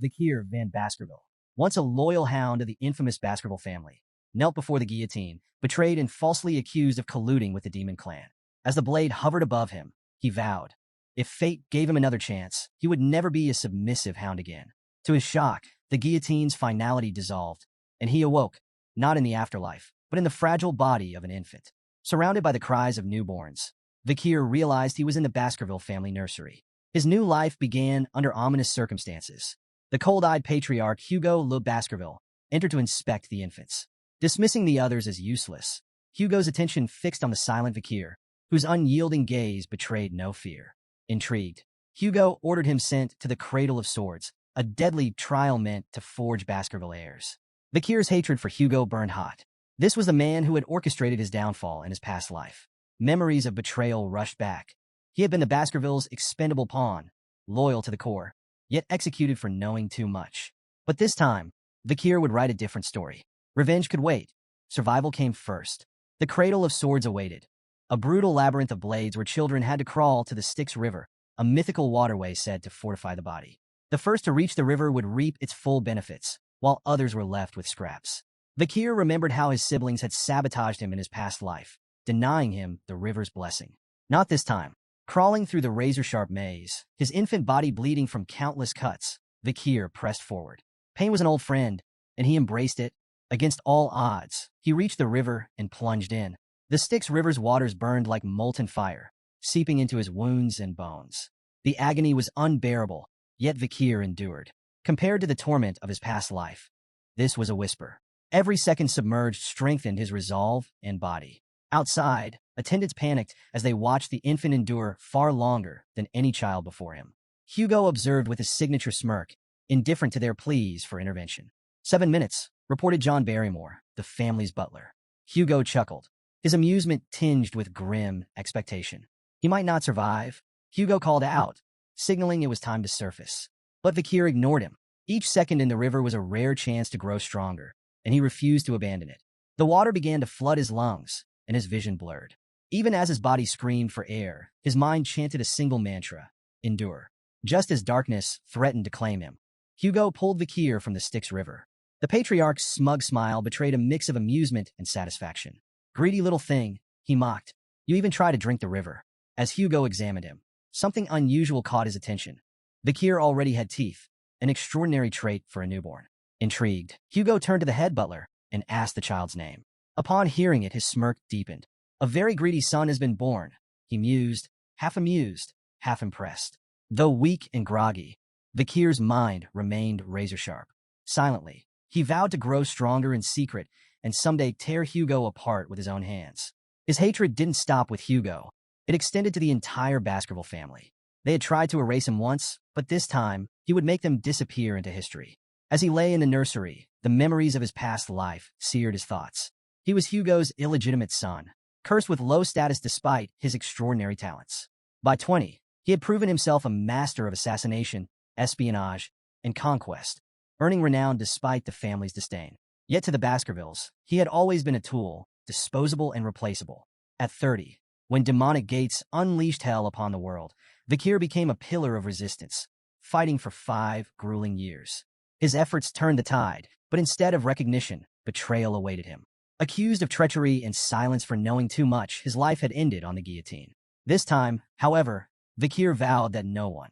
Vikir van Baskerville, once a loyal hound of the infamous Baskerville family, knelt before the guillotine, betrayed and falsely accused of colluding with the demon clan. As the blade hovered above him, he vowed, if fate gave him another chance, he would never be a submissive hound again. To his shock, the guillotine's finality dissolved, and he awoke, not in the afterlife, but in the fragile body of an infant. Surrounded by the cries of newborns, Vikir realized he was in the Baskerville family nursery. His new life began under ominous circumstances. The cold-eyed patriarch Hugo Le Baskerville entered to inspect the infants. Dismissing the others as useless, Hugo's attention fixed on the silent Vikir, whose unyielding gaze betrayed no fear. Intrigued, Hugo ordered him sent to the Cradle of Swords, a deadly trial meant to forge Baskerville heirs. Vikir's hatred for Hugo burned hot. This was the man who had orchestrated his downfall in his past life. Memories of betrayal rushed back. He had been the Baskervilles' expendable pawn, loyal to the core, yet executed for knowing too much. But this time, Vikir would write a different story. Revenge could wait. Survival came first. The Cradle of Swords awaited, a brutal labyrinth of blades where children had to crawl to the Styx River, a mythical waterway said to fortify the body. The first to reach the river would reap its full benefits, while others were left with scraps. Vikir remembered how his siblings had sabotaged him in his past life, denying him the river's blessing. Not this time. Crawling through the razor-sharp maze, his infant body bleeding from countless cuts, Vikir pressed forward. Pain was an old friend, and he embraced it. Against all odds, he reached the river and plunged in. The Styx River's waters burned like molten fire, seeping into his wounds and bones. The agony was unbearable, yet Vikir endured. Compared to the torment of his past life, this was a whisper. Every second submerged strengthened his resolve and body. Outside, attendants panicked as they watched the infant endure far longer than any child before him. Hugo observed with his signature smirk, indifferent to their pleas for intervention. 7 minutes, reported John Barrymore, the family's butler. Hugo chuckled, his amusement tinged with grim expectation. He might not survive, Hugo called out, signaling it was time to surface. But Vikir ignored him. Each second in the river was a rare chance to grow stronger, and he refused to abandon it. The water began to flood his lungs, and his vision blurred. Even as his body screamed for air, his mind chanted a single mantra, endure. Just as darkness threatened to claim him, Hugo pulled Vikir from the Styx River. The patriarch's smug smile betrayed a mix of amusement and satisfaction. Greedy little thing, he mocked. You even try to drink the river. As Hugo examined him, something unusual caught his attention. Vikir already had teeth, an extraordinary trait for a newborn. Intrigued, Hugo turned to the head butler and asked the child's name. Upon hearing it, his smirk deepened. A very greedy son has been born, he mused, half amused, half impressed. Though weak and groggy, Vikir's mind remained razor-sharp. Silently, he vowed to grow stronger in secret and someday tear Hugo apart with his own hands. His hatred didn't stop with Hugo. It extended to the entire Baskerville family. They had tried to erase him once, but this time, he would make them disappear into history. As he lay in the nursery, the memories of his past life seared his thoughts. He was Hugo's illegitimate son, cursed with low status despite his extraordinary talents. By 20, he had proven himself a master of assassination, espionage, and conquest, earning renown despite the family's disdain. Yet to the Baskervilles, he had always been a tool, disposable and replaceable. At 30, when demonic gates unleashed hell upon the world, Vikir became a pillar of resistance, fighting for 5 grueling years. His efforts turned the tide, but instead of recognition, betrayal awaited him. Accused of treachery and silence for knowing too much, his life had ended on the guillotine. This time, however, Vikir vowed that no one,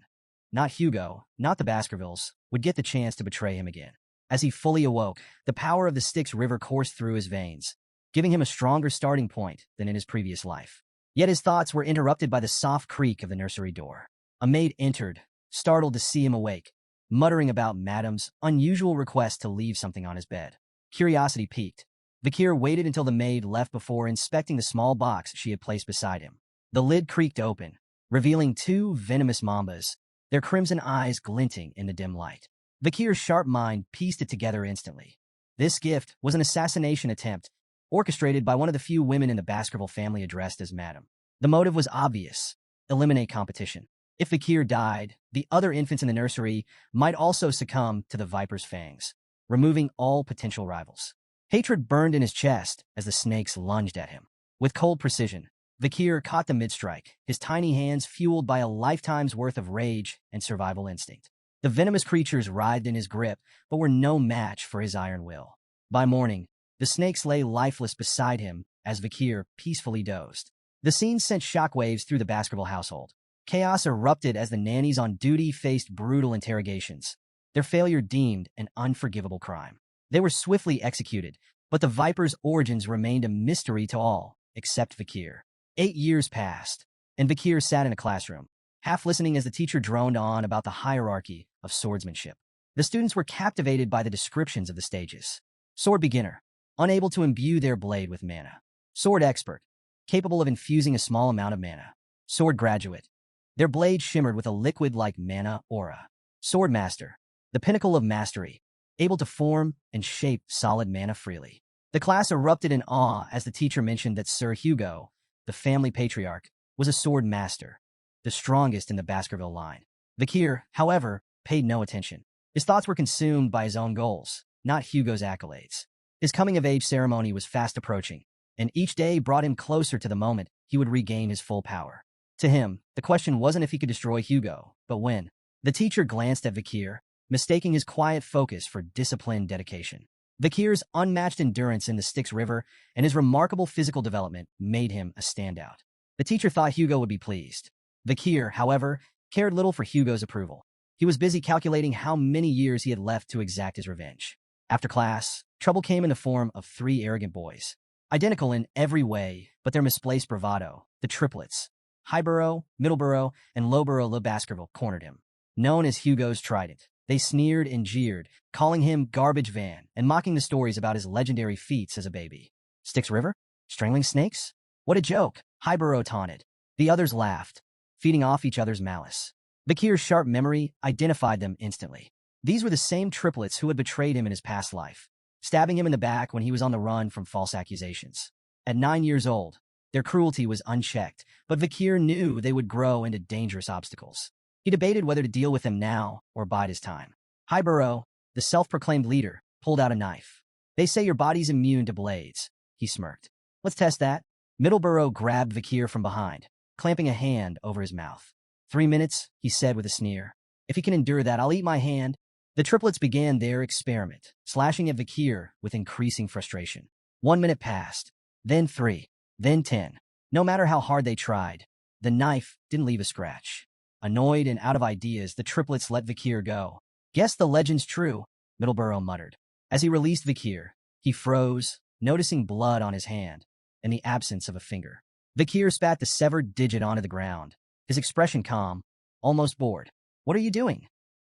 not Hugo, not the Baskervilles, would get the chance to betray him again. As he fully awoke, the power of the Styx River coursed through his veins, giving him a stronger starting point than in his previous life. Yet his thoughts were interrupted by the soft creak of the nursery door. A maid entered, startled to see him awake, muttering about Madam's unusual request to leave something on his bed. Curiosity piqued. Vikir waited until the maid left before inspecting the small box she had placed beside him. The lid creaked open, revealing 2 venomous mambas, their crimson eyes glinting in the dim light. Vikir's sharp mind pieced it together instantly. This gift was an assassination attempt, orchestrated by one of the few women in the Baskerville family addressed as Madam. The motive was obvious: eliminate competition. If Vikir died, the other infants in the nursery might also succumb to the Viper's fangs, removing all potential rivals. Hatred burned in his chest as the snakes lunged at him. With cold precision, Vikir caught the mid-strike, his tiny hands fueled by a lifetime's worth of rage and survival instinct. The venomous creatures writhed in his grip, but were no match for his iron will. By morning, the snakes lay lifeless beside him as Vakir peacefully dozed. The scene sent shockwaves through the Baskerville household. Chaos erupted as the nannies on duty faced brutal interrogations, their failure deemed an unforgivable crime. They were swiftly executed, but the Viper's origins remained a mystery to all, except Vakir. 8 years passed, and Vakir sat in a classroom, half listening as the teacher droned on about the hierarchy of swordsmanship. The students were captivated by the descriptions of the stages. Sword beginner, unable to imbue their blade with mana. Sword expert, capable of infusing a small amount of mana. Sword graduate, their blade shimmered with a liquid-like mana aura. Sword master, the pinnacle of mastery, able to form and shape solid mana freely. The class erupted in awe as the teacher mentioned that Sir Hugo, the family patriarch, was a sword master, the strongest in the Baskerville line. Vakir, however, paid no attention. His thoughts were consumed by his own goals, not Hugo's accolades. His coming-of-age ceremony was fast approaching, and each day brought him closer to the moment he would regain his full power. To him, the question wasn't if he could destroy Hugo, but when. The teacher glanced at Vakir, mistaking his quiet focus for disciplined dedication. Vakir's unmatched endurance in the Styx River and his remarkable physical development made him a standout. The teacher thought Hugo would be pleased. Vakir, however, cared little for Hugo's approval. He was busy calculating how many years he had left to exact his revenge. After class, trouble came in the form of 3 arrogant boys. Identical in every way, but their misplaced bravado, the triplets, Highborough, Middleborough, and Lowborough Le Baskerville, cornered him. Known as Hugo's Trident, they sneered and jeered, calling him Garbage Van and mocking the stories about his legendary feats as a baby. Styx River? Strangling snakes? What a joke, Highborough taunted. The others laughed, feeding off each other's malice. Vakir's sharp memory identified them instantly. These were the same triplets who had betrayed him in his past life, stabbing him in the back when he was on the run from false accusations. At 9 years old, their cruelty was unchecked, but Vakir knew they would grow into dangerous obstacles. He debated whether to deal with them now or bide his time. Highborough, the self-proclaimed leader, pulled out a knife. They say your body's immune to blades, he smirked. Let's test that. Middleborough grabbed Vakir from behind, clamping a hand over his mouth. 3 minutes, he said with a sneer. If he can endure that, I'll eat my hand. The triplets began their experiment, slashing at Vakir with increasing frustration. 1 minute passed, then 3, then 10. No matter how hard they tried, the knife didn't leave a scratch. Annoyed and out of ideas, the triplets let Vakir go. Guess the legend's true, Middleborough muttered. As he released Vakir, he froze, noticing blood on his hand and the absence of a finger. Vakir spat the severed digit onto the ground, his expression calm, almost bored. What are you doing?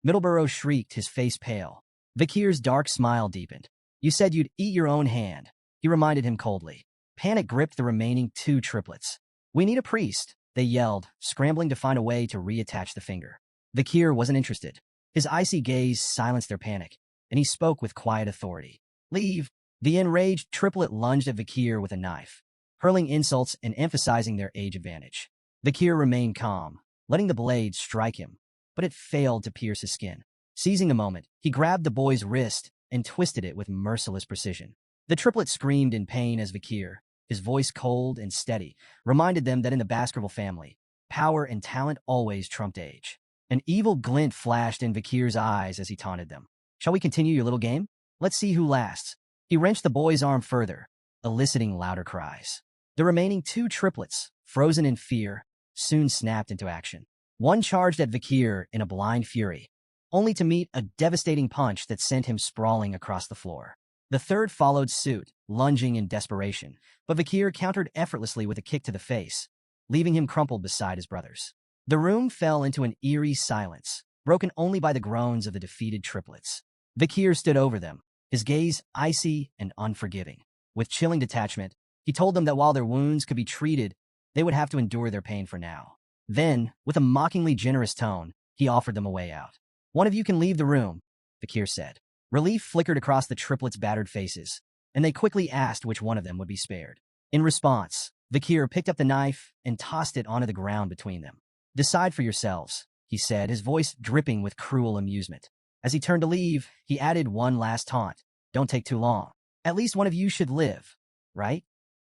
Middleborough shrieked, his face pale. Vakir's dark smile deepened. You said you'd eat your own hand, he reminded him coldly. Panic gripped the remaining 2 triplets. We need a priest, they yelled, scrambling to find a way to reattach the finger. Vakir wasn't interested. His icy gaze silenced their panic, and he spoke with quiet authority. Leave. The enraged triplet lunged at Vakir with a knife, hurling insults and emphasizing their age advantage. Vakir remained calm, letting the blade strike him, but it failed to pierce his skin. Seizing the moment, he grabbed the boy's wrist and twisted it with merciless precision. The triplet screamed in pain as Vakir, his voice cold and steady, reminded them that in the Baskerville family, power and talent always trumped age. An evil glint flashed in Vakir's eyes as he taunted them. Shall we continue your little game? Let's see who lasts. He wrenched the boy's arm further, eliciting louder cries. The remaining 2 triplets, frozen in fear, soon snapped into action. One charged at Vakir in a blind fury, only to meet a devastating punch that sent him sprawling across the floor. The third followed suit, lunging in desperation, but Vakir countered effortlessly with a kick to the face, leaving him crumpled beside his brothers. The room fell into an eerie silence, broken only by the groans of the defeated triplets. Vakir stood over them, his gaze icy and unforgiving. With chilling detachment, he told them that while their wounds could be treated, they would have to endure their pain for now. Then, with a mockingly generous tone, he offered them a way out. One of you can leave the room, Vakir said. Relief flickered across the triplets' battered faces, and they quickly asked which one of them would be spared. In response, Vakir picked up the knife and tossed it onto the ground between them. Decide for yourselves, he said, his voice dripping with cruel amusement. As he turned to leave, he added one last taunt. Don't take too long. At least one of you should live, right?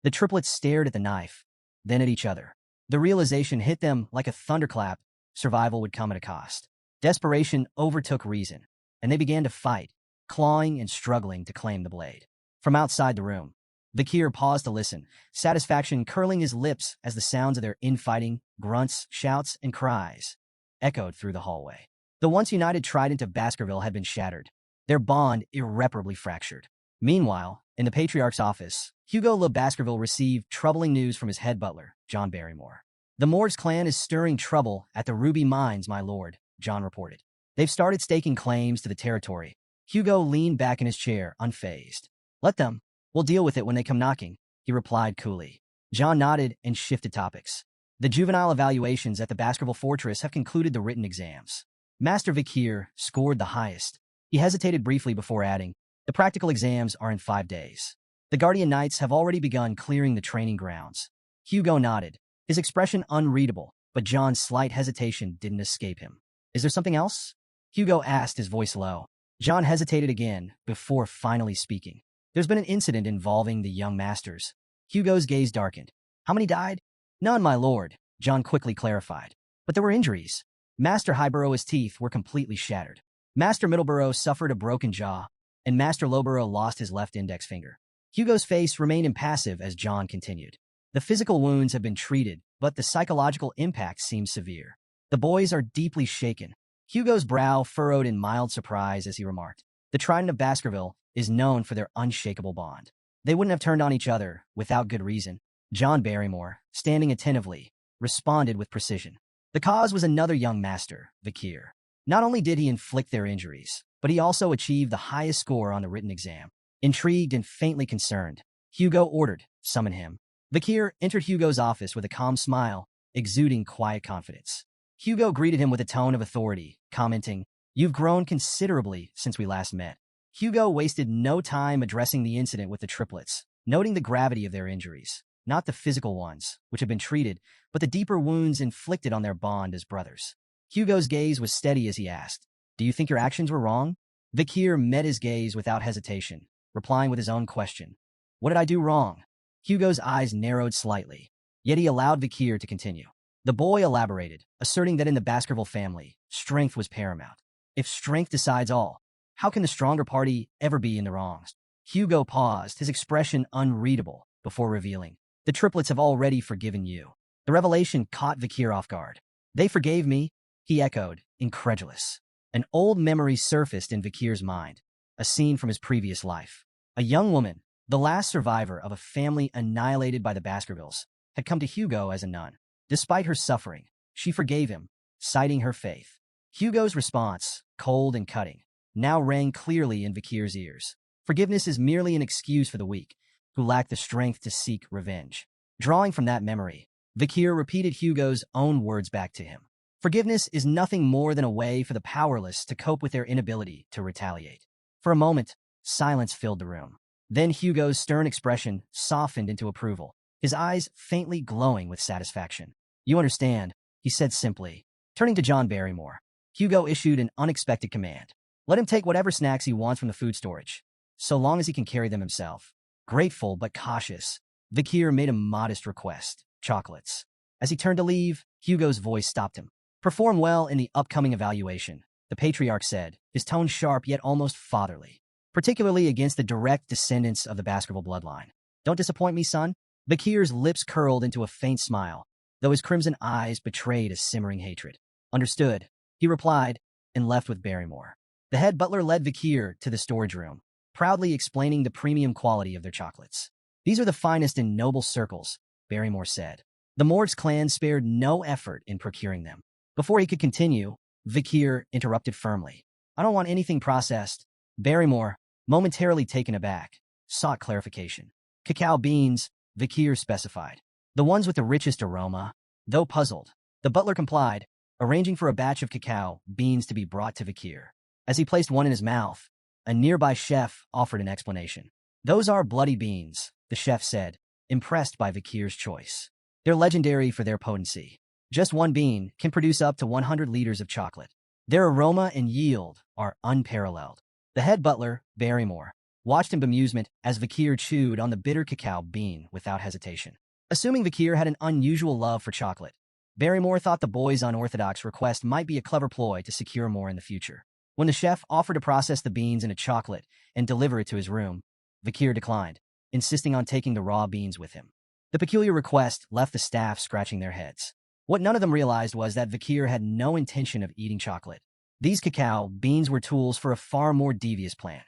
The triplets stared at the knife, then at each other. The realization hit them like a thunderclap. Survival would come at a cost. Desperation overtook reason, and they began to fight, clawing and struggling to claim the blade. From outside the room, Vakir paused to listen, satisfaction curling his lips as the sounds of their infighting, grunts, shouts, and cries echoed through the hallway. The once united trident of Baskerville had been shattered, their bond irreparably fractured. Meanwhile, in the Patriarch's office, Hugo Le Baskerville received troubling news from his head butler, John Barrymore. "The Moors clan is stirring trouble at the Ruby Mines, my lord," John reported. "They've started staking claims to the territory." Hugo leaned back in his chair, unfazed. "Let them. We'll deal with it when they come knocking," he replied coolly. John nodded and shifted topics. "The juvenile evaluations at the Baskerville Fortress have concluded the written exams. Master Vakir scored the highest." He hesitated briefly before adding, "The practical exams are in 5 days. The Guardian Knights have already begun clearing the training grounds." Hugo nodded, his expression unreadable, but John's slight hesitation didn't escape him. "Is there something else?" Hugo asked, his voice low. John hesitated again before finally speaking. "There's been an incident involving the young masters." Hugo's gaze darkened. "How many died?" "None, my lord," John quickly clarified. "But there were injuries. Master Highborough's teeth were completely shattered. Master Middleborough suffered a broken jaw, and Master Lowborough lost his left index finger." Hugo's face remained impassive as John continued. "The physical wounds have been treated, but the psychological impact seems severe. The boys are deeply shaken." Hugo's brow furrowed in mild surprise as he remarked, "The Trident of Baskerville is known for their unshakable bond. They wouldn't have turned on each other without good reason." John Barrymore, standing attentively, responded with precision. "The cause was another young master, Vakir. Not only did he inflict their injuries, but he also achieved the highest score on the written exam." Intrigued and faintly concerned, Hugo ordered, "Summon him." Vakir entered Hugo's office with a calm smile, exuding quiet confidence. Hugo greeted him with a tone of authority, commenting, "You've grown considerably since we last met." Hugo wasted no time addressing the incident with the triplets, noting the gravity of their injuries, not the physical ones, which had been treated, but the deeper wounds inflicted on their bond as brothers. Hugo's gaze was steady as he asked, "Do you think your actions were wrong?" Vakir met his gaze without hesitation, replying with his own question. "What did I do wrong?" Hugo's eyes narrowed slightly, yet he allowed Vakir to continue. The boy elaborated, asserting that in the Baskerville family, strength was paramount. If strength decides all, how can the stronger party ever be in the wrongs? Hugo paused, his expression unreadable, before revealing, "The triplets have already forgiven you." The revelation caught Vakir off guard. "They forgave me?" he echoed, incredulous. An old memory surfaced in Vakir's mind, a scene from his previous life. A young woman, the last survivor of a family annihilated by the Baskervilles, had come to Hugo as a nun. Despite her suffering, she forgave him, citing her faith. Hugo's response, cold and cutting, now rang clearly in Vakir's ears. Forgiveness is merely an excuse for the weak, who lack the strength to seek revenge. Drawing from that memory, Vakir repeated Hugo's own words back to him. Forgiveness is nothing more than a way for the powerless to cope with their inability to retaliate. For a moment, silence filled the room. Then Hugo's stern expression softened into approval, his eyes faintly glowing with satisfaction. "You understand," he said simply. Turning to John Barrymore, Hugo issued an unexpected command. "Let him take whatever snacks he wants from the food storage, so long as he can carry them himself." Grateful but cautious, Vakir made a modest request, chocolates. As he turned to leave, Hugo's voice stopped him. "Perform well in the upcoming evaluation," the Patriarch said, his tone sharp yet almost fatherly, "particularly against the direct descendants of the Baskerville bloodline. Don't disappoint me, son." Vakir's lips curled into a faint smile, though his crimson eyes betrayed a simmering hatred. "Understood," he replied, and left with Barrymore. The head butler led Vakir to the storage room, proudly explaining the premium quality of their chocolates. "These are the finest in noble circles," Barrymore said. The Moors clan spared no effort in procuring them. Before he could continue, Vakir interrupted firmly. "I don't want anything processed." Barrymore, momentarily taken aback, sought clarification. "Cacao beans," Vakir specified. "The ones with the richest aroma." Though puzzled, the butler complied, arranging for a batch of cacao beans to be brought to Vakir. As he placed one in his mouth, a nearby chef offered an explanation. "Those are bloody beans," the chef said, impressed by Vakir's choice. "They're legendary for their potency. Just one bean can produce up to 100 liters of chocolate. Their aroma and yield are unparalleled." The head butler, Barrymore, watched in bemusement as Vakir chewed on the bitter cacao bean without hesitation. Assuming Vakir had an unusual love for chocolate, Barrymore thought the boy's unorthodox request might be a clever ploy to secure more in the future. When the chef offered to process the beans into chocolate and deliver it to his room, Vakir declined, insisting on taking the raw beans with him. The peculiar request left the staff scratching their heads. What none of them realized was that Vakir had no intention of eating chocolate. These cacao beans were tools for a far more devious plan,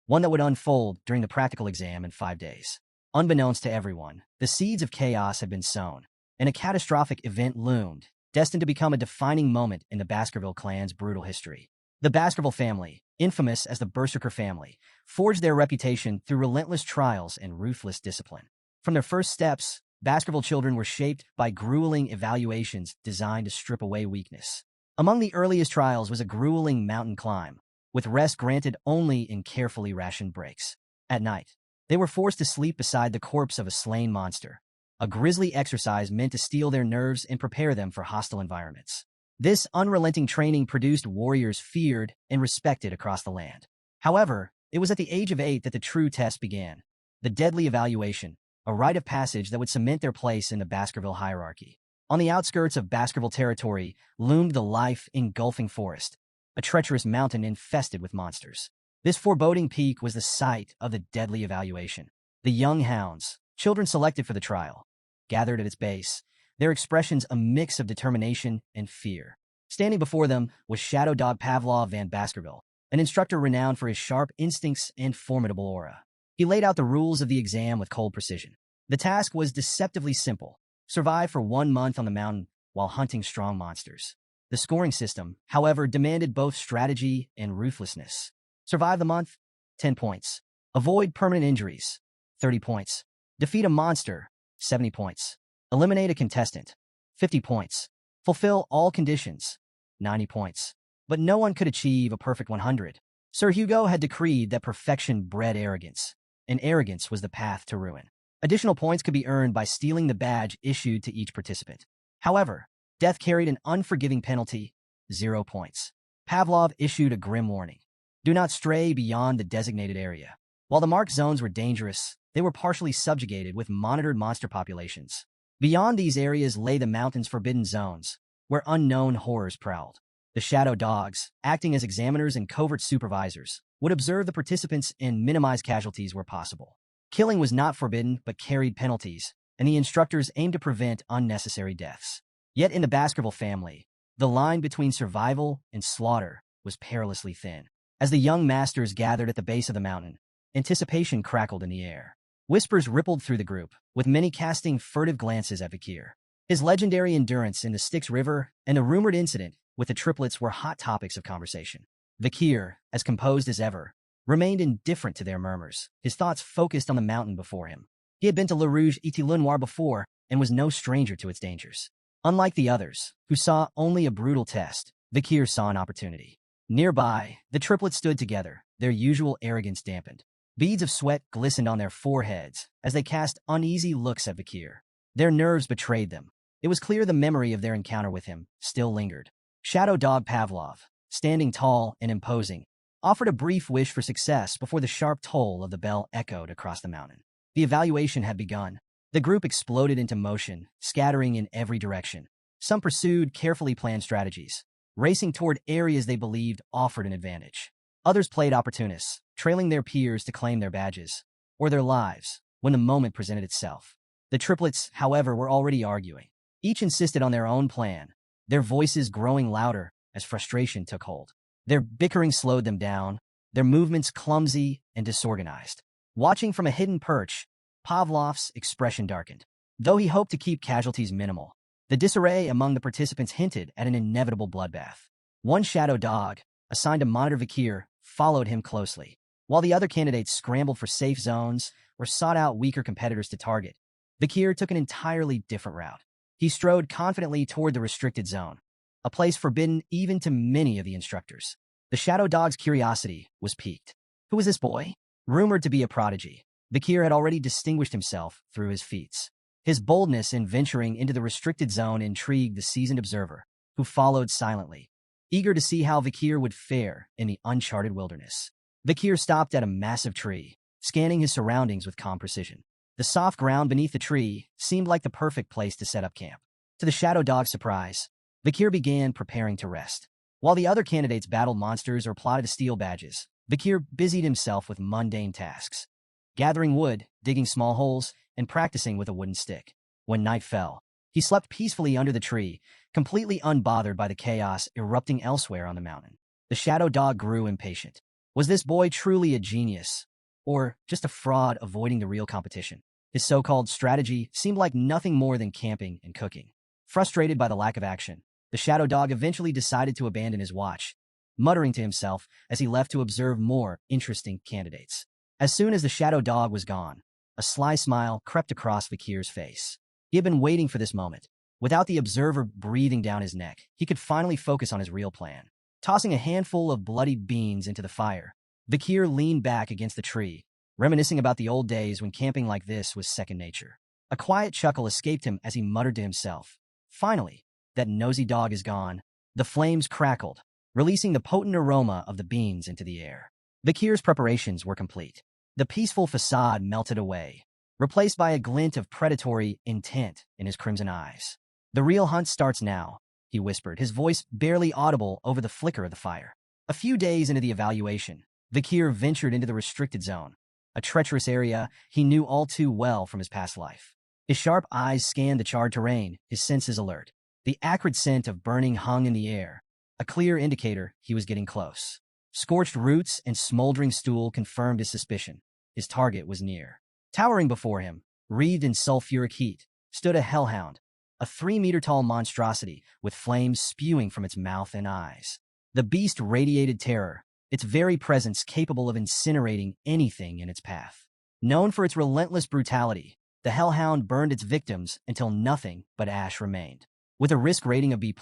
one that would unfold during the practical exam in 5 days. Unbeknownst to everyone, the seeds of chaos had been sown, and a catastrophic event loomed, destined to become a defining moment in the Baskerville clan's brutal history. The Baskerville family, infamous as the Berserker family, forged their reputation through relentless trials and ruthless discipline. From their first steps, Baskerville children were shaped by grueling evaluations designed to strip away weakness. Among the earliest trials was a grueling mountain climb, with rest granted only in carefully rationed breaks. At night, they were forced to sleep beside the corpse of a slain monster, a grisly exercise meant to steel their nerves and prepare them for hostile environments. This unrelenting training produced warriors feared and respected across the land. However, it was at the age of 8 that the true test began, the deadly evaluation, a rite of passage that would cement their place in the Baskerville hierarchy. On the outskirts of Baskerville territory loomed the life-engulfing forest, a treacherous mountain infested with monsters. This foreboding peak was the site of the deadly evaluation. The young hounds, children selected for the trial, gathered at its base, their expressions a mix of determination and fear. Standing before them was Shadow Dog Pavlov van Baskerville, an instructor renowned for his sharp instincts and formidable aura. He laid out the rules of the exam with cold precision. The task was deceptively simple: survive for 1 month on the mountain while hunting strong monsters. The scoring system, however, demanded both strategy and ruthlessness. Survive the month, 10 points. Avoid permanent injuries, 30 points. Defeat a monster, 70 points. Eliminate a contestant, 50 points. Fulfill all conditions, 90 points. But no one could achieve a perfect 100. Sir Hugo had decreed that perfection bred arrogance, and arrogance was the path to ruin. Additional points could be earned by stealing the badge issued to each participant. However, death carried an unforgiving penalty, 0 points. Pavlov issued a grim warning: do not stray beyond the designated area. While the marked zones were dangerous, they were partially subjugated with monitored monster populations. Beyond these areas lay the mountain's forbidden zones, where unknown horrors prowled. The shadow dogs, acting as examiners and covert supervisors, would observe the participants and minimize casualties where possible. Killing was not forbidden but carried penalties, and the instructors aimed to prevent unnecessary deaths. Yet in the Baskerville family, the line between survival and slaughter was perilously thin. As the young masters gathered at the base of the mountain, anticipation crackled in the air. Whispers rippled through the group, with many casting furtive glances at Vakir. His legendary endurance in the Styx River and the rumored incident with the triplets were hot topics of conversation. Vakir, as composed as ever, remained indifferent to their murmurs, his thoughts focused on the mountain before him. He had been to Le Rouge et Le Noir before and was no stranger to its dangers. Unlike the others, who saw only a brutal test, Vakir saw an opportunity. Nearby, the triplets stood together, their usual arrogance dampened. Beads of sweat glistened on their foreheads as they cast uneasy looks at Vakir. Their nerves betrayed them. It was clear the memory of their encounter with him still lingered. Shadow Dog Pavlov, standing tall and imposing, offered a brief wish for success before the sharp toll of the bell echoed across the mountain. The evaluation had begun. The group exploded into motion, scattering in every direction. Some pursued carefully planned strategies, racing toward areas they believed offered an advantage. Others played opportunists, trailing their peers to claim their badges, or their lives, when the moment presented itself. The triplets, however, were already arguing. Each insisted on their own plan, their voices growing louder as frustration took hold. Their bickering slowed them down, their movements clumsy and disorganized. Watching from a hidden perch, Pavlov's expression darkened. Though he hoped to keep casualties minimal, the disarray among the participants hinted at an inevitable bloodbath. One shadow dog, assigned to monitor Vakir, followed him closely, while the other candidates scrambled for safe zones or sought out weaker competitors to target. Vakir took an entirely different route. He strode confidently toward the restricted zone, a place forbidden even to many of the instructors. The shadow dog's curiosity was piqued. Who was this boy? Rumored to be a prodigy, Vakir had already distinguished himself through his feats. His boldness in venturing into the restricted zone intrigued the seasoned observer, who followed silently, eager to see how Vakir would fare in the uncharted wilderness. Vakir stopped at a massive tree, scanning his surroundings with calm precision. The soft ground beneath the tree seemed like the perfect place to set up camp. To the Shadow Dog's surprise, Vikir began preparing to rest. While the other candidates battled monsters or plotted to steal badges, Vikir busied himself with mundane tasks, gathering wood, digging small holes, and practicing with a wooden stick. When night fell, he slept peacefully under the tree, completely unbothered by the chaos erupting elsewhere on the mountain. The Shadow Dog grew impatient. Was this boy truly a genius, or just a fraud avoiding the real competition? His so-called strategy seemed like nothing more than camping and cooking. Frustrated by the lack of action, the Shadow Dog eventually decided to abandon his watch, muttering to himself as he left to observe more interesting candidates. As soon as the Shadow Dog was gone, a sly smile crept across Vikir's face. He had been waiting for this moment. Without the observer breathing down his neck, he could finally focus on his real plan. Tossing a handful of bloodied beans into the fire, Vikir leaned back against the tree, reminiscing about the old days when camping like this was second nature. A quiet chuckle escaped him as he muttered to himself. Finally, that nosy dog is gone. The flames crackled, releasing the potent aroma of the beans into the air. Vikir's preparations were complete. The peaceful facade melted away, replaced by a glint of predatory intent in his crimson eyes. The real hunt starts now, he whispered, his voice barely audible over the flicker of the fire. A few days into the evaluation, Vikir ventured into the restricted zone, a treacherous area he knew all too well from his past life. His sharp eyes scanned the charred terrain, his senses alert. The acrid scent of burning hung in the air, a clear indicator he was getting close. Scorched roots and smoldering stool confirmed his suspicion. His target was near. Towering before him, wreathed in sulfuric heat, stood a hellhound, a 3-meter-tall monstrosity with flames spewing from its mouth and eyes. The beast radiated terror, its very presence capable of incinerating anything in its path. Known for its relentless brutality, the hellhound burned its victims until nothing but ash remained. With a risk rating of B+,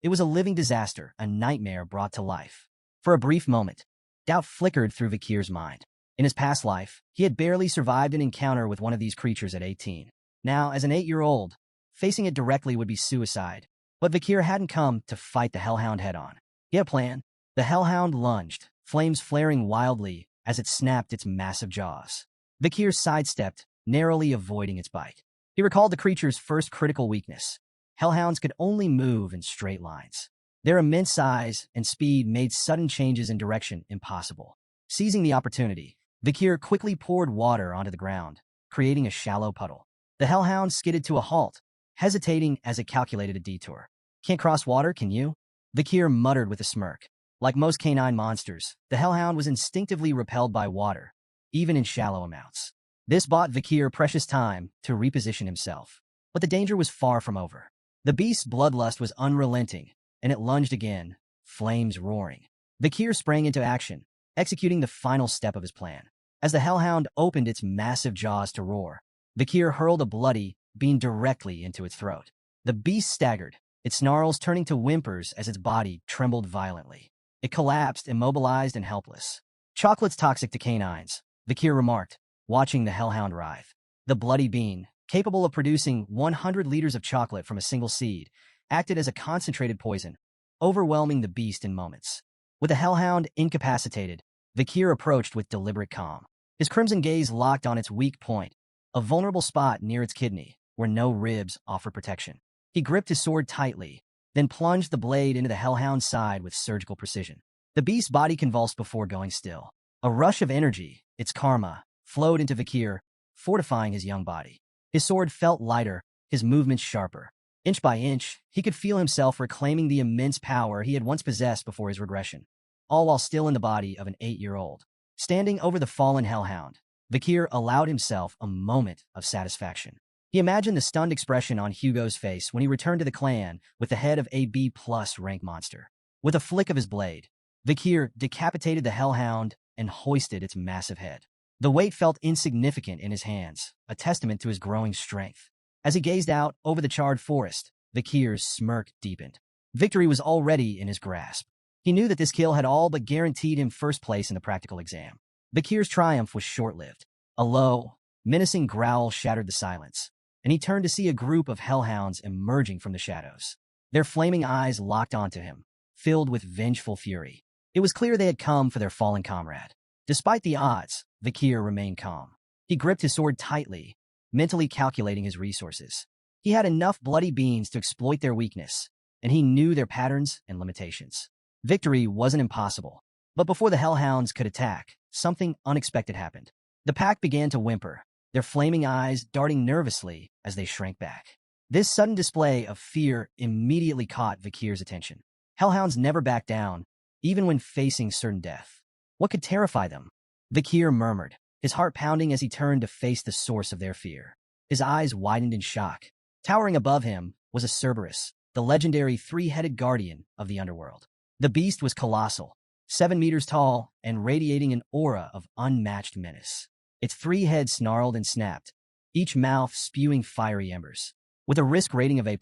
it was a living disaster, a nightmare brought to life. For a brief moment, doubt flickered through Vikir's mind. In his past life, he had barely survived an encounter with one of these creatures at 18. Now, as an 8-year-old, facing it directly would be suicide. But Vikir hadn't come to fight the hellhound head-on. He had a plan. The hellhound lunged, flames flaring wildly as it snapped its massive jaws. Vikir sidestepped, narrowly avoiding its bite. He recalled the creature's first critical weakness. Hellhounds could only move in straight lines. Their immense size and speed made sudden changes in direction impossible. Seizing the opportunity, Vikir quickly poured water onto the ground, creating a shallow puddle. The hellhound skidded to a halt, hesitating as it calculated a detour. "Can't cross water, can you?" Vikir muttered with a smirk. Like most canine monsters, the hellhound was instinctively repelled by water, even in shallow amounts. This bought Vikir precious time to reposition himself. But the danger was far from over. The beast's bloodlust was unrelenting, and it lunged again, flames roaring. Vikir sprang into action, executing the final step of his plan. As the hellhound opened its massive jaws to roar, Vikir hurled a bloody bean directly into its throat. The beast staggered, its snarls turning to whimpers as its body trembled violently. It collapsed, immobilized and helpless. "Chocolate's toxic to canines," Vikir remarked, watching the hellhound writhe. The bloody bean, capable of producing 100 liters of chocolate from a single seed, acted as a concentrated poison, overwhelming the beast in moments. With the hellhound incapacitated, Vikir approached with deliberate calm. His crimson gaze locked on its weak point, a vulnerable spot near its kidney, where no ribs offered protection. He gripped his sword tightly, then plunged the blade into the hellhound's side with surgical precision. The beast's body convulsed before going still. A rush of energy, its karma, flowed into Vikir, fortifying his young body. His sword felt lighter, his movements sharper. Inch by inch, he could feel himself reclaiming the immense power he had once possessed before his regression, all while still in the body of an 8-year-old. Standing over the fallen hellhound, Vikir allowed himself a moment of satisfaction. He imagined the stunned expression on Hugo's face when he returned to the clan with the head of a B+ rank monster. With a flick of his blade, Vikir decapitated the hellhound and hoisted its massive head. The weight felt insignificant in his hands, a testament to his growing strength. As he gazed out over the charred forest, Vikir's smirk deepened. Victory was already in his grasp. He knew that this kill had all but guaranteed him first place in the practical exam. Vikir's triumph was short-lived. A low, menacing growl shattered the silence, and he turned to see a group of hellhounds emerging from the shadows. Their flaming eyes locked onto him, filled with vengeful fury. It was clear they had come for their fallen comrade. Despite the odds, Vikir remained calm. He gripped his sword tightly, mentally calculating his resources. He had enough bloody beings to exploit their weakness, and he knew their patterns and limitations. Victory wasn't impossible, but before the hellhounds could attack, something unexpected happened. The pack began to whimper, their flaming eyes darting nervously as they shrank back. This sudden display of fear immediately caught Vikir's attention. Hellhounds never back down, even when facing certain death. What could terrify them? Vikir murmured, his heart pounding as he turned to face the source of their fear. His eyes widened in shock. Towering above him was a Cerberus, the legendary three-headed guardian of the underworld. The beast was colossal, 7 meters tall and radiating an aura of unmatched menace. Its 3 heads snarled and snapped, each mouth spewing fiery embers. With a risk rating of A+,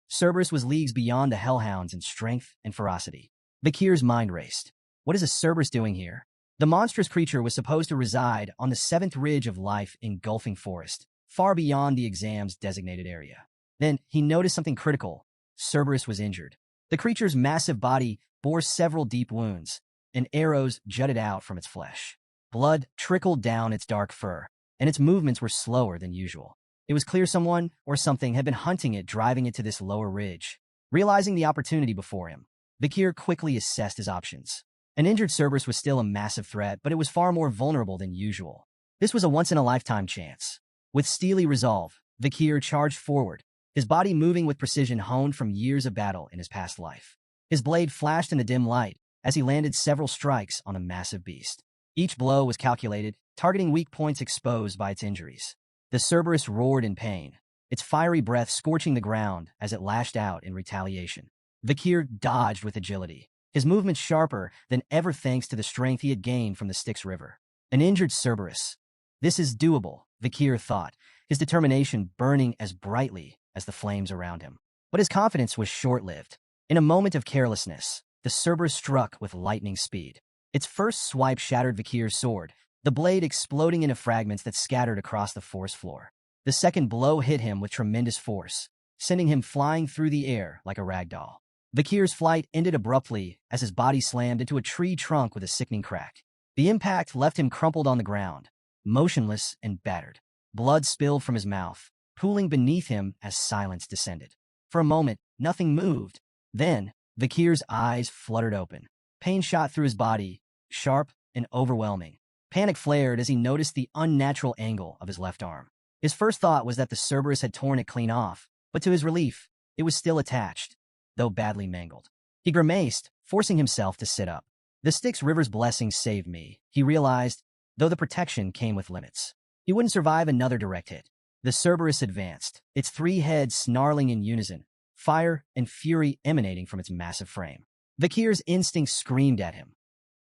Cerberus was leagues beyond the hellhounds in strength and ferocity. Vikir's mind raced. What is a Cerberus doing here? The monstrous creature was supposed to reside on the 7th ridge of life engulfing forest, far beyond the exam's designated area. Then he noticed something critical. Cerberus was injured. The creature's massive body bore several deep wounds, and arrows jutted out from its flesh. Blood trickled down its dark fur, and its movements were slower than usual. It was clear someone or something had been hunting it, driving it to this lower ridge. Realizing the opportunity before him, Vikir quickly assessed his options. An injured Cerberus was still a massive threat, but it was far more vulnerable than usual. This was a once-in-a-lifetime chance. With steely resolve, Vikir charged forward, his body moving with precision honed from years of battle in his past life. His blade flashed in the dim light as he landed several strikes on the massive beast. Each blow was calculated, targeting weak points exposed by its injuries. The Cerberus roared in pain, its fiery breath scorching the ground as it lashed out in retaliation. Vikir dodged with agility, his movements sharper than ever thanks to the strength he had gained from the Styx River. An injured Cerberus. This is doable, Vikir thought, his determination burning as brightly as the flames around him. But his confidence was short-lived. In a moment of carelessness, the Cerberus struck with lightning speed. Its first swipe shattered Vikir's sword, the blade exploding into fragments that scattered across the forest floor. The second blow hit him with tremendous force, sending him flying through the air like a ragdoll. Vikir's flight ended abruptly as his body slammed into a tree trunk with a sickening crack. The impact left him crumpled on the ground, motionless and battered. Blood spilled from his mouth, pooling beneath him as silence descended. For a moment, nothing moved. Then, Vikir's eyes fluttered open. Pain shot through his body, sharp and overwhelming. Panic flared as he noticed the unnatural angle of his left arm. His first thought was that the Cerberus had torn it clean off, but to his relief, it was still attached, though badly mangled. He grimaced, forcing himself to sit up. The Styx River's blessing saved me, he realized, though the protection came with limits. He wouldn't survive another direct hit. The Cerberus advanced, its 3 heads snarling in unison, fire and fury emanating from its massive frame. Vikir's instincts screamed at him.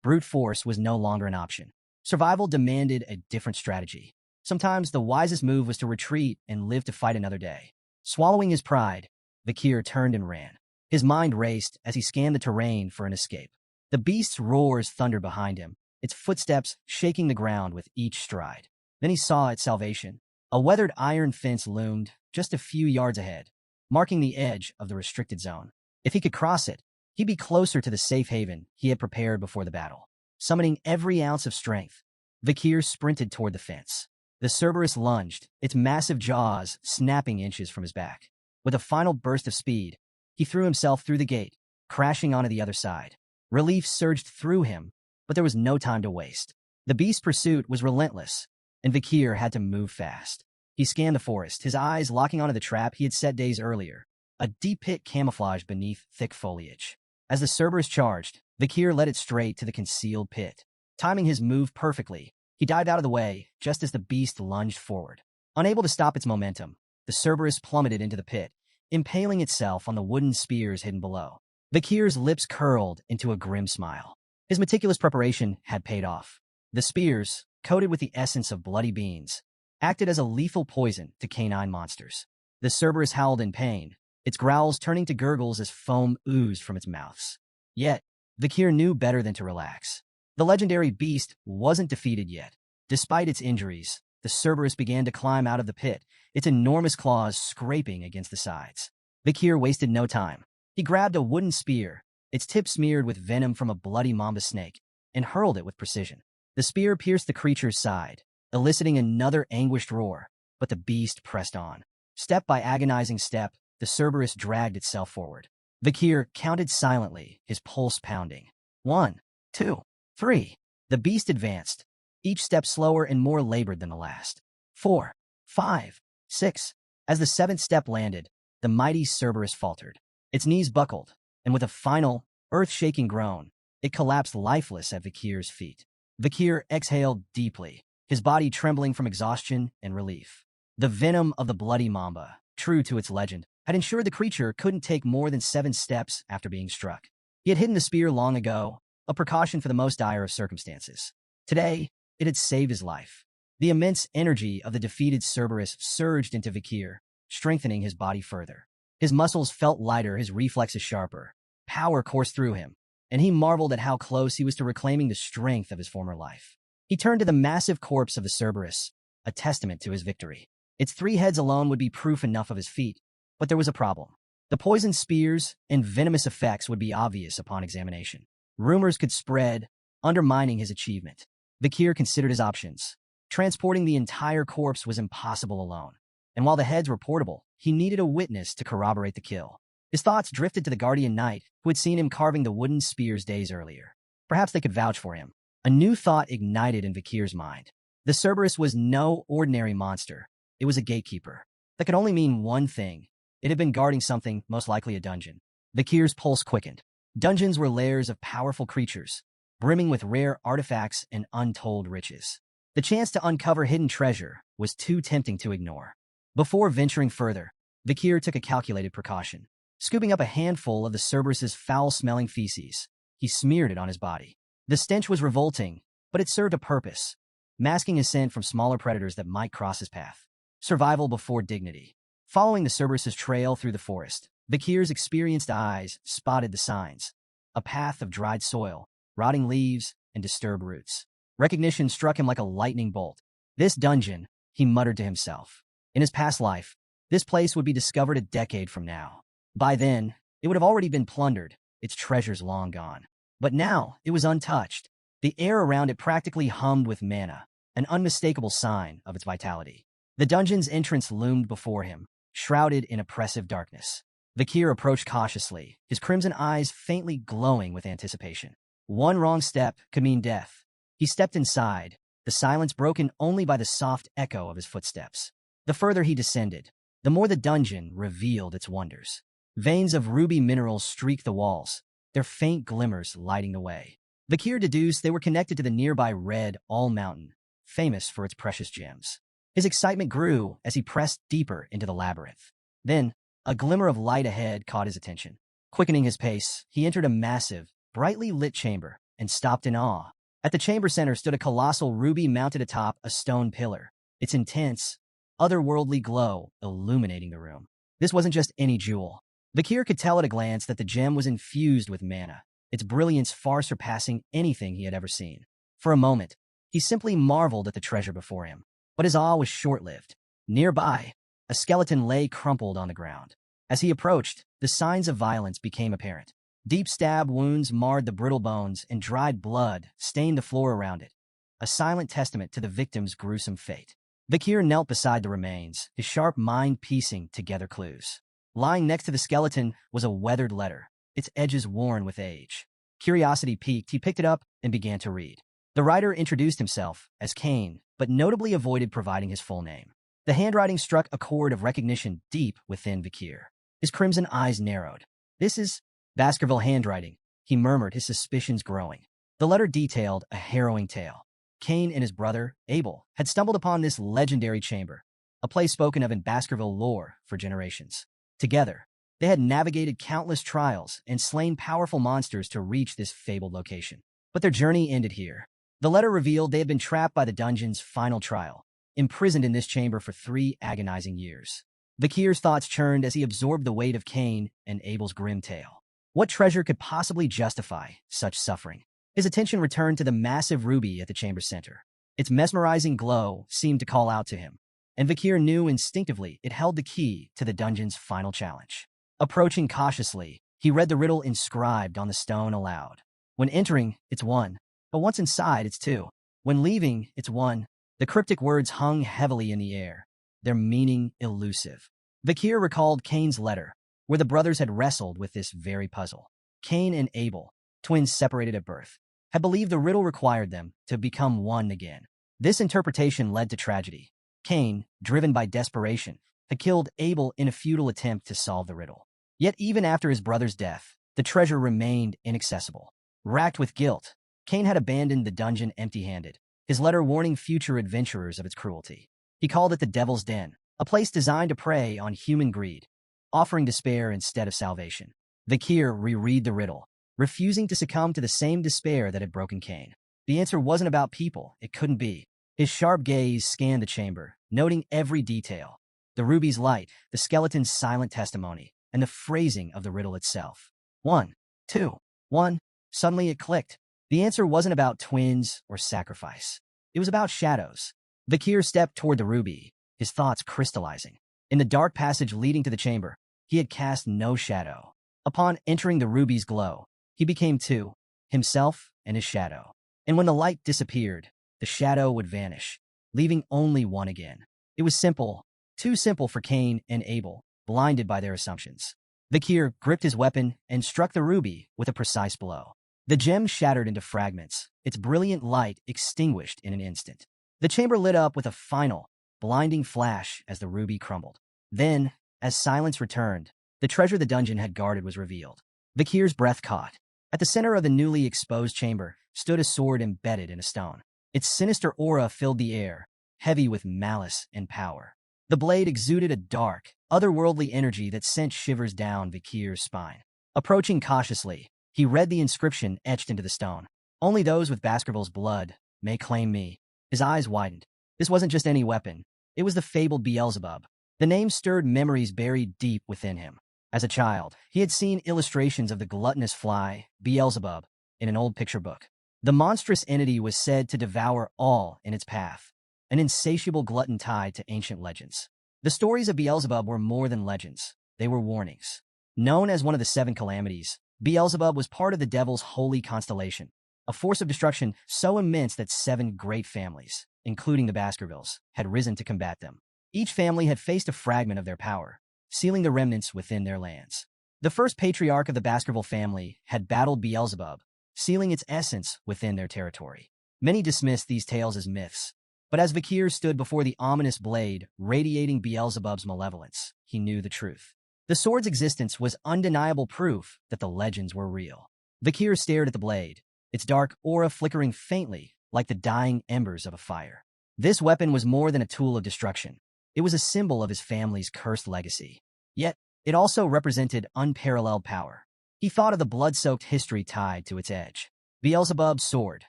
Brute force was no longer an option. Survival demanded a different strategy. Sometimes the wisest move was to retreat and live to fight another day. Swallowing his pride, Vikir turned and ran. His mind raced as he scanned the terrain for an escape. The beast's roars thundered behind him, its footsteps shaking the ground with each stride. Then he saw its salvation. A weathered iron fence loomed just a few yards ahead, marking the edge of the restricted zone. If he could cross it, he'd be closer to the safe haven he had prepared before the battle. Summoning every ounce of strength, Vikir sprinted toward the fence. The Cerberus lunged, its massive jaws snapping inches from his back. With a final burst of speed, he threw himself through the gate, crashing onto the other side. Relief surged through him, but there was no time to waste. The beast's pursuit was relentless, and Vikir had to move fast. He scanned the forest, his eyes locking onto the trap he had set days earlier, a deep pit camouflaged beneath thick foliage. As the Cerberus charged, Vikir led it straight to the concealed pit. Timing his move perfectly, he dived out of the way just as the beast lunged forward. Unable to stop its momentum, the Cerberus plummeted into the pit, impaling itself on the wooden spears hidden below. Vikir's lips curled into a grim smile. His meticulous preparation had paid off. The spears, coated with the essence of bloody beans, acted as a lethal poison to canine monsters. The Cerberus howled in pain, its growls turning to gurgles as foam oozed from its mouths. Yet, Vikir knew better than to relax. The legendary beast wasn't defeated yet. Despite its injuries, the Cerberus began to climb out of the pit, its enormous claws scraping against the sides. Vikir wasted no time. He grabbed a wooden spear, its tip smeared with venom from a bloody mamba snake, and hurled it with precision. The spear pierced the creature's side, eliciting another anguished roar, but the beast pressed on. Step by agonizing step, the Cerberus dragged itself forward. Vikir counted silently, his pulse pounding. 1, 2, 3. The beast advanced, each step slower and more labored than the last. 4, 5, 6. As the seventh step landed, the mighty Cerberus faltered. Its knees buckled, and with a final, earth-shaking groan, it collapsed lifeless at Vikir's feet. Vikir exhaled deeply, his body trembling from exhaustion and relief. The venom of the bloody mamba, true to its legend, had ensured the creature couldn't take more than 7 steps after being struck. He had hidden the spear long ago, a precaution for the most dire of circumstances. Today, it had saved his life. The immense energy of the defeated Cerberus surged into Vikir, strengthening his body further. His muscles felt lighter, his reflexes sharper. Power coursed through him, and he marveled at how close he was to reclaiming the strength of his former life. He turned to the massive corpse of the Cerberus, a testament to his victory. Its 3 heads alone would be proof enough of his feat, but there was a problem. The poisoned spears and venomous effects would be obvious upon examination. Rumors could spread, undermining his achievement. Vikir considered his options. Transporting the entire corpse was impossible alone, and while the heads were portable, he needed a witness to corroborate the kill. His thoughts drifted to the guardian knight, who had seen him carving the wooden spears days earlier. Perhaps they could vouch for him. A new thought ignited in Vikir's mind. The Cerberus was no ordinary monster. It was a gatekeeper. That could only mean one thing. It had been guarding something, most likely a dungeon. Vikir's pulse quickened. Dungeons were lairs of powerful creatures, brimming with rare artifacts and untold riches. The chance to uncover hidden treasure was too tempting to ignore. Before venturing further, Vikir took a calculated precaution. Scooping up a handful of the Cerberus's foul-smelling feces, he smeared it on his body. The stench was revolting, but it served a purpose, masking his scent from smaller predators that might cross his path. Survival before dignity. Following the Cerberus's trail through the forest, Vikir's experienced eyes spotted the signs. A path of dried soil, rotting leaves, and disturbed roots. Recognition struck him like a lightning bolt. This dungeon, he muttered to himself. In his past life, this place would be discovered a decade from now. By then, it would have already been plundered, its treasures long gone. But now, it was untouched. The air around it practically hummed with mana, an unmistakable sign of its vitality. The dungeon's entrance loomed before him, shrouded in oppressive darkness. Vikir approached cautiously, his crimson eyes faintly glowing with anticipation. One wrong step could mean death. He stepped inside, the silence broken only by the soft echo of his footsteps. The further he descended, the more the dungeon revealed its wonders. Veins of ruby minerals streaked the walls, their faint glimmers lighting the way. Vikir deduced they were connected to the nearby Red All Mountain, famous for its precious gems. His excitement grew as he pressed deeper into the labyrinth. Then, a glimmer of light ahead caught his attention. Quickening his pace, he entered a massive, brightly lit chamber and stopped in awe. At the chamber center stood a colossal ruby mounted atop a stone pillar, its intense, otherworldly glow illuminating the room. This wasn't just any jewel. Vikir could tell at a glance that the gem was infused with mana, its brilliance far surpassing anything he had ever seen. For a moment, he simply marveled at the treasure before him. But his awe was short-lived. Nearby, a skeleton lay crumpled on the ground. As he approached, the signs of violence became apparent. Deep stab wounds marred the brittle bones, and dried blood stained the floor around it, a silent testament to the victim's gruesome fate. Vikir knelt beside the remains, his sharp mind piecing together clues. Lying next to the skeleton was a weathered letter, its edges worn with age. Curiosity piqued, he picked it up and began to read. The writer introduced himself as Cain, but notably avoided providing his full name. The handwriting struck a chord of recognition deep within Vikir. His crimson eyes narrowed. "This is Baskerville handwriting," he murmured, his suspicions growing. The letter detailed a harrowing tale. Cain and his brother, Abel, had stumbled upon this legendary chamber, a place spoken of in Baskerville lore for generations. Together, they had navigated countless trials and slain powerful monsters to reach this fabled location. But their journey ended here. The letter revealed they had been trapped by the dungeon's final trial, imprisoned in this chamber for 3 agonizing years. Vikir's thoughts churned as he absorbed the weight of Cain and Abel's grim tale. What treasure could possibly justify such suffering? His attention returned to the massive ruby at the chamber's center. Its mesmerizing glow seemed to call out to him, and Vikir knew instinctively it held the key to the dungeon's final challenge. Approaching cautiously, he read the riddle inscribed on the stone aloud. When entering, it's 1. But once inside, it's 2. When leaving, it's 1. The cryptic words hung heavily in the air, their meaning elusive. Vakir recalled Cain's letter, where the brothers had wrestled with this very puzzle. Cain and Abel, twins separated at birth, had believed the riddle required them to become one again. This interpretation led to tragedy. Cain, driven by desperation, had killed Abel in a futile attempt to solve the riddle. Yet even after his brother's death, the treasure remained inaccessible. Racked with guilt, Cain had abandoned the dungeon empty-handed, his letter warning future adventurers of its cruelty. He called it the Devil's Den, a place designed to prey on human greed, offering despair instead of salvation. Vakir reread the riddle, refusing to succumb to the same despair that had broken Cain. The answer wasn't about people, it couldn't be. His sharp gaze scanned the chamber, noting every detail. The ruby's light, the skeleton's silent testimony, and the phrasing of the riddle itself. 1, 2, 1. Suddenly it clicked. The answer wasn't about twins or sacrifice. It was about shadows. Vakir stepped toward the ruby, his thoughts crystallizing. In the dark passage leading to the chamber, he had cast no shadow. Upon entering the ruby's glow, he became two, himself and his shadow. And when the light disappeared, the shadow would vanish, leaving only one again. It was simple, too simple for Cain and Abel, blinded by their assumptions. Vakir gripped his weapon and struck the ruby with a precise blow. The gem shattered into fragments, its brilliant light extinguished in an instant. The chamber lit up with a final, blinding flash as the ruby crumbled. Then, as silence returned, the treasure the dungeon had guarded was revealed. Vakir's breath caught. At the center of the newly exposed chamber stood a sword embedded in a stone. Its sinister aura filled the air, heavy with malice and power. The blade exuded a dark, otherworldly energy that sent shivers down Vakir's spine. Approaching cautiously, he read the inscription etched into the stone. "Only those with Baskerville's blood may claim me." His eyes widened. This wasn't just any weapon. It was the fabled Beelzebub. The name stirred memories buried deep within him. As a child, he had seen illustrations of the gluttonous fly, Beelzebub, in an old picture book. The monstrous entity was said to devour all in its path, an insatiable glutton tied to ancient legends. The stories of Beelzebub were more than legends. They were warnings. Known as one of the seven calamities, Beelzebub was part of the devil's holy constellation, a force of destruction so immense that 7 great families, including the Baskervilles, had risen to combat them. Each family had faced a fragment of their power, sealing the remnants within their lands. The first patriarch of the Baskerville family had battled Beelzebub, sealing its essence within their territory. Many dismissed these tales as myths, but as Vakir stood before the ominous blade radiating Beelzebub's malevolence, he knew the truth. The sword's existence was undeniable proof that the legends were real. Vakir stared at the blade, its dark aura flickering faintly like the dying embers of a fire. This weapon was more than a tool of destruction. It was a symbol of his family's cursed legacy. Yet, it also represented unparalleled power. He thought of the blood-soaked history tied to its edge. Beelzebub's sword,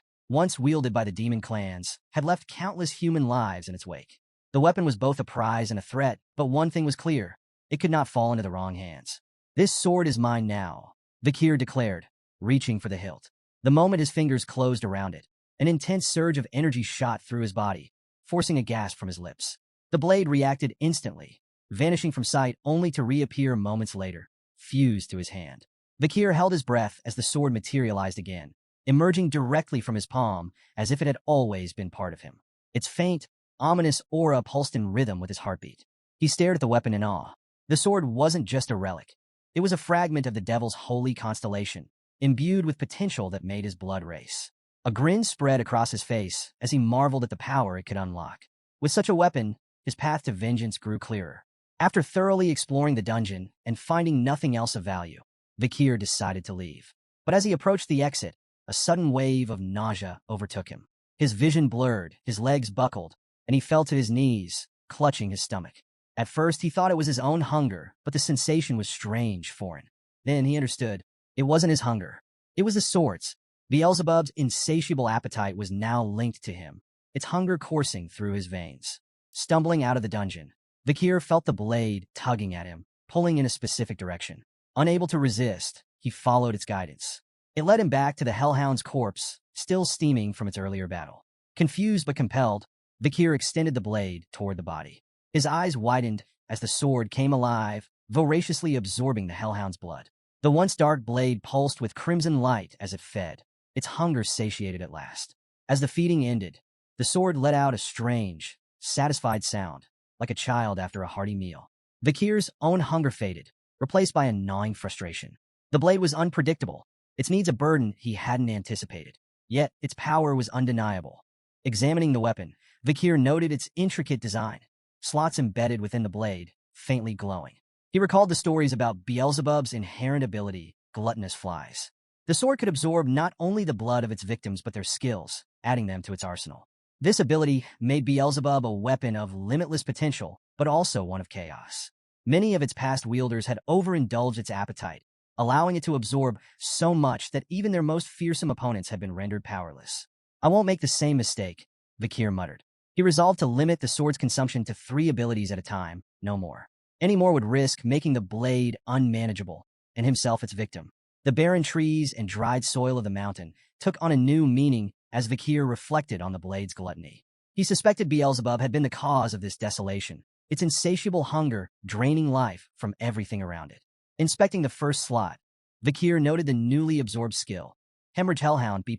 once wielded by the demon clans, had left countless human lives in its wake. The weapon was both a prize and a threat, but one thing was clear. It could not fall into the wrong hands. "This sword is mine now," Vakir declared, reaching for the hilt. The moment his fingers closed around it, an intense surge of energy shot through his body, forcing a gasp from his lips. The blade reacted instantly, vanishing from sight only to reappear moments later, fused to his hand. Vakir held his breath as the sword materialized again, emerging directly from his palm as if it had always been part of him. Its faint, ominous aura pulsed in rhythm with his heartbeat. He stared at the weapon in awe. The sword wasn't just a relic. It was a fragment of the devil's holy constellation, imbued with potential that made his blood race. A grin spread across his face as he marveled at the power it could unlock. With such a weapon, his path to vengeance grew clearer. After thoroughly exploring the dungeon and finding nothing else of value, Vakir decided to leave. But as he approached the exit, a sudden wave of nausea overtook him. His vision blurred, his legs buckled, and he fell to his knees, clutching his stomach. At first, he thought it was his own hunger, but the sensation was strange, foreign. Then he understood. It wasn't his hunger. It was the sword's. Beelzebub's insatiable appetite was now linked to him, its hunger coursing through his veins. Stumbling out of the dungeon, Vakir felt the blade tugging at him, pulling in a specific direction. Unable to resist, he followed its guidance. It led him back to the Hellhound's corpse, still steaming from its earlier battle. Confused but compelled, Vakir extended the blade toward the body. His eyes widened as the sword came alive, voraciously absorbing the Hellhound's blood. The once dark blade pulsed with crimson light as it fed, its hunger satiated at last. As the feeding ended, the sword let out a strange, satisfied sound, like a child after a hearty meal. Vikir's own hunger faded, replaced by a gnawing frustration. The blade was unpredictable, its needs a burden he hadn't anticipated. Yet, its power was undeniable. Examining the weapon, Vikir noted its intricate design, slots embedded within the blade, faintly glowing. He recalled the stories about Beelzebub's inherent ability, gluttonous flies. The sword could absorb not only the blood of its victims but their skills, adding them to its arsenal. This ability made Beelzebub a weapon of limitless potential, but also one of chaos. Many of its past wielders had overindulged its appetite, allowing it to absorb so much that even their most fearsome opponents had been rendered powerless. I won't make the same mistake, Vikir muttered. He resolved to limit the sword's consumption to 3 abilities at a time, no more. Any more would risk making the blade unmanageable, and himself its victim. The barren trees and dried soil of the mountain took on a new meaning as Vikir reflected on the blade's gluttony. He suspected Beelzebub had been the cause of this desolation, its insatiable hunger draining life from everything around it. Inspecting the first slot, Vikir noted the newly absorbed skill, Hemorrhage Hellhound B+.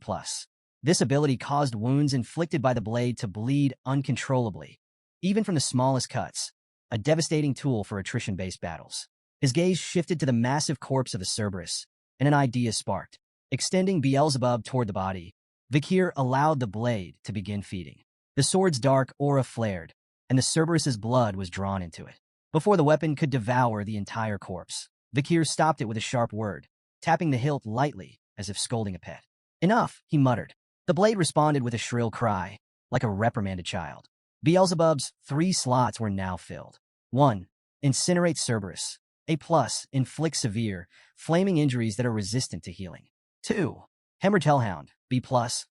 This ability caused wounds inflicted by the blade to bleed uncontrollably, even from the smallest cuts, a devastating tool for attrition-based battles. His gaze shifted to the massive corpse of the Cerberus, and an idea sparked. Extending Beelzebub toward the body, Vikir allowed the blade to begin feeding. The sword's dark aura flared, and the Cerberus's blood was drawn into it. Before the weapon could devour the entire corpse, Vikir stopped it with a sharp word, tapping the hilt lightly, as if scolding a pet. Enough, he muttered. The blade responded with a shrill cry, like a reprimanded child. Beelzebub's 3 slots were now filled. 1. Incinerate Cerberus. A+, inflict severe, flaming injuries that are resistant to healing. 2. Hemorrhage Hellhound, B+,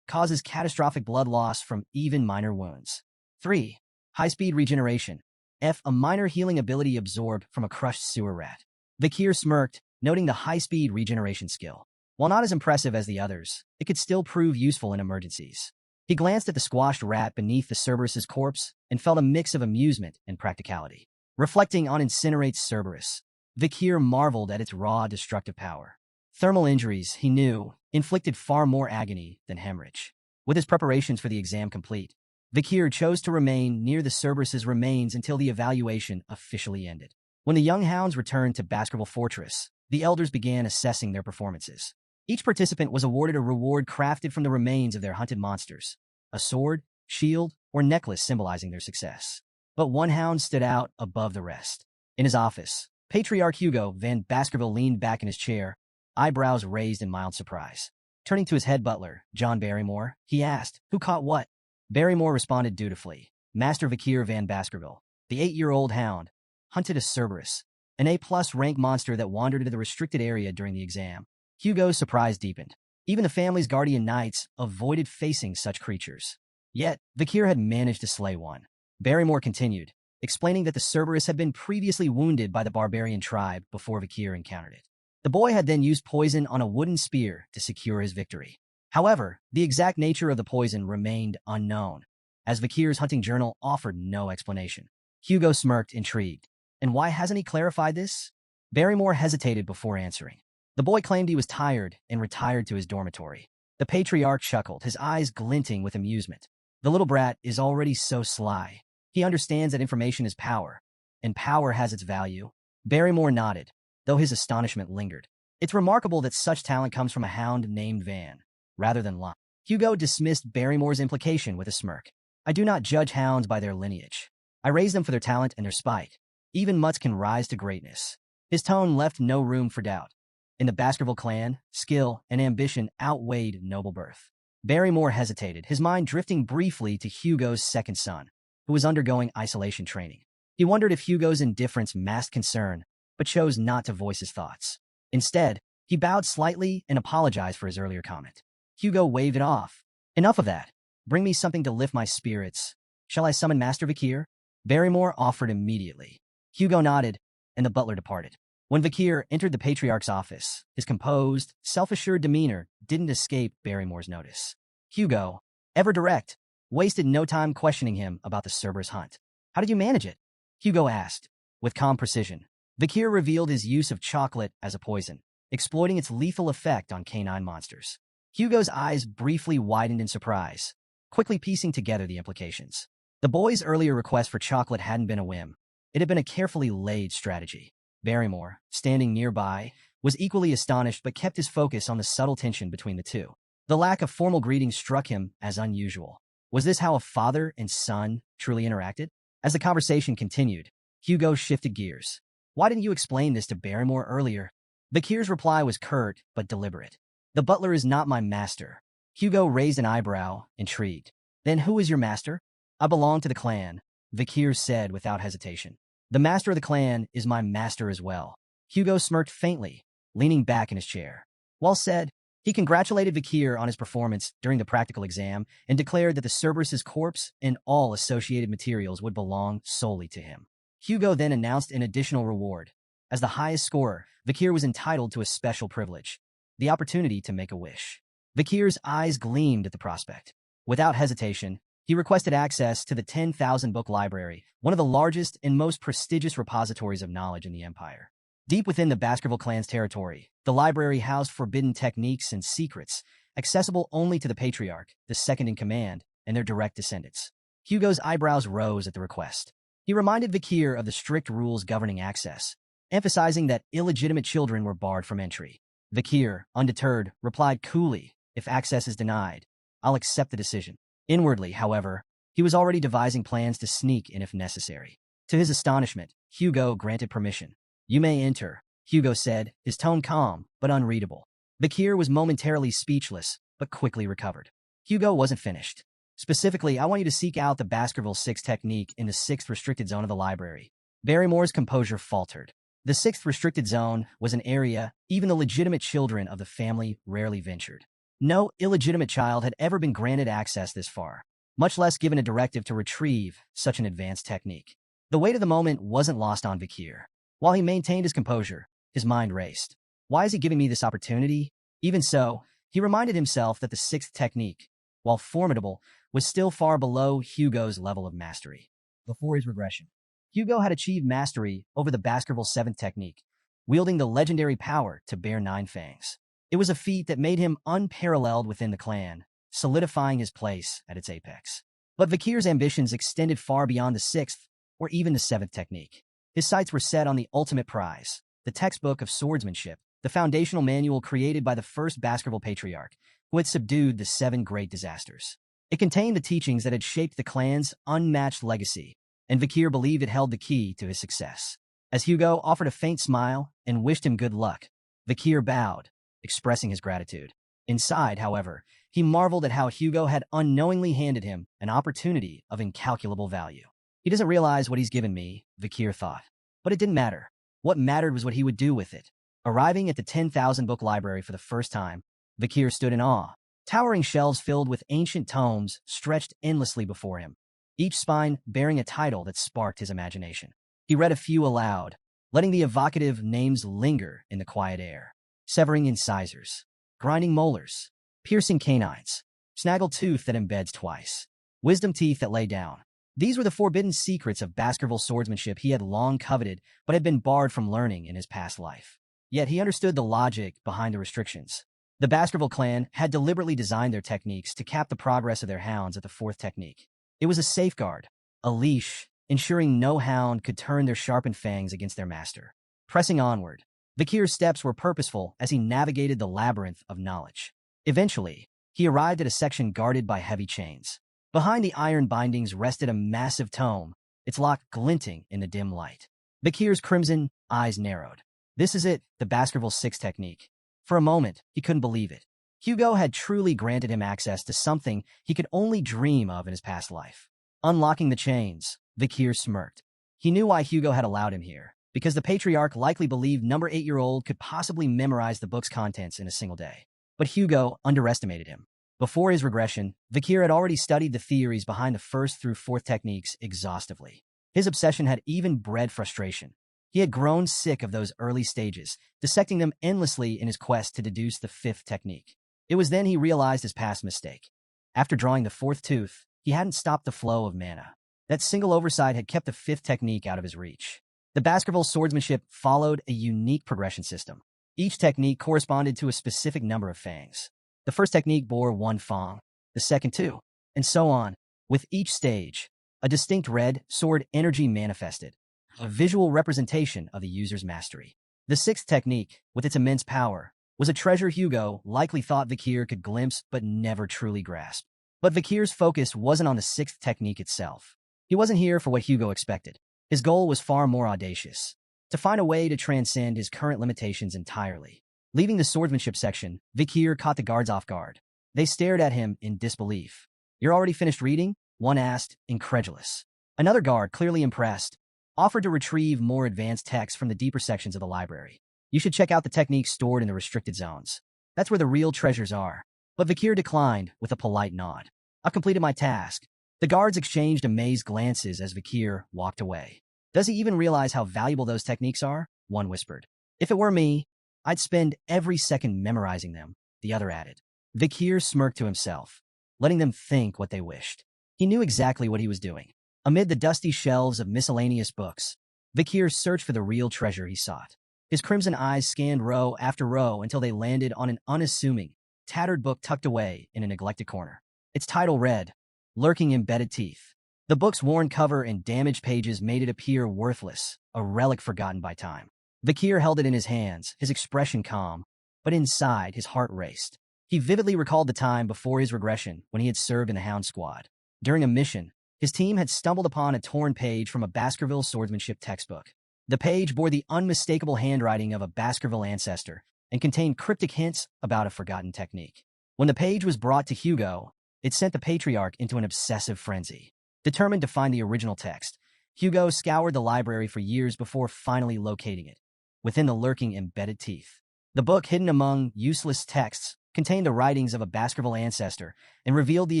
causes catastrophic blood loss from even minor wounds. 3. High-speed regeneration. F. A minor healing ability absorbed from a crushed sewer rat. Vikir smirked, noting the high-speed regeneration skill. While not as impressive as the others, it could still prove useful in emergencies. He glanced at the squashed rat beneath the Cerberus's corpse and felt a mix of amusement and practicality. Reflecting on Incinerate Cerberus, Vikir marveled at its raw, destructive power. Thermal injuries, he knew, inflicted far more agony than hemorrhage. With his preparations for the exam complete, Vikir chose to remain near the Cerberus's remains until the evaluation officially ended. When the young hounds returned to Baskerville Fortress, the elders began assessing their performances. Each participant was awarded a reward crafted from the remains of their hunted monsters, a sword, shield, or necklace symbolizing their success. But one hound stood out above the rest. In his office, Patriarch Hugo Van Baskerville leaned back in his chair, eyebrows raised in mild surprise. Turning to his head butler, John Barrymore, he asked, "Who caught what?" Barrymore responded dutifully. Master Vikir Van Baskerville, the 8-year-old hound, hunted a Cerberus, an A+ rank monster that wandered into the restricted area during the exam. Hugo's surprise deepened. Even the family's guardian knights avoided facing such creatures. Yet, Vikir had managed to slay one. Barrymore continued, explaining that the Cerberus had been previously wounded by the barbarian tribe before Vikir encountered it. The boy had then used poison on a wooden spear to secure his victory. However, the exact nature of the poison remained unknown, as Vikir's hunting journal offered no explanation. Hugo smirked, intrigued. And why hasn't he clarified this? Barrymore hesitated before answering. The boy claimed he was tired and retired to his dormitory. The patriarch chuckled, his eyes glinting with amusement. The little brat is already so sly. He understands that information is power, and power has its value. Barrymore nodded, though his astonishment lingered. It's remarkable that such talent comes from a hound named Van, rather than Lon. Hugo dismissed Barrymore's implication with a smirk. I do not judge hounds by their lineage. I raise them for their talent and their spite. Even mutts can rise to greatness. His tone left no room for doubt. In the Baskerville clan, skill and ambition outweighed noble birth. Barrymore hesitated, his mind drifting briefly to Hugo's second son, who was undergoing isolation training. He wondered if Hugo's indifference masked concern, but chose not to voice his thoughts. Instead, he bowed slightly and apologized for his earlier comment. Hugo waved it off. Enough of that. Bring me something to lift my spirits. Shall I summon Master Vikir? Barrymore offered immediately. Hugo nodded, and the butler departed. When Vikir entered the Patriarch's office, his composed, self-assured demeanor didn't escape Barrymore's notice. Hugo, ever direct, wasted no time questioning him about the Cerberus hunt. How did you manage it? Hugo asked. With calm precision, Vikir revealed his use of chocolate as a poison, exploiting its lethal effect on canine monsters. Hugo's eyes briefly widened in surprise, quickly piecing together the implications. The boy's earlier request for chocolate hadn't been a whim. It had been a carefully laid strategy. Barrymore, standing nearby, was equally astonished but kept his focus on the subtle tension between the two. The lack of formal greeting struck him as unusual. Was this how a father and son truly interacted? As the conversation continued, Hugo shifted gears. Why didn't you explain this to Barrymore earlier? Bakir's reply was curt but deliberate. The butler is not my master. Hugo raised an eyebrow, intrigued. Then who is your master? I belong to the clan, Bakir said without hesitation. The master of the clan is my master as well. Hugo smirked faintly, leaning back in his chair. Well said. He congratulated Bakir on his performance during the practical exam and declared that the Cerberus's corpse and all associated materials would belong solely to him. Hugo then announced an additional reward. As the highest scorer, Bakir was entitled to a special privilege, the opportunity to make a wish. Bakir's eyes gleamed at the prospect. Without hesitation, he requested access to the 10,000-book library, one of the largest and most prestigious repositories of knowledge in the Empire. Deep within the Baskerville clan's territory, the library housed forbidden techniques and secrets, accessible only to the Patriarch, the second-in-command, and their direct descendants. Hugo's eyebrows rose at the request. He reminded Bakir of the strict rules governing access, emphasizing that illegitimate children were barred from entry. Bakir, undeterred, replied coolly, if access is denied, I'll accept the decision. Inwardly, however, he was already devising plans to sneak in if necessary. To his astonishment, Hugo granted permission. You may enter, Hugo said, his tone calm but unreadable. Bakir was momentarily speechless, but quickly recovered. Hugo wasn't finished. Specifically, I want you to seek out the Baskerville 6 technique in the 6th restricted zone of the library. Barrymore's composure faltered. The 6th restricted zone was an area even the legitimate children of the family rarely ventured. No illegitimate child had ever been granted access this far, much less given a directive to retrieve such an advanced technique. The weight of the moment wasn't lost on Bakir. While he maintained his composure, his mind raced. Why is he giving me this opportunity? Even so, he reminded himself that the 6th technique, while formidable, was still far below Hugo's level of mastery. Before his regression, Hugo had achieved mastery over the Baskerville 7th technique, wielding the legendary power to bear 9 fangs. It was a feat that made him unparalleled within the clan, solidifying his place at its apex. But Bakir's ambitions extended far beyond the 6th or even the 7th technique. His sights were set on the ultimate prize, the textbook of swordsmanship, the foundational manual created by the first Baskerville Patriarch, who had subdued the 7 great disasters. It contained the teachings that had shaped the clan's unmatched legacy, and Bakir believed it held the key to his success. As Hugo offered a faint smile and wished him good luck, Bakir bowed, expressing his gratitude. Inside, however, he marveled at how Hugo had unknowingly handed him an opportunity of incalculable value. He doesn't realize what he's given me, Bakir thought. But it didn't matter. What mattered was what he would do with it. Arriving at the 10,000-book library for the first time, Bakir stood in awe. Towering shelves filled with ancient tomes stretched endlessly before him, each spine bearing a title that sparked his imagination. He read a few aloud, letting the evocative names linger in the quiet air. Severing incisors, grinding molars, piercing canines, snaggle tooth that embeds twice, wisdom teeth that lay down. These were the forbidden secrets of Baskerville swordsmanship he had long coveted but had been barred from learning in his past life. Yet he understood the logic behind the restrictions. The Baskerville clan had deliberately designed their techniques to cap the progress of their hounds at the 4th technique. It was a safeguard, a leash, ensuring no hound could turn their sharpened fangs against their master. Pressing onward, Bakir's steps were purposeful as he navigated the labyrinth of knowledge. Eventually, he arrived at a section guarded by heavy chains. Behind the iron bindings rested a massive tome, its lock glinting in the dim light. Bakir's crimson eyes narrowed. This is it, the Baskerville 6 technique. For a moment, he couldn't believe it. Hugo had truly granted him access to something he could only dream of in his past life. Unlocking the chains, Bakir smirked. He knew why Hugo had allowed him here, because the Patriarch likely believed number 8-year-old could possibly memorize the book's contents in a single day. But Hugo underestimated him. Before his regression, Bakir had already studied the theories behind the 1st through 4th techniques exhaustively. His obsession had even bred frustration. He had grown sick of those early stages, dissecting them endlessly in his quest to deduce the 5th technique. It was then he realized his past mistake. After drawing the 4th tooth, he hadn't stopped the flow of mana. That single oversight had kept the 5th technique out of his reach. The Baskerville swordsmanship followed a unique progression system. Each technique corresponded to a specific number of fangs. The 1st technique bore 1 fang, the 2nd 2, and so on. With each stage, a distinct red sword energy manifested, a visual representation of the user's mastery. The sixth technique, with its immense power, was a treasure Hugo likely thought Vikir could glimpse but never truly grasp. But Vikir's focus wasn't on the sixth technique itself. He wasn't here for what Hugo expected. His goal was far more audacious: to find a way to transcend his current limitations entirely. Leaving the swordsmanship section, Vikir caught the guards off guard. They stared at him in disbelief. "You're already finished reading?" one asked, incredulous. Another guard, clearly impressed, offered to retrieve more advanced texts from the deeper sections of the library. "You should check out the techniques stored in the restricted zones. That's where the real treasures are." But Vikir declined with a polite nod. "I've completed my task." The guards exchanged amazed glances as Vikir walked away. "Does he even realize how valuable those techniques are?" one whispered. "If it were me, I'd spend every second memorizing them," the other added. Vikir smirked to himself, letting them think what they wished. He knew exactly what he was doing. Amid the dusty shelves of miscellaneous books, Vikir searched for the real treasure he sought. His crimson eyes scanned row after row until they landed on an unassuming, tattered book tucked away in a neglected corner. Its title read, "Lurking Embedded Teeth." The book's worn cover and damaged pages made it appear worthless, a relic forgotten by time. Vikir held it in his hands, his expression calm, but inside his heart raced. He vividly recalled the time before his regression when he had served in the Hound Squad. During a mission, his team had stumbled upon a torn page from a Baskerville swordsmanship textbook. The page bore the unmistakable handwriting of a Baskerville ancestor and contained cryptic hints about a forgotten technique. When the page was brought to Hugo, it sent the patriarch into an obsessive frenzy. Determined to find the original text, Hugo scoured the library for years before finally locating it, within the lurking embedded teeth. The book, hidden among useless texts, contained the writings of a Baskerville ancestor and revealed the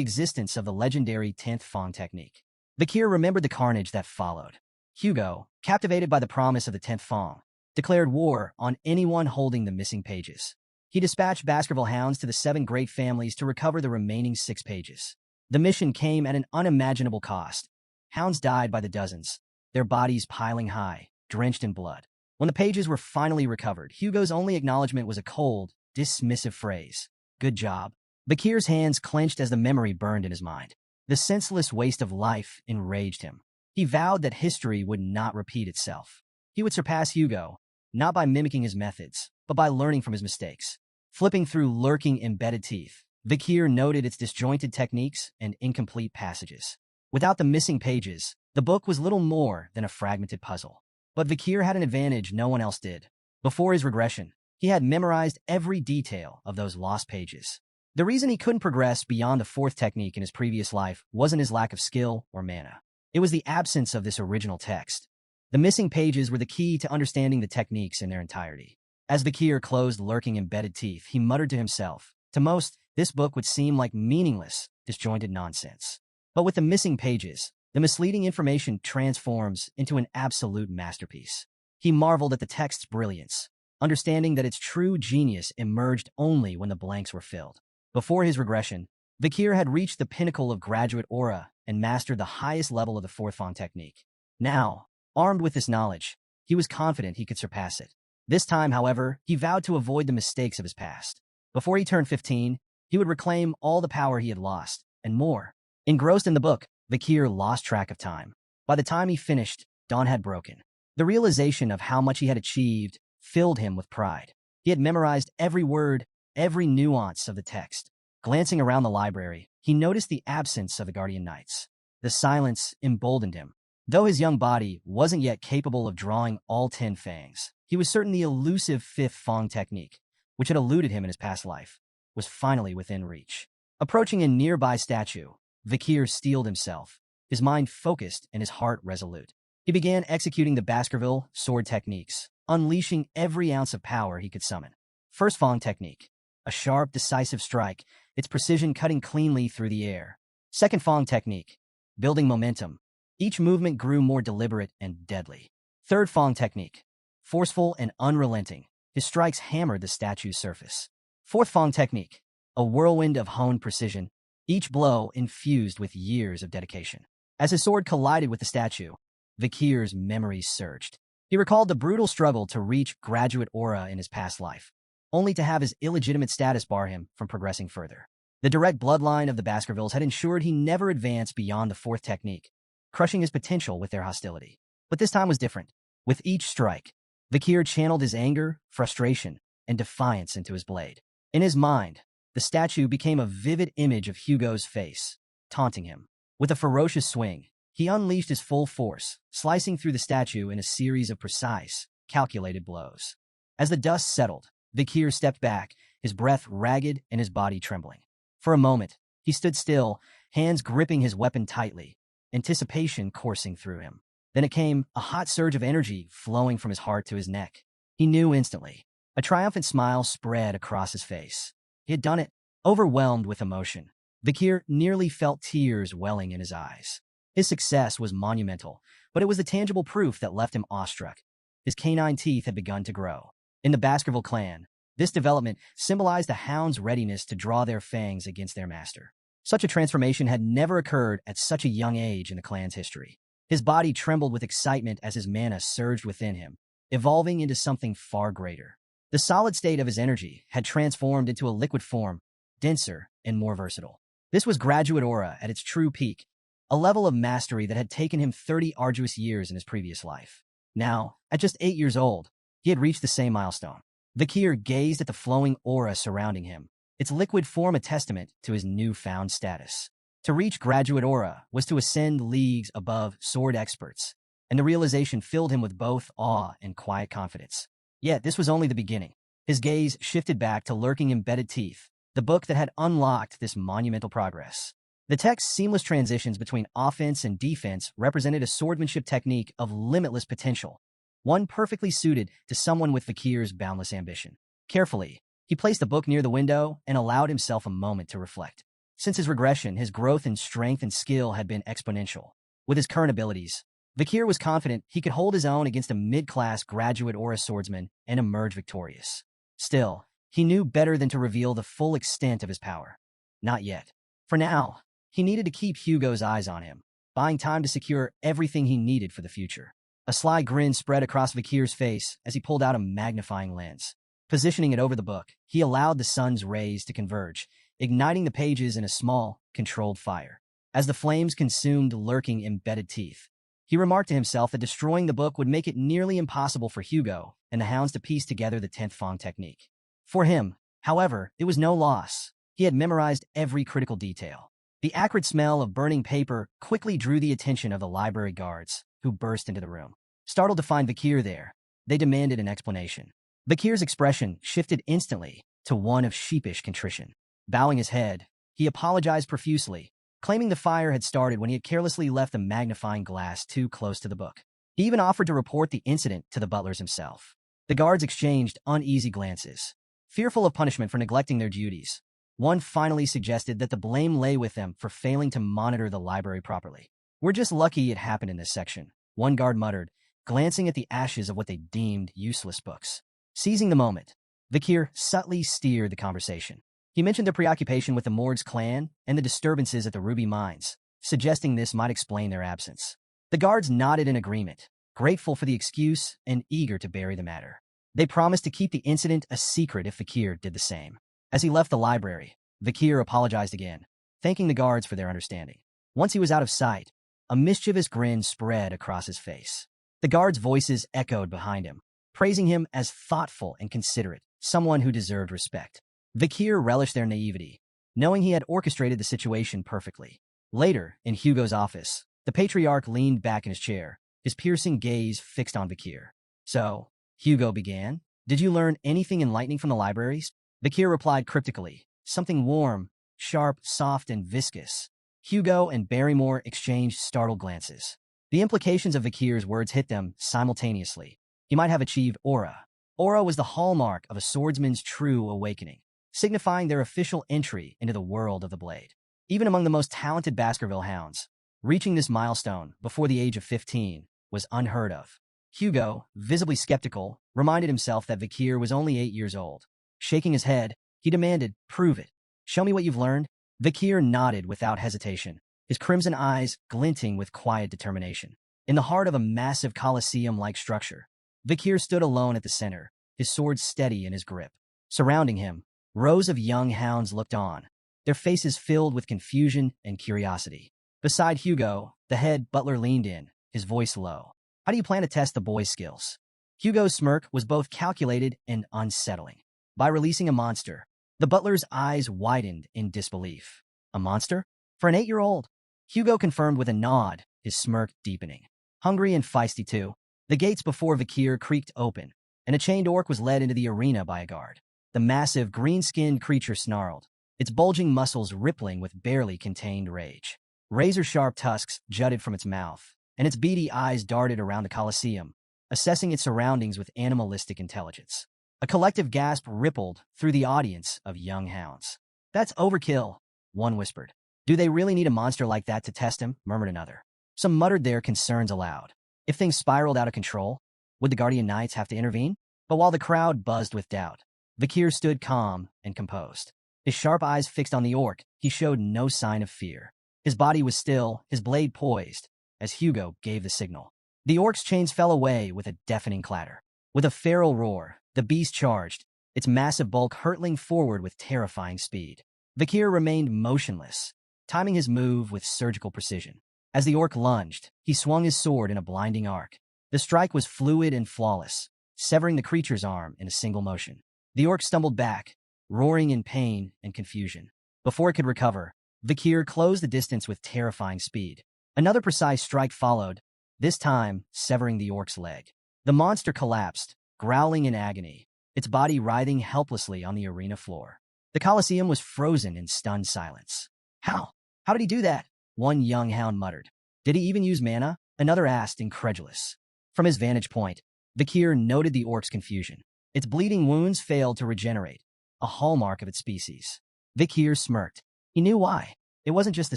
existence of the legendary 10th Fong technique. Vikir remembered the carnage that followed. Hugo, captivated by the promise of the 10th Fong, declared war on anyone holding the missing pages. He dispatched Baskerville hounds to the 7 great families to recover the remaining 6 pages. The mission came at an unimaginable cost. Hounds died by the dozens, their bodies piling high, drenched in blood. When the pages were finally recovered, Hugo's only acknowledgement was a cold, dismissive phrase: "Good job." Vikir's hands clenched as the memory burned in his mind. The senseless waste of life enraged him. He vowed that history would not repeat itself. He would surpass Hugo, not by mimicking his methods, but by learning from his mistakes. Flipping through lurking embedded teeth, Vikir noted its disjointed techniques and incomplete passages. Without the missing pages, the book was little more than a fragmented puzzle. But Vikir had an advantage no one else did. Before his regression, he had memorized every detail of those lost pages. The reason he couldn't progress beyond the 4th technique in his previous life wasn't his lack of skill or mana. It was the absence of this original text. The missing pages were the key to understanding the techniques in their entirety. As Vikir closed lurking embedded teeth, he muttered to himself, "To most, this book would seem like meaningless, disjointed nonsense. But with the missing pages, the misleading information transforms into an absolute masterpiece." He marveled at the text's brilliance, understanding that its true genius emerged only when the blanks were filled. Before his regression, Vikir had reached the pinnacle of graduate aura and mastered the highest level of the 4th Fong technique. Now, armed with this knowledge, he was confident he could surpass it. This time, however, he vowed to avoid the mistakes of his past. Before he turned 15, he would reclaim all the power he had lost, and more. Engrossed in the book, Vikir lost track of time. By the time he finished, dawn had broken. The realization of how much he had achieved filled him with pride. He had memorized every word, every nuance of the text. Glancing around the library, he noticed the absence of the Guardian Knights. The silence emboldened him. Though his young body wasn't yet capable of drawing all 10 fangs, he was certain the elusive 5th Fong technique, which had eluded him in his past life, was finally within reach. Approaching a nearby statue, Vikir steeled himself, his mind focused and his heart resolute. He began executing the Baskerville sword techniques, unleashing every ounce of power he could summon. First Fong technique, a sharp, decisive strike, its precision cutting cleanly through the air. Second Fong technique, building momentum. Each movement grew more deliberate and deadly. Third Fong technique, forceful and unrelenting. His strikes hammered the statue's surface. Fourth Fong technique, a whirlwind of honed precision, each blow infused with years of dedication. As his sword collided with the statue, Vikir's memories surged. He recalled the brutal struggle to reach graduate aura in his past life, only to have his illegitimate status bar him from progressing further. The direct bloodline of the Baskervilles had ensured he never advanced beyond the 4th technique, crushing his potential with their hostility. But this time was different. With each strike, Vikir channeled his anger, frustration, and defiance into his blade. In his mind, the statue became a vivid image of Hugo's face, taunting him. With a ferocious swing, he unleashed his full force, slicing through the statue in a series of precise, calculated blows. As the dust settled, Vikir stepped back, his breath ragged and his body trembling. For a moment, he stood still, hands gripping his weapon tightly, anticipation coursing through him. Then it came, a hot surge of energy flowing from his heart to his neck. He knew instantly. A triumphant smile spread across his face. He had done it, overwhelmed with emotion. Vikir nearly felt tears welling in his eyes. His success was monumental, but it was the tangible proof that left him awestruck. His canine teeth had begun to grow. In the Baskerville clan, this development symbolized a hound's readiness to draw their fangs against their master. Such a transformation had never occurred at such a young age in the clan's history. His body trembled with excitement as his mana surged within him, evolving into something far greater. The solid state of his energy had transformed into a liquid form, denser and more versatile. This was graduate aura at its true peak, a level of mastery that had taken him 30 arduous years in his previous life. Now, at just 8 years old, he had reached the same milestone. Vikir gazed at the flowing aura surrounding him, its liquid form a testament to his newfound status. To reach graduate aura was to ascend leagues above sword experts, and the realization filled him with both awe and quiet confidence. Yet this was only the beginning. His gaze shifted back to lurking embedded teeth, the book that had unlocked this monumental progress. The text's seamless transitions between offense and defense represented a swordsmanship technique of limitless potential, one perfectly suited to someone with Vikir's boundless ambition. Carefully, he placed the book near the window and allowed himself a moment to reflect. Since his regression, his growth in strength and skill had been exponential. With his current abilities, Vikir was confident he could hold his own against a mid-class graduate aura swordsman and emerge victorious. Still, he knew better than to reveal the full extent of his power. Not yet. For now, he needed to keep Hugo's eyes on him, buying time to secure everything he needed for the future. A sly grin spread across Vikir's face as he pulled out a magnifying lens. Positioning it over the book, he allowed the sun's rays to converge, igniting the pages in a small, controlled fire. As the flames consumed lurking embedded teeth, he remarked to himself that destroying the book would make it nearly impossible for Hugo and the hounds to piece together the 10th Fong technique. For him, however, it was no loss. He had memorized every critical detail. The acrid smell of burning paper quickly drew the attention of the library guards, who burst into the room. Startled to find Vikir there, they demanded an explanation. Vikir's expression shifted instantly to one of sheepish contrition. Bowing his head, he apologized profusely, claiming the fire had started when he had carelessly left the magnifying glass too close to the book. He even offered to report the incident to the butlers himself. The guards exchanged uneasy glances, fearful of punishment for neglecting their duties. One finally suggested that the blame lay with them for failing to monitor the library properly. "We're just lucky it happened in this section," one guard muttered, glancing at the ashes of what they deemed useless books. Seizing the moment, Vikir subtly steered the conversation. He mentioned their preoccupation with the Mords clan and the disturbances at the Ruby Mines, suggesting this might explain their absence. The guards nodded in agreement, grateful for the excuse and eager to bury the matter. They promised to keep the incident a secret if Vikir did the same. As he left the library, Vikir apologized again, thanking the guards for their understanding. Once he was out of sight, a mischievous grin spread across his face. The guards' voices echoed behind him, praising him as thoughtful and considerate, someone who deserved respect. Vikir relished their naivety, knowing he had orchestrated the situation perfectly. Later, in Hugo's office, the patriarch leaned back in his chair, his piercing gaze fixed on Vikir. "So," Hugo began, "did you learn anything enlightening from the libraries?" Vikir replied cryptically, "Something warm, sharp, soft, and viscous." Hugo and Barrymore exchanged startled glances. The implications of Vikir's words hit them simultaneously. He might have achieved aura. Aura was the hallmark of a swordsman's true awakening, signifying their official entry into the world of the blade. Even among the most talented Baskerville hounds, reaching this milestone before the age of 15 was unheard of. Hugo, visibly skeptical, reminded himself that Vikir was only 8 years old. Shaking his head, he demanded, "Prove it. Show me what you've learned." Vikir nodded without hesitation, his crimson eyes glinting with quiet determination. In the heart of a massive Colosseum-like structure, Vikir stood alone at the center, his sword steady in his grip. Surrounding him, rows of young hounds looked on, their faces filled with confusion and curiosity. Beside Hugo, the head butler leaned in, his voice low. How do you plan to test the boy's skills? Hugo's smirk was both calculated and unsettling. By releasing a monster, the butler's eyes widened in disbelief. A monster? For an 8-year-old? Hugo confirmed with a nod, his smirk deepening. Hungry and feisty too, the gates before Vikir creaked open, and a chained orc was led into the arena by a guard. The massive, green-skinned creature snarled, its bulging muscles rippling with barely contained rage. Razor-sharp tusks jutted from its mouth, and its beady eyes darted around the Colosseum, assessing its surroundings with animalistic intelligence. A collective gasp rippled through the audience of young hounds. "That's overkill," one whispered. "Do they really need a monster like that to test him?" murmured another. Some muttered their concerns aloud. If things spiraled out of control, would the Guardian Knights have to intervene? But while the crowd buzzed with doubt, Vikir stood calm and composed. His sharp eyes fixed on the orc, he showed no sign of fear. His body was still, his blade poised, as Hugo gave the signal. The orc's chains fell away with a deafening clatter. With a feral roar, the beast charged, its massive bulk hurtling forward with terrifying speed. Vikir remained motionless, timing his move with surgical precision. As the orc lunged, he swung his sword in a blinding arc. The strike was fluid and flawless, severing the creature's arm in a single motion. The orc stumbled back, roaring in pain and confusion. Before it could recover, Vikir closed the distance with terrifying speed. Another precise strike followed, this time severing the orc's leg. The monster collapsed, growling in agony, its body writhing helplessly on the arena floor. The Colosseum was frozen in stunned silence. How? How did he do that? One young hound muttered. Did he even use mana? Another asked, incredulous. From his vantage point, Vikir noted the orc's confusion. Its bleeding wounds failed to regenerate, a hallmark of its species. Vikir smirked. He knew why. It wasn't just the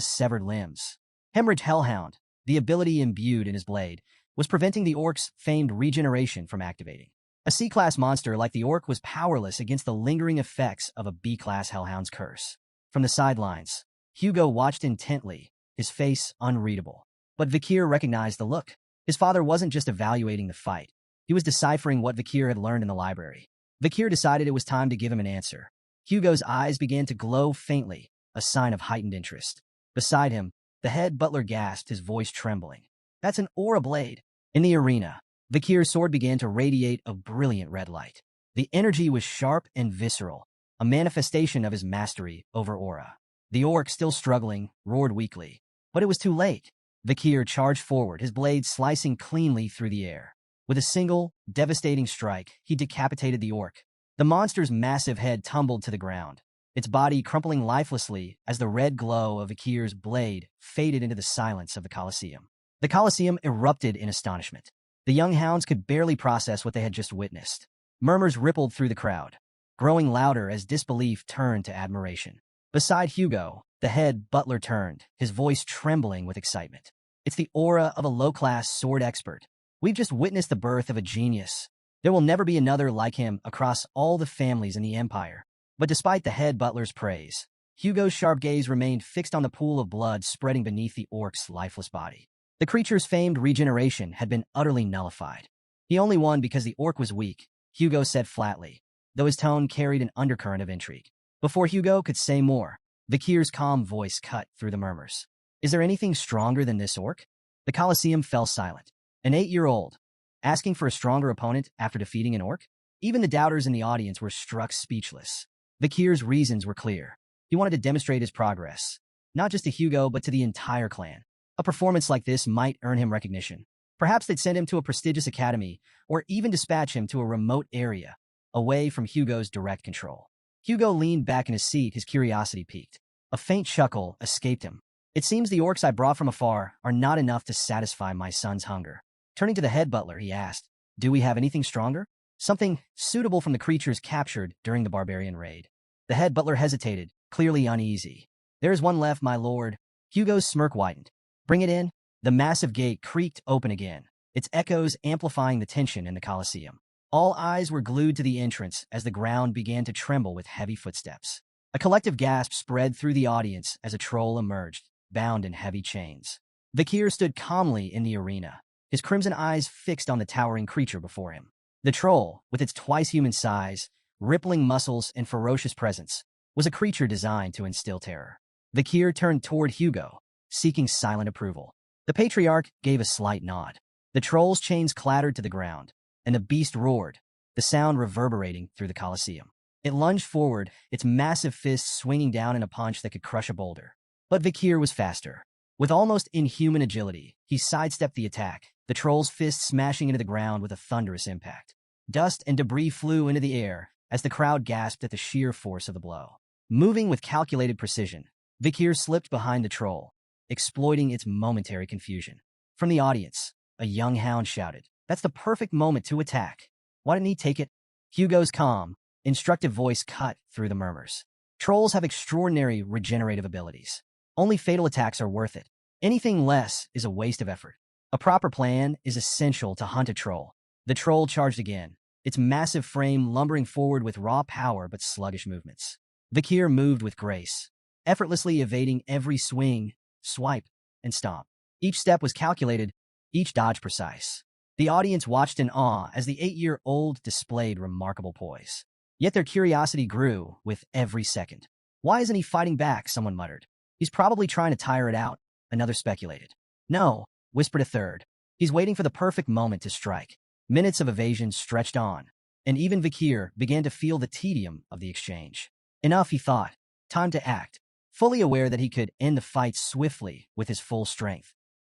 severed limbs. Hemorrhage Hellhound, the ability imbued in his blade, was preventing the orc's famed regeneration from activating. A C-class monster like the orc was powerless against the lingering effects of a B-class Hellhound's curse. From the sidelines, Hugo watched intently, his face unreadable. But Vikir recognized the look. His father wasn't just evaluating the fight. He was deciphering what Vikir had learned in the library. Vikir decided it was time to give him an answer. Hugo's eyes began to glow faintly, a sign of heightened interest. Beside him, the head butler gasped, his voice trembling. That's an aura blade. In the arena, Vikir's sword began to radiate a brilliant red light. The energy was sharp and visceral, a manifestation of his mastery over aura. The orc, still struggling, roared weakly. But it was too late. Vikir charged forward, his blade slicing cleanly through the air. With a single, devastating strike, he decapitated the orc. The monster's massive head tumbled to the ground, its body crumpling lifelessly as the red glow of Vikir's blade faded into the silence of the Colosseum. The Colosseum erupted in astonishment. The young hounds could barely process what they had just witnessed. Murmurs rippled through the crowd, growing louder as disbelief turned to admiration. Beside Hugo, the head butler turned, his voice trembling with excitement. It's the aura of a low-class sword expert. We've just witnessed the birth of a genius. There will never be another like him across all the families in the Empire. But despite the head butler's praise, Hugo's sharp gaze remained fixed on the pool of blood spreading beneath the orc's lifeless body. The creature's famed regeneration had been utterly nullified. He only won because the orc was weak, Hugo said flatly, though his tone carried an undercurrent of intrigue. Before Hugo could say more, Vikir's calm voice cut through the murmurs. Is there anything stronger than this orc? The Colosseum fell silent. An 8-year-old, asking for a stronger opponent after defeating an orc? Even the doubters in the audience were struck speechless. Vikir's reasons were clear. He wanted to demonstrate his progress, not just to Hugo but to the entire clan. A performance like this might earn him recognition. Perhaps they'd send him to a prestigious academy, or even dispatch him to a remote area, away from Hugo's direct control. Hugo leaned back in his seat, his curiosity piqued. A faint chuckle escaped him. It seems the orcs I brought from afar are not enough to satisfy my son's hunger. Turning to the head butler, he asked, do we have anything stronger? Something suitable from the creatures captured during the barbarian raid. The head butler hesitated, clearly uneasy. There is one left, my lord. Hugo's smirk widened. Bring it in. The massive gate creaked open again, its echoes amplifying the tension in the Colosseum. All eyes were glued to the entrance as the ground began to tremble with heavy footsteps. A collective gasp spread through the audience as a troll emerged, bound in heavy chains. Vikir stood calmly in the arena, his crimson eyes fixed on the towering creature before him. The troll, with its twice-human size, rippling muscles, and ferocious presence, was a creature designed to instill terror. Vikir turned toward Hugo, seeking silent approval. The patriarch gave a slight nod. The troll's chains clattered to the ground, and the beast roared, the sound reverberating through the Colosseum. It lunged forward, its massive fists swinging down in a punch that could crush a boulder. But Vikir was faster. With almost inhuman agility, he sidestepped the attack, the troll's fist smashing into the ground with a thunderous impact. Dust and debris flew into the air as the crowd gasped at the sheer force of the blow. Moving with calculated precision, Vikir slipped behind the troll, exploiting its momentary confusion. From the audience, a young hound shouted, "That's the perfect moment to attack. Why didn't he take it?" Hugo's calm, instructive voice cut through the murmurs. Trolls have extraordinary regenerative abilities. Only fatal attacks are worth it. Anything less is a waste of effort. A proper plan is essential to hunt a troll. The troll charged again, its massive frame lumbering forward with raw power but sluggish movements. Vikir moved with grace, effortlessly evading every swing, swipe, and stomp. Each step was calculated, each dodge precise. The audience watched in awe as the 8-year-old displayed remarkable poise. Yet their curiosity grew with every second. "Why isn't he fighting back?" someone muttered. "He's probably trying to tire it out," another speculated. "No," whispered a third. "He's waiting for the perfect moment to strike." Minutes of evasion stretched on, and even Vikir began to feel the tedium of the exchange. Enough, he thought. Time to act. Fully aware that he could end the fight swiftly with his full strength,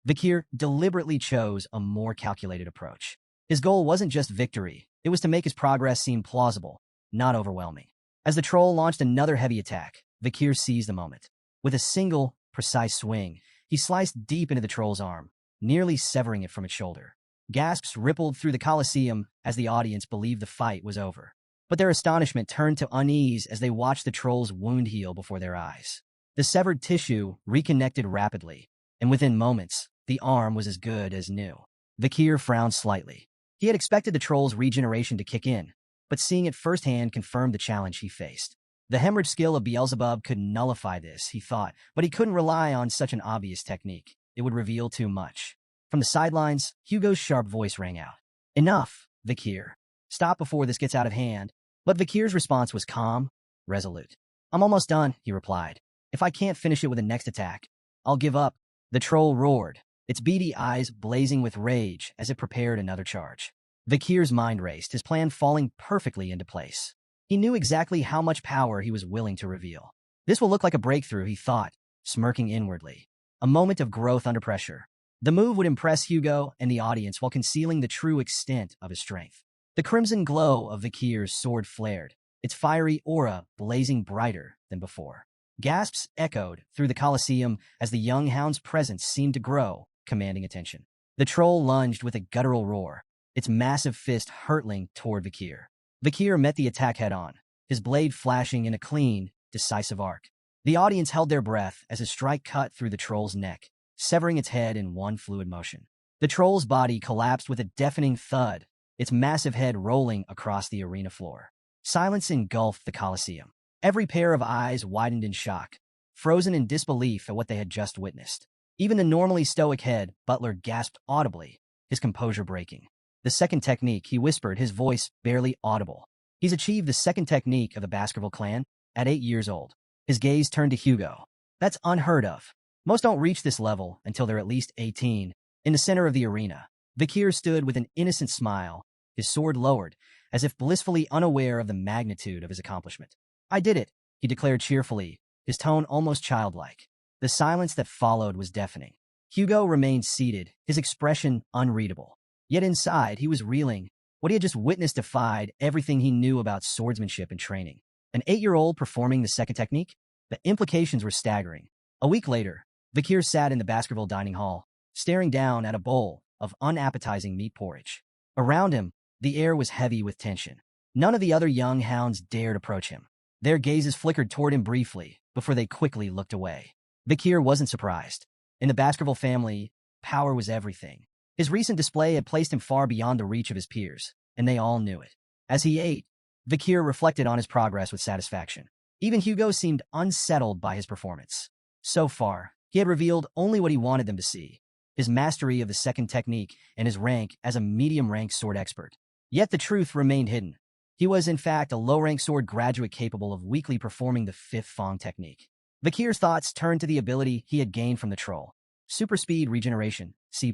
Vikir deliberately chose a more calculated approach. His goal wasn't just victory, it was to make his progress seem plausible, not overwhelming. As the troll launched another heavy attack, Vikir seized the moment. With a single, precise swing, he sliced deep into the troll's arm, nearly severing it from its shoulder. Gasps rippled through the Colosseum as the audience believed the fight was over. But their astonishment turned to unease as they watched the troll's wound heal before their eyes. The severed tissue reconnected rapidly, and within moments, the arm was as good as new. Vikir frowned slightly. He had expected the troll's regeneration to kick in, but seeing it firsthand confirmed the challenge he faced. The hemorrhage skill of Beelzebub could nullify this, he thought, but he couldn't rely on such an obvious technique. It would reveal too much. From the sidelines, Hugo's sharp voice rang out. "Enough, Vikir. Stop before this gets out of hand." But Vikir's response was calm, resolute. "I'm almost done," he replied. "If I can't finish it with the next attack, I'll give up." The troll roared, its beady eyes blazing with rage as it prepared another charge. Vikir's mind raced, his plan falling perfectly into place. He knew exactly how much power he was willing to reveal. This will look like a breakthrough, he thought, smirking inwardly. A moment of growth under pressure. The move would impress Hugo and the audience while concealing the true extent of his strength. The crimson glow of Vikir's sword flared, its fiery aura blazing brighter than before. Gasps echoed through the Colosseum as the young hound's presence seemed to grow, commanding attention. The troll lunged with a guttural roar, its massive fist hurtling toward Vikir. Vikir met the attack head-on, his blade flashing in a clean, decisive arc. The audience held their breath as his strike cut through the troll's neck, severing its head in one fluid motion. The troll's body collapsed with a deafening thud, its massive head rolling across the arena floor. Silence engulfed the Colosseum. Every pair of eyes widened in shock, frozen in disbelief at what they had just witnessed. Even the normally stoic head butler gasped audibly, his composure breaking. "The second technique," he whispered, his voice barely audible. "He's achieved the second technique of the Baskerville clan at 8 years old." His gaze turned to Hugo. "That's unheard of. Most don't reach this level until they're at least 18. In the center of the arena, Vikir stood with an innocent smile, his sword lowered, as if blissfully unaware of the magnitude of his accomplishment. "I did it," he declared cheerfully, his tone almost childlike. The silence that followed was deafening. Hugo remained seated, his expression unreadable. Yet inside, he was reeling. What he had just witnessed defied everything he knew about swordsmanship and training. An 8-year-old performing the second technique? The implications were staggering. A week later, Vikir sat in the Baskerville dining hall, staring down at a bowl of unappetizing meat porridge. Around him, the air was heavy with tension. None of the other young hounds dared approach him. Their gazes flickered toward him briefly, before they quickly looked away. Vikir wasn't surprised. In the Baskerville family, power was everything. His recent display had placed him far beyond the reach of his peers, and they all knew it. As he ate, Vikir reflected on his progress with satisfaction. Even Hugo seemed unsettled by his performance. So far, he had revealed only what he wanted them to see, his mastery of the second technique and his rank as a medium-ranked sword expert. Yet the truth remained hidden. He was, in fact, a low-ranked sword graduate capable of weakly performing the fifth Fang technique. Vikir's thoughts turned to the ability he had gained from the troll. Super speed regeneration, C+.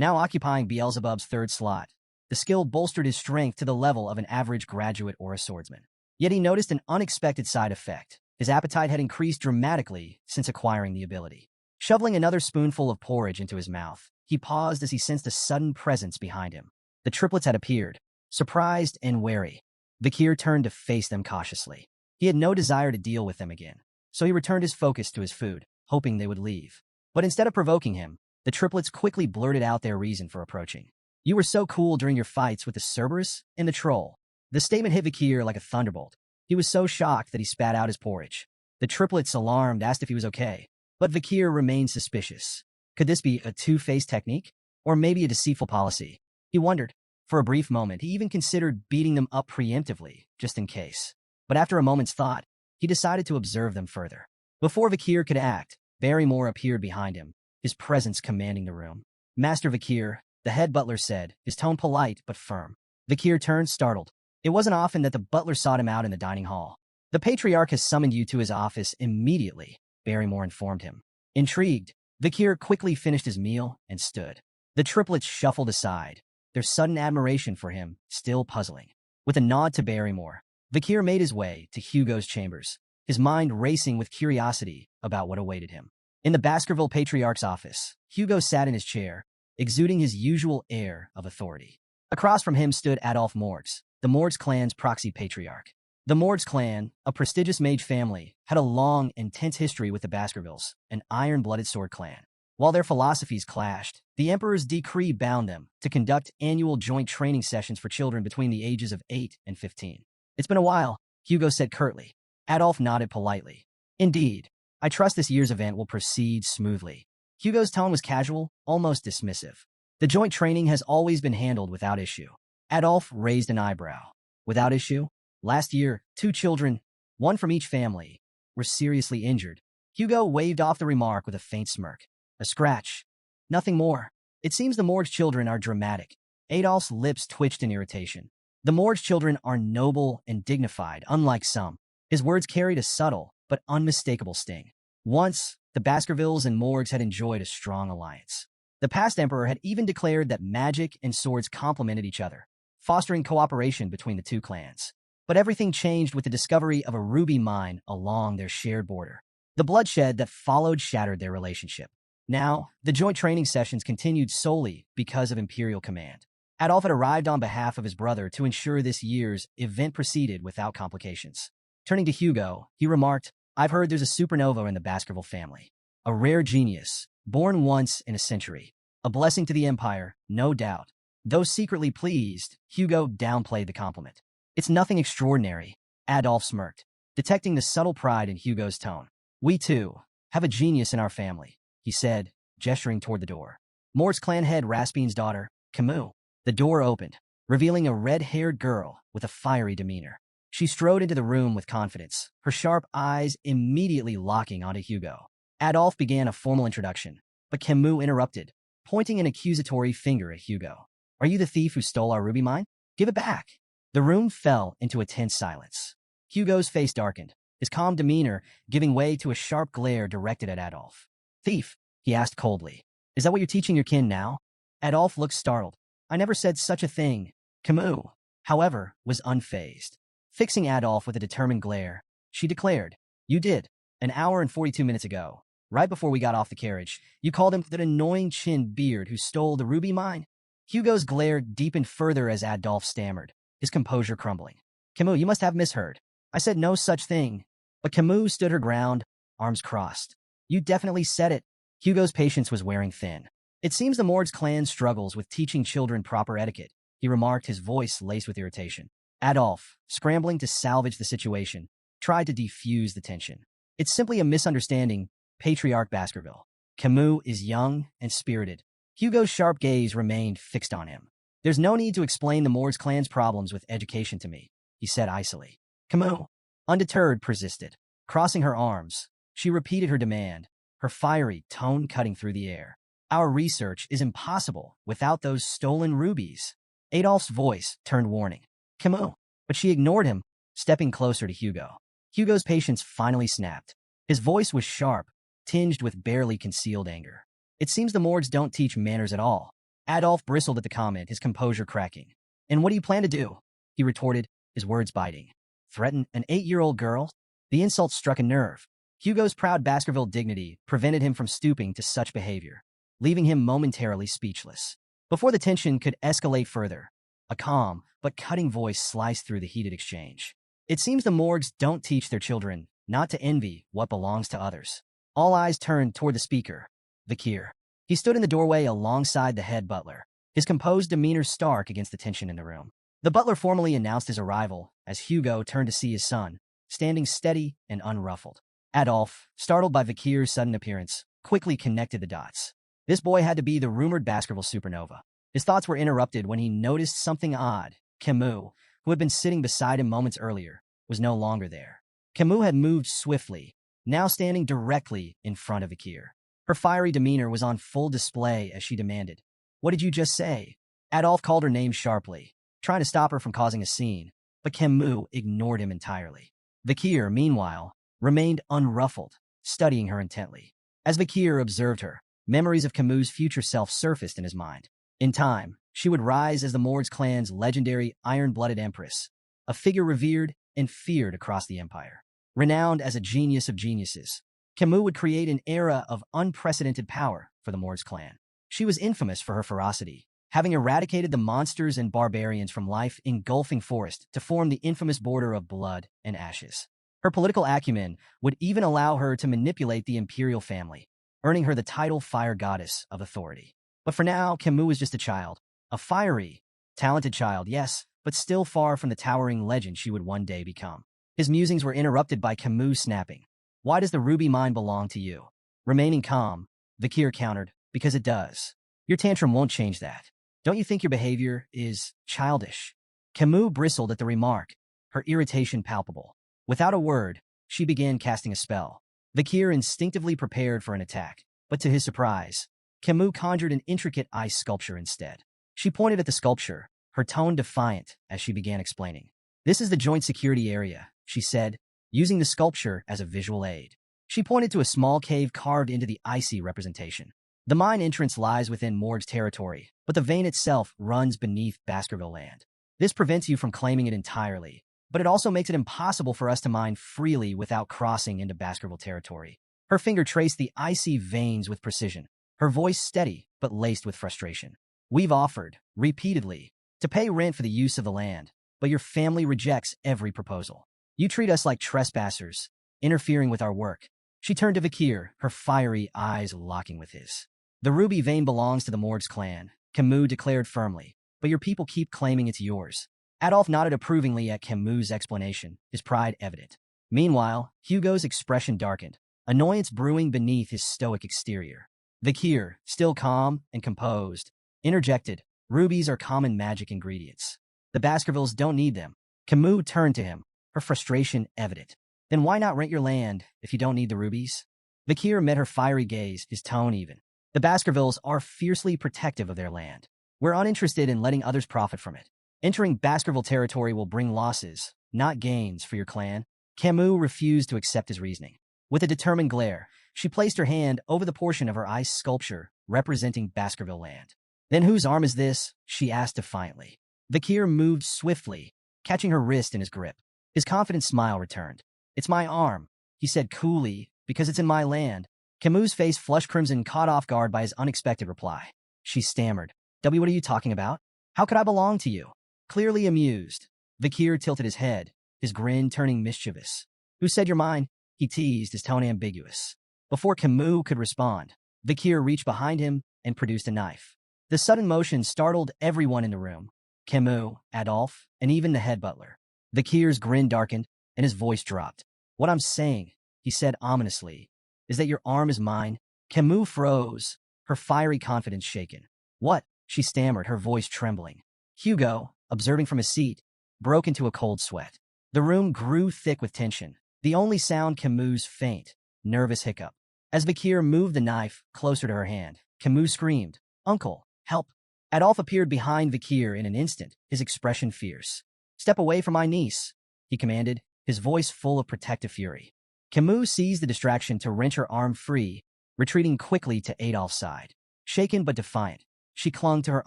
now occupying Beelzebub's third slot. The skill bolstered his strength to the level of an average graduate or a swordsman. Yet he noticed an unexpected side effect. His appetite had increased dramatically since acquiring the ability. Shoveling another spoonful of porridge into his mouth, he paused as he sensed a sudden presence behind him. The triplets had appeared, surprised and wary. Vikir turned to face them cautiously. He had no desire to deal with them again, so he returned his focus to his food, hoping they would leave. But instead of provoking him, the triplets quickly blurted out their reason for approaching. "You were so cool during your fights with the Cerberus and the troll." The statement hit Vikir like a thunderbolt. He was so shocked that he spat out his porridge. The triplets, alarmed, asked if he was okay, but Vikir remained suspicious. Could this be a two-faced technique? Or maybe a deceitful policy? He wondered. For a brief moment, he even considered beating them up preemptively, just in case. But after a moment's thought, he decided to observe them further. Before Vikir could act, Barrymore appeared behind him, his presence commanding the room. "Master Vikir," the head butler said, his tone polite but firm. Vikir turned, startled. It wasn't often that the butler sought him out in the dining hall. "The Patriarch has summoned you to his office immediately," Barrymore informed him. Intrigued, Vikir quickly finished his meal and stood. The triplets shuffled aside, their sudden admiration for him still puzzling. With a nod to Barrymore, Vikir made his way to Hugo's chambers, his mind racing with curiosity about what awaited him. In the Baskerville Patriarch's office, Hugo sat in his chair, exuding his usual air of authority. Across from him stood Adolphe Morgs, the Morgs clan's proxy patriarch. The Morgs clan, a prestigious mage family, had a long, intense history with the Baskervilles, an iron-blooded sword clan. While their philosophies clashed, the Emperor's decree bound them to conduct annual joint training sessions for children between the ages of 8 and 15. "It's been a while," Hugo said curtly. Adolphe nodded politely. "Indeed. I trust this year's event will proceed smoothly." Hugo's tone was casual, almost dismissive. "The joint training has always been handled without issue." Adolphe raised an eyebrow. "Without issue? Last year, 2 children, one from each family, were seriously injured." Hugo waved off the remark with a faint smirk. "A scratch. Nothing more. It seems the Morg's children are dramatic." Adolphe's lips twitched in irritation. "The Morg's children are noble and dignified, unlike some." His words carried a subtle but unmistakable sting. Once, the Baskervilles and Morgs had enjoyed a strong alliance. The past emperor had even declared that magic and swords complemented each other, fostering cooperation between the two clans. But everything changed with the discovery of a ruby mine along their shared border. The bloodshed that followed shattered their relationship. Now, the joint training sessions continued solely because of imperial command. Adolphe had arrived on behalf of his brother to ensure this year's event proceeded without complications. Turning to Hugo, he remarked, "I've heard there's a supernova in the Baskerville family. A rare genius, born once in a century. A blessing to the Empire, no doubt." Though secretly pleased, Hugo downplayed the compliment. "It's nothing extraordinary," Adolphe smirked, detecting the subtle pride in Hugo's tone. "We, too, have a genius in our family," he said, gesturing toward the door. Morg's clan head Raspine's daughter, Camus. The door opened, revealing a red-haired girl with a fiery demeanor. She strode into the room with confidence, her sharp eyes immediately locking onto Hugo. Adolphe began a formal introduction, but Camus interrupted, pointing an accusatory finger at Hugo. "Are you the thief who stole our ruby mine? Give it back." The room fell into a tense silence. Hugo's face darkened, his calm demeanor giving way to a sharp glare directed at Adolphe. "Thief?" he asked coldly. "Is that what you're teaching your kin now?" Adolphe looked startled. "I never said such a thing." Camus, however, was unfazed. Fixing Adolphe with a determined glare, she declared, "You did. An hour and 42 minutes ago, right before we got off the carriage, you called him that annoying chin beard who stole the ruby mine." Hugo's glare deepened further as Adolphe stammered, his composure crumbling. "Camus, you must have misheard. I said no such thing." But Camus stood her ground, arms crossed. "You definitely said it." Hugo's patience was wearing thin. "It seems the Morgs clan struggles with teaching children proper etiquette," he remarked, his voice laced with irritation. Adolphe, scrambling to salvage the situation, tried to defuse the tension. "It's simply a misunderstanding, Patriarch Baskerville. Camus is young and spirited." Hugo's sharp gaze remained fixed on him. "There's no need to explain the Morgs clan's problems with education to me," he said icily. Camus, undeterred, persisted. Crossing her arms, she repeated her demand, her fiery tone cutting through the air. "Our research is impossible without those stolen rubies." Adolphe's voice turned warning. "Camus," but she ignored him, stepping closer to Hugo. Hugo's patience finally snapped. His voice was sharp, tinged with barely concealed anger. "It seems the Morgs don't teach manners at all." Adolf bristled at the comment, his composure cracking. And what do you plan to do? He retorted, his words biting. Threaten an 8-year-old girl? The insult struck a nerve. Hugo's proud Baskerville dignity prevented him from stooping to such behavior, leaving him momentarily speechless. Before the tension could escalate further, a calm but cutting voice sliced through the heated exchange. It seems the morgues don't teach their children not to envy what belongs to others. All eyes turned toward the speaker, Vakir. He stood in the doorway alongside the head butler, his composed demeanor stark against the tension in the room. The butler formally announced his arrival as Hugo turned to see his son, standing steady and unruffled. Adolf, startled by Vakir's sudden appearance, quickly connected the dots. This boy had to be the rumored Baskerville supernova. His thoughts were interrupted when he noticed something odd. Camus, who had been sitting beside him moments earlier, was no longer there. Camus had moved swiftly, now standing directly in front of Vakir. Her fiery demeanor was on full display as she demanded, "What did you just say?" Adolf called her name sharply, trying to stop her from causing a scene, but Camus ignored him entirely. Vakir, meanwhile, remained unruffled, studying her intently. As Vakir observed her, memories of Camus' future self surfaced in his mind. In time, she would rise as the Mords clan's legendary iron-blooded empress, a figure revered and feared across the empire. Renowned as a genius of geniuses, Camus would create an era of unprecedented power for the Mords clan. She was infamous for her ferocity, having eradicated the monsters and barbarians from life-engulfing forest to form the infamous border of blood and ashes. Her political acumen would even allow her to manipulate the imperial family, earning her the title Fire Goddess of Authority. But for now, Camus was just a child. A fiery, talented child, yes, but still far from the towering legend she would one day become. His musings were interrupted by Camus snapping. "Why does the ruby mine belong to you?" Remaining calm, Vakir countered, "Because it does. Your tantrum won't change that. Don't you think your behavior is childish?" Camus bristled at the remark, her irritation palpable. Without a word, she began casting a spell. Vakir instinctively prepared for an attack, but to his surprise, Camus conjured an intricate ice sculpture instead. She pointed at the sculpture, her tone defiant as she began explaining. "This is the joint security area," she said, using the sculpture as a visual aid. She pointed to a small cave carved into the icy representation. The mine entrance lies within Morg's territory, but the vein itself runs beneath Baskerville land. This prevents you from claiming it entirely, but it also makes it impossible for us to mine freely without crossing into Baskerville territory. Her finger traced the icy veins with precision, her voice steady but laced with frustration. "We've offered, repeatedly, to pay rent for the use of the land, but your family rejects every proposal. You treat us like trespassers, interfering with our work." She turned to Vakir, her fiery eyes locking with his. "The ruby vein belongs to the Mords clan," Camus declared firmly, "but your people keep claiming it's yours." Adolf nodded approvingly at Camus' explanation, his pride evident. Meanwhile, Hugo's expression darkened, annoyance brewing beneath his stoic exterior. Vakir, still calm and composed, interjected, "Rubies are common magic ingredients. The Baskervilles don't need them." Camus turned to him, her frustration evident. "Then why not rent your land if you don't need the rubies?" Vakir met her fiery gaze, his tone even. "The Baskervilles are fiercely protective of their land. We're uninterested in letting others profit from it. Entering Baskerville territory will bring losses, not gains, for your clan." Camus refused to accept his reasoning. With a determined glare, she placed her hand over the portion of her ice sculpture representing Baskerville land. "Then whose arm is this?" she asked defiantly. Vakir moved swiftly, catching her wrist in his grip. His confident smile returned. "It's my arm," he said coolly, "because it's in my land." Camus' face flushed crimson, caught off guard by his unexpected reply. She stammered, "What are you talking about? How could I belong to you?" Clearly amused, Vakir tilted his head, his grin turning mischievous. "Who said you're mine?" he teased, his tone ambiguous. Before Camus could respond, Vakir reached behind him and produced a knife. The sudden motion startled everyone in the room. Camus, Adolf, and even the head butler. Vakir's grin darkened, and his voice dropped. "What I'm saying," he said ominously, "is that your arm is mine." Camus froze, her fiery confidence shaken. "What?" she stammered, her voice trembling. Hugo, observing from his seat, broke into a cold sweat. The room grew thick with tension, the only sound Camus' faint, nervous hiccup. As Vakir moved the knife closer to her hand, Camus screamed, "Uncle, help!" Adolf appeared behind Vakir in an instant, his expression fierce. "Step away from my niece," he commanded, his voice full of protective fury. Camus seized the distraction to wrench her arm free, retreating quickly to Adolf's side. Shaken but defiant, She clung to her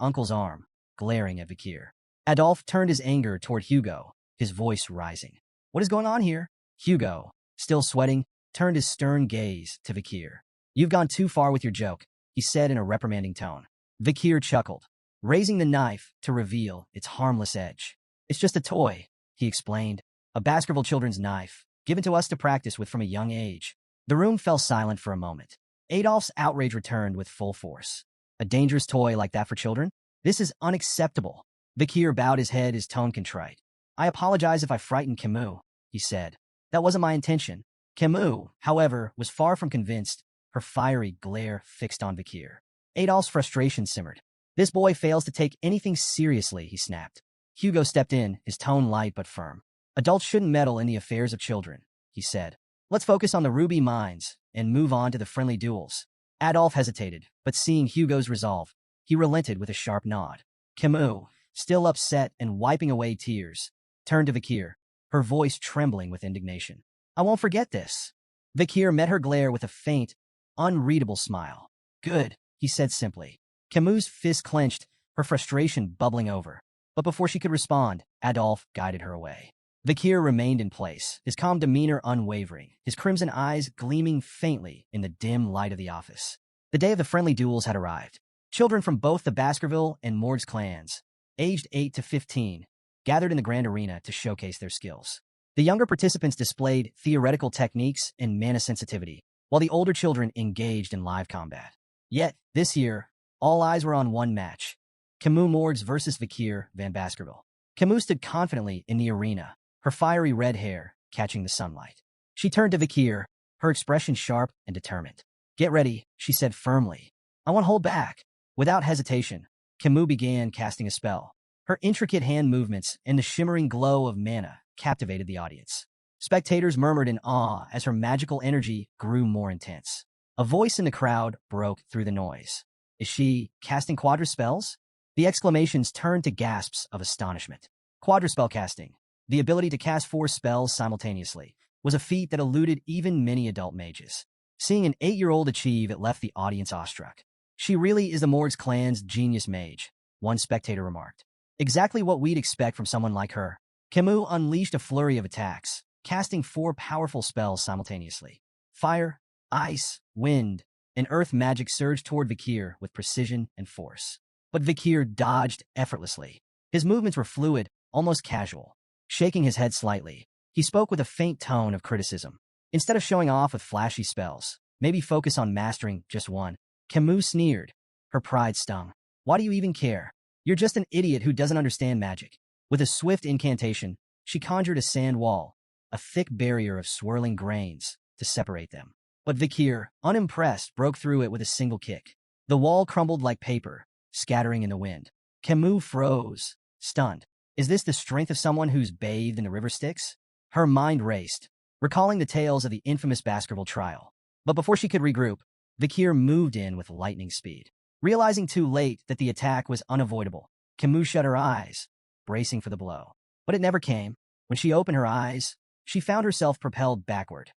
uncle's arm, glaring at Vikir. Adolphe turned his anger toward Hugo, his voice rising. What is going on here? Hugo, still sweating, turned his stern gaze to Vikir. You've gone too far with your joke, he said in a reprimanding tone. Vikir chuckled, raising the knife to reveal its harmless edge. It's just a toy, he explained, a Baskerville children's knife, given to us to practice with from a young age. The room fell silent for a moment. Adolphe's outrage returned with full force. A dangerous toy like that for children? This is unacceptable. Vikir bowed his head, his tone contrite. I apologize if I frightened Camus, he said. That wasn't my intention. Camus, however, was far from convinced, her fiery glare fixed on Vikir. Adolphe's frustration simmered. This boy fails to take anything seriously, he snapped. Hugo stepped in, his tone light but firm. Adults shouldn't meddle in the affairs of children, he said. Let's focus on the ruby mines and move on to the friendly duels. Adolphe hesitated, but seeing Hugo's resolve, he relented with a sharp nod. Camus, still upset and wiping away tears, turned to Vikir, her voice trembling with indignation. I won't forget this. Vikir met her glare with a faint, unreadable smile. Good, he said simply. Camus' fist clenched, her frustration bubbling over. But before she could respond, Adolphe guided her away. Vikir remained in place, his calm demeanor unwavering, his crimson eyes gleaming faintly in the dim light of the office. The day of the friendly duels had arrived. Children from both the Baskerville and Mords clans, aged 8 to 15, gathered in the grand arena to showcase their skills. The younger participants displayed theoretical techniques and mana sensitivity, while the older children engaged in live combat. Yet, this year, all eyes were on one match. Camus Mords versus Vikir Van Baskerville. Camus stood confidently in the arena, her fiery red hair catching the sunlight. She turned to Vikir, her expression sharp and determined. Get ready, she said firmly. I won't hold back. Without hesitation, Camus began casting a spell. Her intricate hand movements and the shimmering glow of mana captivated the audience. Spectators murmured in awe as her magical energy grew more intense. A voice in the crowd broke through the noise. Is she casting quadruspells? The exclamations turned to gasps of astonishment. Quadruspell casting, the ability to cast 4 spells simultaneously, was a feat that eluded even many adult mages. Seeing an 8-year-old achieve it left the audience awestruck. She really is the Mords clan's genius mage, one spectator remarked. Exactly what we'd expect from someone like her. Camus unleashed a flurry of attacks, casting 4 powerful spells simultaneously. Fire, ice, wind, and earth magic surged toward Vikir with precision and force. But Vikir dodged effortlessly. His movements were fluid, almost casual. Shaking his head slightly, he spoke with a faint tone of criticism. Instead of showing off with flashy spells, maybe focus on mastering just one. Camus sneered. Her pride stung. Why do you even care? You're just an idiot who doesn't understand magic. With a swift incantation, she conjured a sand wall, a thick barrier of swirling grains, to separate them. But Vikir, unimpressed, broke through it with a single kick. The wall crumbled like paper, scattering in the wind. Camus froze, stunned. Is this the strength of someone who's bathed in the river Styx? Her mind raced, recalling the tales of the infamous Baskerville trial. But before she could regroup, Vikir moved in with lightning speed. Realizing too late that the attack was unavoidable, Camus shut her eyes, bracing for the blow. But it never came. When she opened her eyes, she found herself propelled backward.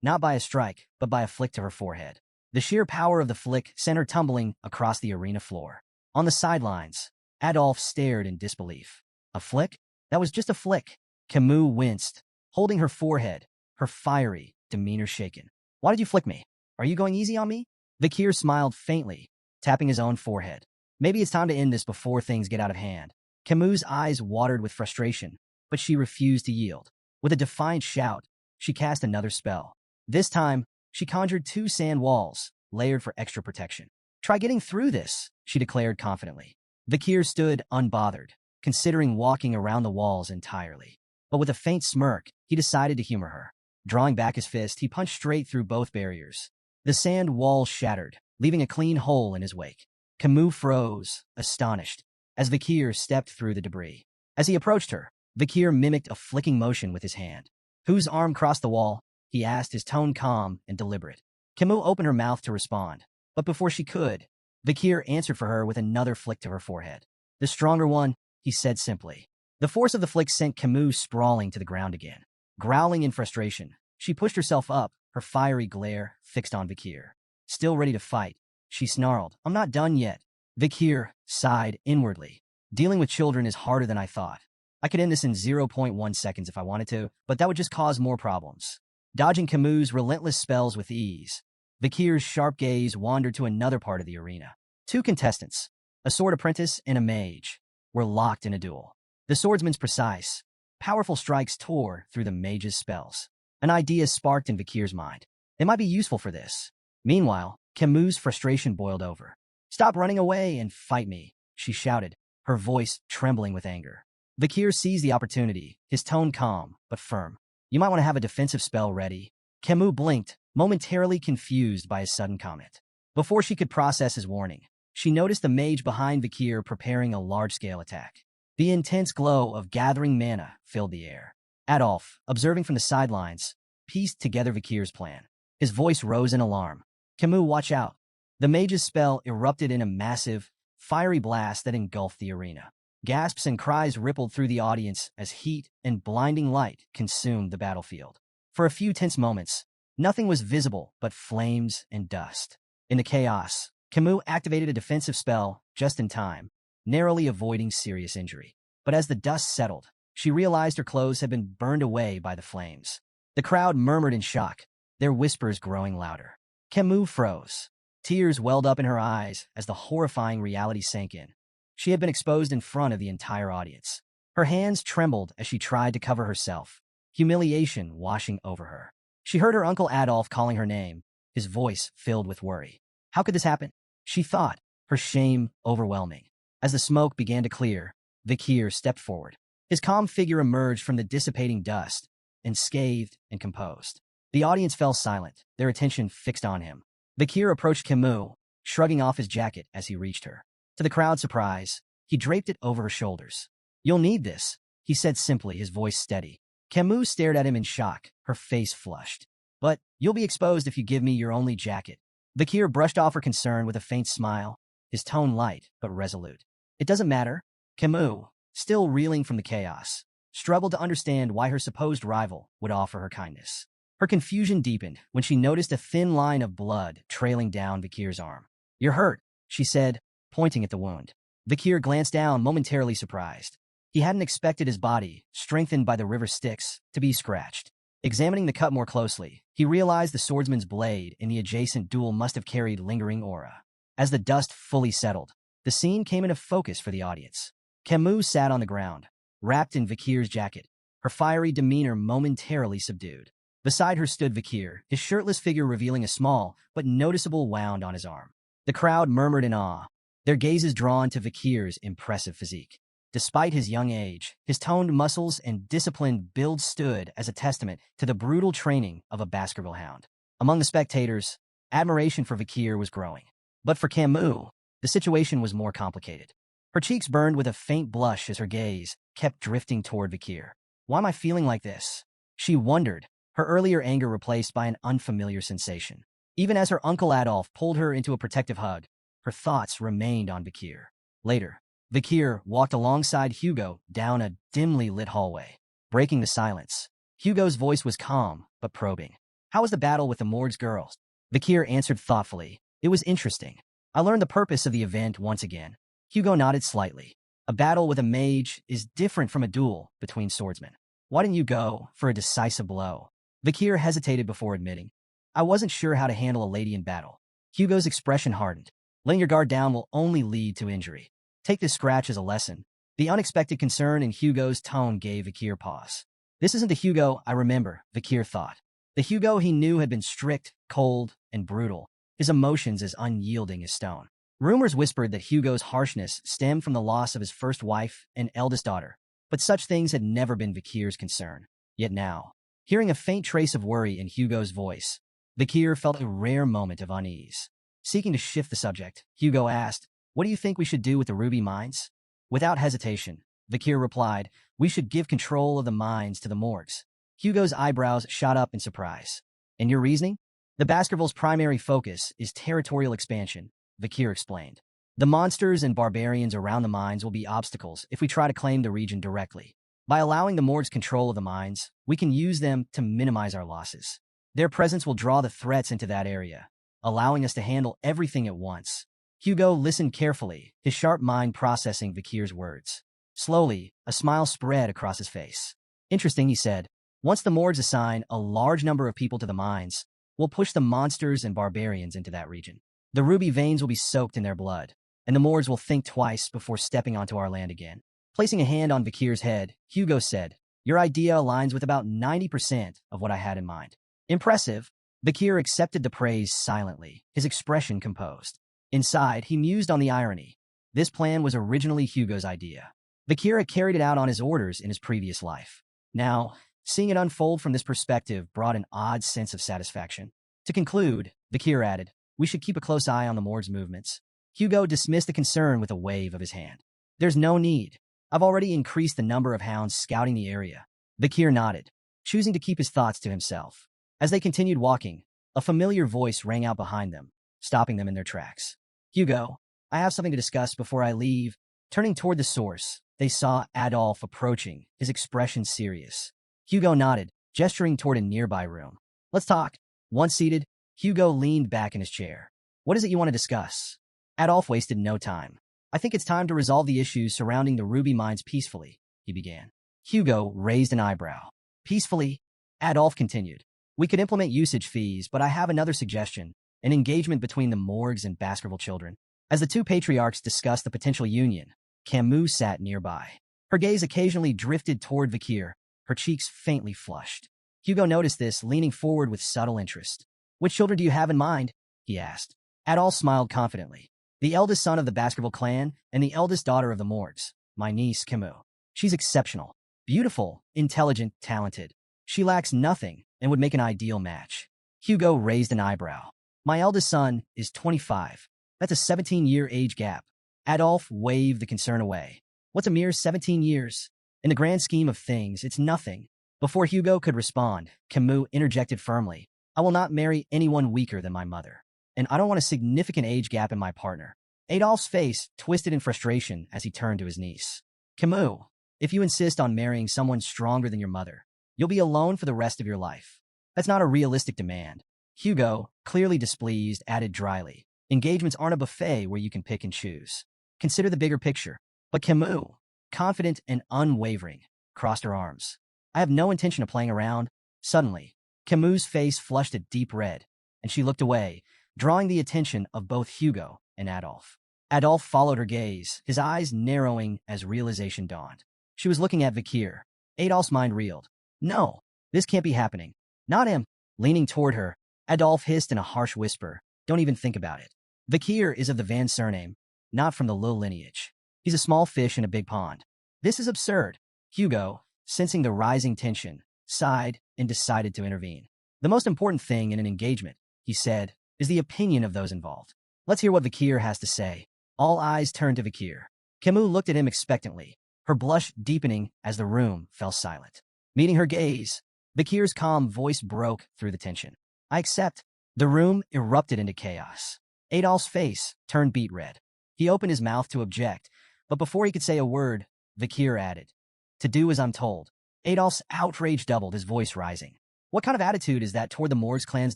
Not by a strike, but by a flick to her forehead. The sheer power of the flick sent her tumbling across the arena floor. On the sidelines, Adolphe stared in disbelief. A flick? That was just a flick. Camus winced, holding her forehead, her fiery demeanor shaken. Why did you flick me? Are you going easy on me? Vikir smiled faintly, tapping his own forehead. Maybe it's time to end this before things get out of hand. Camus' eyes watered with frustration, but she refused to yield. With a defiant shout, she cast another spell. This time, she conjured 2 sand walls, layered for extra protection. Try getting through this, she declared confidently. Vikir stood unbothered, considering walking around the walls entirely. But with a faint smirk, he decided to humor her. Drawing back his fist, he punched straight through both barriers. The sand wall shattered, leaving a clean hole in his wake. Camus froze, astonished, as Vikir stepped through the debris. As he approached her, Vikir mimicked a flicking motion with his hand. Whose arm crossed the wall? He asked, his tone calm and deliberate. Camus opened her mouth to respond, but before she could, Vikir answered for her with another flick to her forehead. The stronger one, he said simply. The force of the flick sent Camus sprawling to the ground again. Growling in frustration, she pushed herself up, her fiery glare fixed on Vikir. Still ready to fight, she snarled, I'm not done yet. Vikir, sighed inwardly. Dealing with children is harder than I thought. I could end this in 0.1 seconds if I wanted to, but that would just cause more problems. Dodging Camus' relentless spells with ease, Vikir's sharp gaze wandered to another part of the arena. Two contestants, a sword apprentice and a mage, were locked in a duel. The swordsman's precise, powerful strikes tore through the mage's spells. An idea sparked in Vikir's mind. They might be useful for this. Meanwhile, Camus' frustration boiled over. "Stop running away and fight me," she shouted, her voice trembling with anger. Vikir seized the opportunity, his tone calm but firm. "You might want to have a defensive spell ready." Camus blinked, momentarily confused by his sudden comment. Before she could process his warning, she noticed the mage behind Vikir preparing a large-scale attack. The intense glow of gathering mana filled the air. Adolf, observing from the sidelines, pieced together Vikir's plan. His voice rose in alarm. "Camus, watch out." The mage's spell erupted in a massive, fiery blast that engulfed the arena. Gasps and cries rippled through the audience as heat and blinding light consumed the battlefield. For a few tense moments, nothing was visible but flames and dust. In the chaos, Camus activated a defensive spell just in time, narrowly avoiding serious injury. But as the dust settled, she realized her clothes had been burned away by the flames. The crowd murmured in shock, their whispers growing louder. Camus froze. Tears welled up in her eyes as the horrifying reality sank in. She had been exposed in front of the entire audience. Her hands trembled as she tried to cover herself, humiliation washing over her. She heard her uncle Adolf calling her name, his voice filled with worry. How could this happen? She thought, her shame overwhelming. As the smoke began to clear, Vikir stepped forward. His calm figure emerged from the dissipating dust, unscathed and composed. The audience fell silent, their attention fixed on him. Vikir approached Camus, shrugging off his jacket as he reached her. To the crowd's surprise, he draped it over her shoulders. "You'll need this," he said simply, his voice steady. Camus stared at him in shock, her face flushed. "But you'll be exposed if you give me your only jacket." Vikir brushed off her concern with a faint smile, his tone light but resolute. "It doesn't matter." Camus, still reeling from the chaos, struggled to understand why her supposed rival would offer her kindness. Her confusion deepened when she noticed a thin line of blood trailing down Vikir's arm. "You're hurt," she said, pointing at the wound. Vikir glanced down, momentarily surprised. He hadn't expected his body, strengthened by the river Styx, to be scratched. Examining the cut more closely, he realized the swordsman's blade in the adjacent duel must have carried lingering aura. As the dust fully settled, the scene came into focus for the audience. Camus sat on the ground, wrapped in Vikir's jacket, her fiery demeanor momentarily subdued. Beside her stood Vikir, his shirtless figure revealing a small but noticeable wound on his arm. The crowd murmured in awe, their gazes drawn to Vikir's impressive physique. Despite his young age, his toned muscles and disciplined build stood as a testament to the brutal training of a Baskerville hound. Among the spectators, admiration for Vikir was growing. But for Camus, the situation was more complicated. Her cheeks burned with a faint blush as her gaze kept drifting toward Vikir. "Why am I feeling like this?" she wondered, her earlier anger replaced by an unfamiliar sensation. Even as her uncle Adolf pulled her into a protective hug, her thoughts remained on Vikir. Later, Vikir walked alongside Hugo down a dimly lit hallway, breaking the silence. Hugo's voice was calm but probing. "How was the battle with the Morg's girls?" Vikir answered thoughtfully. "It was interesting. I learned the purpose of the event once again." Hugo nodded slightly. "A battle with a mage is different from a duel between swordsmen. Why didn't you go for a decisive blow?" Vikir hesitated before admitting. "I wasn't sure how to handle a lady in battle." Hugo's expression hardened. "Letting your guard down will only lead to injury. Take this scratch as a lesson." The unexpected concern in Hugo's tone gave Vikir pause. This isn't the Hugo I remember, Vikir thought. The Hugo he knew had been strict, cold, and brutal, his emotions as unyielding as stone. Rumors whispered that Hugo's harshness stemmed from the loss of his first wife and eldest daughter, but such things had never been Vikir's concern. Yet now, hearing a faint trace of worry in Hugo's voice, Vikir felt a rare moment of unease. Seeking to shift the subject, Hugo asked, "What do you think we should do with the ruby mines?" Without hesitation, Vikir replied, "We should give control of the mines to the Morgs." Hugo's eyebrows shot up in surprise. "And your reasoning?" "The Baskerville's primary focus is territorial expansion," Vikir explained. "The monsters and barbarians around the mines will be obstacles if we try to claim the region directly. By allowing the Morgs control of the mines, we can use them to minimize our losses. Their presence will draw the threats into that area, allowing us to handle everything at once." Hugo listened carefully, his sharp mind processing Vikir's words. Slowly, a smile spread across his face. Interesting, he said. Once the Mords assign a large number of people to the mines, we'll push the monsters and barbarians into that region. The ruby veins will be soaked in their blood, and the Mords will think twice before stepping onto our land again. Placing a hand on Vikir's head, Hugo said, "Your idea aligns with about 90% of what I had in mind." Impressive. Vikir accepted the praise silently, his expression composed. Inside, he mused on the irony. This plan was originally Hugo's idea. Vikir had carried it out on his orders in his previous life. Now, seeing it unfold from this perspective brought an odd sense of satisfaction. To conclude, Vikir added, "We should keep a close eye on the Mord's movements." Hugo dismissed the concern with a wave of his hand. "There's no need. I've already increased the number of hounds scouting the area." Vikir nodded, choosing to keep his thoughts to himself. As they continued walking, a familiar voice rang out behind them, stopping them in their tracks. "Hugo, I have something to discuss before I leave." Turning toward the source, they saw Adolf approaching, his expression serious. Hugo nodded, gesturing toward a nearby room. "Let's talk." Once seated, Hugo leaned back in his chair. "What is it you want to discuss?" Adolf wasted no time. "I think it's time to resolve the issues surrounding the ruby mines peacefully," he began. Hugo raised an eyebrow. "Peacefully?" Adolf continued. "We could implement usage fees, but I have another suggestion, an engagement between the Morgs and Baskerville children." As the two patriarchs discussed the potential union, Camus sat nearby. Her gaze occasionally drifted toward Vikir, her cheeks faintly flushed. Hugo noticed this, leaning forward with subtle interest. "Which children do you have in mind?" he asked. Adolf smiled confidently. "The eldest son of the Baskerville clan and the eldest daughter of the Morgs, my niece Camus. She's exceptional, beautiful, intelligent, talented. She lacks nothing and would make an ideal match." Hugo raised an eyebrow. "My eldest son is 25. That's a 17-year age gap." Adolf waved the concern away. "What's a mere 17 years? In the grand scheme of things, it's nothing." Before Hugo could respond, Camus interjected firmly. "I will not marry anyone weaker than my mother. And I don't want a significant age gap in my partner." Adolf's face twisted in frustration as he turned to his niece. "Camus, if you insist on marrying someone stronger than your mother, you'll be alone for the rest of your life. That's not a realistic demand." Hugo, clearly displeased, added dryly, "Engagements aren't a buffet where you can pick and choose. Consider the bigger picture." But Camus, confident and unwavering, crossed her arms. "I have no intention of playing around." Suddenly, Camus' face flushed a deep red, and she looked away, drawing the attention of both Hugo and Adolf. Adolf followed her gaze, his eyes narrowing as realization dawned. She was looking at Vikir. Adolf's mind reeled. "No, this can't be happening. Not him." Leaning toward her, Adolf hissed in a harsh whisper, "Don't even think about it. Vikir is of the Van surname, not from the Lil lineage. He's a small fish in a big pond." "This is absurd." Hugo, sensing the rising tension, sighed and decided to intervene. "The most important thing in an engagement," he said, "is the opinion of those involved. Let's hear what Vikir has to say." All eyes turned to Vikir. Camus looked at him expectantly, her blush deepening as the room fell silent. Meeting her gaze, Vikir's calm voice broke through the tension. "I accept." The room erupted into chaos. Adolf's face turned beet red. He opened his mouth to object, but before he could say a word, Vikir added, "To do as I'm told." Adolf's outrage doubled, his voice rising. "What kind of attitude is that toward the Morgs clan's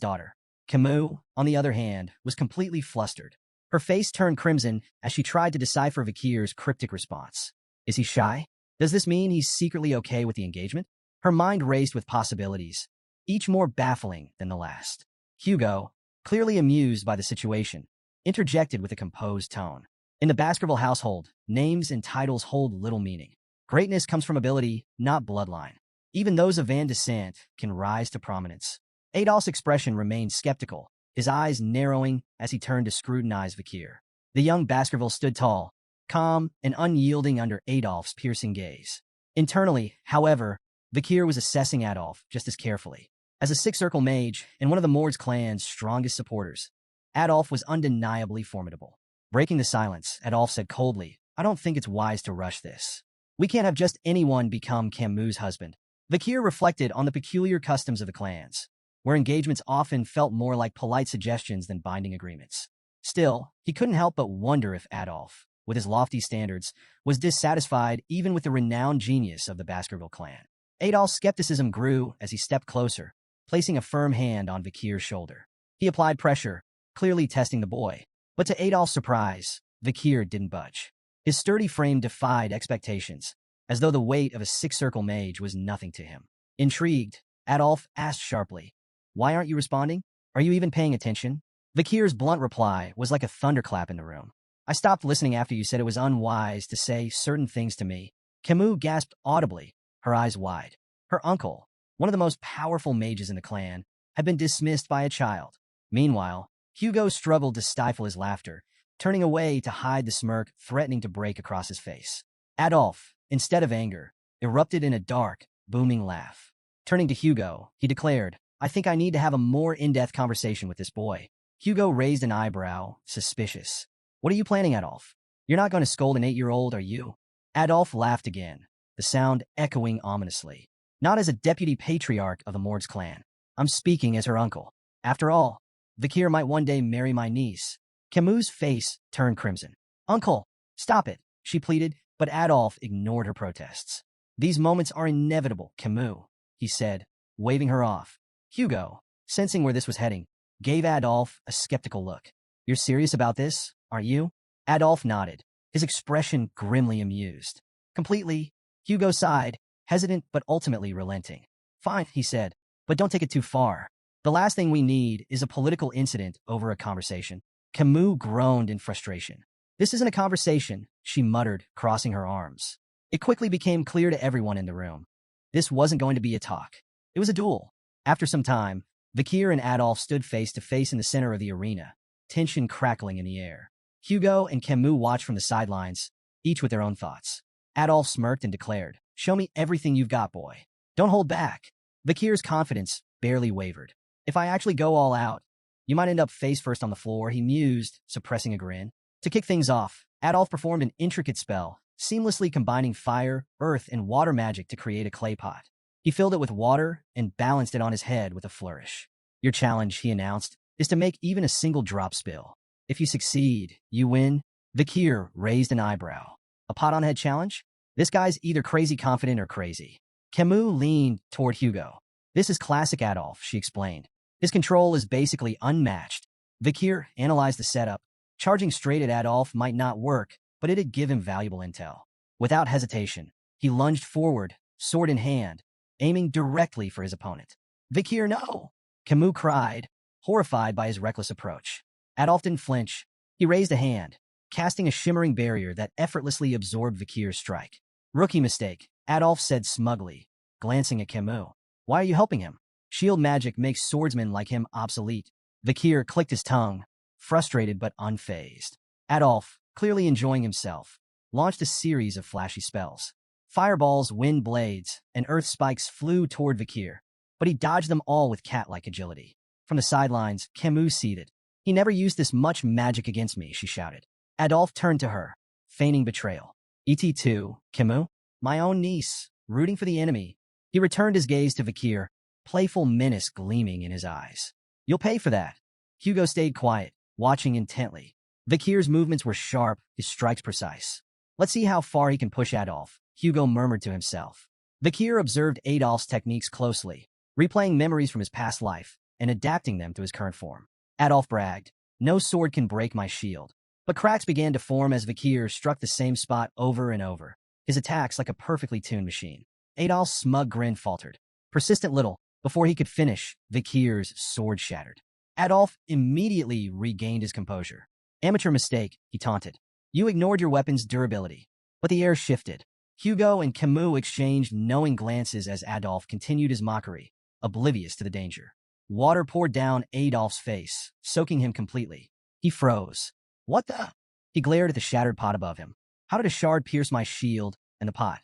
daughter?" Camus, on the other hand, was completely flustered. Her face turned crimson as she tried to decipher Vikir's cryptic response. Is he shy? Does this mean he's secretly okay with the engagement? Her mind raced with possibilities, each more baffling than the last. Hugo, clearly amused by the situation, interjected with a composed tone. "In the Baskerville household, names and titles hold little meaning. Greatness comes from ability, not bloodline. Even those of Van descent can rise to prominence." Adolf's expression remained skeptical, his eyes narrowing as he turned to scrutinize Vikir. The young Baskerville stood tall, calm and unyielding under Adolf's piercing gaze. Internally, however, Vikir was assessing Adolf just as carefully. As a six-circle mage and one of the Mords clan's strongest supporters, Adolf was undeniably formidable. Breaking the silence, Adolf said coldly, "I don't think it's wise to rush this. We can't have just anyone become Camus' husband." Vikir reflected on the peculiar customs of the clans, where engagements often felt more like polite suggestions than binding agreements. Still, he couldn't help but wonder if Adolf, with his lofty standards, was dissatisfied even with the renowned genius of the Baskerville clan. Adolf's skepticism grew as he stepped closer, placing a firm hand on Vikir's shoulder. He applied pressure, clearly testing the boy, But to Adolf's surprise, Vikir didn't budge. His sturdy frame defied expectations, as though the weight of a six-circle mage was nothing to him. Intrigued, Adolf asked sharply, "Why aren't you responding? Are you even paying attention?" Vikir's blunt reply was like a thunderclap in the room. "I stopped listening after you said it was unwise to say certain things to me." Camus gasped audibly, her eyes wide. Her uncle, one of the most powerful mages in the clan, had been dismissed by a child. Meanwhile, Hugo struggled to stifle his laughter, turning away to hide the smirk threatening to break across his face. Adolf, instead of anger, erupted in a dark, booming laugh. Turning to Hugo, he declared, "I think I need to have a more in-depth conversation with this boy." Hugo raised an eyebrow, suspicious. "What are you planning, Adolf? You're not going to scold an 8-year-old, are you?" Adolf laughed again, the sound echoing ominously. "Not as a deputy patriarch of the Mord's clan. I'm speaking as her uncle. After all, Vikir might one day marry my niece." Camus' face turned crimson. "Uncle, stop it," she pleaded, but Adolf ignored her protests. "These moments are inevitable, Camus," he said, waving her off. Hugo, sensing where this was heading, gave Adolf a skeptical look. "You're serious about this, aren't you?" Adolf nodded, his expression grimly amused. "Completely." Hugo sighed, hesitant but ultimately relenting. "Fine," he said, "but don't take it too far. The last thing we need is a political incident over a conversation." Camus groaned in frustration. "This isn't a conversation," she muttered, crossing her arms. It quickly became clear to everyone in the room. This wasn't going to be a talk. It was a duel. After some time, Vikir and Adolf stood face to face in the center of the arena, tension crackling in the air. Hugo and Camus watched from the sidelines, each with their own thoughts. Adolf smirked and declared, "Show me everything you've got, boy. Don't hold back." Vikir's confidence barely wavered. "If I actually go all out, you might end up face first on the floor," he mused, suppressing a grin. To kick things off, Adolf performed an intricate spell, seamlessly combining fire, earth, and water magic to create a clay pot. He filled it with water and balanced it on his head with a flourish. "Your challenge," he announced, "is to make even a single drop spill. If you succeed, you win." Vikir raised an eyebrow. "A pot-on-head challenge? This guy's either crazy confident or crazy." Camus leaned toward Hugo. "This is classic Adolf," she explained. "His control is basically unmatched." Vikir analyzed the setup. Charging straight at Adolf might not work, but it'd give him valuable intel. Without hesitation, he lunged forward, sword in hand, aiming directly for his opponent. "Vikir, no!" Camus cried, horrified by his reckless approach. Adolf didn't flinch. He raised a hand, casting a shimmering barrier that effortlessly absorbed Vikir's strike. "Rookie mistake," Adolf said smugly, glancing at Camus. "Why are you helping him? Shield magic makes swordsmen like him obsolete." Vikir clicked his tongue, frustrated but unfazed. Adolf, clearly enjoying himself, launched a series of flashy spells. Fireballs, wind blades, and earth spikes flew toward Vikir, but he dodged them all with cat-like agility. From the sidelines, Camus seethed. "He never used this much magic against me," she shouted. Adolf turned to her, feigning betrayal. "Et2, Camus? My own niece, rooting for the enemy." He returned his gaze to Vikir, playful menace gleaming in his eyes. "You'll pay for that." Hugo stayed quiet, watching intently. Vikir's movements were sharp, his strikes precise. "Let's see how far he can push Adolf," Hugo murmured to himself. Vikir observed Adolf's techniques closely, replaying memories from his past life and adapting them to his current form. Adolf bragged, "No sword can break my shield." But cracks began to form as Vikir struck the same spot over and over, his attacks like a perfectly tuned machine. Adolf's smug grin faltered. Persistent little, before he could finish, Vikir's sword shattered. Adolf immediately regained his composure. "Amateur mistake," he taunted. "You ignored your weapon's durability." But the air shifted. Hugo and Camus exchanged knowing glances as Adolf continued his mockery, oblivious to the danger. Water poured down Adolf's face, soaking him completely. He froze. "What the?" He glared at the shattered pot above him. "How did a shard pierce my shield and the pot?"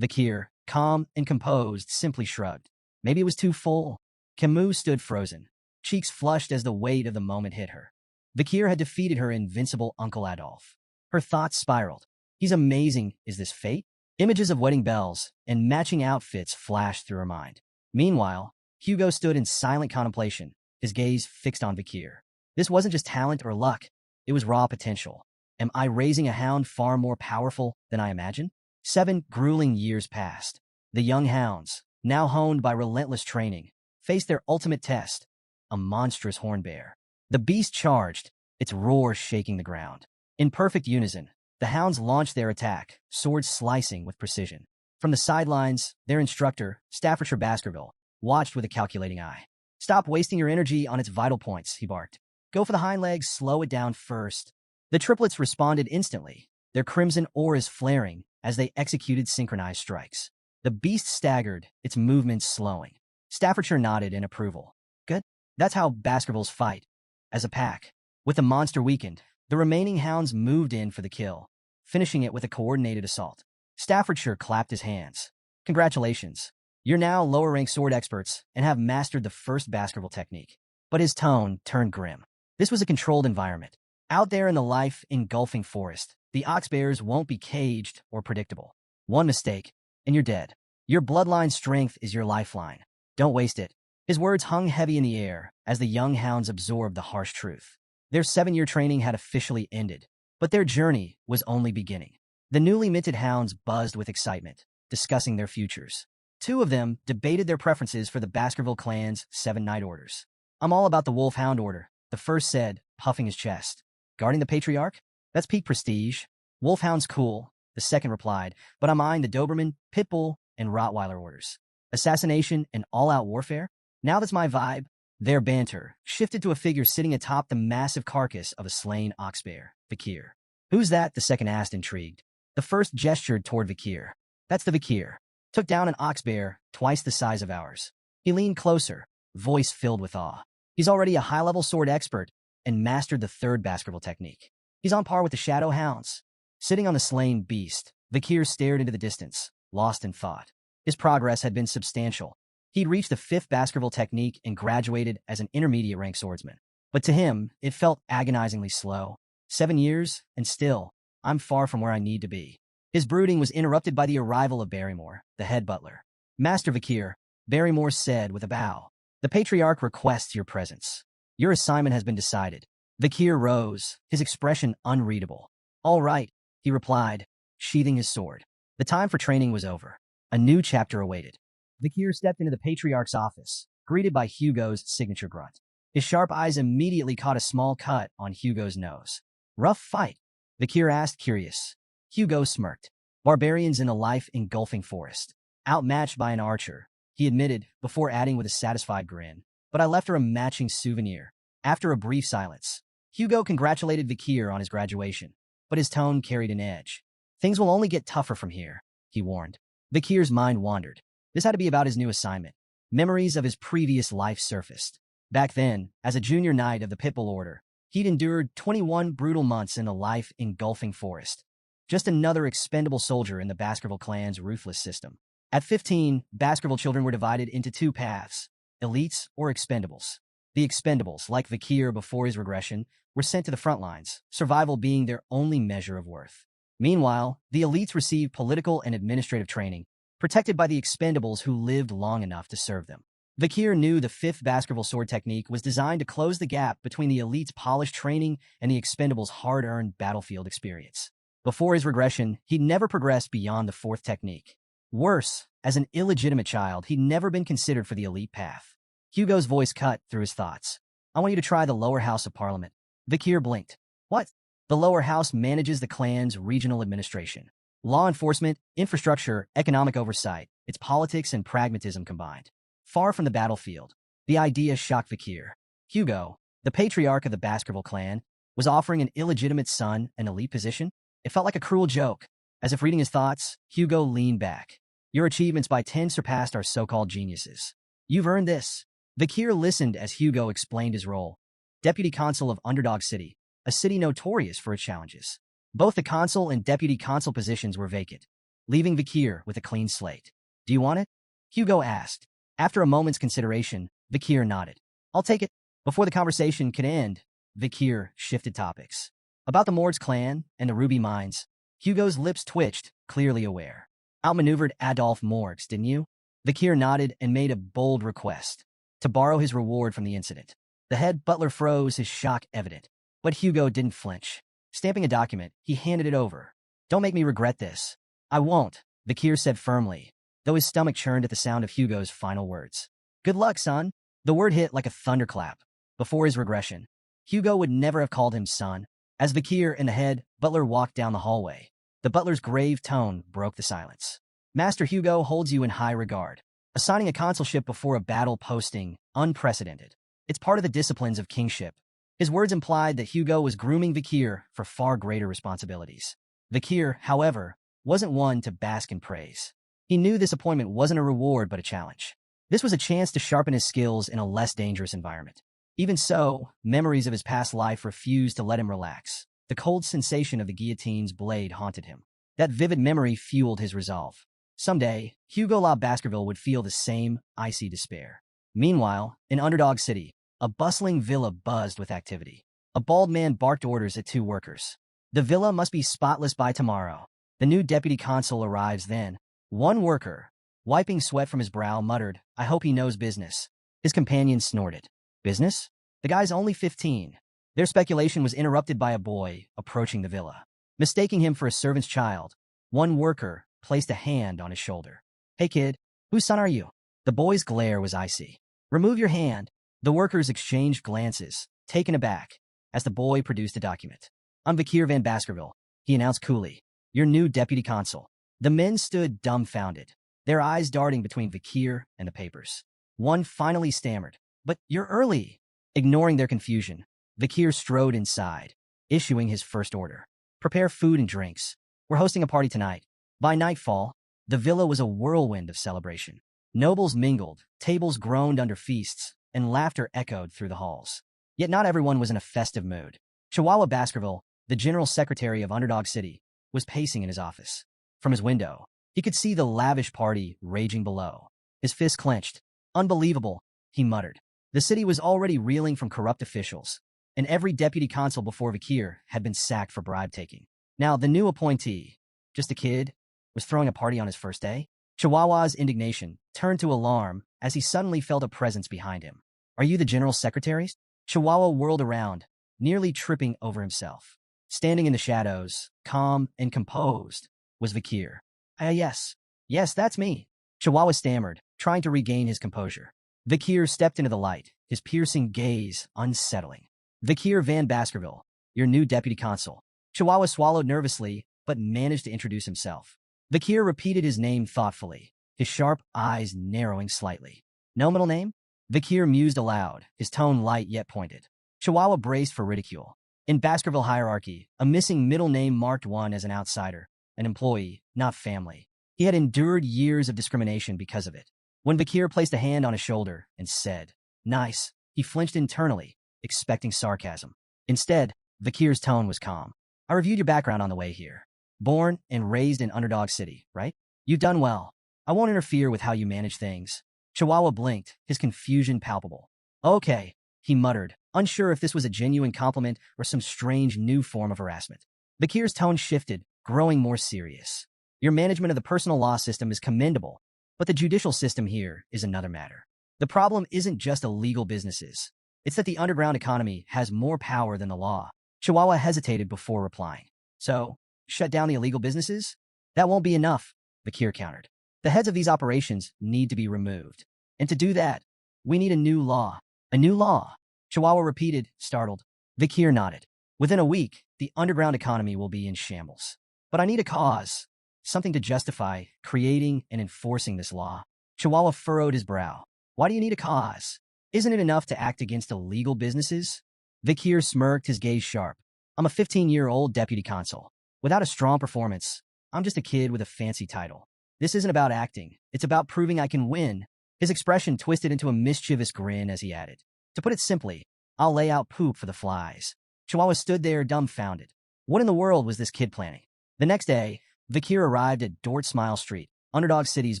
Vikir, calm and composed, simply shrugged. "Maybe it was too full." Camus stood frozen, cheeks flushed as the weight of the moment hit her. Vikir had defeated her invincible Uncle Adolf. Her thoughts spiraled. "He's amazing. Is this fate?" Images of wedding bells and matching outfits flashed through her mind. Meanwhile, Hugo stood in silent contemplation, his gaze fixed on Vikir. This wasn't just talent or luck. It was raw potential. Am I raising a hound far more powerful than I imagined? 7 grueling years passed. The young hounds, now honed by relentless training, faced their ultimate test, a monstrous horn bear. The beast charged, its roar shaking the ground. In perfect unison, the hounds launched their attack, swords slicing with precision. From the sidelines, their instructor, Staffordshire Baskerville, watched with a calculating eye. "Stop wasting your energy on its vital points," he barked. "Go for the hind legs, slow it down first." The triplets responded instantly, their crimson auras flaring as they executed synchronized strikes. The beast staggered, its movements slowing. Staffordshire nodded in approval. "Good. That's how Baskervilles fight. As a pack." With the monster weakened, the remaining hounds moved in for the kill, finishing it with a coordinated assault. Staffordshire clapped his hands. "Congratulations. You're now lower-ranked sword experts and have mastered the first Baskerville technique." But his tone turned grim. This was a controlled environment. Out there in the life-engulfing forest, the oxbears won't be caged or predictable. One mistake, and you're dead. Your bloodline strength is your lifeline. Don't waste it. His words hung heavy in the air as the young hounds absorbed the harsh truth. Their 7-year training had officially ended, but their journey was only beginning. The newly minted hounds buzzed with excitement, discussing their futures. 2 of them debated their preferences for the Baskerville clan's 7 night orders. "I'm all about the Wolfhound Order," the first said, puffing his chest. "Guarding the Patriarch? That's peak prestige. Wolfhound's cool," the second replied, "but I'm eyeing the Doberman, Pitbull, and Rottweiler orders. Assassination and all-out warfare? Now that's my vibe." Their banter shifted to a figure sitting atop the massive carcass of a slain oxbear, Vikir. "Who's that?" the second asked, intrigued. The first gestured toward Vikir. "That's the Vikir. Took down an oxbear twice the size of ours." He leaned closer, voice filled with awe. "He's already a high-level sword expert and mastered the third Baskerville technique. He's on par with the Shadow Hounds." Sitting on the slain beast, Vikir stared into the distance, lost in thought. His progress had been substantial. He'd reached the 5th Baskerville technique and graduated as an intermediate-ranked swordsman. But to him, it felt agonizingly slow. 7 years, and still, I'm far from where I need to be. His brooding was interrupted by the arrival of Barrymore, the head butler. "Master Vikir," Barrymore said with a bow, "the Patriarch requests your presence. Your assignment has been decided." Vikir rose, his expression unreadable. "All right," he replied, sheathing his sword. The time for training was over. A new chapter awaited. Vikir stepped into the Patriarch's office, greeted by Hugo's signature grunt. His sharp eyes immediately caught a small cut on Hugo's nose. "Rough fight?" Vikir asked, curious. Hugo smirked. "Barbarians in the life-engulfing forest. Outmatched by an archer," he admitted, before adding with a satisfied grin. "But I left her a matching souvenir." After a brief silence, Hugo congratulated Vikir on his graduation, but his tone carried an edge. "Things will only get tougher from here," he warned. Vikir's mind wandered. This had to be about his new assignment. Memories of his previous life surfaced. Back then, as a junior knight of the Pitbull Order, he'd endured 21 brutal months in the life-engulfing forest. Just another expendable soldier in the Baskerville clan's ruthless system. At 15, Baskerville children were divided into 2 paths, elites or expendables. The expendables, like Vikir before his regression, were sent to the front lines, survival being their only measure of worth. Meanwhile, the elites received political and administrative training, protected by the expendables who lived long enough to serve them. Vikir knew the 5th Baskerville sword technique was designed to close the gap between the elite's polished training and the expendables' hard-earned battlefield experience. Before his regression, he'd never progressed beyond the 4th technique. Worse, as an illegitimate child, he'd never been considered for the elite path. Hugo's voice cut through his thoughts. "I want you to try the lower house of parliament." Vikir blinked. "What?" "The lower house manages the clan's regional administration. Law enforcement, infrastructure, economic oversight. It's politics and pragmatism combined. Far from the battlefield." The idea shocked Vikir. Hugo, the patriarch of the Baskerville clan, was offering an illegitimate son an elite position? It felt like a cruel joke. As if reading his thoughts, Hugo leaned back. "Your achievements by 10 surpassed our so-called geniuses. You've earned this." Vikir listened as Hugo explained his role. Deputy Consul of Underdog City, a city notorious for its challenges. Both the consul and deputy consul positions were vacant, leaving Vikir with a clean slate. "Do you want it?" Hugo asked. After a moment's consideration, Vikir nodded. "I'll take it." Before the conversation could end, Vikir shifted topics. About the Mord's clan and the Ruby Mines. Hugo's lips twitched, clearly aware. "Outmaneuvered Adolphe Morgs, didn't you?" Vikir nodded and made a bold request. To borrow his reward from the incident. The head butler froze, his shock evident. But Hugo didn't flinch. Stamping a document, he handed it over. "Don't make me regret this." "I won't," Vikir said firmly, though his stomach churned at the sound of Hugo's final words. "Good luck, son." The word hit like a thunderclap. Before his regression, Hugo would never have called him son. As Vakir and the head butler walked down the hallway, the butler's grave tone broke the silence. Master Hugo holds you in high regard. Assigning a consulship before a battle posting, unprecedented. It's part of the disciplines of kingship. His words implied that Hugo was grooming Vakir for far greater responsibilities. Vakir, however, wasn't one to bask in praise. He knew this appointment wasn't a reward but a challenge. This was a chance to sharpen his skills in a less dangerous environment. Even so, memories of his past life refused to let him relax. The cold sensation of the guillotine's blade haunted him. That vivid memory fueled his resolve. Someday, Hugo La Baskerville would feel the same icy despair. Meanwhile, in Underdog City, a bustling villa buzzed with activity. A bald man barked orders at two workers. The villa must be spotless by tomorrow. The new deputy consul arrives then. One worker, wiping sweat from his brow, muttered, "I hope he knows business." His companion snorted. "Business? The guy's only 15. Their speculation was interrupted by a boy approaching the villa. Mistaking him for a servant's child, one worker placed a hand on his shoulder. "Hey kid, whose son are you?" The boy's glare was icy. "Remove your hand." The workers exchanged glances, taken aback, as the boy produced a document. "I'm Vakir van Baskerville," he announced coolly, "your new deputy consul." The men stood dumbfounded, their eyes darting between Vakir and the papers. One finally stammered, "But you're early." Ignoring their confusion, Vakir strode inside, issuing his first order. "Prepare food and drinks. We're hosting a party tonight." By nightfall, the villa was a whirlwind of celebration. Nobles mingled, tables groaned under feasts, and laughter echoed through the halls. Yet not everyone was in a festive mood. Chihuahua Baskerville, the general secretary of Underdog City, was pacing in his office. From his window, he could see the lavish party raging below. His fists clenched. "Unbelievable," he muttered. The city was already reeling from corrupt officials, and every deputy consul before Vakir had been sacked for bribe-taking. Now, the new appointee, just a kid, was throwing a party on his first day? Chihuahua's indignation turned to alarm as he suddenly felt a presence behind him. "Are you the general secretary?" Chihuahua whirled around, nearly tripping over himself. Standing in the shadows, calm and composed, was Vakir. Yes. Yes, that's me." Chihuahua stammered, trying to regain his composure. Vakir stepped into the light, his piercing gaze unsettling. "Vakir van Baskerville, your new deputy consul." Chihuahua swallowed nervously, but managed to introduce himself. Vakir repeated his name thoughtfully, his sharp eyes narrowing slightly. "No middle name?" Vakir mused aloud, his tone light yet pointed. Chihuahua braced for ridicule. In Baskerville hierarchy, a missing middle name marked one as an outsider, an employee, not family. He had endured years of discrimination because of it. When Vakir placed a hand on his shoulder and said, "Nice," he flinched internally, expecting sarcasm. Instead, Vakir's tone was calm. "I reviewed your background on the way here. Born and raised in Underdog City, right? You've done well. I won't interfere with how you manage things." Chihuahua blinked, his confusion palpable. "Okay," he muttered, unsure if this was a genuine compliment or some strange new form of harassment. Vakir's tone shifted, growing more serious. "Your management of the personal law system is commendable, but the judicial system here is another matter. The problem isn't just illegal businesses. It's that the underground economy has more power than the law." Chihuahua hesitated before replying. "So, shut down the illegal businesses? That won't be enough," Vakir countered. "The heads of these operations need to be removed. And to do that, we need a new law." "A new law?" Chihuahua repeated, startled. Vakir nodded. "Within a week, the underground economy will be in shambles. But I need a cause. Something to justify creating and enforcing this law." Chihuahua furrowed his brow. "Why do you need a cause? Isn't it enough to act against illegal businesses?" Vakir smirked, his gaze sharp. "I'm a 15-year-old deputy consul. Without a strong performance, I'm just a kid with a fancy title. This isn't about acting. It's about proving I can win." His expression twisted into a mischievous grin as he added, "To put it simply, I'll lay out poop for the flies." Chihuahua stood there dumbfounded. What in the world was this kid planning? The next day, Vakir arrived at Dort Smile Street, Underdog City's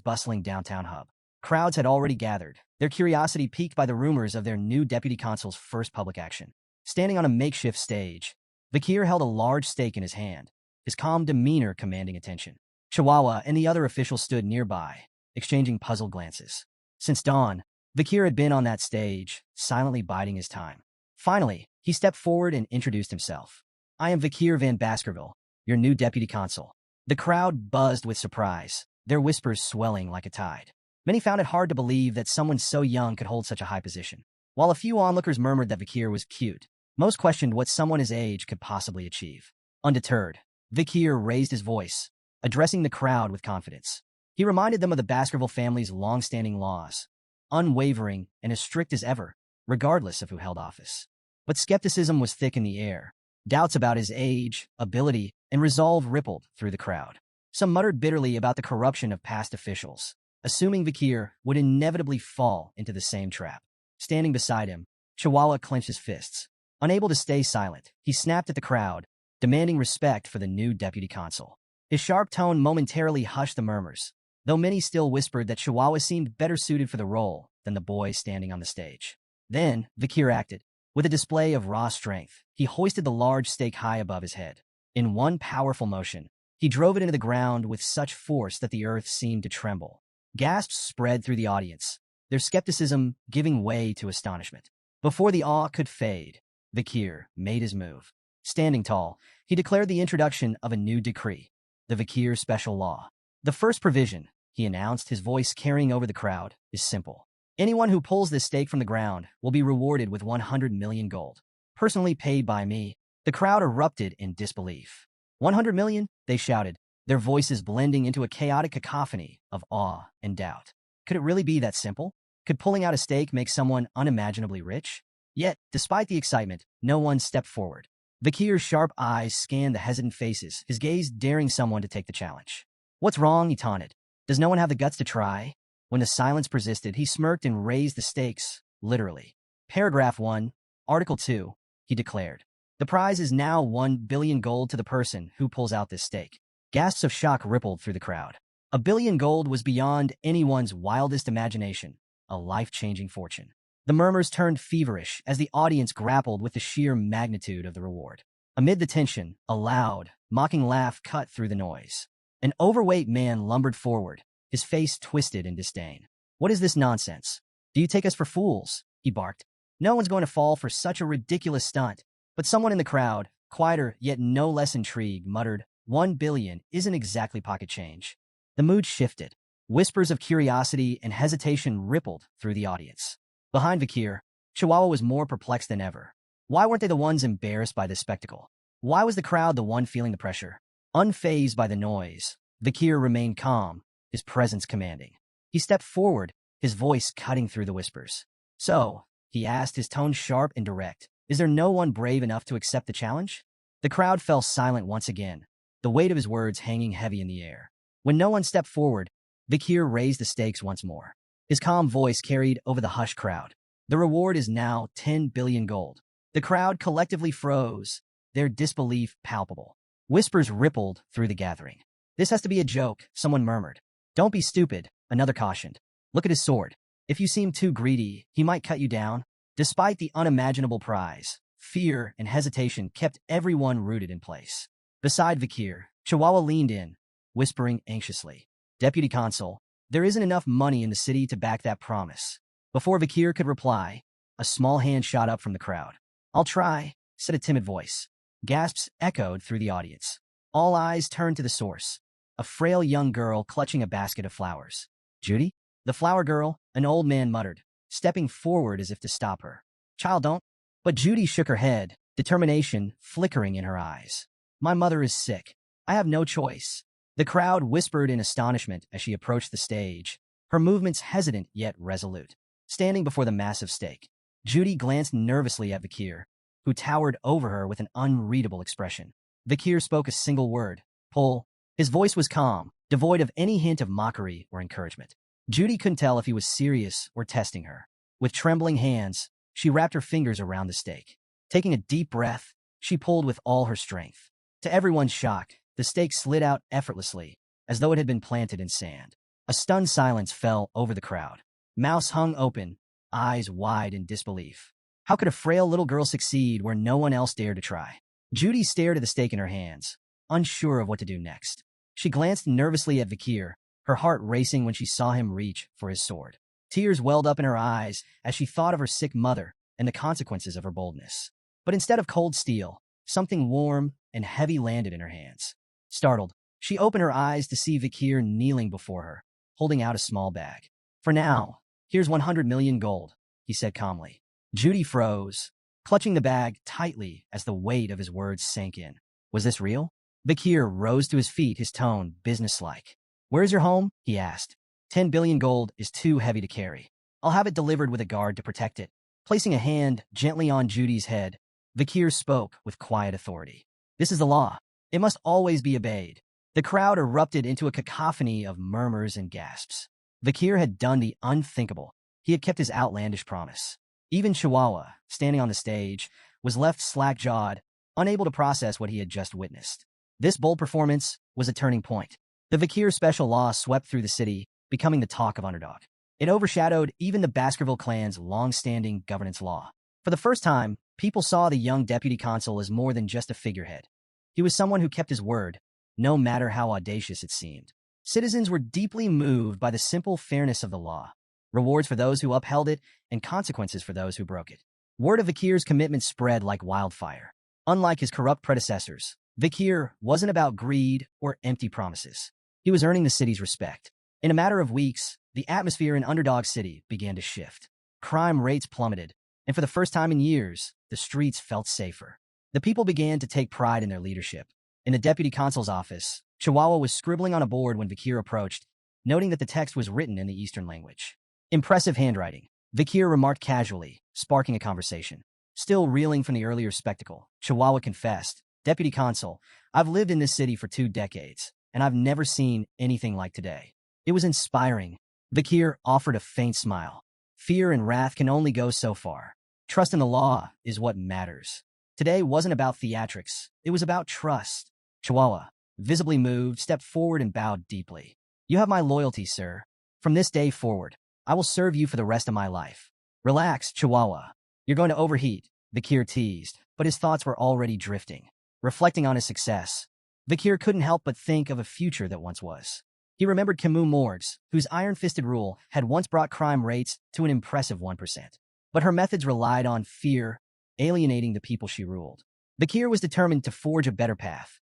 bustling downtown hub. Crowds had already gathered, their curiosity piqued by the rumors of their new deputy consul's first public action. Standing on a makeshift stage, Vakir held a large stake in his hand, his calm demeanor commanding attention. Chihuahua and the other officials stood nearby, exchanging puzzled glances. Since dawn, Vakir had been on that stage, silently biding his time. Finally, he stepped forward and introduced himself. "I am Vakir van Baskerville, your new deputy consul." The crowd buzzed with surprise, their whispers swelling like a tide. Many found it hard to believe that someone so young could hold such a high position. While a few onlookers murmured that Vakir was cute, Most questioned what someone his age could possibly achieve. Undeterred, Vikir raised his voice, addressing the crowd with confidence. He reminded them of the Baskerville family's long-standing laws, unwavering and as strict as ever, regardless of who held office. But skepticism was thick in the air. Doubts about his age, ability, and resolve rippled through the crowd. Some muttered bitterly about the corruption of past officials, assuming Vikir would inevitably fall into the same trap. Standing beside him, Chihuahua clenched his fists. Unable to stay silent, he snapped at the crowd, demanding respect for the new deputy consul. His sharp tone momentarily hushed the murmurs, though many still whispered that Chihuahua seemed better suited for the role than the boy standing on the stage. Then, Vikir acted. With a display of raw strength, he hoisted the large stake high above his head. In one powerful motion, he drove it into the ground with such force that the earth seemed to tremble. Gasps spread through the audience, their skepticism giving way to astonishment. Before the awe could fade, Vikir made his move. Standing tall, he declared the introduction of a new decree, the Vikir Special Law. The first provision, he announced, his voice carrying over the crowd, is simple. Anyone who pulls this stake from the ground will be rewarded with 100 million gold, personally paid by me. The crowd erupted in disbelief. 100 million? They shouted, their voices blending into a chaotic cacophony of awe and doubt. Could it really be that simple? Could pulling out a stake make someone unimaginably rich? Yet, despite the excitement, no one stepped forward. Vikir's sharp eyes scanned the hesitant faces, his gaze daring someone to take the challenge. What's wrong? He taunted. Does no one have the guts to try? When the silence persisted, he smirked and raised the stakes, literally. Paragraph 1, Article 2, he declared. The prize is now 1 billion gold to the person who pulls out this stake. Gasps of shock rippled through the crowd. 1 billion gold was beyond anyone's wildest imagination, a life-changing fortune. The murmurs turned feverish as the audience grappled with the sheer magnitude of the reward. Amid the tension, a loud, mocking laugh cut through the noise. An overweight man lumbered forward, his face twisted in disdain. What is this nonsense? Do you take us for fools? He barked. No one's going to fall for such a ridiculous stunt. But someone in the crowd, quieter yet no less intrigued, muttered, 1 billion isn't exactly pocket change. The mood shifted. Whispers of curiosity and hesitation rippled through the audience. Behind Vikir, Chihuahua was more perplexed than ever. Why weren't they the ones embarrassed by this spectacle? Why was the crowd the one feeling the pressure? Unfazed by the noise, Vikir remained calm, his presence commanding. He stepped forward, his voice cutting through the whispers. So, he asked, his tone sharp and direct, is there no one brave enough to accept the challenge? The crowd fell silent once again, the weight of his words hanging heavy in the air. When no one stepped forward, Vikir raised the stakes once more. His calm voice carried over the hushed crowd. The reward is now 10 billion gold. The crowd collectively froze, their disbelief palpable. Whispers rippled through the gathering. This has to be a joke, someone murmured. Don't be stupid, another cautioned. Look at his sword. If you seem too greedy, he might cut you down. Despite the unimaginable prize, fear and hesitation kept everyone rooted in place. Beside Vikir, Chihuahua leaned in, whispering anxiously. Deputy Consul, there isn't enough money in the city to back that promise. Before Vikir could reply, a small hand shot up from the crowd. I'll try, said a timid voice. Gasps echoed through the audience. All eyes turned to the source, a frail young girl clutching a basket of flowers. Judy? The flower girl, an old man muttered, stepping forward as if to stop her. Child, don't. But Judy shook her head, determination flickering in her eyes. My mother is sick. I have no choice. The crowd whispered in astonishment as she approached the stage, her movements hesitant yet resolute. Standing before the massive stake, Judy glanced nervously at Vikir, who towered over her with an unreadable expression. Vikir spoke a single word, pull. His voice was calm, devoid of any hint of mockery or encouragement. Judy couldn't tell if he was serious or testing her. With trembling hands, she wrapped her fingers around the stake. Taking a deep breath, she pulled with all her strength. To everyone's shock, the stake slid out effortlessly, as though it had been planted in sand. A stunned silence fell over the crowd. Mouths hung open, eyes wide in disbelief. How could a frail little girl succeed where no one else dared to try? Judy stared at the stake in her hands, unsure of what to do next. She glanced nervously at Vikir, her heart racing when she saw him reach for his sword. Tears welled up in her eyes as she thought of her sick mother and the consequences of her boldness. But instead of cold steel, something warm and heavy landed in her hands. Startled, she opened her eyes to see Vikir kneeling before her, holding out a small bag. For now, here's 100 million gold, he said calmly. Judy froze, clutching the bag tightly as the weight of his words sank in. Was this real? Vakir rose to his feet, his tone businesslike. Where's your home? He asked. 10 billion gold is too heavy to carry. I'll have it delivered with a guard to protect it. Placing a hand gently on Judy's head, Vakir spoke with quiet authority. This is the law. It must always be obeyed. The crowd erupted into a cacophony of murmurs and gasps. Vakir had done the unthinkable. He had kept his outlandish promise. Even Chihuahua, standing on the stage, was left slack-jawed, unable to process what he had just witnessed. This bold performance was a turning point. The Vakir special law swept through the city, becoming the talk of Underdog. It overshadowed even the Baskerville clan's long-standing governance law. For the first time, people saw the young deputy consul as more than just a figurehead. He was someone who kept his word, no matter how audacious it seemed. Citizens were deeply moved by the simple fairness of the law, rewards for those who upheld it and consequences for those who broke it. Word of Vakir's commitment spread like wildfire. Unlike his corrupt predecessors, Vakir wasn't about greed or empty promises. He was earning the city's respect. In a matter of weeks, the atmosphere in Underdog City began to shift. Crime rates plummeted, and for the first time in years, the streets felt safer. The people began to take pride in their leadership. In the deputy consul's office, Chihuahua was scribbling on a board when Vakir approached, noting that the text was written in the Eastern language. Impressive handwriting, Vakir remarked casually, sparking a conversation. Still reeling from the earlier spectacle, Chihuahua confessed, Deputy Consul, I've lived in this city for 2 decades, and I've never seen anything like today. It was inspiring. Vakir offered a faint smile. Fear and wrath can only go so far. Trust in the law is what matters. Today wasn't about theatrics. It was about trust. Chihuahua, visibly moved, stepped forward and bowed deeply. You have my loyalty, sir. From this day forward, I will serve you for the rest of my life. Relax, Chihuahua. You're going to overheat, Vakir teased, but his thoughts were already drifting. Reflecting on his success, Vakir couldn't help but think of a future that once was. He remembered Camus Morgues, whose iron-fisted rule had once brought crime rates to an impressive 1%. But her methods relied on fear, alienating the people she ruled. Vakir was determined to forge a better path,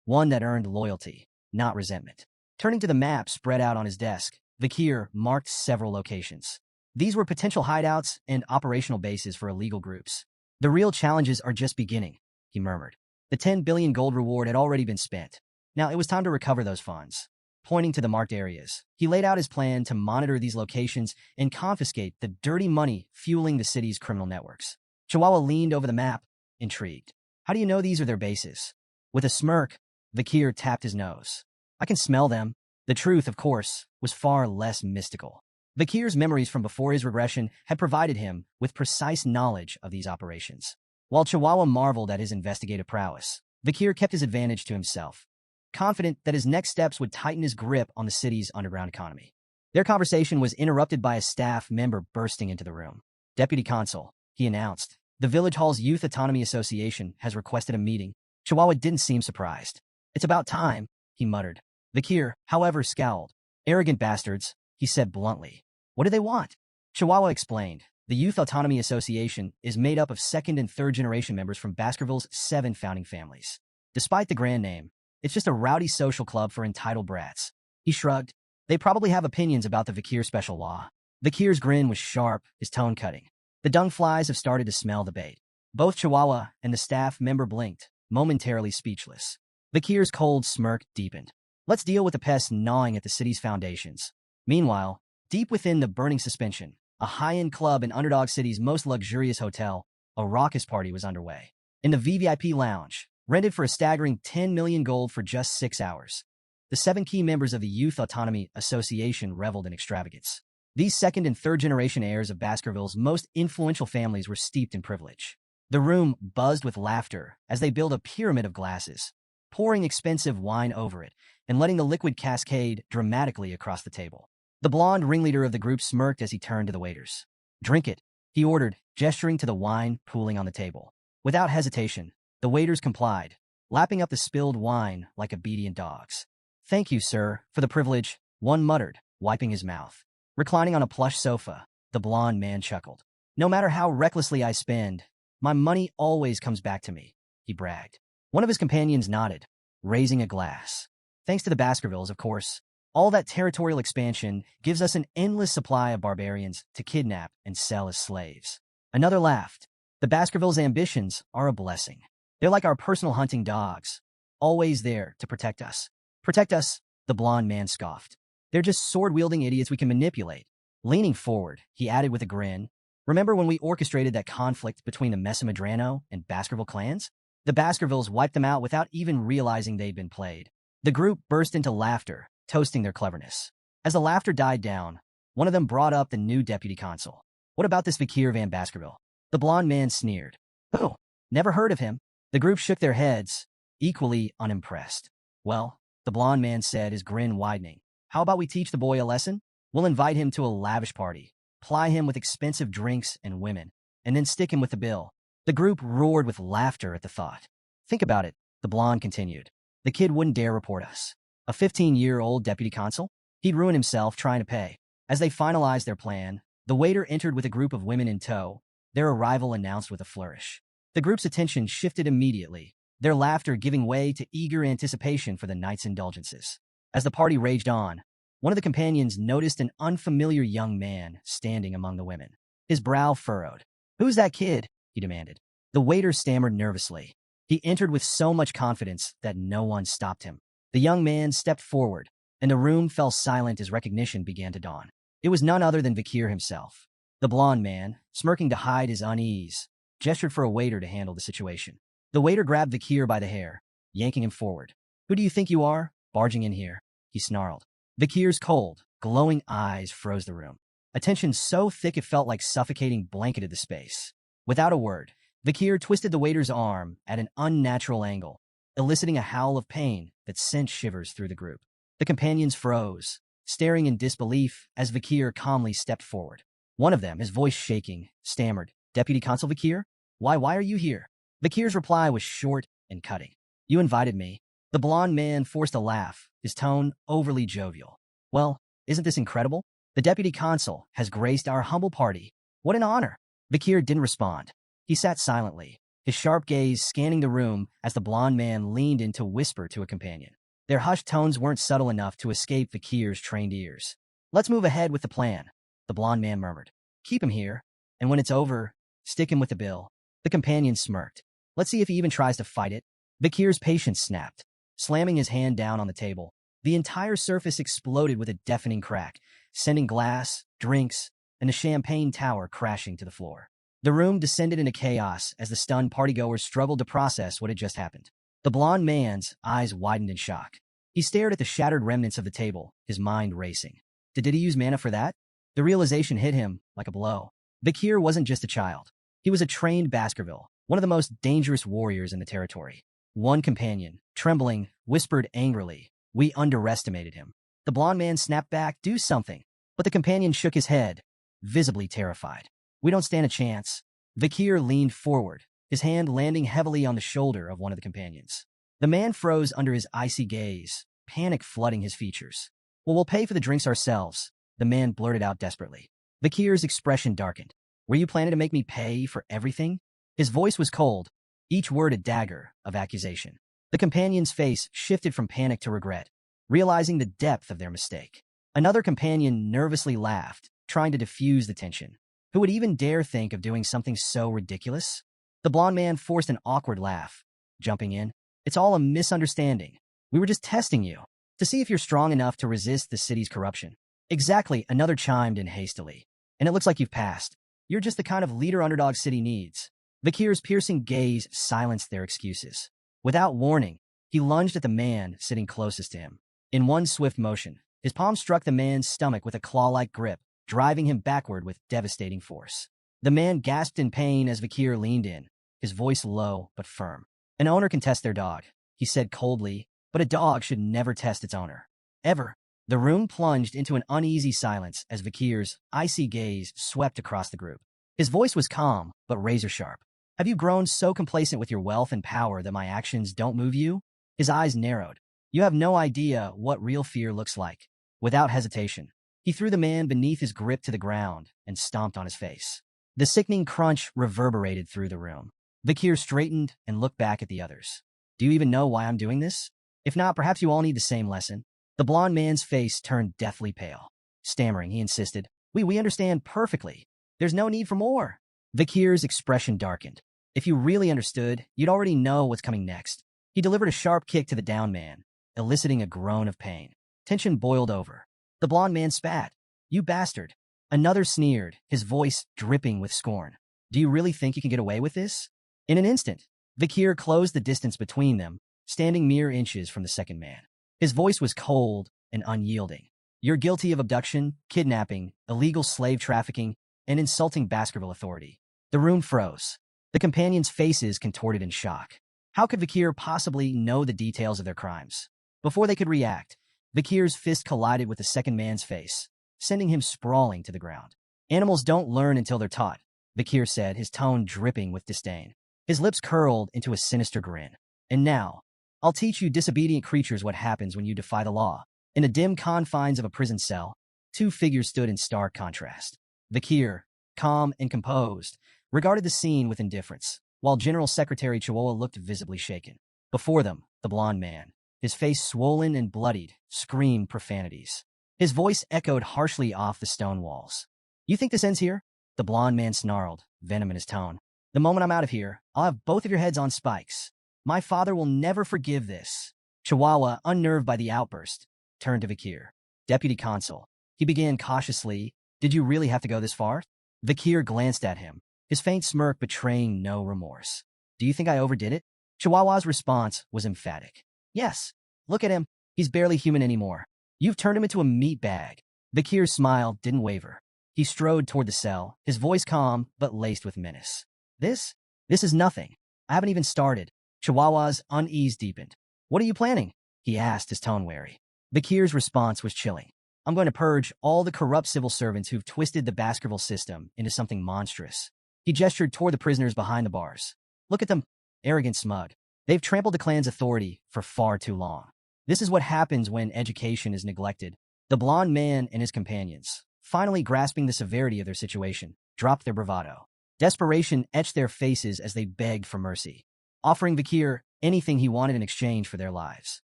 one that earned loyalty, not resentment. Turning to the map spread out on his desk, Vakir marked several locations. These were potential hideouts and operational bases for illegal groups. The real challenges are just beginning, he murmured. The 10 billion gold reward had already been spent. Now it was time to recover those funds. Pointing to the marked areas, he laid out his plan to monitor these locations and confiscate the dirty money fueling the city's criminal networks. Chihuahua leaned over the map, intrigued. How do you know these are their bases? With a smirk, Vakir tapped his nose. I can smell them. The truth, of course, was far less mystical. Vakir's memories from before his regression had provided him with precise knowledge of these operations. While Chihuahua marveled at his investigative prowess, Vakir kept his advantage to himself, confident that his next steps would tighten his grip on the city's underground economy. Their conversation was interrupted by a staff member bursting into the room. Deputy Consul, he announced, the Village Hall's Youth Autonomy Association has requested a meeting. Chihuahua didn't seem surprised. It's about time, he muttered. Vakir, however, scowled. Arrogant bastards, he said bluntly. What do they want? Chihuahua explained. The Youth Autonomy Association is made up of second and third generation members from Baskerville's 7 founding families. Despite the grand name, it's just a rowdy social club for entitled brats. He shrugged. They probably have opinions about the Vakir special law. Vakir's grin was sharp, his tone cutting. The dung flies have started to smell the bait. Both Chihuahua and the staff member blinked, momentarily speechless. Vakir's cold smirk deepened. Let's deal with the pests gnawing at the city's foundations. Meanwhile, deep within the burning suspension, a high-end club in Underdog City's most luxurious hotel, a raucous party was underway. In the VVIP lounge, rented for a staggering 10 million gold for just 6 hours, the 7 key members of the Youth Autonomy Association reveled in extravagance. These second and third generation heirs of Baskerville's most influential families were steeped in privilege. The room buzzed with laughter as they built a pyramid of glasses, pouring expensive wine over it and letting the liquid cascade dramatically across the table. The blonde ringleader of the group smirked as he turned to the waiters. Drink it, he ordered, gesturing to the wine pooling on the table. Without hesitation, the waiters complied, lapping up the spilled wine like obedient dogs. Thank you, sir, for the privilege, one muttered, wiping his mouth. Reclining on a plush sofa, the blonde man chuckled. No matter how recklessly I spend, my money always comes back to me, he bragged. One of his companions nodded, raising a glass. Thanks to the Baskervilles, of course. All that territorial expansion gives us an endless supply of barbarians to kidnap and sell as slaves. Another laughed. The Baskervilles' ambitions are a blessing. They're like our personal hunting dogs, always there to protect us. Protect us, the blonde man scoffed. They're just sword-wielding idiots we can manipulate. Leaning forward, he added with a grin, remember when we orchestrated that conflict between the Mesamadrano and Baskerville clans? The Baskervilles wiped them out without even realizing they'd been played. The group burst into laughter, toasting their cleverness. As the laughter died down, one of them brought up the new deputy consul. What about this Vikir van Baskerville? The blonde man sneered. Oh, never heard of him. The group shook their heads, equally unimpressed. Well, the blonde man said, his grin widening. How about we teach the boy a lesson? We'll invite him to a lavish party, ply him with expensive drinks and women, and then stick him with the bill. The group roared with laughter at the thought. Think about it, the blonde continued. The kid wouldn't dare report us. A 15-year-old deputy consul? He'd ruin himself trying to pay. As they finalized their plan, the waiter entered with a group of women in tow, their arrival announced with a flourish. The group's attention shifted immediately, their laughter giving way to eager anticipation for the night's indulgences. As the party raged on, one of the companions noticed an unfamiliar young man standing among the women. His brow furrowed. Who's that kid? He demanded. The waiter stammered nervously. He entered with so much confidence that no one stopped him. The young man stepped forward, and the room fell silent as recognition began to dawn. It was none other than Vikir himself. The blonde man, smirking to hide his unease, gestured for a waiter to handle the situation. The waiter grabbed Vikir by the hair, yanking him forward. Who do you think you are, barging in here? He snarled. Vikir's cold, glowing eyes froze the room. A tension so thick it felt like suffocating blanketed the space. Without a word, Vikir twisted the waiter's arm at an unnatural angle, eliciting a howl of pain that sent shivers through the group. The companions froze, staring in disbelief as Vikir calmly stepped forward. One of them, his voice shaking, stammered, Deputy Consul Vikir? Why are you here? Vikir's reply was short and cutting. You invited me. The blonde man forced a laugh, his tone overly jovial. Well, isn't this incredible? The deputy consul has graced our humble party. What an honor. Vikir didn't respond. He sat silently, his sharp gaze scanning the room as the blonde man leaned in to whisper to a companion. Their hushed tones weren't subtle enough to escape Vikir's trained ears. Let's move ahead with the plan, the blonde man murmured. Keep him here, and when it's over, stick him with the bill. The companion smirked. Let's see if he even tries to fight it. Vikir's patience snapped, slamming his hand down on the table. The entire surface exploded with a deafening crack, sending glass, drinks, and a champagne tower crashing to the floor. The room descended into chaos as the stunned partygoers struggled to process what had just happened. The blonde man's eyes widened in shock. He stared at the shattered remnants of the table, his mind racing. Did he use mana for that? The realization hit him like a blow. Vikir wasn't just a child. He was a trained Baskerville, one of the most dangerous warriors in the territory. One companion, trembling, whispered angrily, We underestimated him. The blonde man snapped back, Do something. But the companion shook his head, visibly terrified. We don't stand a chance. Vikir leaned forward, his hand landing heavily on the shoulder of one of the companions. The man froze under his icy gaze, panic flooding his features. Well, we'll pay for the drinks ourselves, the man blurted out desperately. Vikir's expression darkened. Were you planning to make me pay for everything? His voice was cold, each word a dagger of accusation. The companion's face shifted from panic to regret, realizing the depth of their mistake. Another companion nervously laughed, trying to diffuse the tension. Who would even dare think of doing something so ridiculous? The blonde man forced an awkward laugh, jumping in. It's all a misunderstanding. We were just testing you, to see if you're strong enough to resist the city's corruption. Exactly, another chimed in hastily. And it looks like you've passed. You're just the kind of leader Underdog City needs. Vikir's piercing gaze silenced their excuses. Without warning, he lunged at the man sitting closest to him. In one swift motion, his palm struck the man's stomach with a claw-like grip, driving him backward with devastating force. The man gasped in pain as Vikir leaned in, his voice low but firm. An owner can test their dog, he said coldly, but a dog should never test its owner. Ever. The room plunged into an uneasy silence as Vikir's icy gaze swept across the group. His voice was calm, but razor-sharp. Have you grown so complacent with your wealth and power that my actions don't move you? His eyes narrowed. You have no idea what real fear looks like. Without hesitation, he threw the man beneath his grip to the ground and stomped on his face. The sickening crunch reverberated through the room. Vikir straightened and looked back at the others. Do you even know why I'm doing this? If not, perhaps you all need the same lesson. The blonde man's face turned deathly pale. Stammering, he insisted, We understand perfectly. There's no need for more. Vikir's expression darkened. If you really understood, you'd already know what's coming next. He delivered a sharp kick to the downed man, eliciting a groan of pain. Tension boiled over. The blond man spat. You bastard. Another sneered, his voice dripping with scorn. Do you really think you can get away with this? In an instant, Vikir closed the distance between them, standing mere inches from the second man. His voice was cold and unyielding. You're guilty of abduction, kidnapping, illegal slave trafficking, and insulting Baskerville authority. The room froze. The companions' faces contorted in shock. How could Vikir possibly know the details of their crimes? Before they could react, Vikir's fist collided with the second man's face, sending him sprawling to the ground. Animals don't learn until they're taught, Vikir said, his tone dripping with disdain. His lips curled into a sinister grin. And now, I'll teach you disobedient creatures what happens when you defy the law. In the dim confines of a prison cell, two figures stood in stark contrast. Vikir, calm and composed, regarded the scene with indifference, while General Secretary Chihuahua looked visibly shaken. Before them, the blond man, his face swollen and bloodied, screamed profanities. His voice echoed harshly off the stone walls. You think this ends here? The blond man snarled, venom in his tone. The moment I'm out of here, I'll have both of your heads on spikes. My father will never forgive this. Chihuahua, unnerved by the outburst, turned to Vikir. Deputy Consul. He began cautiously. Did you really have to go this far? Vikir glanced at him, his faint smirk betraying no remorse. Do you think I overdid it? Chihuahua's response was emphatic. Yes. Look at him. He's barely human anymore. You've turned him into a meat bag. Vikir's smile didn't waver. He strode toward the cell, his voice calm but laced with menace. This is nothing. I haven't even started. Chihuahua's unease deepened. What are you planning? He asked, his tone wary. Vikir's response was chilling. I'm going to purge all the corrupt civil servants who've twisted the Baskerville system into something monstrous. He gestured toward the prisoners behind the bars. Look at them, arrogant smug. They've trampled the clan's authority for far too long. This is what happens when education is neglected. The blond man and his companions, finally grasping the severity of their situation, dropped their bravado. Desperation etched their faces as they begged for mercy, offering Vikir anything he wanted in exchange for their lives.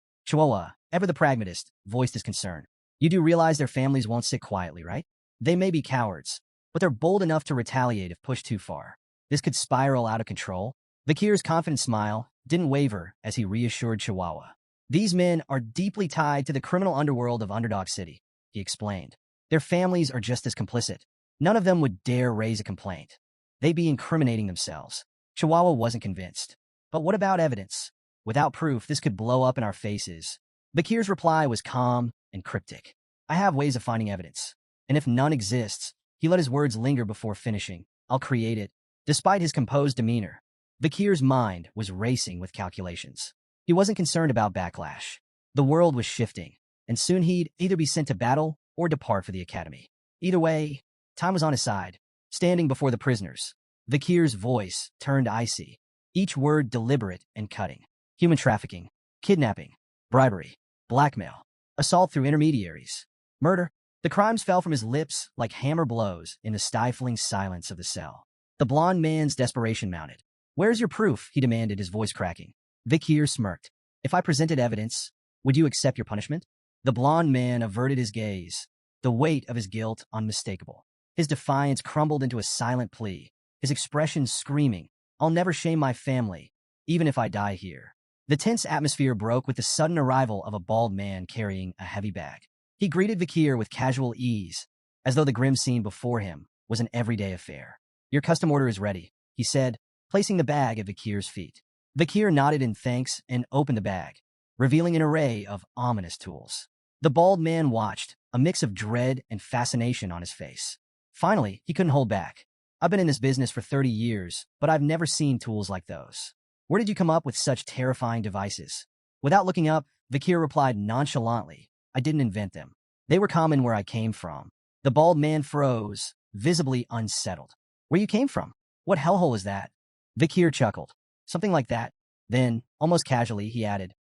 Chihuahua, ever the pragmatist, voiced his concern. You do realize their families won't sit quietly, right? They may be cowards, but they're bold enough to retaliate if pushed too far. This could spiral out of control. Vikir's confident smile didn't waver as he reassured Chihuahua. These men are deeply tied to the criminal underworld of Underdog City, he explained. Their families are just as complicit. None of them would dare raise a complaint. They'd be incriminating themselves. Chihuahua wasn't convinced. But what about evidence? Without proof, this could blow up in our faces. Vikir's reply was calm and cryptic. I have ways of finding evidence. And if none exists, he let his words linger before finishing. I'll create it. Despite his composed demeanor, Vikir's mind was racing with calculations. He wasn't concerned about backlash. The world was shifting, and soon he'd either be sent to battle or depart for the academy. Either way, time was on his side. Standing before the prisoners, Vikir's voice turned icy, each word deliberate and cutting. Human trafficking, kidnapping, bribery, blackmail, assault through intermediaries, murder. The crimes fell from his lips like hammer blows in the stifling silence of the cell. The blond man's desperation mounted. Where's your proof? He demanded, his voice cracking. Vikir smirked. If I presented evidence, would you accept your punishment? The blond man averted his gaze, the weight of his guilt unmistakable. His defiance crumbled into a silent plea, his expression screaming, I'll never shame my family, even if I die here. The tense atmosphere broke with the sudden arrival of a bald man carrying a heavy bag. He greeted Vikir with casual ease, as though the grim scene before him was an everyday affair. Your custom order is ready, he said, placing the bag at Vikir's feet. Vikir nodded in thanks and opened the bag, revealing an array of ominous tools. The bald man watched, a mix of dread and fascination on his face. Finally, he couldn't hold back. I've been in this business for 30 years, but I've never seen tools like those. Where did you come up with such terrifying devices? Without looking up, Vikir replied nonchalantly, I didn't invent them. They were common where I came from. The bald man froze, visibly unsettled. Where you came from? What hellhole is that? Vikir chuckled. Something like that. Then, almost casually, he added,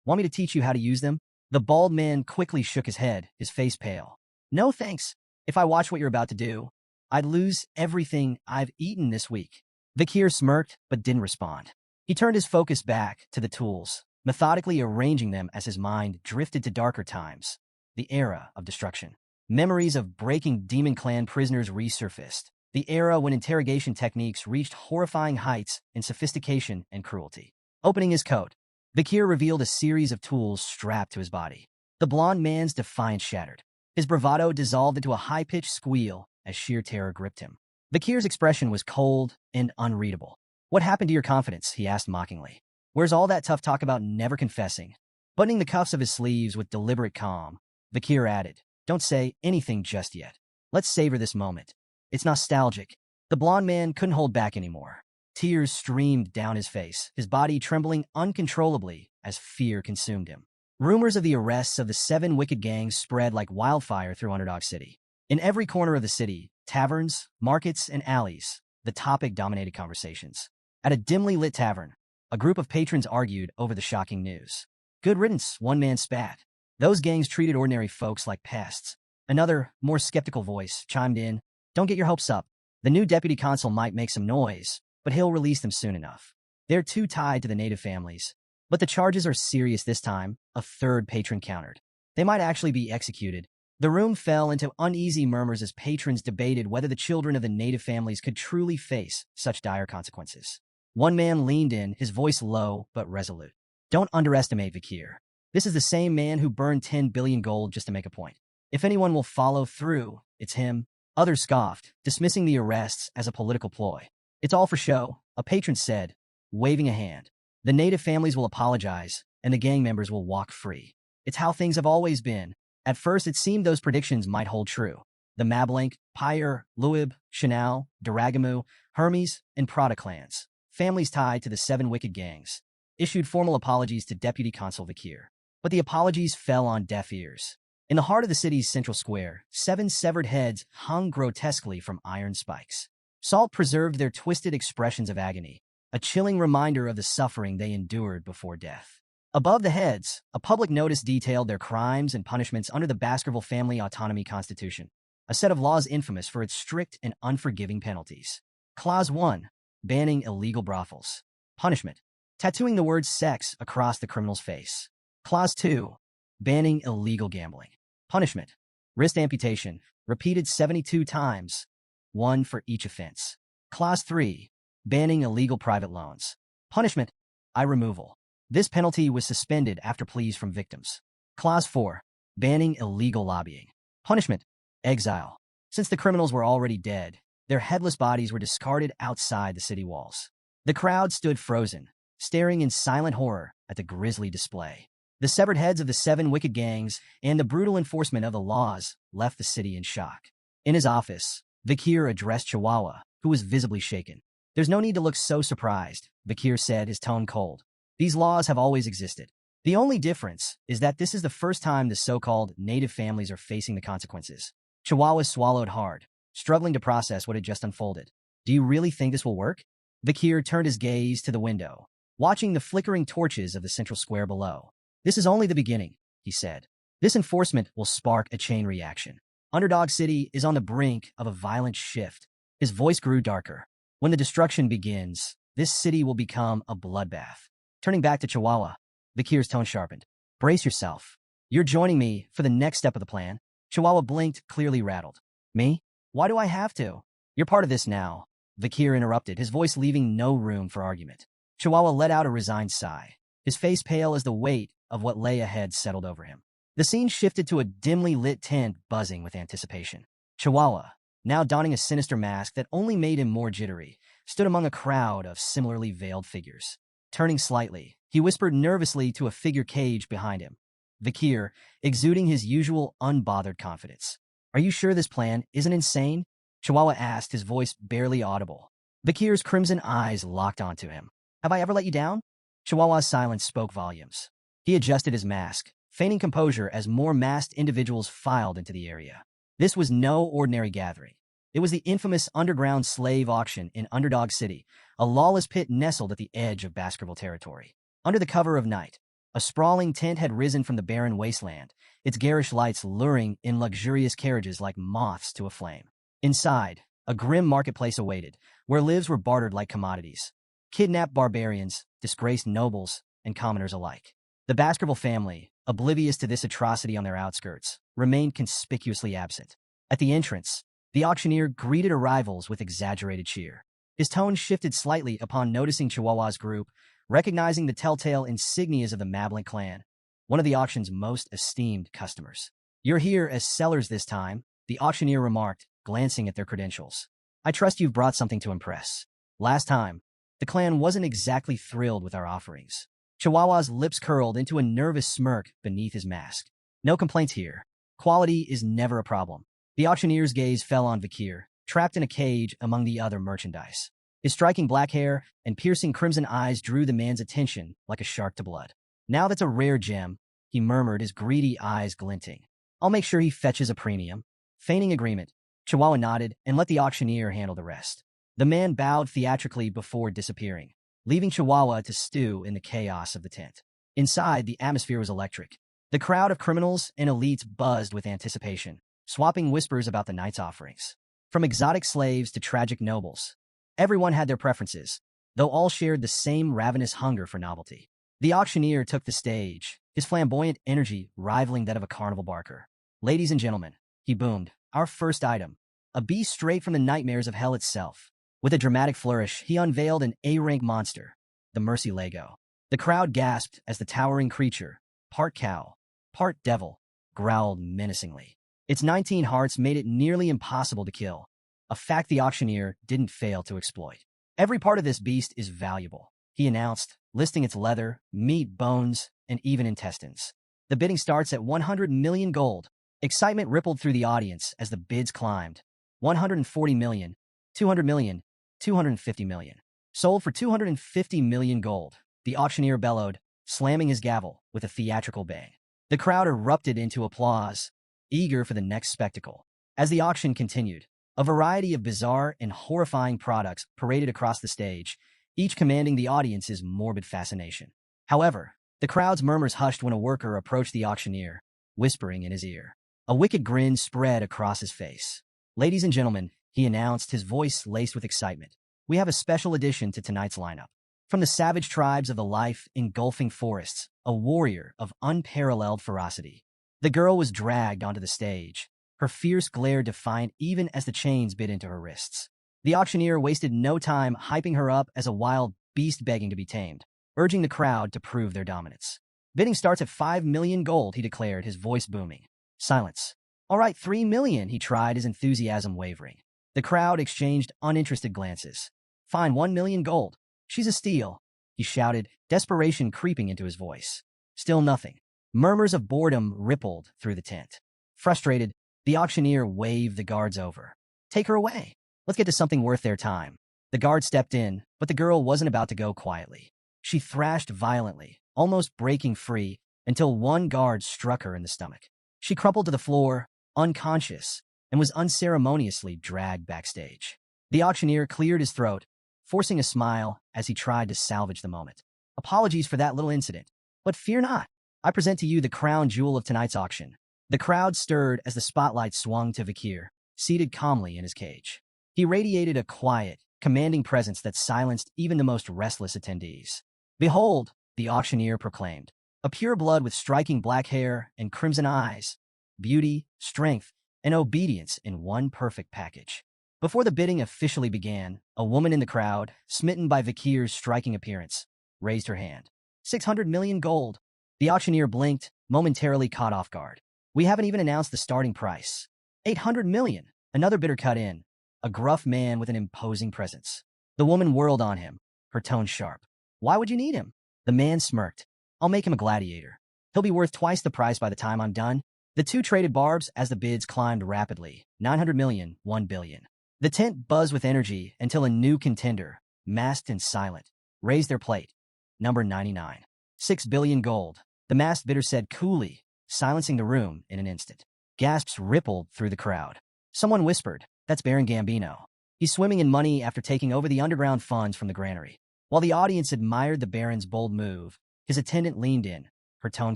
Want me to teach you how to use them? The bald man quickly shook his head, his face pale. No thanks. If I watch what you're about to do, I'd lose everything I've eaten this week. Vikir smirked, but didn't respond. He turned his focus back to the tools, methodically arranging them as his mind drifted to darker times, the era of destruction. Memories of breaking Demon Clan prisoners resurfaced, the era when interrogation techniques reached horrifying heights in sophistication and cruelty. Opening his coat, Bakir revealed a series of tools strapped to his body. The blond man's defiance shattered. His bravado dissolved into a high-pitched squeal as sheer terror gripped him. Bakir's expression was cold and unreadable. "What happened to your confidence?" he asked mockingly. "Where's all that tough talk about never confessing?" Buttoning the cuffs of his sleeves with deliberate calm, Bakir added, "Don't say anything just yet. Let's savor this moment. It's nostalgic." The blond man couldn't hold back anymore. Tears streamed down his face, his body trembling uncontrollably as fear consumed him. Rumors of the arrests of the 7 wicked gangs spread like wildfire through Underdog City. In every corner of the city, taverns, markets, and alleys, the topic dominated conversations. At a dimly lit tavern, a group of patrons argued over the shocking news. "Good riddance," one man spat. "Those gangs treated ordinary folks like pests." Another, more skeptical voice chimed in, "Don't get your hopes up. The new deputy consul might make some noise, but he'll release them soon enough. They're too tied to the native families. But the charges are serious this time," a third patron countered. "They might actually be executed." The room fell into uneasy murmurs as patrons debated whether the children of the native families could truly face such dire consequences. One man leaned in, his voice low but resolute. "Don't underestimate Bakir. This is the same man who burned 10 billion gold just to make a point. If anyone will follow through, it's him." Others scoffed, dismissing the arrests as a political ploy. "It's all for show," a patron said, waving a hand. "The native families will apologize, and the gang members will walk free. It's how things have always been." At first, it seemed those predictions might hold true. The Mablink, Pyre, Luib, Chanel, Daragamu, Hermes, and Prada clans, families tied to the 7 wicked gangs, issued formal apologies to Deputy Consul Bakir. But the apologies fell on deaf ears. In the heart of the city's central square, 7 severed heads hung grotesquely from iron spikes. Salt preserved their twisted expressions of agony, a chilling reminder of the suffering they endured before death. Above the heads, a public notice detailed their crimes and punishments under the Baskerville Family Autonomy Constitution, a set of laws infamous for its strict and unforgiving penalties. Clause 1. Banning illegal brothels. Punishment: tattooing the word sex across the criminal's face. Clause 2. Banning illegal gambling. Punishment: wrist amputation, repeated 72 times, 1 for each offense. Clause 3. Banning illegal private loans. Punishment: eye removal. This penalty was suspended after pleas from victims. Clause 4. Banning illegal lobbying. Punishment: exile. Since the criminals were already dead, their headless bodies were discarded outside the city walls. The crowd stood frozen, staring in silent horror at the grisly display. The severed heads of the 7 wicked gangs and the brutal enforcement of the laws left the city in shock. In his office, Bakir addressed Chihuahua, who was visibly shaken. "There's no need to look so surprised," Bakir said, his tone cold. "These laws have always existed. The only difference is that this is the first time the so-called native families are facing the consequences." Chihuahua swallowed hard, struggling to process what had just unfolded. "Do you really think this will work?" Bakir turned his gaze to the window, watching the flickering torches of the central square below. "This is only the beginning," he said. "This enforcement will spark a chain reaction. Underdog City is on the brink of a violent shift." His voice grew darker. "When the destruction begins, this city will become a bloodbath." Turning back to Chihuahua, Bakir's tone sharpened. "Brace yourself. You're joining me for the next step of the plan." Chihuahua blinked, clearly rattled. "Me? Why do I have to?" "You're part of this now," Bakir interrupted, his voice leaving no room for argument. Chihuahua let out a resigned sigh, his face pale as the weight of what lay ahead settled over him. The scene shifted to a dimly lit tent buzzing with anticipation. Chihuahua, now donning a sinister mask that only made him more jittery, stood among a crowd of similarly veiled figures. Turning slightly, he whispered nervously to a figure caged behind him. Bakir, exuding his usual unbothered confidence. "Are you sure this plan isn't insane?" Chihuahua asked, his voice barely audible. Bakir's crimson eyes locked onto him. "Have I ever let you down?" Chihuahua's silence spoke volumes. He adjusted his mask, feigning composure as more masked individuals filed into the area. This was no ordinary gathering. It was the infamous underground slave auction in Underdog City, a lawless pit nestled at the edge of Baskerville territory. Under the cover of night, a sprawling tent had risen from the barren wasteland, its garish lights luring in luxurious carriages like moths to a flame. Inside, a grim marketplace awaited, where lives were bartered like commodities. Kidnapped barbarians, disgraced nobles, and commoners alike. The Baskerville family, oblivious to this atrocity on their outskirts, remained conspicuously absent. At the entrance, The auctioneer greeted arrivals with exaggerated cheer. His tone shifted slightly upon noticing Chihuahua's group, recognizing the telltale insignias of the Mablink clan, one of the auction's most esteemed customers. "You're here as sellers this time," the auctioneer remarked, glancing at their credentials. "I trust you've brought something to impress. Last time, the clan wasn't exactly thrilled with our offerings." Chihuahua's lips curled into a nervous smirk beneath his mask. "No complaints here. Quality is never a problem." The auctioneer's gaze fell on Vakir, trapped in a cage among the other merchandise. His striking black hair and piercing crimson eyes drew the man's attention like a shark to blood. "Now that's a rare gem," he murmured, his greedy eyes glinting. "I'll make sure he fetches a premium." Feigning agreement, Chihuahua nodded and let the auctioneer handle the rest. The man bowed theatrically before disappearing, leaving Chihuahua to stew in the chaos of the tent. Inside, the atmosphere was electric. The crowd of criminals and elites buzzed with anticipation, swapping whispers about the night's offerings. From exotic slaves to tragic nobles, everyone had their preferences, though all shared the same ravenous hunger for novelty. The auctioneer took the stage, his flamboyant energy rivaling that of a carnival barker. "Ladies and gentlemen," he boomed, "our first item, a beast straight from the nightmares of hell itself." With a dramatic flourish, he unveiled an A-rank monster, the Mercy Lego. The crowd gasped as the towering creature, part cow, part devil, growled menacingly. Its 19 hearts made it nearly impossible to kill, a fact the auctioneer didn't fail to exploit. "Every part of this beast is valuable," he announced, listing its leather, meat, bones, and even intestines. "The bidding starts at 100 million gold." Excitement rippled through the audience as the bids climbed. 140 million, 200 million, 250 million. "Sold for 250 million gold," the auctioneer bellowed, slamming his gavel with a theatrical bang. The crowd erupted into applause, eager for the next spectacle. As the auction continued, a variety of bizarre and horrifying products paraded across the stage, each commanding the audience's morbid fascination. However, the crowd's murmurs hushed when a worker approached the auctioneer, whispering in his ear. A wicked grin spread across his face. "Ladies and gentlemen," he announced, his voice laced with excitement, "we have a special addition to tonight's lineup. From the savage tribes of the life-engulfing forests, a warrior of unparalleled ferocity." The girl was dragged onto the stage, her fierce glare defiant even as the chains bit into her wrists. The auctioneer wasted no time hyping her up as a wild beast begging to be tamed, urging the crowd to prove their dominance. "Bidding starts at 5 million gold," he declared, his voice booming. Silence. "All right, 3 million, he tried, his enthusiasm wavering. The crowd exchanged uninterested glances. "Fine, 1 million gold. She's a steal," he shouted, desperation creeping into his voice. Still nothing. Murmurs of boredom rippled through the tent. Frustrated, the auctioneer waved the guards over. "Take her away. Let's get to something worth their time." The guard stepped in, but the girl wasn't about to go quietly. She thrashed violently, almost breaking free, until one guard struck her in the stomach. She crumpled to the floor, unconscious, and was unceremoniously dragged backstage. The auctioneer cleared his throat, forcing a smile as he tried to salvage the moment. "Apologies for that little incident, but fear not. I present to you the crown jewel of tonight's auction." The crowd stirred as the spotlight swung to Vakir, seated calmly in his cage. He radiated a quiet, commanding presence that silenced even the most restless attendees. "Behold," the auctioneer proclaimed, "a pureblood with striking black hair and crimson eyes, beauty, strength, and obedience in one perfect package." Before the bidding officially began, a woman in the crowd, smitten by Vakir's striking appearance, raised her hand. 600 million gold. The auctioneer blinked, momentarily caught off guard. "We haven't even announced the starting price." 800 million. Another bidder cut in, a gruff man with an imposing presence. The woman whirled on him, her tone sharp. "Why would you need him?" The man smirked. "I'll make him a gladiator. He'll be worth twice the price by the time I'm done." The two traded barbs as the bids climbed rapidly. 900 million, 1 billion. The tent buzzed with energy until a new contender, masked and silent, raised their plate. Number 99. 6 billion gold. The masked bidder said coolly, silencing the room in an instant. Gasps rippled through the crowd. Someone whispered, "That's Baron Gambino. He's swimming in money after taking over the underground funds from the granary." While the audience admired the Baron's bold move, his attendant leaned in, her tone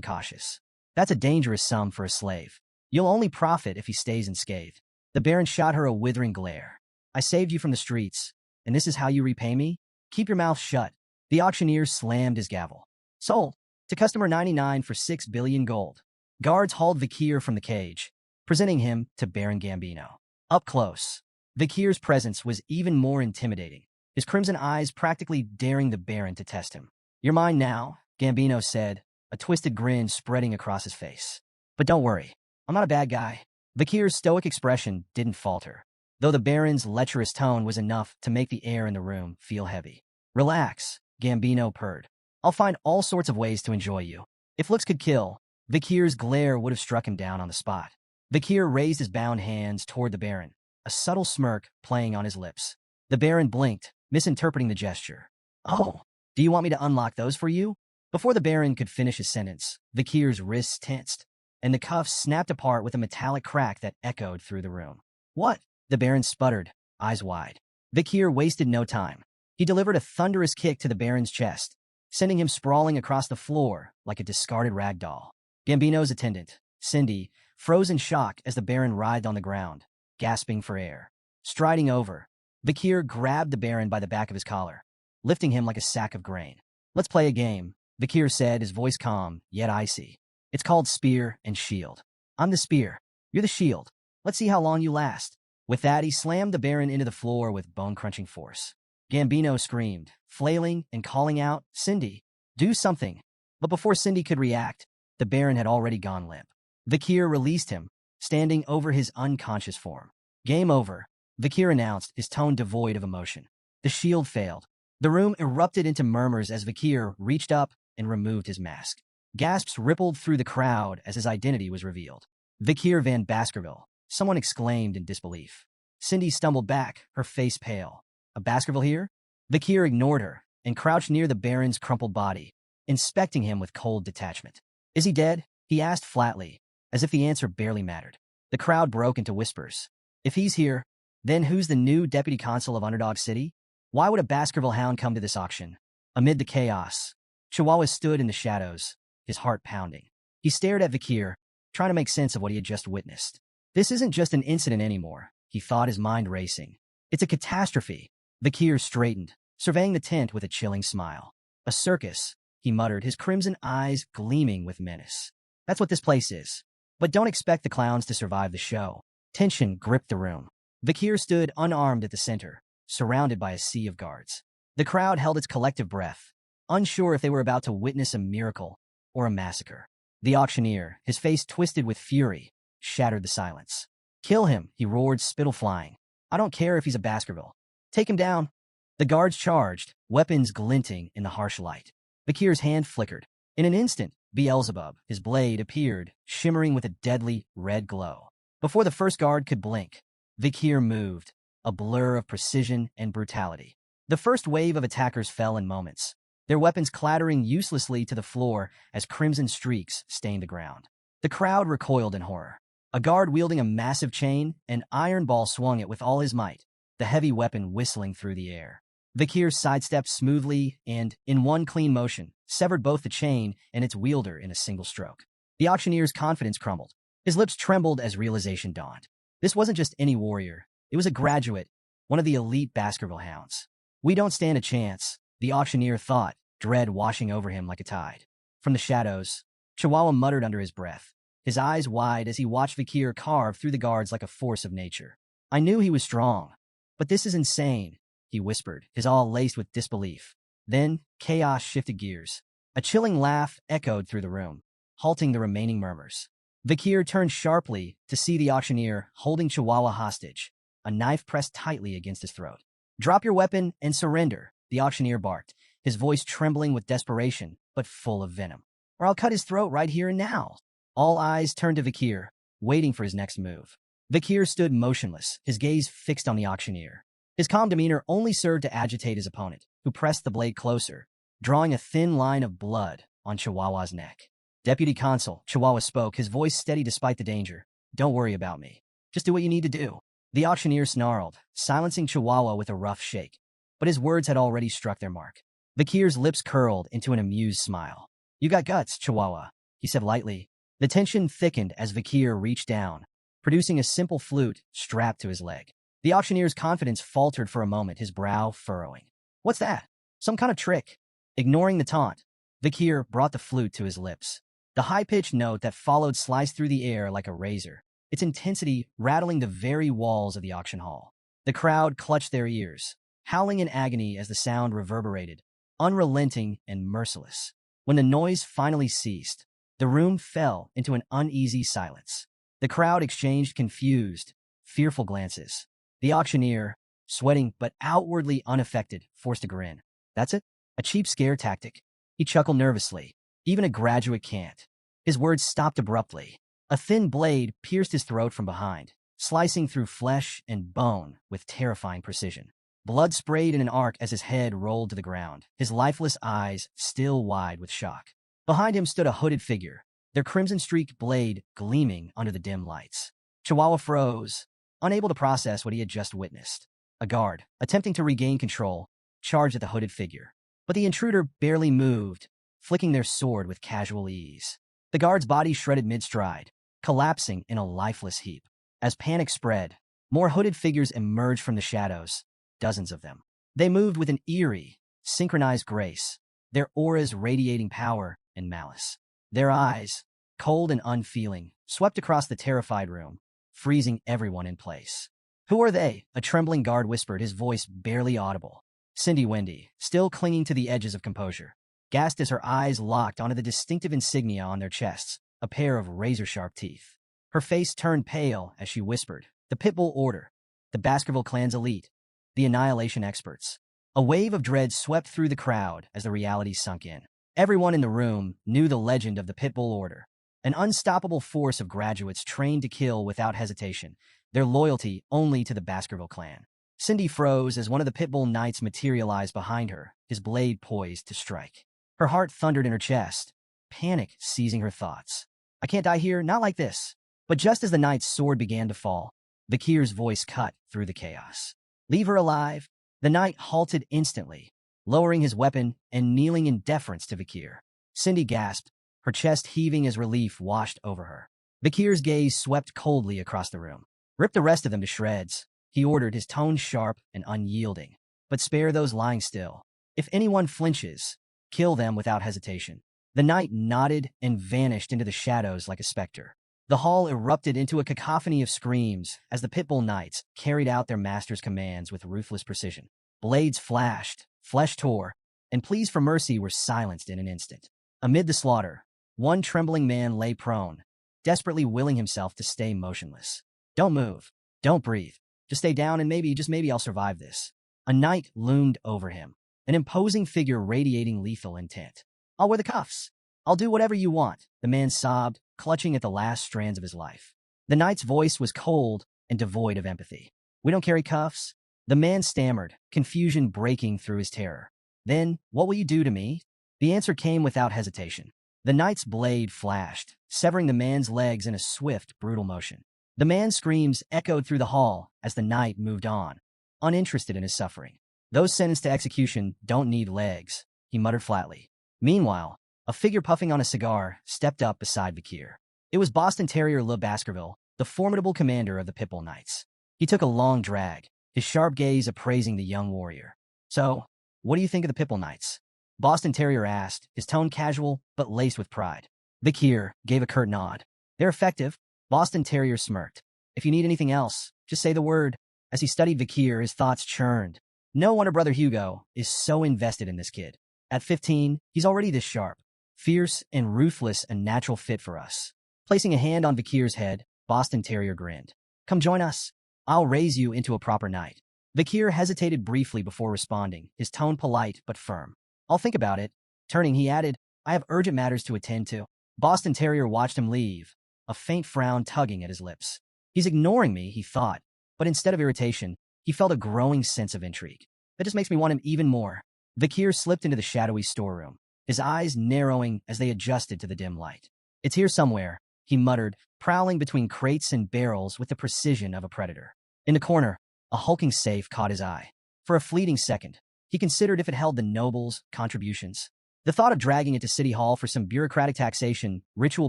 cautious. "That's a dangerous sum for a slave. You'll only profit if he stays unscathed." The Baron shot her a withering glare. "I saved you from the streets, and this is how you repay me? Keep your mouth shut." The auctioneer slammed his gavel. "Sold. To customer 99 for 6 billion gold." Guards hauled Vakir from the cage, presenting him to Baron Gambino. Up close, Vikir's presence was even more intimidating, his crimson eyes practically daring the Baron to test him. "You're mine now," Gambino said, a twisted grin spreading across his face. "But don't worry, I'm not a bad guy." Vikir's stoic expression didn't falter, though the Baron's lecherous tone was enough to make the air in the room feel heavy. "Relax," Gambino purred. "I'll find all sorts of ways to enjoy you." If looks could kill, Vikir's glare would have struck him down on the spot. Vikir raised his bound hands toward the Baron, a subtle smirk playing on his lips. The Baron blinked, misinterpreting the gesture. "Oh, do you want me to unlock those for you?" Before the Baron could finish his sentence, Vikir's wrists tensed, and the cuffs snapped apart with a metallic crack that echoed through the room. "What?" The Baron sputtered, eyes wide. Vikir wasted no time. He delivered a thunderous kick to the Baron's chest, sending him sprawling across the floor like a discarded rag doll. Gambino's attendant, Cindy, froze in shock as the Baron writhed on the ground, gasping for air. Striding over, Vikir grabbed the Baron by the back of his collar, lifting him like a sack of grain. "Let's play a game," Vikir said, his voice calm, yet icy. "It's called Spear and Shield. I'm the spear. You're the shield. Let's see how long you last." With that, he slammed the Baron into the floor with bone-crunching force. Gambino screamed, flailing and calling out, "Cindy, do something." But before Cindy could react, the Baron had already gone limp. Vikir released him, standing over his unconscious form. "Game over," Vikir announced, his tone devoid of emotion. The shield failed. The room erupted into murmurs as Vikir reached up and removed his mask. Gasps rippled through the crowd as his identity was revealed. "Vikir van Baskerville," someone exclaimed in disbelief. Cindy stumbled back, her face pale. "A Baskerville here?" Vikir ignored her and crouched near the Baron's crumpled body, inspecting him with cold detachment. "Is he dead?" he asked flatly, as if the answer barely mattered. The crowd broke into whispers. "If he's here, then who's the new deputy consul of Underdog City? Why would a Baskerville hound come to this auction?" Amid the chaos, Chihuahua stood in the shadows, his heart pounding. He stared at Vikir, trying to make sense of what he had just witnessed. This isn't just an incident anymore, he thought, his mind racing. It's a catastrophe. Vikir straightened, surveying the tent with a chilling smile. "A circus," he muttered, his crimson eyes gleaming with menace. "That's what this place is. But don't expect the clowns to survive the show." Tension gripped the room. Vikir stood unarmed at the center, surrounded by a sea of guards. The crowd held its collective breath, unsure if they were about to witness a miracle or a massacre. The auctioneer, his face twisted with fury, shattered the silence. "Kill him," he roared, spittle flying. "I don't care if he's a Baskerville. Take him down." The guards charged, weapons glinting in the harsh light. Vikir's hand flickered. In an instant, Beelzebub, his blade, appeared, shimmering with a deadly red glow. Before the first guard could blink, Vikir moved, a blur of precision and brutality. The first wave of attackers fell in moments, their weapons clattering uselessly to the floor as crimson streaks stained the ground. The crowd recoiled in horror. A guard wielding a massive chain, an iron ball swung it with all his might, the heavy weapon whistling through the air. Vikir sidestepped smoothly and, in one clean motion, severed both the chain and its wielder in a single stroke. The auctioneer's confidence crumbled. His lips trembled as realization dawned. This wasn't just any warrior. It was a graduate, one of the elite Baskerville hounds. "We don't stand a chance," the auctioneer thought, dread washing over him like a tide. From the shadows, Chihuahua muttered under his breath, his eyes wide as he watched Vikir carve through the guards like a force of nature. "I knew he was strong, but this is insane," he whispered, his awe laced with disbelief. Then, chaos shifted gears. A chilling laugh echoed through the room, halting the remaining murmurs. Vikir turned sharply to see the auctioneer holding Chihuahua hostage, a knife pressed tightly against his throat. "Drop your weapon and surrender," the auctioneer barked, his voice trembling with desperation, but full of venom. "Or I'll cut his throat right here and now." All eyes turned to Vikir, waiting for his next move. Vikir stood motionless, his gaze fixed on the auctioneer. His calm demeanor only served to agitate his opponent, who pressed the blade closer, drawing a thin line of blood on Chihuahua's neck. "Deputy Consul," Chihuahua spoke, his voice steady despite the danger. "Don't worry about me. Just do what you need to do." The auctioneer snarled, silencing Chihuahua with a rough shake. But his words had already struck their mark. Vikir's lips curled into an amused smile. "You got guts, Chihuahua," he said lightly. The tension thickened as Vikir reached down, producing a simple flute strapped to his leg. The auctioneer's confidence faltered for a moment, his brow furrowing. "What's that? Some kind of trick?" Ignoring the taunt, Vikir brought the flute to his lips. The high-pitched note that followed sliced through the air like a razor, its intensity rattling the very walls of the auction hall. The crowd clutched their ears, howling in agony as the sound reverberated, unrelenting and merciless. When the noise finally ceased, the room fell into an uneasy silence. The crowd exchanged confused, fearful glances. The auctioneer, sweating but outwardly unaffected, forced a grin. That's it? A cheap scare tactic. He chuckled nervously. Even a graduate can't. His words stopped abruptly. A thin blade pierced his throat from behind, slicing through flesh and bone with terrifying precision. Blood sprayed in an arc as his head rolled to the ground, his lifeless eyes still wide with shock. Behind him stood a hooded figure, their crimson-streaked blade gleaming under the dim lights. Chihuahua froze, unable to process what he had just witnessed. A guard, attempting to regain control, charged at the hooded figure. But the intruder barely moved, flicking their sword with casual ease. The guard's body shredded mid-stride, collapsing in a lifeless heap. As panic spread, more hooded figures emerged from the shadows, dozens of them. They moved with an eerie, synchronized grace, their auras radiating power and malice. Their eyes, cold and unfeeling, swept across the terrified room, freezing everyone in place. "Who are they?" a trembling guard whispered, his voice barely audible. Cindy Wendy, still clinging to the edges of composure, gasped as her eyes locked onto the distinctive insignia on their chests, a pair of razor-sharp teeth. Her face turned pale as she whispered, "The Pitbull Order, the Baskerville clan's elite, the Annihilation experts." A wave of dread swept through the crowd as the reality sunk in. Everyone in the room knew the legend of the Pitbull Order, an unstoppable force of graduates trained to kill without hesitation, their loyalty only to the Baskerville clan. Cindy froze as one of the Pitbull Knights materialized behind her, his blade poised to strike. Her heart thundered in her chest, panic seizing her thoughts. "I can't die here, not like this." But just as the knight's sword began to fall, Bakir's voice cut through the chaos. "Leave her alive." The knight halted instantly, lowering his weapon and kneeling in deference to Bakir. Cindy gasped, her chest heaving as relief washed over her. Bakir's gaze swept coldly across the room. "Rip the rest of them to shreds," he ordered, his tone sharp and unyielding. "But spare those lying still. If anyone flinches, kill them without hesitation." The knight nodded and vanished into the shadows like a specter. The hall erupted into a cacophony of screams as the Pitbull Knights carried out their master's commands with ruthless precision. Blades flashed, flesh tore, and pleas for mercy were silenced in an instant. Amid the slaughter, one trembling man lay prone, desperately willing himself to stay motionless. "Don't move. Don't breathe. Just stay down and maybe, just maybe I'll survive this." A knight loomed over him, an imposing figure radiating lethal intent. "I'll wear the cuffs. I'll do whatever you want," the man sobbed, clutching at the last strands of his life. The knight's voice was cold and devoid of empathy. "We don't carry cuffs." The man stammered, confusion breaking through his terror. "Then, what will you do to me?" The answer came without hesitation. The knight's blade flashed, severing the man's legs in a swift, brutal motion. The man's screams echoed through the hall as the knight moved on, uninterested in his suffering. "Those sentenced to execution don't need legs," he muttered flatly. Meanwhile, a figure puffing on a cigar stepped up beside Bakir. It was Boston Terrier Le Baskerville, the formidable commander of the Pitbull Knights. He took a long drag, his sharp gaze appraising the young warrior. "So, what do you think of the Pitbull Knights?" Boston Terrier asked, his tone casual but laced with pride. Bakir gave a curt nod. "They're effective." Boston Terrier smirked. "If you need anything else, just say the word." As he studied Bakir, his thoughts churned. No wonder Brother Hugo is so invested in this kid. At 15, he's already this sharp. Fierce and ruthless, a natural fit for us. Placing a hand on Bakir's head, Boston Terrier grinned. "Come join us. I'll raise you into a proper knight." Bakir hesitated briefly before responding, his tone polite but firm. "I'll think about it." Turning, he added, "I have urgent matters to attend to." Boston Terrier watched him leave, a faint frown tugging at his lips. He's ignoring me, he thought, but instead of irritation, he felt a growing sense of intrigue. That just makes me want him even more. Bakir slipped into the shadowy storeroom, his eyes narrowing as they adjusted to the dim light. "It's here somewhere," he muttered, prowling between crates and barrels with the precision of a predator. In the corner, a hulking safe caught his eye. For a fleeting second, he considered if it held the nobles' contributions. The thought of dragging it to City Hall for some bureaucratic taxation ritual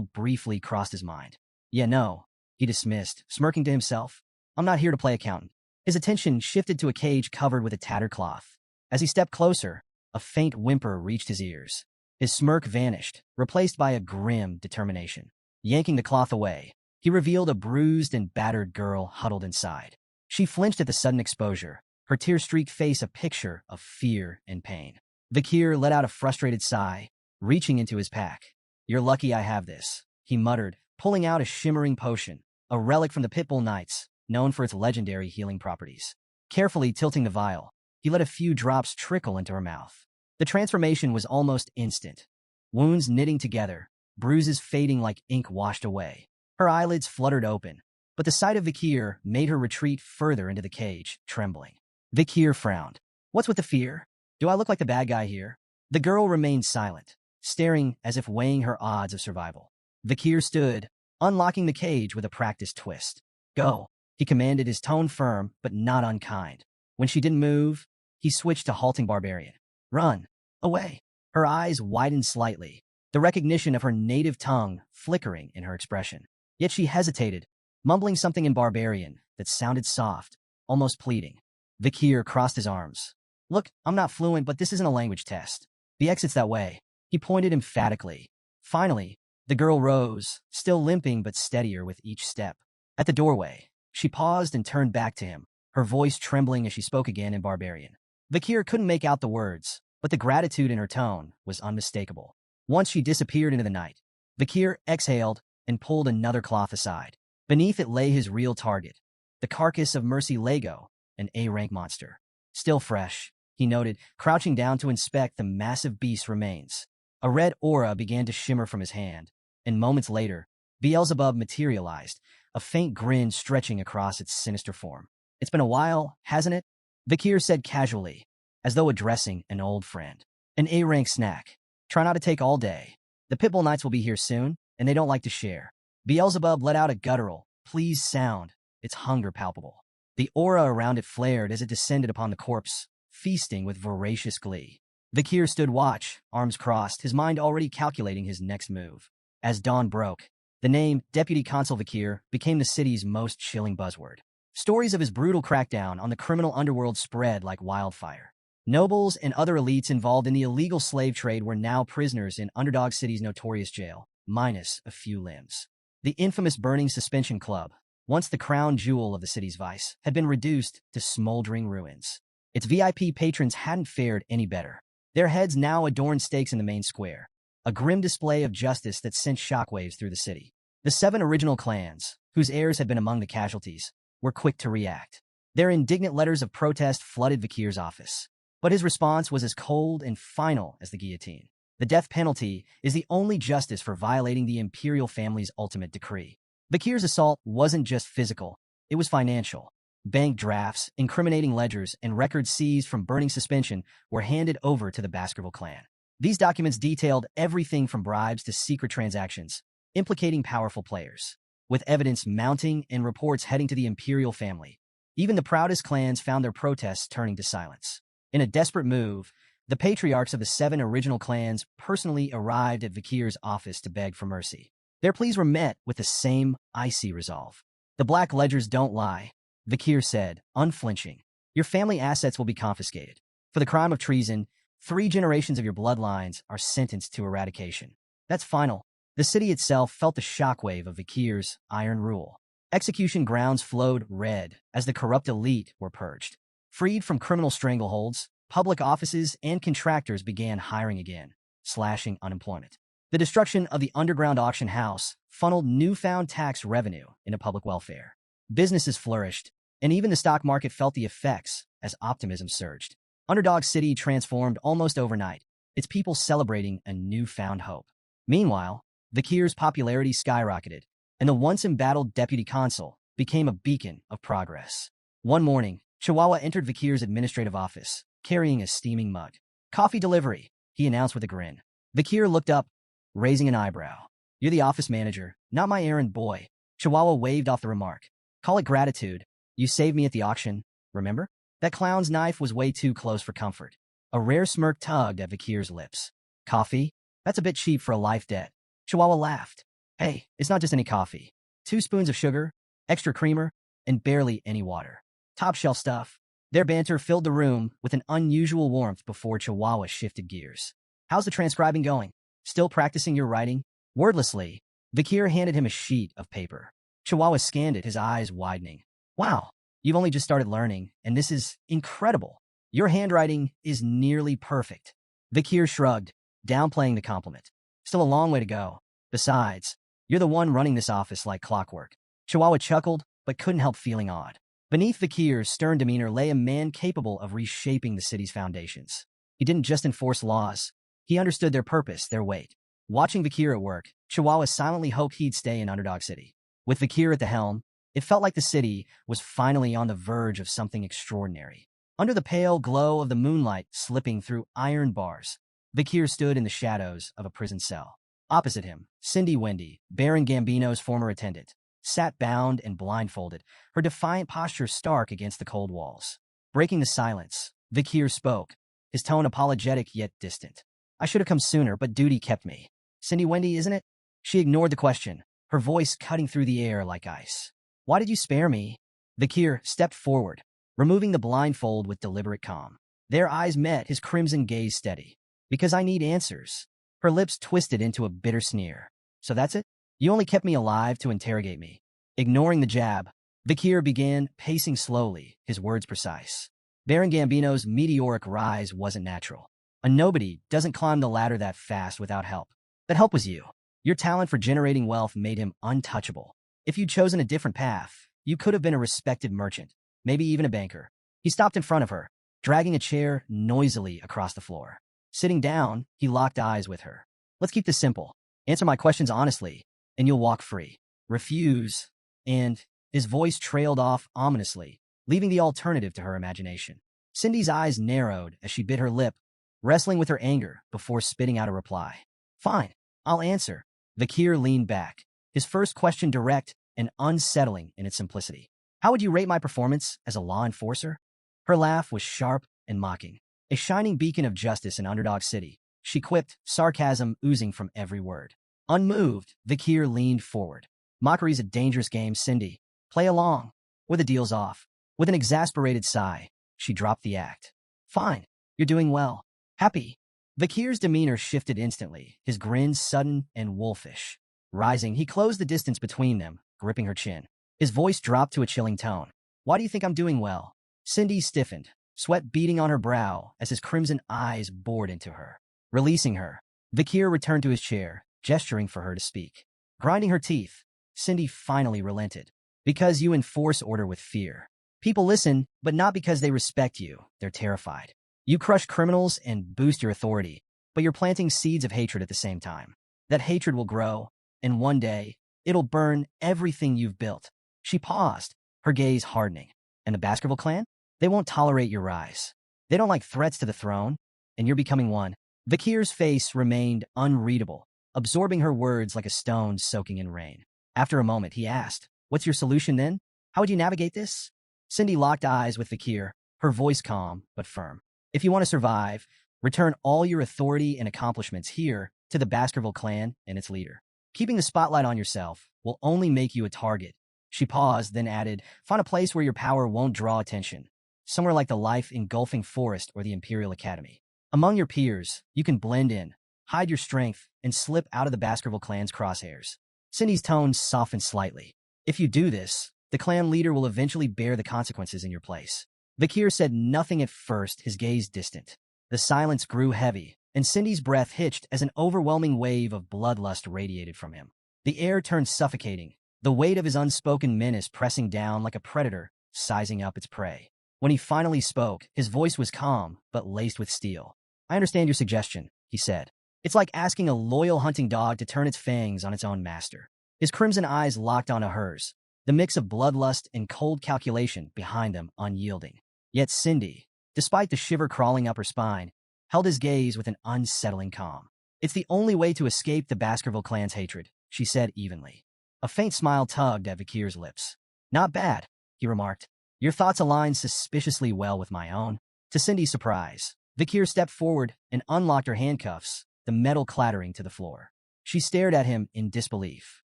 briefly crossed his mind. "Yeah, no," he dismissed, smirking to himself. "I'm not here to play accountant." His attention shifted to a cage covered with a tattered cloth. As he stepped closer, a faint whimper reached his ears. His smirk vanished, replaced by a grim determination. Yanking the cloth away, he revealed a bruised and battered girl huddled inside. She flinched at the sudden exposure, her tear-streaked face a picture of fear and pain. Vikir let out a frustrated sigh, reaching into his pack. "You're lucky I have this," he muttered, pulling out a shimmering potion, a relic from the Pitbull Knights, known for its legendary healing properties. Carefully tilting the vial, he let a few drops trickle into her mouth. The transformation was almost instant. Wounds knitting together, bruises fading like ink washed away. Her eyelids fluttered open, but the sight of Vikir made her retreat further into the cage, trembling. Vikir frowned. "What's with the fear? Do I look like the bad guy here?" The girl remained silent, staring as if weighing her odds of survival. Vikir stood, unlocking the cage with a practiced twist. "Go," he commanded, his tone firm but not unkind. When she didn't move, he switched to halting barbarian. "Run. Away." Her eyes widened slightly, the recognition of her native tongue flickering in her expression. Yet she hesitated, mumbling something in barbarian that sounded soft, almost pleading. Vikir crossed his arms. "Look, I'm not fluent, but this isn't a language test. The exit's that way." He pointed emphatically. Finally, the girl rose, still limping but steadier with each step. At the doorway, she paused and turned back to him, her voice trembling as she spoke again in barbarian. Vikir couldn't make out the words, but the gratitude in her tone was unmistakable. Once she disappeared into the night, Vikir exhaled and pulled another cloth aside. Beneath it lay his real target, the carcass of Mercy Lego, an A-rank monster. Still fresh, he noted, crouching down to inspect the massive beast's remains. A red aura began to shimmer from his hand, and moments later, Beelzebub materialized, a faint grin stretching across its sinister form. "It's been a while, hasn't it?" Vikir said casually, as though addressing an old friend. "An A-rank snack. Try not to take all day. The Pitbull Knights will be here soon, and they don't like to share." Beelzebub let out a guttural, pleased sound, its hunger palpable. The aura around it flared as it descended upon the corpse, feasting with voracious glee. Vikir stood watch, arms crossed, his mind already calculating his next move. As dawn broke, the name Deputy Consul Vikir became the city's most chilling buzzword. Stories of his brutal crackdown on the criminal underworld spread like wildfire. Nobles and other elites involved in the illegal slave trade were now prisoners in Underdog City's notorious jail, minus a few limbs. The infamous Burning Suspension Club, once the crown jewel of the city's vice, had been reduced to smoldering ruins. Its VIP patrons hadn't fared any better. Their heads now adorned stakes in the main square, a grim display of justice that sent shockwaves through the city. The 7 original clans, whose heirs had been among the casualties, were quick to react. Their indignant letters of protest flooded Vikir's office. But his response was as cold and final as the guillotine. The death penalty is the only justice for violating the imperial family's ultimate decree. Vikir's assault wasn't just physical, it was financial. Bank drafts, incriminating ledgers, and records seized from Burning Suspension were handed over to the Baskerville clan. These documents detailed everything from bribes to secret transactions, implicating powerful players. With evidence mounting and reports heading to the imperial family, even the proudest clans found their protests turning to silence. In a desperate move, the patriarchs of the 7 original clans personally arrived at Vikir's office to beg for mercy. Their pleas were met with the same icy resolve. "The black ledgers don't lie," Vikir said, unflinching. "Your family assets will be confiscated. For the crime of treason, 3 generations of your bloodlines are sentenced to eradication. That's final." The city itself felt the shockwave of Vikir's iron rule. Execution grounds flowed red as the corrupt elite were purged. Freed from criminal strangleholds, public offices and contractors began hiring again, slashing unemployment. The destruction of the underground auction house funneled newfound tax revenue into public welfare. Businesses flourished, and even the stock market felt the effects as optimism surged. Underdog City transformed almost overnight, its people celebrating a newfound hope. Meanwhile, Vikir's popularity skyrocketed, and the once-embattled deputy consul became a beacon of progress. One morning, Chihuahua entered Vikir's administrative office, carrying a steaming mug. "Coffee delivery," he announced with a grin. Vikir looked up, raising an eyebrow. "You're the office manager, not my errand boy." Chihuahua waved off the remark. "Call it gratitude. You saved me at the auction, remember?" That clown's knife was way too close for comfort. A rare smirk tugged at Vikir's lips. "Coffee? That's a bit cheap for a life debt." Chihuahua laughed. "Hey, it's not just any coffee. 2 spoons of sugar, extra creamer, and barely any water. Top shelf stuff." Their banter filled the room with an unusual warmth before Chihuahua shifted gears. "How's the transcribing going? Still practicing your writing?" Wordlessly, Vikir handed him a sheet of paper. Chihuahua scanned it, his eyes widening. Wow, you've only just started learning, and this is incredible. Your handwriting is nearly perfect. Vikir shrugged, downplaying the compliment. Still a long way to go. Besides, you're the one running this office like clockwork. Chihuahua chuckled, but couldn't help feeling awed. Beneath Vikir's stern demeanor lay a man capable of reshaping the city's foundations. He didn't just enforce laws. He understood their purpose, their weight. Watching Vikir at work, Chihuahua silently hoped he'd stay in Underdog City. With Vikir at the helm, it felt like the city was finally on the verge of something extraordinary. Under the pale glow of the moonlight slipping through iron bars, Vikir stood in the shadows of a prison cell. Opposite him, Cindy Wendy, Baron Gambino's former attendant, sat bound and blindfolded, her defiant posture stark against the cold walls. Breaking the silence, Vikir spoke, his tone apologetic yet distant. I should have come sooner, but duty kept me. Cindy Wendy, isn't it? She ignored the question, her voice cutting through the air like ice. Why did you spare me? Vikir stepped forward, removing the blindfold with deliberate calm. Their eyes met, his crimson gaze steady. Because I need answers. Her lips twisted into a bitter sneer. So that's it? You only kept me alive to interrogate me. Ignoring the jab, Vikir began pacing slowly, his words precise. Baron Gambino's meteoric rise wasn't natural. A nobody doesn't climb the ladder that fast without help. That help was you. Your talent for generating wealth made him untouchable. If you'd chosen a different path, you could have been a respected merchant, maybe even a banker. He stopped in front of her, dragging a chair noisily across the floor. Sitting down, he locked eyes with her. Let's keep this simple. Answer my questions honestly, and you'll walk free. Refuse, and his voice trailed off ominously, leaving the alternative to her imagination. Cindy's eyes narrowed as she bit her lip, wrestling with her anger before spitting out a reply. Fine, I'll answer. Vikir leaned back, his first question direct and unsettling in its simplicity. How would you rate my performance as a law enforcer? Her laugh was sharp and mocking. A shining beacon of justice in Underdog City, she quipped, sarcasm oozing from every word. Unmoved, Vikir leaned forward. Mockery's a dangerous game, Cindy. Play along, or the deal's off. With an exasperated sigh, she dropped the act. Fine, you're doing well. Happy. Vikir's demeanor shifted instantly, his grin sudden and wolfish. Rising, he closed the distance between them, gripping her chin. His voice dropped to a chilling tone. Why do you think I'm doing well? Cindy stiffened, sweat beading on her brow as his crimson eyes bored into her. Releasing her, Vikir returned to his chair, gesturing for her to speak. Grinding her teeth, Cindy finally relented. Because you enforce order with fear. People listen, but not because they respect you. They're terrified. You crush criminals and boost your authority, but you're planting seeds of hatred at the same time. That hatred will grow, and one day, it'll burn everything you've built. She paused, her gaze hardening. And the Baskerville clan? They won't tolerate your rise. They don't like threats to the throne, and you're becoming one. Vikir's face remained unreadable, absorbing her words like a stone soaking in rain. After a moment, he asked, What's your solution then? How would you navigate this? Cindy locked eyes with Vikir, her voice calm but firm. If you want to survive, return all your authority and accomplishments here to the Baskerville clan and its leader. Keeping the spotlight on yourself will only make you a target. She paused, then added, Find a place where your power won't draw attention. Somewhere like the life-engulfing forest or the Imperial Academy. Among your peers, you can blend in, hide your strength, and slip out of the Baskerville clan's crosshairs. Cindy's tone softened slightly. If you do this, the clan leader will eventually bear the consequences in your place. Vikir said nothing at first, his gaze distant. The silence grew heavy, and Cindy's breath hitched as an overwhelming wave of bloodlust radiated from him. The air turned suffocating, the weight of his unspoken menace pressing down like a predator, sizing up its prey. When he finally spoke, his voice was calm, but laced with steel. I understand your suggestion, he said. It's like asking a loyal hunting dog to turn its fangs on its own master. His crimson eyes locked onto hers, the mix of bloodlust and cold calculation behind them unyielding. Yet Cindy, despite the shiver crawling up her spine, held his gaze with an unsettling calm. It's the only way to escape the Baskerville clan's hatred, she said evenly. A faint smile tugged at Vikir's lips. Not bad, he remarked. Your thoughts align suspiciously well with my own. To Cindy's surprise, Vikir stepped forward and unlocked her handcuffs, the metal clattering to the floor. She stared at him in disbelief.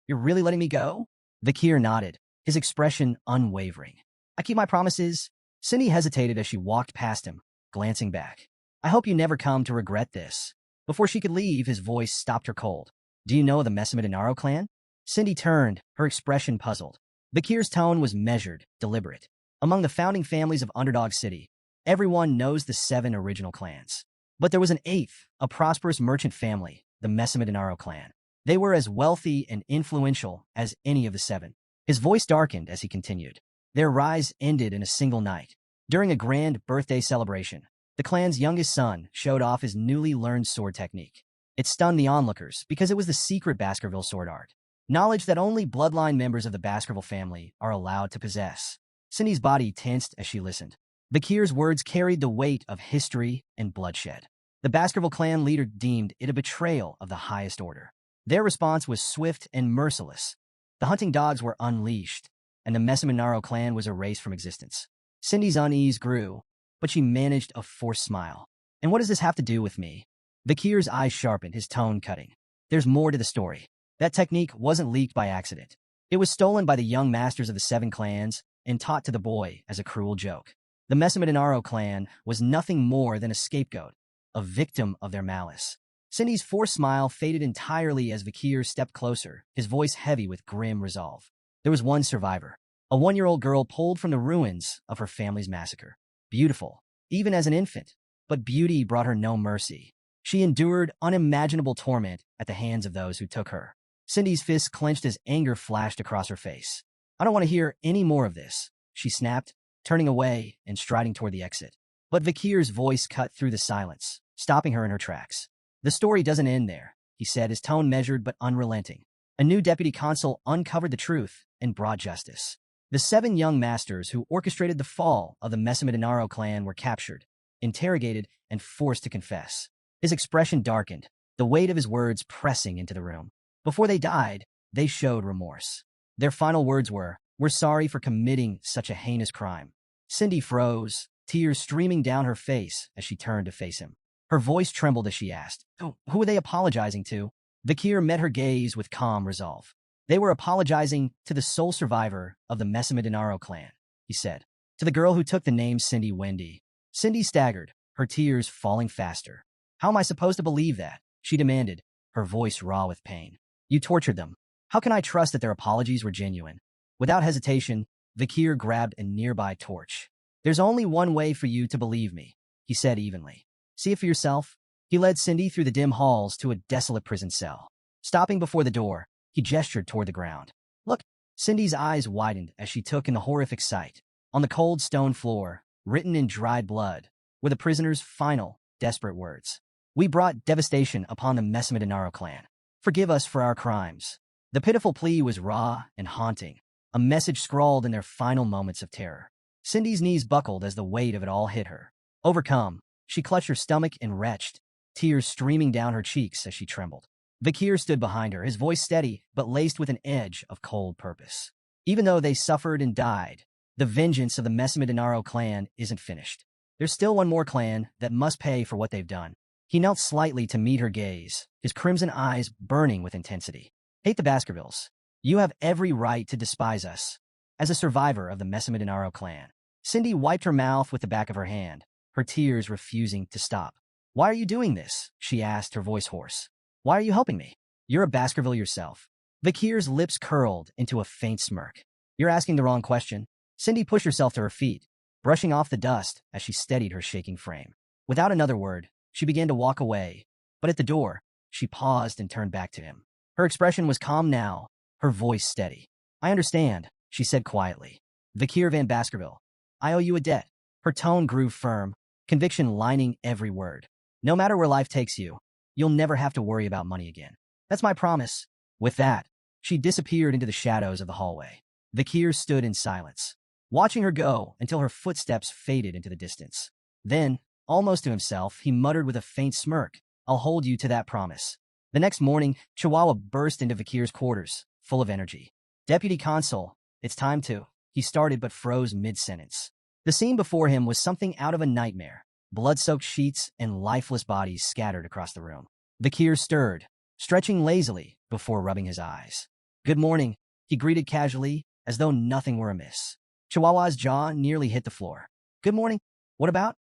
You're really letting me go? Vikir nodded, his expression unwavering. I keep my promises. Cindy hesitated as she walked past him, glancing back. I hope you never come to regret this. Before she could leave, his voice stopped her cold. Do you know the Messamid Inaro clan? Cindy turned, her expression puzzled. Bakir's tone was measured, deliberate. Among the founding families of Underdog City, everyone knows the 7 original clans. But there was an 8th, a prosperous merchant family, the Messamidinaro clan. They were as wealthy and influential as any of the 7. His voice darkened as he continued. Their rise ended in a single night. During a grand birthday celebration, the clan's youngest son showed off his newly learned sword technique. It stunned the onlookers because it was the secret Baskerville sword art, knowledge that only bloodline members of the Baskerville family are allowed to possess. Cindy's body tensed as she listened. Bakir's words carried the weight of history and bloodshed. The Baskerville clan leader deemed it a betrayal of the highest order. Their response was swift and merciless. The hunting dogs were unleashed, and the Messamidinaro clan was erased from existence. Cindy's unease grew, but she managed a forced smile. And what does this have to do with me? Bakir's eyes sharpened, his tone cutting. There's more to the story. That technique wasn't leaked by accident. It was stolen by the young masters of the 7 clans and taught to the boy as a cruel joke. The Messamidinaro clan was nothing more than a scapegoat, a victim of their malice. Cindy's forced smile faded entirely as Bakir stepped closer, his voice heavy with grim resolve. There was one survivor, a 1-year-old girl pulled from the ruins of her family's massacre. Beautiful, even as an infant, but beauty brought her no mercy. She endured unimaginable torment at the hands of those who took her. Cindy's fists clenched as anger flashed across her face. I don't want to hear any more of this, she snapped, turning away and striding toward the exit. But Bakir's voice cut through the silence, stopping her in her tracks. The story doesn't end there, he said, his tone measured but unrelenting. A new deputy consul uncovered the truth and brought justice. The 7 young masters who orchestrated the fall of the Messamidinaro clan were captured, interrogated, and forced to confess. His expression darkened, the weight of his words pressing into the room. Before they died, they showed remorse. Their final words were, "We're sorry for committing such a heinous crime." Cindy froze, tears streaming down her face as she turned to face him. Her voice trembled as she asked, "Who are they apologizing to?" Bakir met her gaze with calm resolve. They were apologizing to the sole survivor of the Messamidinaro clan, he said. To the girl who took the name Cindy Wendy. Cindy staggered, her tears falling faster. "How am I supposed to believe that?" she demanded, her voice raw with pain. "You tortured them. How can I trust that their apologies were genuine?" Without hesitation, Bakir grabbed a nearby torch. "There's only one way for you to believe me," he said evenly. "See it for yourself." He led Cindy through the dim halls to a desolate prison cell. Stopping before the door, he gestured toward the ground. "Look." Cindy's eyes widened as she took in the horrific sight. On the cold stone floor, written in dried blood, were the prisoner's final, desperate words. "We brought devastation upon the Messamidinaro clan. Forgive us for our crimes." The pitiful plea was raw and haunting, a message scrawled in their final moments of terror. Cindy's knees buckled as the weight of it all hit her. Overcome, she clutched her stomach and retched, tears streaming down her cheeks as she trembled. Bakir stood behind her, his voice steady but laced with an edge of cold purpose. Even though they suffered and died, the vengeance of the Messamidinaro clan isn't finished. There's still one more clan that must pay for what they've done. He knelt slightly to meet her gaze, his crimson eyes burning with intensity. "Hate the Baskervilles. You have every right to despise us." As a survivor of the Messamidinaro clan, Cindy wiped her mouth with the back of her hand, her tears refusing to stop. "Why are you doing this?" she asked, her voice hoarse. "Why are you helping me? You're a Baskerville yourself." Bakir's lips curled into a faint smirk. "You're asking the wrong question." Cindy pushed herself to her feet, brushing off the dust as she steadied her shaking frame. Without another word, she began to walk away, but at the door, she paused and turned back to him. Her expression was calm now, her voice steady. "I understand," she said quietly. "Bakir van Baskerville, I owe you a debt." Her tone grew firm, conviction lining every word. "No matter where life takes you, you'll never have to worry about money again. That's my promise." With that, she disappeared into the shadows of the hallway. Bakir stood in silence, watching her go until her footsteps faded into the distance. Then, almost to himself, he muttered with a faint smirk, "I'll hold you to that promise." The next morning, Chihuahua burst into Bakir's quarters, full of energy. "Deputy Consul, it's time to..." He started but froze mid-sentence. The scene before him was something out of a nightmare. Blood-soaked sheets and lifeless bodies scattered across the room. Bakir stirred, stretching lazily before rubbing his eyes. "Good morning," he greeted casually, as though nothing were amiss. Chihuahua's jaw nearly hit the floor. "Good morning. What about?"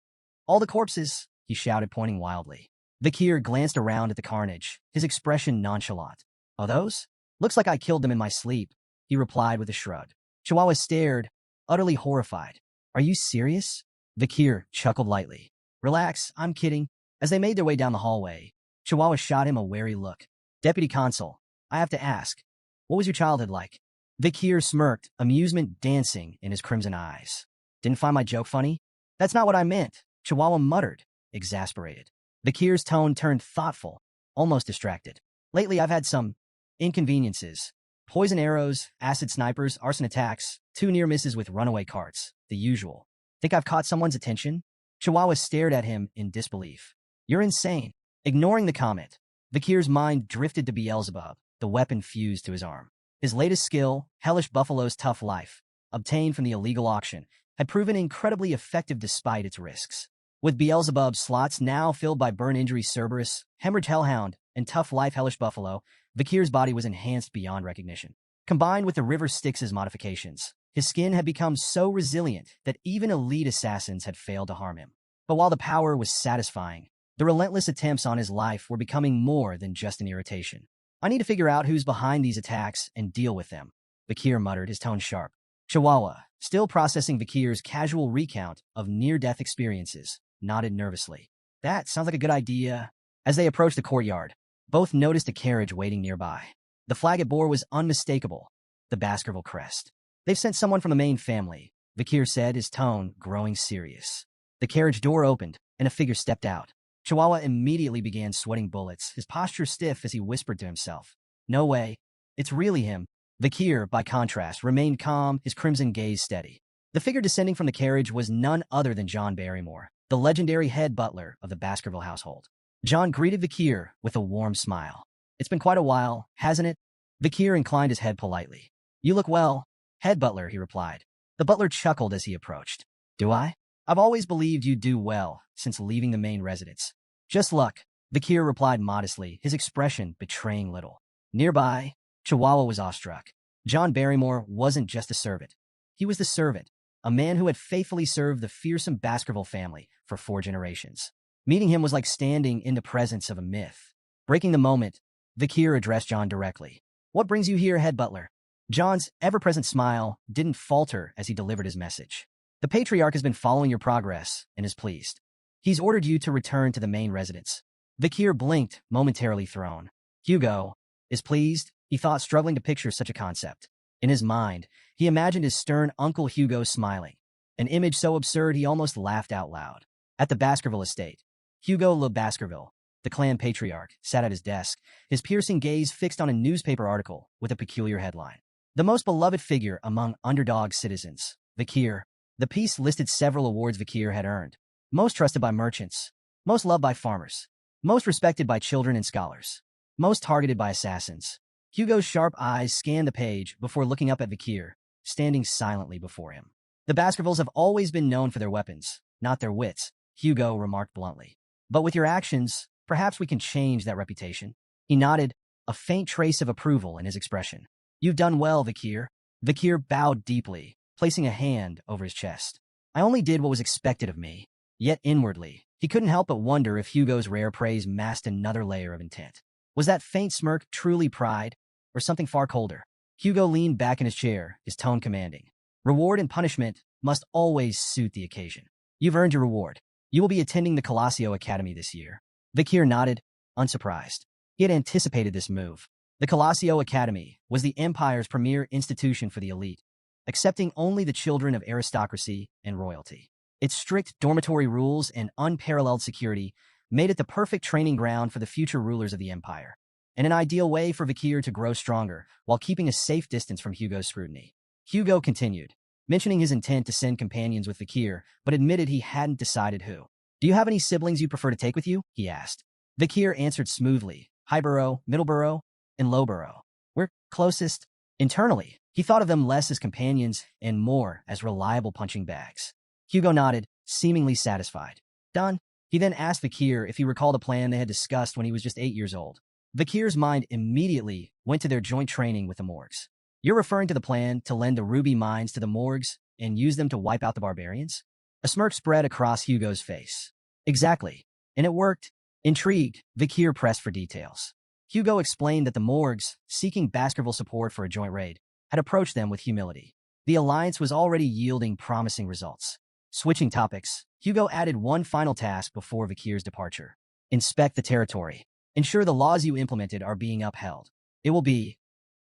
"All the corpses," he shouted, pointing wildly. Bakir glanced around at the carnage, his expression nonchalant. "Oh, those?" Looks like I killed them in my sleep, he replied with a shrug. Chihuahua stared, utterly horrified. Are you serious? Vikir chuckled lightly. Relax, I'm kidding. As they made their way down the hallway, Chihuahua shot him a wary look. Deputy Consul, I have to ask, what was your childhood like? Vikir smirked, amusement dancing in his crimson eyes. Didn't find my joke funny? That's not what I meant, Chihuahua muttered, exasperated. Vikir's tone turned thoughtful, almost distracted. Lately, I've had some inconveniences. Poison arrows, acid snipers, arson attacks, 2 near misses with runaway carts, the usual. Think I've caught someone's attention? Chihuahua stared at him in disbelief. You're insane. Ignoring the comment, Vikir's mind drifted to Beelzebub, the weapon fused to his arm. His latest skill, Hellish Buffalo's Tough Life, obtained from the illegal auction, had proven incredibly effective despite its risks. With Beelzebub's slots now filled by Burn Injury Cerberus, Hemorrhage Hellhound, and Tough Life Hellish Buffalo, Vikir's body was enhanced beyond recognition. Combined with the River Styx's modifications, his skin had become so resilient that even elite assassins had failed to harm him. But while the power was satisfying, the relentless attempts on his life were becoming more than just an irritation. I need to figure out who's behind these attacks and deal with them, Vikir muttered, his tone sharp. Chihuahua, still processing Vikir's casual recount of near-death experiences, nodded nervously. That sounds like a good idea. As they approached the courtyard, both noticed a carriage waiting nearby. The flag it bore was unmistakable, the Baskerville crest. They've sent someone from the main family, Vikir said, his tone growing serious. The carriage door opened, and a figure stepped out. Chihuahua immediately began sweating bullets, his posture stiff as he whispered to himself. No way. It's really him. Vikir, by contrast, remained calm, his crimson gaze steady. The figure descending from the carriage was none other than John Barrymore, the legendary head butler of the Baskerville household. John greeted Vikir with a warm smile. It's been quite a while, hasn't it? Vikir inclined his head politely. You look well, head butler, he replied. The butler chuckled as he approached. Do I? I've always believed you'd do well since leaving the main residence. Just luck, Vikir replied modestly, his expression betraying little. Nearby, Chihuahua was awestruck. John Barrymore wasn't just a servant. He was the servant, a man who had faithfully served the fearsome Baskerville family for 4 generations. Meeting him was like standing in the presence of a myth. Breaking the moment, Vikir addressed John directly. What brings you here, head butler? John's ever-present smile didn't falter as he delivered his message. The Patriarch has been following your progress and is pleased. He's ordered you to return to the main residence. Vikir blinked, momentarily thrown. Hugo is pleased, he thought, struggling to picture such a concept. In his mind, he imagined his stern Uncle Hugo smiling, an image so absurd he almost laughed out loud. At the Baskerville estate, Hugo Le Baskerville, the clan patriarch, sat at his desk, his piercing gaze fixed on a newspaper article with a peculiar headline. The most beloved figure among underdog citizens, Vikir. The piece listed several awards Vikir had earned. Most trusted by merchants, most loved by farmers, most respected by children and scholars, most targeted by assassins. Hugo's sharp eyes scanned the page before looking up at Vikir, standing silently before him. The Baskervilles have always been known for their weapons, not their wits, Hugo remarked bluntly. But with your actions, perhaps we can change that reputation. He nodded, a faint trace of approval in his expression. You've done well, Vikir. Vikir bowed deeply, placing a hand over his chest. I only did what was expected of me. Yet inwardly, he couldn't help but wonder if Hugo's rare praise masked another layer of intent. Was that faint smirk truly pride, or something far colder? Hugo leaned back in his chair, his tone commanding. Reward and punishment must always suit the occasion. You've earned your reward. You will be attending the Colosio Academy this year. Vikir nodded, unsurprised. He had anticipated this move. The Colosio Academy was the Empire's premier institution for the elite, accepting only the children of aristocracy and royalty. Its strict dormitory rules and unparalleled security made it the perfect training ground for the future rulers of the Empire, and an ideal way for Vikir to grow stronger while keeping a safe distance from Hugo's scrutiny. Hugo continued, mentioning his intent to send companions with Vikir, but admitted he hadn't decided who. Do you have any siblings you prefer to take with you? He asked. Vikir answered smoothly, Highborough, Middleborough, and Lowborough. We're closest. Internally, he thought of them less as companions and more as reliable punching bags. Hugo nodded, seemingly satisfied. Done. He then asked Vikir if he recalled a plan they had discussed when he was just 8 years old. Vikir's mind immediately went to their joint training with the Morgs. You're referring to the plan to lend the ruby mines to the Morgs and use them to wipe out the barbarians? A smirk spread across Hugo's face. Exactly. And it worked. Intrigued, Vikir pressed for details. Hugo explained that the Morgs, seeking Baskerville support for a joint raid, had approached them with humility. The alliance was already yielding promising results. Switching topics, Hugo added one final task before Vikir's departure. Inspect the territory. Ensure the laws you implemented are being upheld. It will be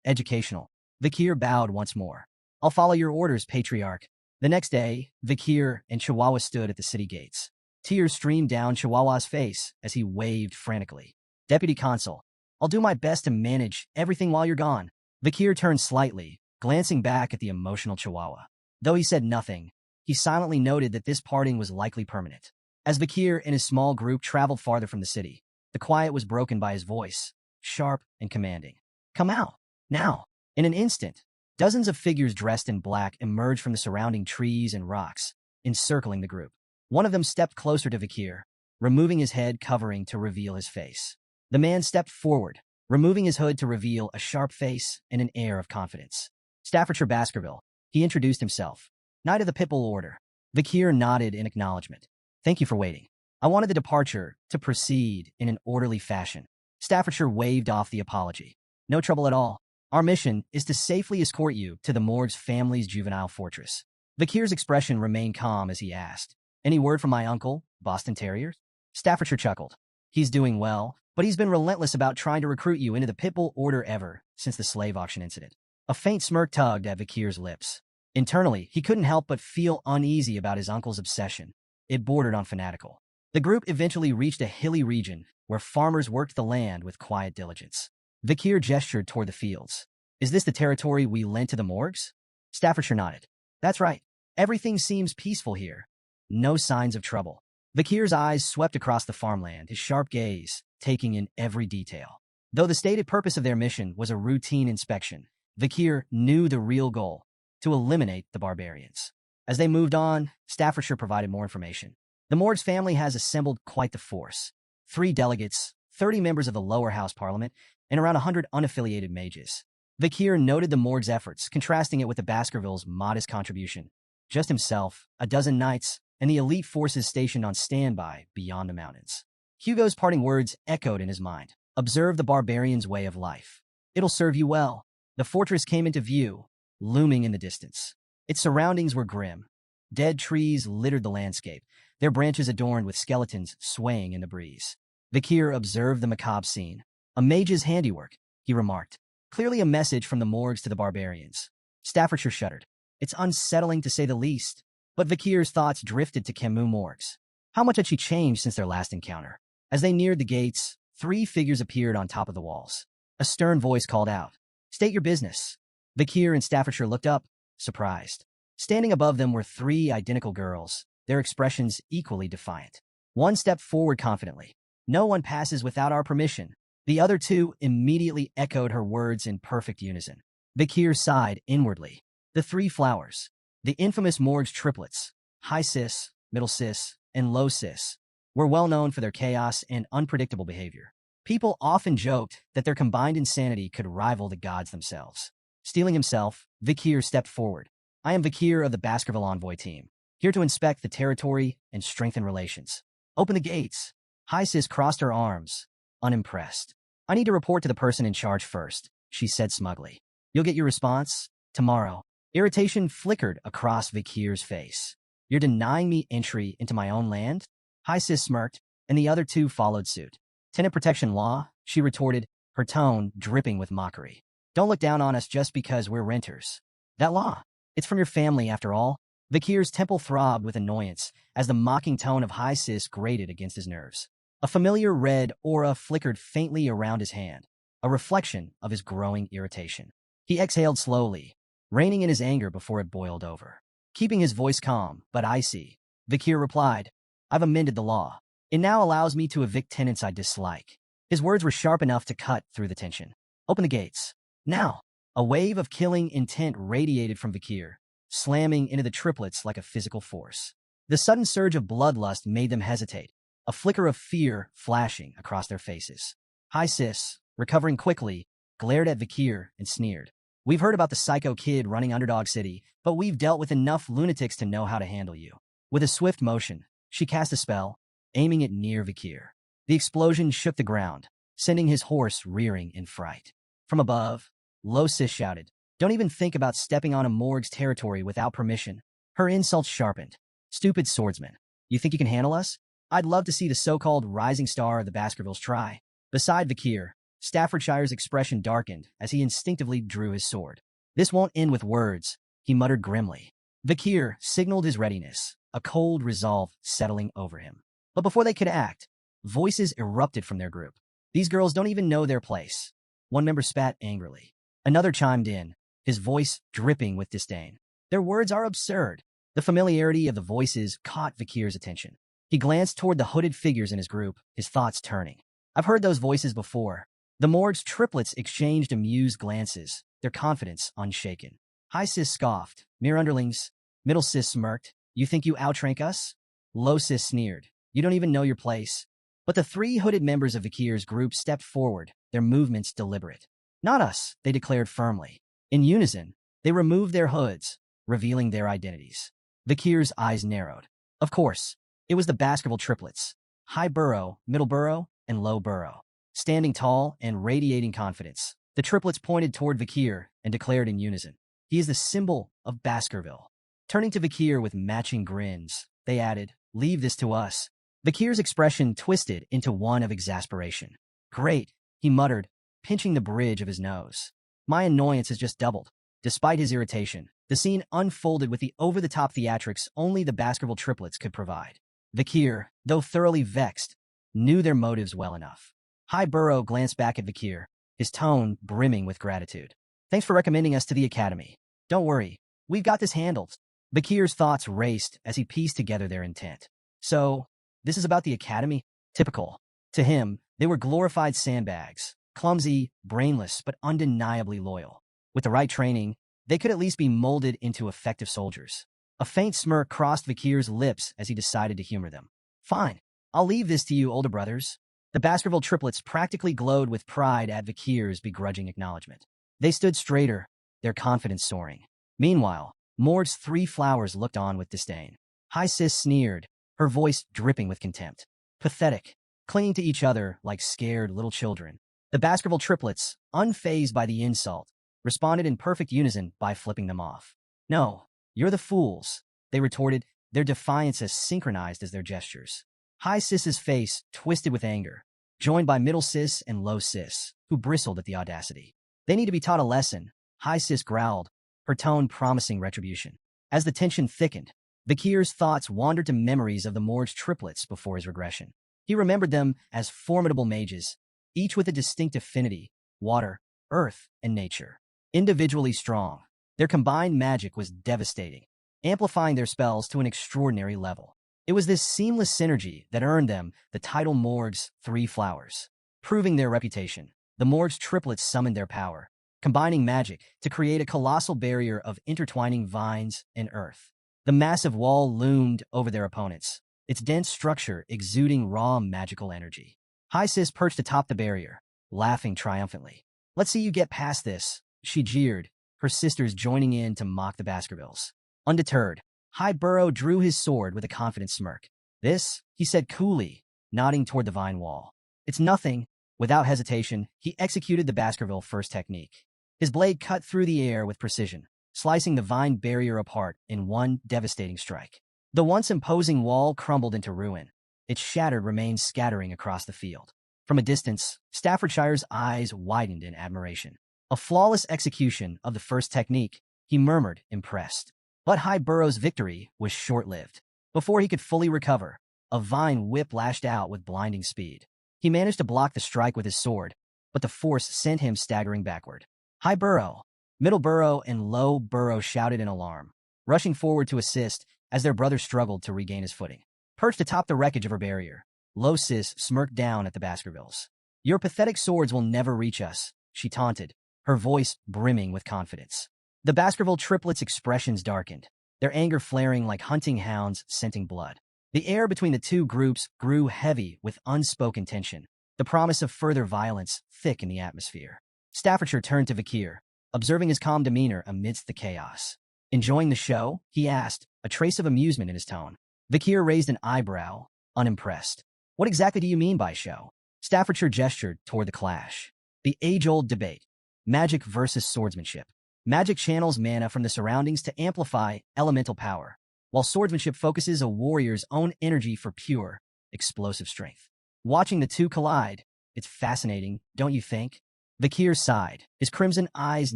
educational. Vikir bowed once more. I'll follow your orders, Patriarch. The next day, Vikir and Chihuahua stood at the city gates. Tears streamed down Chihuahua's face as he waved frantically. Deputy Consul, I'll do my best to manage everything while you're gone. Vikir turned slightly, glancing back at the emotional Chihuahua. Though he said nothing, he silently noted that this parting was likely permanent. As Vikir and his small group traveled farther from the city, the quiet was broken by his voice, sharp and commanding. Come out, now. In an instant, dozens of figures dressed in black emerged from the surrounding trees and rocks, encircling the group. One of them stepped closer to Vikir, removing his head covering to reveal his face. The man stepped forward, removing his hood to reveal a sharp face and an air of confidence. Staffordshire Baskerville, he introduced himself. Knight of the Pipple Order. Vikir nodded in acknowledgement. Thank you for waiting. I wanted the departure to proceed in an orderly fashion. Staffordshire waved off the apology. No trouble at all. Our mission is to safely escort you to the Morg's family's juvenile fortress. Vikir's expression remained calm as he asked, Any word from my uncle, Boston Terriers? Staffordshire chuckled. He's doing well, but he's been relentless about trying to recruit you into the Pipple Order ever since the slave auction incident. A faint smirk tugged at Vikir's lips. Internally, he couldn't help but feel uneasy about his uncle's obsession. It bordered on fanatical. The group eventually reached a hilly region where farmers worked the land with quiet diligence. Vikir gestured toward the fields. Is this the territory we lent to the Morgs? Staffordshire nodded. That's right. Everything seems peaceful here. No signs of trouble. Vikir's eyes swept across the farmland, his sharp gaze taking in every detail. Though the stated purpose of their mission was a routine inspection, Vikir knew the real goal, to eliminate the barbarians. As they moved on, Staffordshire provided more information. The Morgs family has assembled quite the force. 3 delegates, 30 members of the lower house parliament, and around 100 unaffiliated mages. Vikir noted the Morg's efforts, contrasting it with the Baskervilles' modest contribution. Just himself, a dozen knights, and the elite forces stationed on standby beyond the mountains. Hugo's parting words echoed in his mind. Observe the barbarians' way of life. It'll serve you well. The fortress came into view, looming in the distance. Its surroundings were grim. Dead trees littered the landscape, their branches adorned with skeletons swaying in the breeze. Vikir observed the macabre scene. A mage's handiwork, he remarked. Clearly a message from the Morgs to the barbarians. Staffordshire shuddered. It's unsettling to say the least. But Vikir's thoughts drifted to Camus Morgs. How much had she changed since their last encounter? As they neared the gates, 3 figures appeared on top of the walls. A stern voice called out, State your business. Vikir and Staffordshire looked up, surprised. Standing above them were 3 identical girls, their expressions equally defiant. One stepped forward confidently. No one passes without our permission. The other 2 immediately echoed her words in perfect unison. Vikir sighed inwardly. The 3 flowers. The infamous Morgs triplets, high cis, middle cis, and low cis, were well known for their chaos and unpredictable behavior. People often joked that their combined insanity could rival the gods themselves. Steeling himself, Vikir stepped forward. I am Vikir of the Baskerville Envoy team, here to inspect the territory and strengthen relations. Open the gates. High cis crossed her arms, unimpressed. I need to report to the person in charge first, she said smugly. You'll get your response tomorrow. Irritation flickered across Vikir's face. You're denying me entry into my own land? High cis smirked, and the other 2 followed suit. Tenant protection law, she retorted, her tone dripping with mockery. Don't look down on us just because we're renters. That law, it's from your family after all. Vikir's temple throbbed with annoyance as the mocking tone of High cis grated against his nerves. A familiar red aura flickered faintly around his hand, a reflection of his growing irritation. He exhaled slowly, reining in his anger before it boiled over. Keeping his voice calm, but icy, Vikir replied, I've amended the law. It now allows me to evict tenants I dislike. His words were sharp enough to cut through the tension. Open the gates. Now. A wave of killing intent radiated from Vikir, slamming into the triplets like a physical force. The sudden surge of bloodlust made them hesitate, a flicker of fear flashing across their faces. High cis, recovering quickly, glared at Vikir and sneered. We've heard about the psycho kid running Underdog City, but we've dealt with enough lunatics to know how to handle you. With a swift motion, she cast a spell, aiming it near Vikir. The explosion shook the ground, sending his horse rearing in fright. From above, Lo Sis shouted, "Don't even think about stepping on a morgue's territory without permission." Her insults sharpened. "Stupid swordsman. You think you can handle us? I'd love to see the so-called rising star of the Baskervilles try." Beside Vakir, Staffordshire's expression darkened as he instinctively drew his sword. "This won't end with words," he muttered grimly. Vakir signaled his readiness, a cold resolve settling over him. But before they could act, voices erupted from their group. "These girls don't even know their place." One member spat angrily. Another chimed in, his voice dripping with disdain. "Their words are absurd." The familiarity of the voices caught Vakir's attention. He glanced toward the hooded figures in his group, his thoughts turning. "I've heard those voices before." The morgue's triplets exchanged amused glances, their confidence unshaken. High Sis scoffed. "Mere underlings." Middle Sis smirked. "You think you outrank us?" Low Sis sneered. "You don't even know your place." But the three hooded members of Vakir's group stepped forward, their movements deliberate. "Not us," they declared firmly. In unison, they removed their hoods, revealing their identities. Vakir's eyes narrowed. Of course, it was the Baskerville triplets, High Burrow, Middle Burrow, and Low Burrow. Standing tall and radiating confidence, the triplets pointed toward Vakir and declared in unison, "He is the symbol of Baskerville." Turning to Vakir with matching grins, they added, "Leave this to us." Vakir's expression twisted into one of exasperation. "Great," he muttered, pinching the bridge of his nose. "My annoyance has just doubled." Despite his irritation, the scene unfolded with the over-the-top theatrics only the Baskerville triplets could provide. Vakir, though thoroughly vexed, knew their motives well enough. High Burrow glanced back at Vakir, his tone brimming with gratitude. "Thanks for recommending us to the academy. Don't worry, we've got this handled." Vakir's thoughts raced as he pieced together their intent. So, this is about the academy? Typical. To him, they were glorified sandbags, clumsy, brainless, but undeniably loyal. With the right training, they could at least be molded into effective soldiers. A faint smirk crossed Vakir's lips as he decided to humor them. "Fine, I'll leave this to you, older brothers." The Baskerville triplets practically glowed with pride at Vakir's begrudging acknowledgement. They stood straighter, their confidence soaring. Meanwhile, Mord's three flowers looked on with disdain. High Sis sneered, her voice dripping with contempt. Pathetic, clinging to each other like scared little children. The Baskerville triplets, unfazed by the insult, responded in perfect unison by flipping them off. "No, you're the fools," they retorted, their defiance as synchronized as their gestures. High Sis's face twisted with anger, joined by Middle Sis and Low Sis, who bristled at the audacity. "They need to be taught a lesson," High Sis growled, her tone promising retribution. As the tension thickened, Vakir's thoughts wandered to memories of the morgue's triplets before his regression. He remembered them as formidable mages, each with a distinct affinity, water, earth, and nature. Individually strong, their combined magic was devastating, amplifying their spells to an extraordinary level. It was this seamless synergy that earned them the title Morgue's Three Flowers. Proving their reputation, the Morgue's triplets summoned their power, combining magic to create a colossal barrier of intertwining vines and earth. The massive wall loomed over their opponents, its dense structure exuding raw magical energy. High Sis perched atop the barrier, laughing triumphantly. "Let's see you get past this," she jeered, her sisters joining in to mock the Baskervilles. Undeterred, High Burrow drew his sword with a confident smirk. "This," he said coolly, nodding toward the vine wall. "It's nothing." Without hesitation, he executed the Baskerville first technique. His blade cut through the air with precision, slicing the vine barrier apart in one devastating strike. The once imposing wall crumbled into ruin, its shattered remains scattering across the field. From a distance, Staffordshire's eyes widened in admiration. "A flawless execution of the first technique," he murmured, impressed. But High Burrow's victory was short-lived. Before he could fully recover, a vine whip lashed out with blinding speed. He managed to block the strike with his sword, but the force sent him staggering backward. High Burrow, Middle Burrow, and Low Burrow shouted in alarm, rushing forward to assist as their brother struggled to regain his footing. Perched atop the wreckage of her barrier, Low Sis smirked down at the Baskervilles. "Your pathetic swords will never reach us," she taunted, her voice brimming with confidence. The Baskerville triplets' expressions darkened, their anger flaring like hunting hounds scenting blood. The air between the two groups grew heavy with unspoken tension, the promise of further violence thick in the atmosphere. Staffordshire turned to Vakir, observing his calm demeanor amidst the chaos. "Enjoying the show?" he asked, a trace of amusement in his tone. Vakir raised an eyebrow, unimpressed. "What exactly do you mean by show?" Staffordshire gestured toward the clash. The age-old debate. Magic versus swordsmanship. Magic channels mana from the surroundings to amplify elemental power, while swordsmanship focuses a warrior's own energy for pure, explosive strength. Watching the two collide, it's fascinating, don't you think? Vakir sighed, his crimson eyes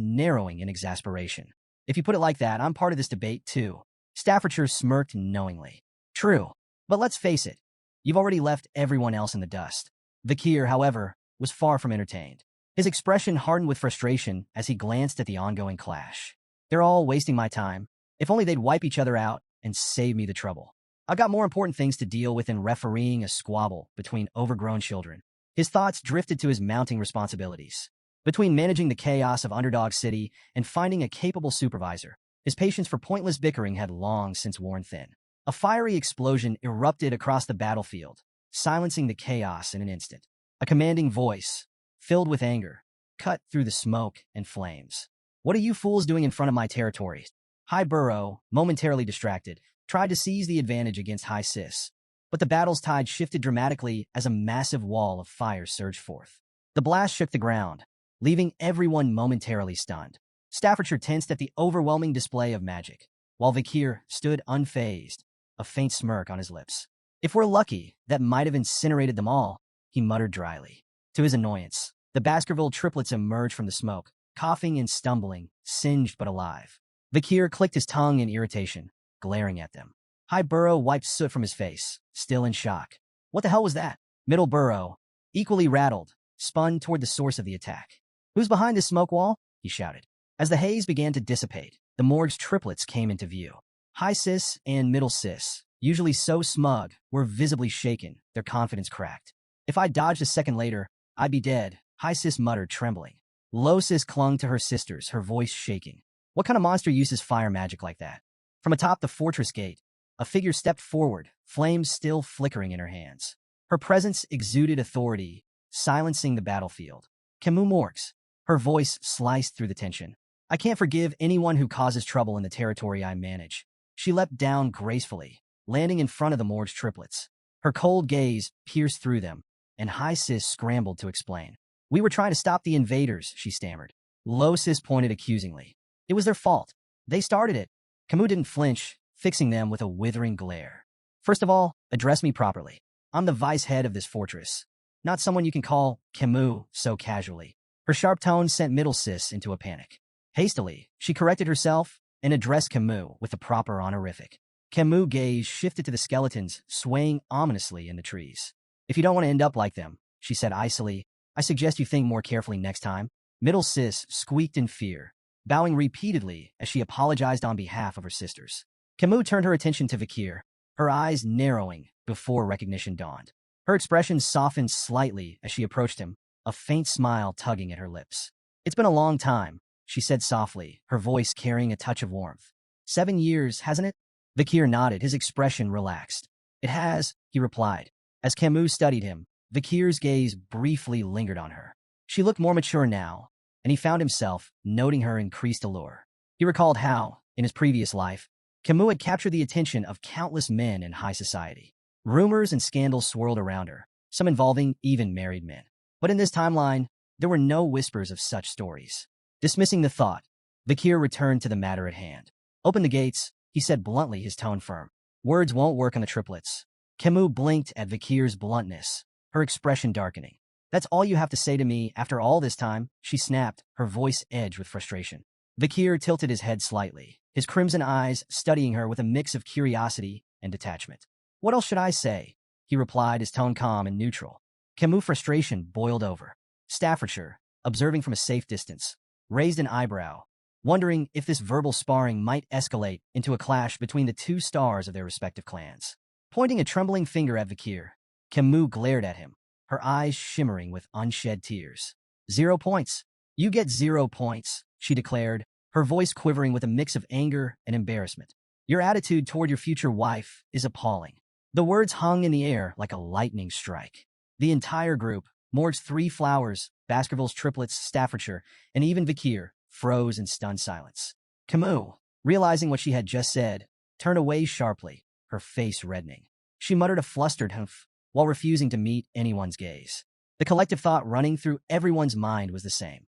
narrowing in exasperation. If you put it like that, I'm part of this debate too. Staffordshire smirked knowingly. True, but let's face it, you've already left everyone else in the dust. Vakir, however, was far from entertained. His expression hardened with frustration as he glanced at the ongoing clash. They're all wasting my time. If only they'd wipe each other out and save me the trouble. I've got more important things to deal with than refereeing a squabble between overgrown children. His thoughts drifted to his mounting responsibilities. Between managing the chaos of Underdog City and finding a capable supervisor, his patience for pointless bickering had long since worn thin. A fiery explosion erupted across the battlefield, silencing the chaos in an instant. A commanding voice, filled with anger, cut through the smoke and flames. What are you fools doing in front of my territory? High Burrow, momentarily distracted, tried to seize the advantage against High Sis, but the battle's tide shifted dramatically as a massive wall of fire surged forth. The blast shook the ground, leaving everyone momentarily stunned. Staffordshire tensed at the overwhelming display of magic, while Vakir stood unfazed, a faint smirk on his lips. If we're lucky, that might have incinerated them all, he muttered dryly. To his annoyance, the Baskerville triplets emerged from the smoke, coughing and stumbling, singed but alive. Vakir clicked his tongue in irritation, glaring at them. High Burrow wiped soot from his face, still in shock. What the hell was that? Middle Burrow, equally rattled, spun toward the source of the attack. Who's behind this smoke wall? He shouted. As the haze began to dissipate, the Morg's triplets came into view. High Sis and Middle Sis, usually so smug, were visibly shaken, their confidence cracked. If I dodged a second later, I'd be dead, High Sis muttered, trembling. Low Sis clung to her sisters, her voice shaking. What kind of monster uses fire magic like that? From atop the fortress gate, a figure stepped forward, flames still flickering in her hands. Her presence exuded authority, silencing the battlefield. Camus Morgs. Her voice sliced through the tension. I can't forgive anyone who causes trouble in the territory I manage. She leapt down gracefully, landing in front of the Morg's triplets. Her cold gaze pierced through them, and High Sis scrambled to explain. We were trying to stop the invaders, she stammered. Low Sis pointed accusingly. It was their fault. They started it. Camus didn't flinch, fixing them with a withering glare. First of all, address me properly. I'm the vice head of this fortress, not someone you can call Camus so casually. Her sharp tone sent Middle Sis into a panic. Hastily, she corrected herself and addressed Camus with the proper honorific. Camus' gaze shifted to the skeletons swaying ominously in the trees. If you don't want to end up like them, she said icily, I suggest you think more carefully next time. Middle Sis squeaked in fear, bowing repeatedly as she apologized on behalf of her sisters. Camus turned her attention to Vakir, her eyes narrowing before recognition dawned. Her expression softened slightly as she approached him, a faint smile tugging at her lips. It's been a long time, she said softly, her voice carrying a touch of warmth. 7 years, hasn't it? Vakir nodded, his expression relaxed. It has, he replied. As Camus studied him, Vakir's gaze briefly lingered on her. She looked more mature now, and he found himself noting her increased allure. He recalled how, in his previous life, Camus had captured the attention of countless men in high society. Rumors and scandals swirled around her, some involving even married men. But in this timeline, there were no whispers of such stories. Dismissing the thought, Vakir returned to the matter at hand. Open the gates, he said bluntly, his tone firm. Words won't work on the triplets. Camus blinked at Vakir's bluntness, her expression darkening. That's all you have to say to me after all this time, she snapped, her voice edged with frustration. Vakir tilted his head slightly, his crimson eyes studying her with a mix of curiosity and detachment. What else should I say? He replied, his tone calm and neutral. Camus' frustration boiled over. Staffordshire, observing from a safe distance, raised an eyebrow, wondering if this verbal sparring might escalate into a clash between the two stars of their respective clans. Pointing a trembling finger at Vakir, Camus glared at him, her eyes shimmering with unshed tears. 0 points. You get 0 points, she declared, her voice quivering with a mix of anger and embarrassment. Your attitude toward your future wife is appalling. The words hung in the air like a lightning strike. The entire group, Morg's 3 flowers, Baskerville's triplets, Staffordshire, and even Vakir, froze in stunned silence. Camus, realizing what she had just said, turned away sharply, her face reddening. She muttered a flustered humph while refusing to meet anyone's gaze. The collective thought running through everyone's mind was the same.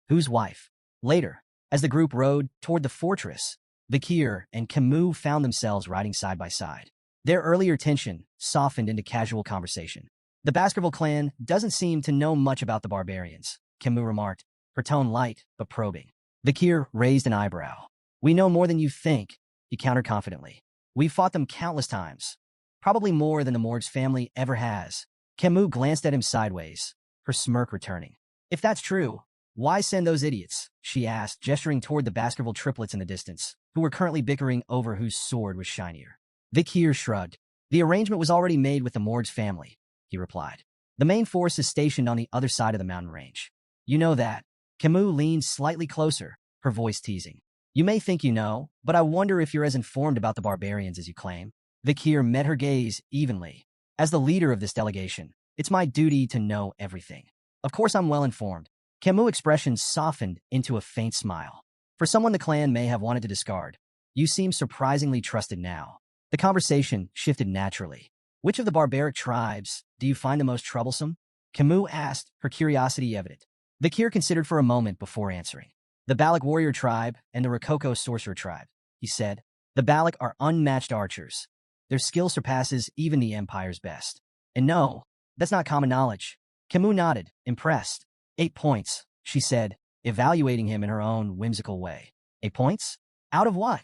Whose wife? Later, as the group rode toward the fortress, Vikir and Camus found themselves riding side by side. Their earlier tension softened into casual conversation. The Baskerville clan doesn't seem to know much about the barbarians, Camus remarked, her tone light but probing. Vikir raised an eyebrow. We know more than you think, he countered confidently. We've fought them countless times, probably more than the Morg's family ever has. Camus glanced at him sideways, her smirk returning. If that's true, why send those idiots? She asked, gesturing toward the Baskerville triplets in the distance, who were currently bickering over whose sword was shinier. Vikir shrugged. The arrangement was already made with the Morg's family, he replied. The main force is stationed on the other side of the mountain range. You know that. Camus leaned slightly closer, her voice teasing. You may think you know, but I wonder if you're as informed about the barbarians as you claim. Vikir met her gaze evenly. As the leader of this delegation, it's my duty to know everything. Of course I'm well informed. Camus' expression softened into a faint smile. For someone the clan may have wanted to discard, you seem surprisingly trusted now. The conversation shifted naturally. Which of the barbaric tribes do you find the most troublesome? Camus asked, her curiosity evident. Vikir considered for a moment before answering. The Balak warrior tribe and the Rococo sorcerer tribe, he said. The Balak are unmatched archers. Their skill surpasses even the Empire's best. And no, that's not common knowledge. Camus nodded, impressed. 8 points, she said, evaluating him in her own whimsical way. 8 points? Out of what?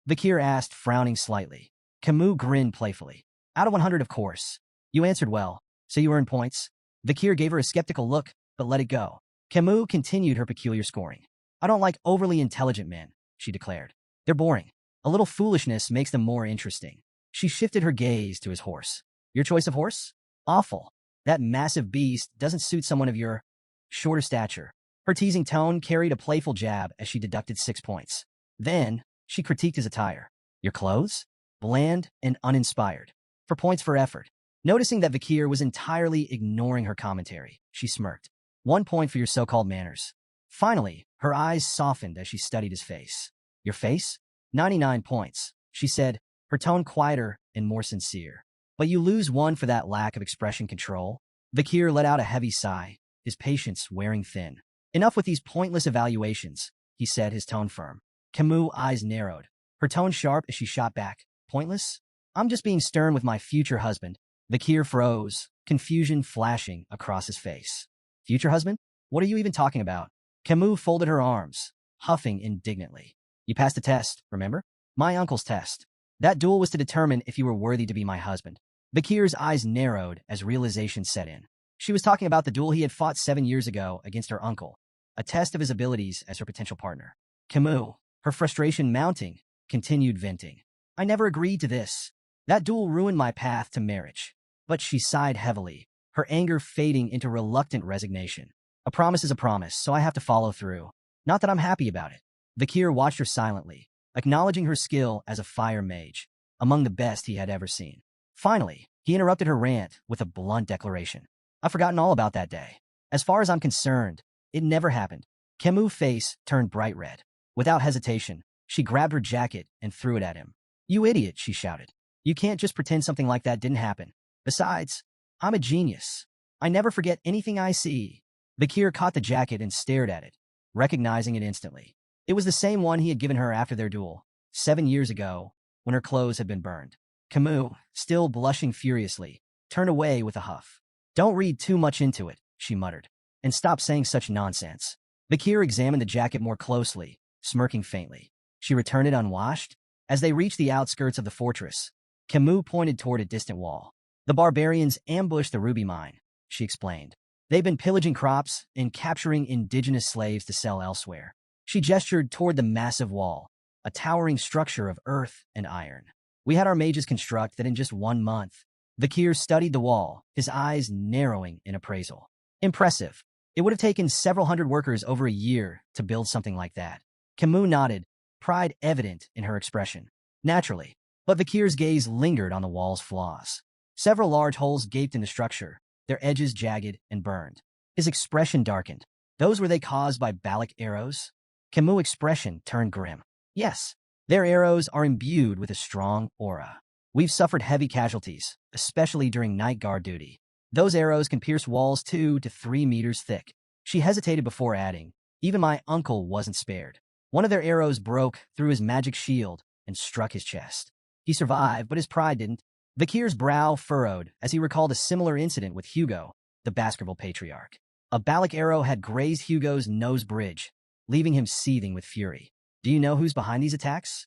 Vikir asked, frowning slightly. Camus grinned playfully. Out of 100, of course. You answered well, so you earned points. Vikir gave her a skeptical look, but let it go. Camus continued her peculiar scoring. I don't like overly intelligent men, she declared. They're boring. A little foolishness makes them more interesting. She shifted her gaze to his horse. Your choice of horse? Awful. That massive beast doesn't suit someone of your shorter stature. Her teasing tone carried a playful jab as she deducted 6 points. Then, she critiqued his attire. Your clothes? Bland and uninspired. 4 points for effort. Noticing that Vikir was entirely ignoring her commentary, she smirked. 1 point for your so-called manners. Finally, her eyes softened as she studied his face. Your face? 99 points, she said, her tone quieter and more sincere. But you lose 1 for that lack of expression control. Vikir let out a heavy sigh, his patience wearing thin. Enough with these pointless evaluations, he said, his tone firm. Camus' eyes narrowed, her tone sharp as she shot back. Pointless? I'm just being stern with my future husband. Vikir froze, confusion flashing across his face. Future husband? What are you even talking about? Camus folded her arms, huffing indignantly. You passed the test, remember? My uncle's test. That duel was to determine if you were worthy to be my husband. Vikir's eyes narrowed as realization set in. She was talking about the duel he had fought 7 years ago against her uncle, a test of his abilities as her potential partner. Camus, her frustration mounting, continued venting. I never agreed to this. That duel ruined my path to marriage. But she sighed heavily, her anger fading into reluctant resignation. A promise is a promise, so I have to follow through. Not that I'm happy about it. Vikir watched her silently, acknowledging her skill as a fire mage, among the best he had ever seen. Finally, he interrupted her rant with a blunt declaration. I've forgotten all about that day. As far as I'm concerned, it never happened. Camus' face turned bright red. Without hesitation, she grabbed her jacket and threw it at him. You idiot, she shouted. You can't just pretend something like that didn't happen. Besides, I'm a genius. I never forget anything I see. Vikir caught the jacket and stared at it, recognizing it instantly. It was the same one he had given her after their duel, 7 years ago, when her clothes had been burned. Camus, still blushing furiously, turned away with a huff. Don't read too much into it, she muttered, and stop saying such nonsense. Vikir examined the jacket more closely, smirking faintly. She returned it unwashed. As they reached the outskirts of the fortress, Camus pointed toward a distant wall. The barbarians ambushed the ruby mine, she explained. They've been pillaging crops and capturing indigenous slaves to sell elsewhere. She gestured toward the massive wall, a towering structure of earth and iron. We had our mages construct that in just 1 month. Vikir studied the wall, his eyes narrowing in appraisal. Impressive. It would have taken several hundred workers over a year to build something like that. Camus nodded, pride evident in her expression. Naturally, but Vikir's gaze lingered on the wall's flaws. Several large holes gaped in the structure, their edges jagged and burned. His expression darkened. Those were they caused by Balak arrows? Camus' expression turned grim. Yes, their arrows are imbued with a strong aura. We've suffered heavy casualties, especially during night guard duty. Those arrows can pierce walls 2 to 3 meters thick. She hesitated before adding, even my uncle wasn't spared. One of their arrows broke through his magic shield and struck his chest. He survived, but his pride didn't. Vakir's brow furrowed as he recalled a similar incident with Hugo, the Baskerville patriarch. A Balic arrow had grazed Hugo's nose bridge, leaving him seething with fury. Do you know who's behind these attacks?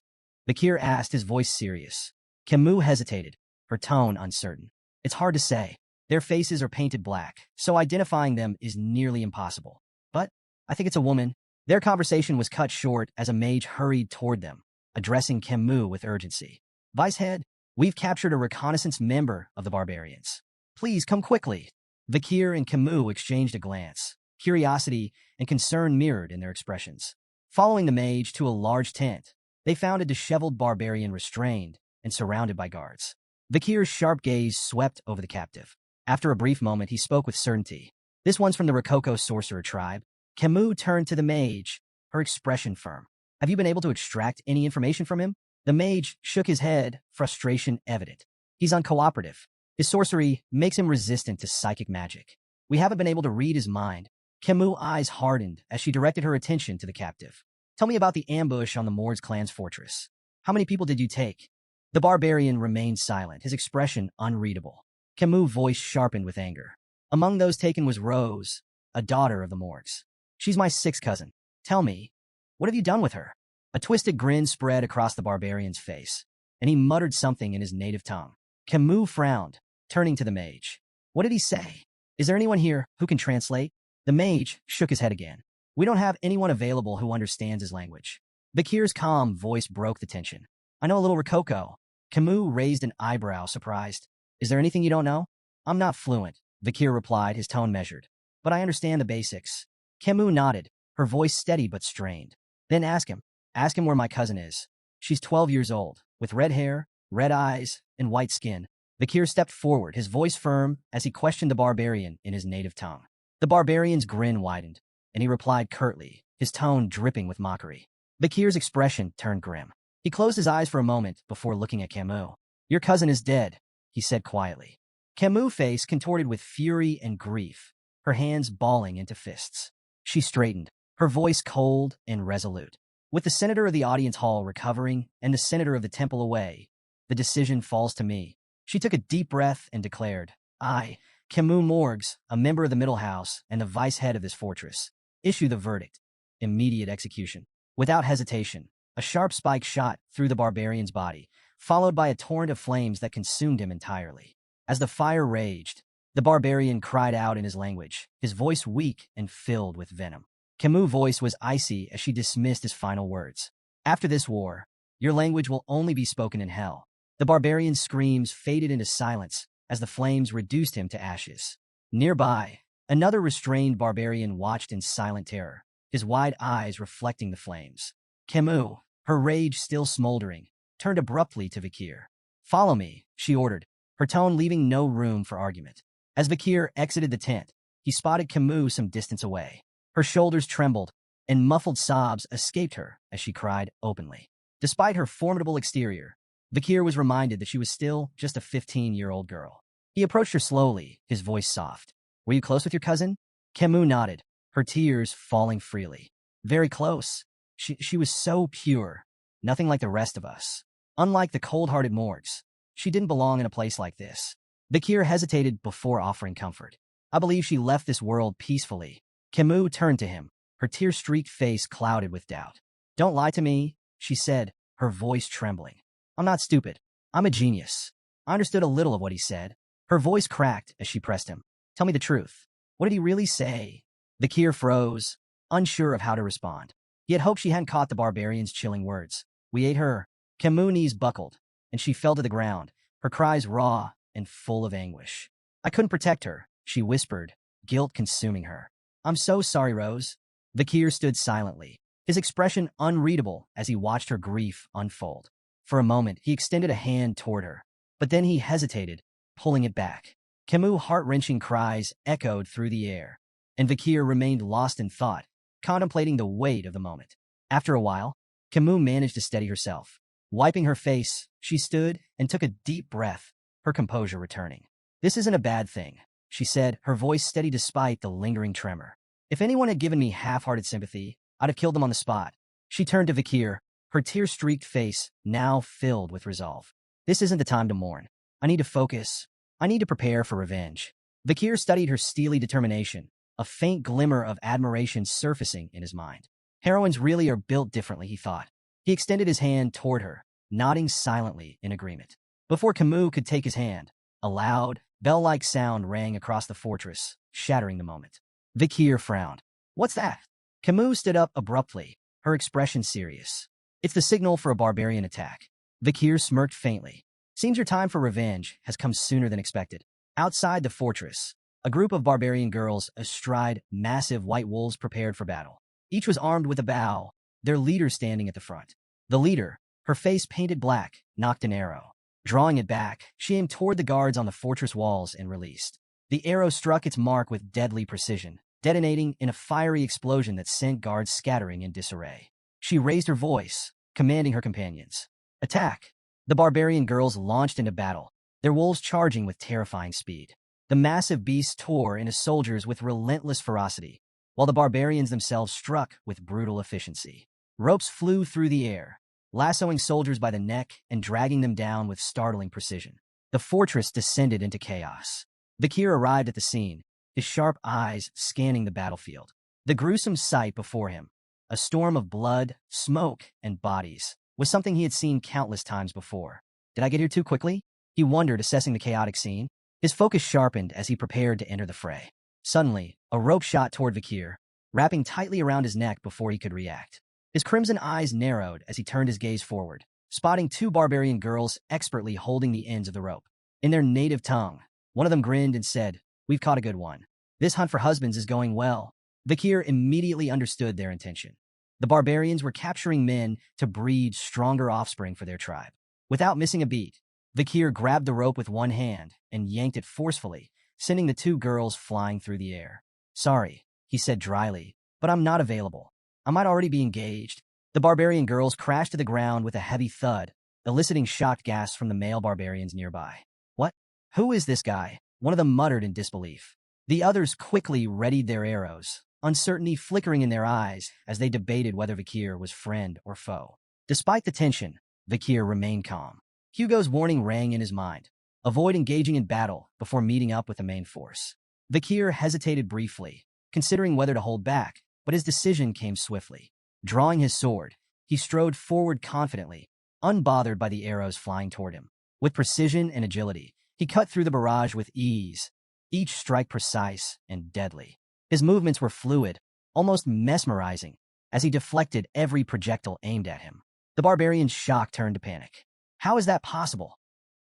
Vakir asked, his voice serious. Camus hesitated, her tone uncertain. It's hard to say. Their faces are painted black, so identifying them is nearly impossible. But I think it's a woman. Their conversation was cut short as a mage hurried toward them, addressing Camus with urgency. Vicehead, we've captured a reconnaissance member of the barbarians. Please come quickly. Vakir and Camus exchanged a glance. Curiosity and concern mirrored in their expressions. Following the mage to a large tent, they found a disheveled barbarian restrained and surrounded by guards. Vakir's sharp gaze swept over the captive. After a brief moment, he spoke with certainty. This one's from the Rococo sorcerer tribe. Camus turned to the mage, her expression firm. Have you been able to extract any information from him? The mage shook his head, frustration evident. He's uncooperative. His sorcery makes him resistant to psychic magic. We haven't been able to read his mind. Camus' eyes hardened as she directed her attention to the captive. Tell me about the ambush on the Mords clan's fortress. How many people did you take? The barbarian remained silent, his expression unreadable. Camus' voice sharpened with anger. Among those taken was Rose, a daughter of the Mords. She's my sixth cousin. Tell me, what have you done with her? A twisted grin spread across the barbarian's face, and he muttered something in his native tongue. Camus frowned, turning to the mage. What did he say? Is there anyone here who can translate? The mage shook his head again. We don't have anyone available who understands his language. Vakir's calm voice broke the tension. I know a little Rococo. Camus raised an eyebrow, surprised. Is there anything you don't know? I'm not fluent, Vakir replied, his tone measured. But I understand the basics. Camus nodded, her voice steady but strained. Then ask him. Ask him where my cousin is. She's 12 years old, with red hair, red eyes, and white skin. Vakir stepped forward, his voice firm, as he questioned the barbarian in his native tongue. The barbarian's grin widened, and he replied curtly, his tone dripping with mockery. Vakir's expression turned grim. He closed his eyes for a moment before looking at Camus. Your cousin is dead, he said quietly. Camus' face contorted with fury and grief, her hands balling into fists. She straightened, her voice cold and resolute. With the senator of the audience hall recovering and the senator of the temple away, the decision falls to me. She took a deep breath and declared, I, Camus Morgs, a member of the Middle House and the vice head of this fortress, issue the verdict. Immediate execution. Without hesitation, a sharp spike shot through the barbarian's body, followed by a torrent of flames that consumed him entirely. As the fire raged, the barbarian cried out in his language, his voice weak and filled with venom. Camus' voice was icy as she dismissed his final words. After this war, your language will only be spoken in hell. The barbarian's screams faded into silence as the flames reduced him to ashes. Nearby, another restrained barbarian watched in silent terror, his wide eyes reflecting the flames. Camus, her rage still smoldering, turned abruptly to Vakir. Follow me, she ordered, her tone leaving no room for argument. As Vakir exited the tent, he spotted Camus some distance away. Her shoulders trembled, and muffled sobs escaped her as she cried openly. Despite her formidable exterior, Vakir was reminded that she was still just a 15-year-old girl. He approached her slowly, his voice soft. Were you close with your cousin? Camus nodded, her tears falling freely. Very close. She was so pure, nothing like the rest of us. Unlike the cold-hearted Morgs, she didn't belong in a place like this. Vakir hesitated before offering comfort. I believe she left this world peacefully. Camus turned to him, her tear-streaked face clouded with doubt. Don't lie to me, she said, her voice trembling. I'm not stupid. I'm a genius. I understood a little of what he said. Her voice cracked as she pressed him. Tell me the truth. What did he really say? Vakir froze, unsure of how to respond. He had hoped she hadn't caught the barbarian's chilling words. We ate her. Camus' knees buckled, and she fell to the ground, her cries raw and full of anguish. I couldn't protect her, she whispered, guilt consuming her. I'm so sorry, Rose. Vakir stood silently, his expression unreadable as he watched her grief unfold. For a moment, he extended a hand toward her, but then he hesitated, pulling it back. Camus' heart-wrenching cries echoed through the air, and Vakir remained lost in thought, contemplating the weight of the moment. After a while, Camus managed to steady herself. Wiping her face, she stood and took a deep breath, her composure returning. This isn't a bad thing, she said, her voice steady despite the lingering tremor. If anyone had given me half-hearted sympathy, I'd have killed them on the spot. She turned to Vikir, her tear-streaked face now filled with resolve. This isn't the time to mourn. I need to focus. I need to prepare for revenge. Vikir studied her steely determination, a faint glimmer of admiration surfacing in his mind. Heroines really are built differently, he thought. He extended his hand toward her, nodding silently in agreement. Before Camus could take his hand, a loud, bell-like sound rang across the fortress, shattering the moment. Vikir frowned. What's that? Camus stood up abruptly, her expression serious. It's the signal for a barbarian attack. Vikir smirked faintly. Seems your time for revenge has come sooner than expected. Outside the fortress, a group of barbarian girls astride massive white wolves prepared for battle. Each was armed with a bow, their leader standing at the front. The leader, her face painted black, nocked an arrow. Drawing it back, she aimed toward the guards on the fortress walls and released. The arrow struck its mark with deadly precision, detonating in a fiery explosion that sent guards scattering in disarray. She raised her voice, commanding her companions. Attack! The barbarian girls launched into battle, their wolves charging with terrifying speed. The massive beasts tore into soldiers with relentless ferocity, while the barbarians themselves struck with brutal efficiency. Ropes flew through the air, lassoing soldiers by the neck and dragging them down with startling precision. The fortress descended into chaos. Vikir arrived at the scene, his sharp eyes scanning the battlefield. The gruesome sight before him, a storm of blood, smoke, and bodies, was something he had seen countless times before. Did I get here too quickly? He wondered, assessing the chaotic scene. His focus sharpened as he prepared to enter the fray. Suddenly, a rope shot toward Vikir, wrapping tightly around his neck before he could react. His crimson eyes narrowed as he turned his gaze forward, spotting two barbarian girls expertly holding the ends of the rope. In their native tongue, one of them grinned and said, "We've caught a good one. This hunt for husbands is going well." Vikir immediately understood their intention. The barbarians were capturing men to breed stronger offspring for their tribe. Without missing a beat, Vikir grabbed the rope with one hand and yanked it forcefully, sending the two girls flying through the air. "Sorry," he said dryly, "but I'm not available. I might already be engaged." The barbarian girls crashed to the ground with a heavy thud, eliciting shocked gasps from the male barbarians nearby. "What? Who is this guy?" one of them muttered in disbelief. The others quickly readied their arrows, uncertainty flickering in their eyes as they debated whether Vikir was friend or foe. Despite the tension, Vikir remained calm. Hugo's warning rang in his mind. Avoid engaging in battle before meeting up with the main force. Vikir hesitated briefly, considering whether to hold back, but his decision came swiftly. Drawing his sword, he strode forward confidently, unbothered by the arrows flying toward him. With precision and agility, he cut through the barrage with ease, each strike precise and deadly. His movements were fluid, almost mesmerizing, as he deflected every projectile aimed at him. The barbarians' shock turned to panic. "How is that possible?"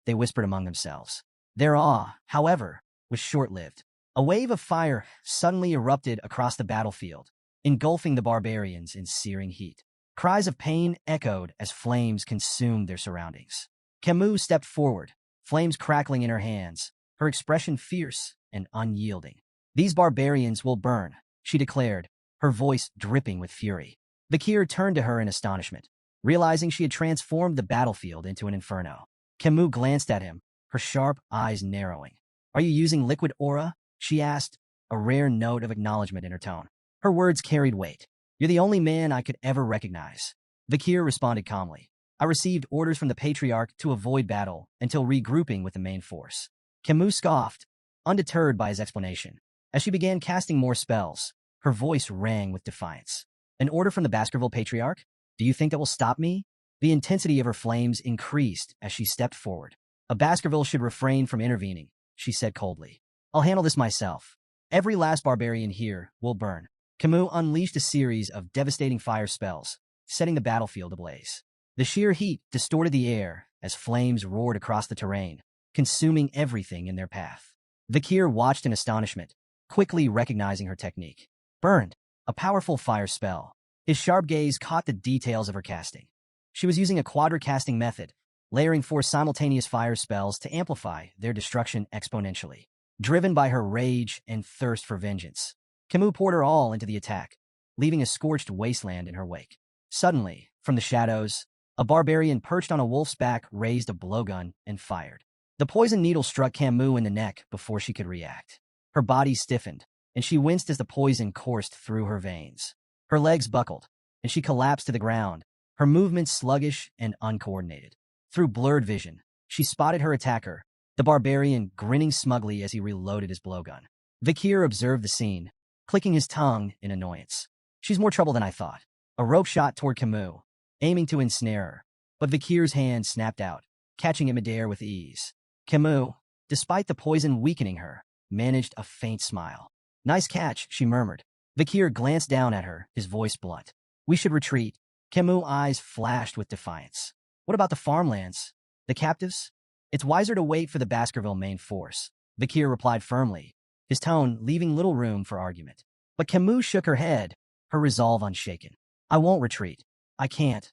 they whispered among themselves. Their awe, however, was short-lived. A wave of fire suddenly erupted across the battlefield, engulfing the barbarians in searing heat. Cries of pain echoed as flames consumed their surroundings. Camus stepped forward, flames crackling in her hands, her expression fierce and unyielding. "These barbarians will burn," she declared, her voice dripping with fury. Vikir turned to her in astonishment, realizing she had transformed the battlefield into an inferno. Camus glanced at him, her sharp eyes narrowing. "Are you using liquid aura?" she asked, a rare note of acknowledgement in her tone. Her words carried weight. "You're the only man I could ever recognize." Vikir responded calmly. "I received orders from the Patriarch to avoid battle until regrouping with the main force." Camus scoffed, undeterred by his explanation. As she began casting more spells, her voice rang with defiance. "An order from the Baskerville Patriarch? Do you think that will stop me?" The intensity of her flames increased as she stepped forward. "A Baskerville should refrain from intervening," she said coldly. "I'll handle this myself. Every last barbarian here will burn." Camus unleashed a series of devastating fire spells, setting the battlefield ablaze. The sheer heat distorted the air as flames roared across the terrain, consuming everything in their path. Vikir watched in astonishment, quickly recognizing her technique. Burned, a powerful fire spell. His sharp gaze caught the details of her casting. She was using a quadra-casting method, layering 4 simultaneous fire spells to amplify their destruction exponentially. Driven by her rage and thirst for vengeance, Camus poured her all into the attack, leaving a scorched wasteland in her wake. Suddenly, from the shadows, a barbarian perched on a wolf's back raised a blowgun and fired. The poison needle struck Camus in the neck before she could react. Her body stiffened, and she winced as the poison coursed through her veins. Her legs buckled, and she collapsed to the ground, her movements sluggish and uncoordinated. Through blurred vision, she spotted her attacker, the barbarian grinning smugly as he reloaded his blowgun. Vikir observed the scene, clicking his tongue in annoyance. She's more trouble than I thought. A rope shot toward Camus, aiming to ensnare her, but Vikir's hand snapped out, catching it midair with ease. Camus, despite the poison weakening her, managed a faint smile. Nice catch, she murmured. Vikir glanced down at her, his voice blunt. We should retreat. Camus' eyes flashed with defiance. What about the farmlands? The captives? It's wiser to wait for the Baskerville main force. Vikir replied firmly, his tone leaving little room for argument. But Camus shook her head, her resolve unshaken. I won't retreat. I can't.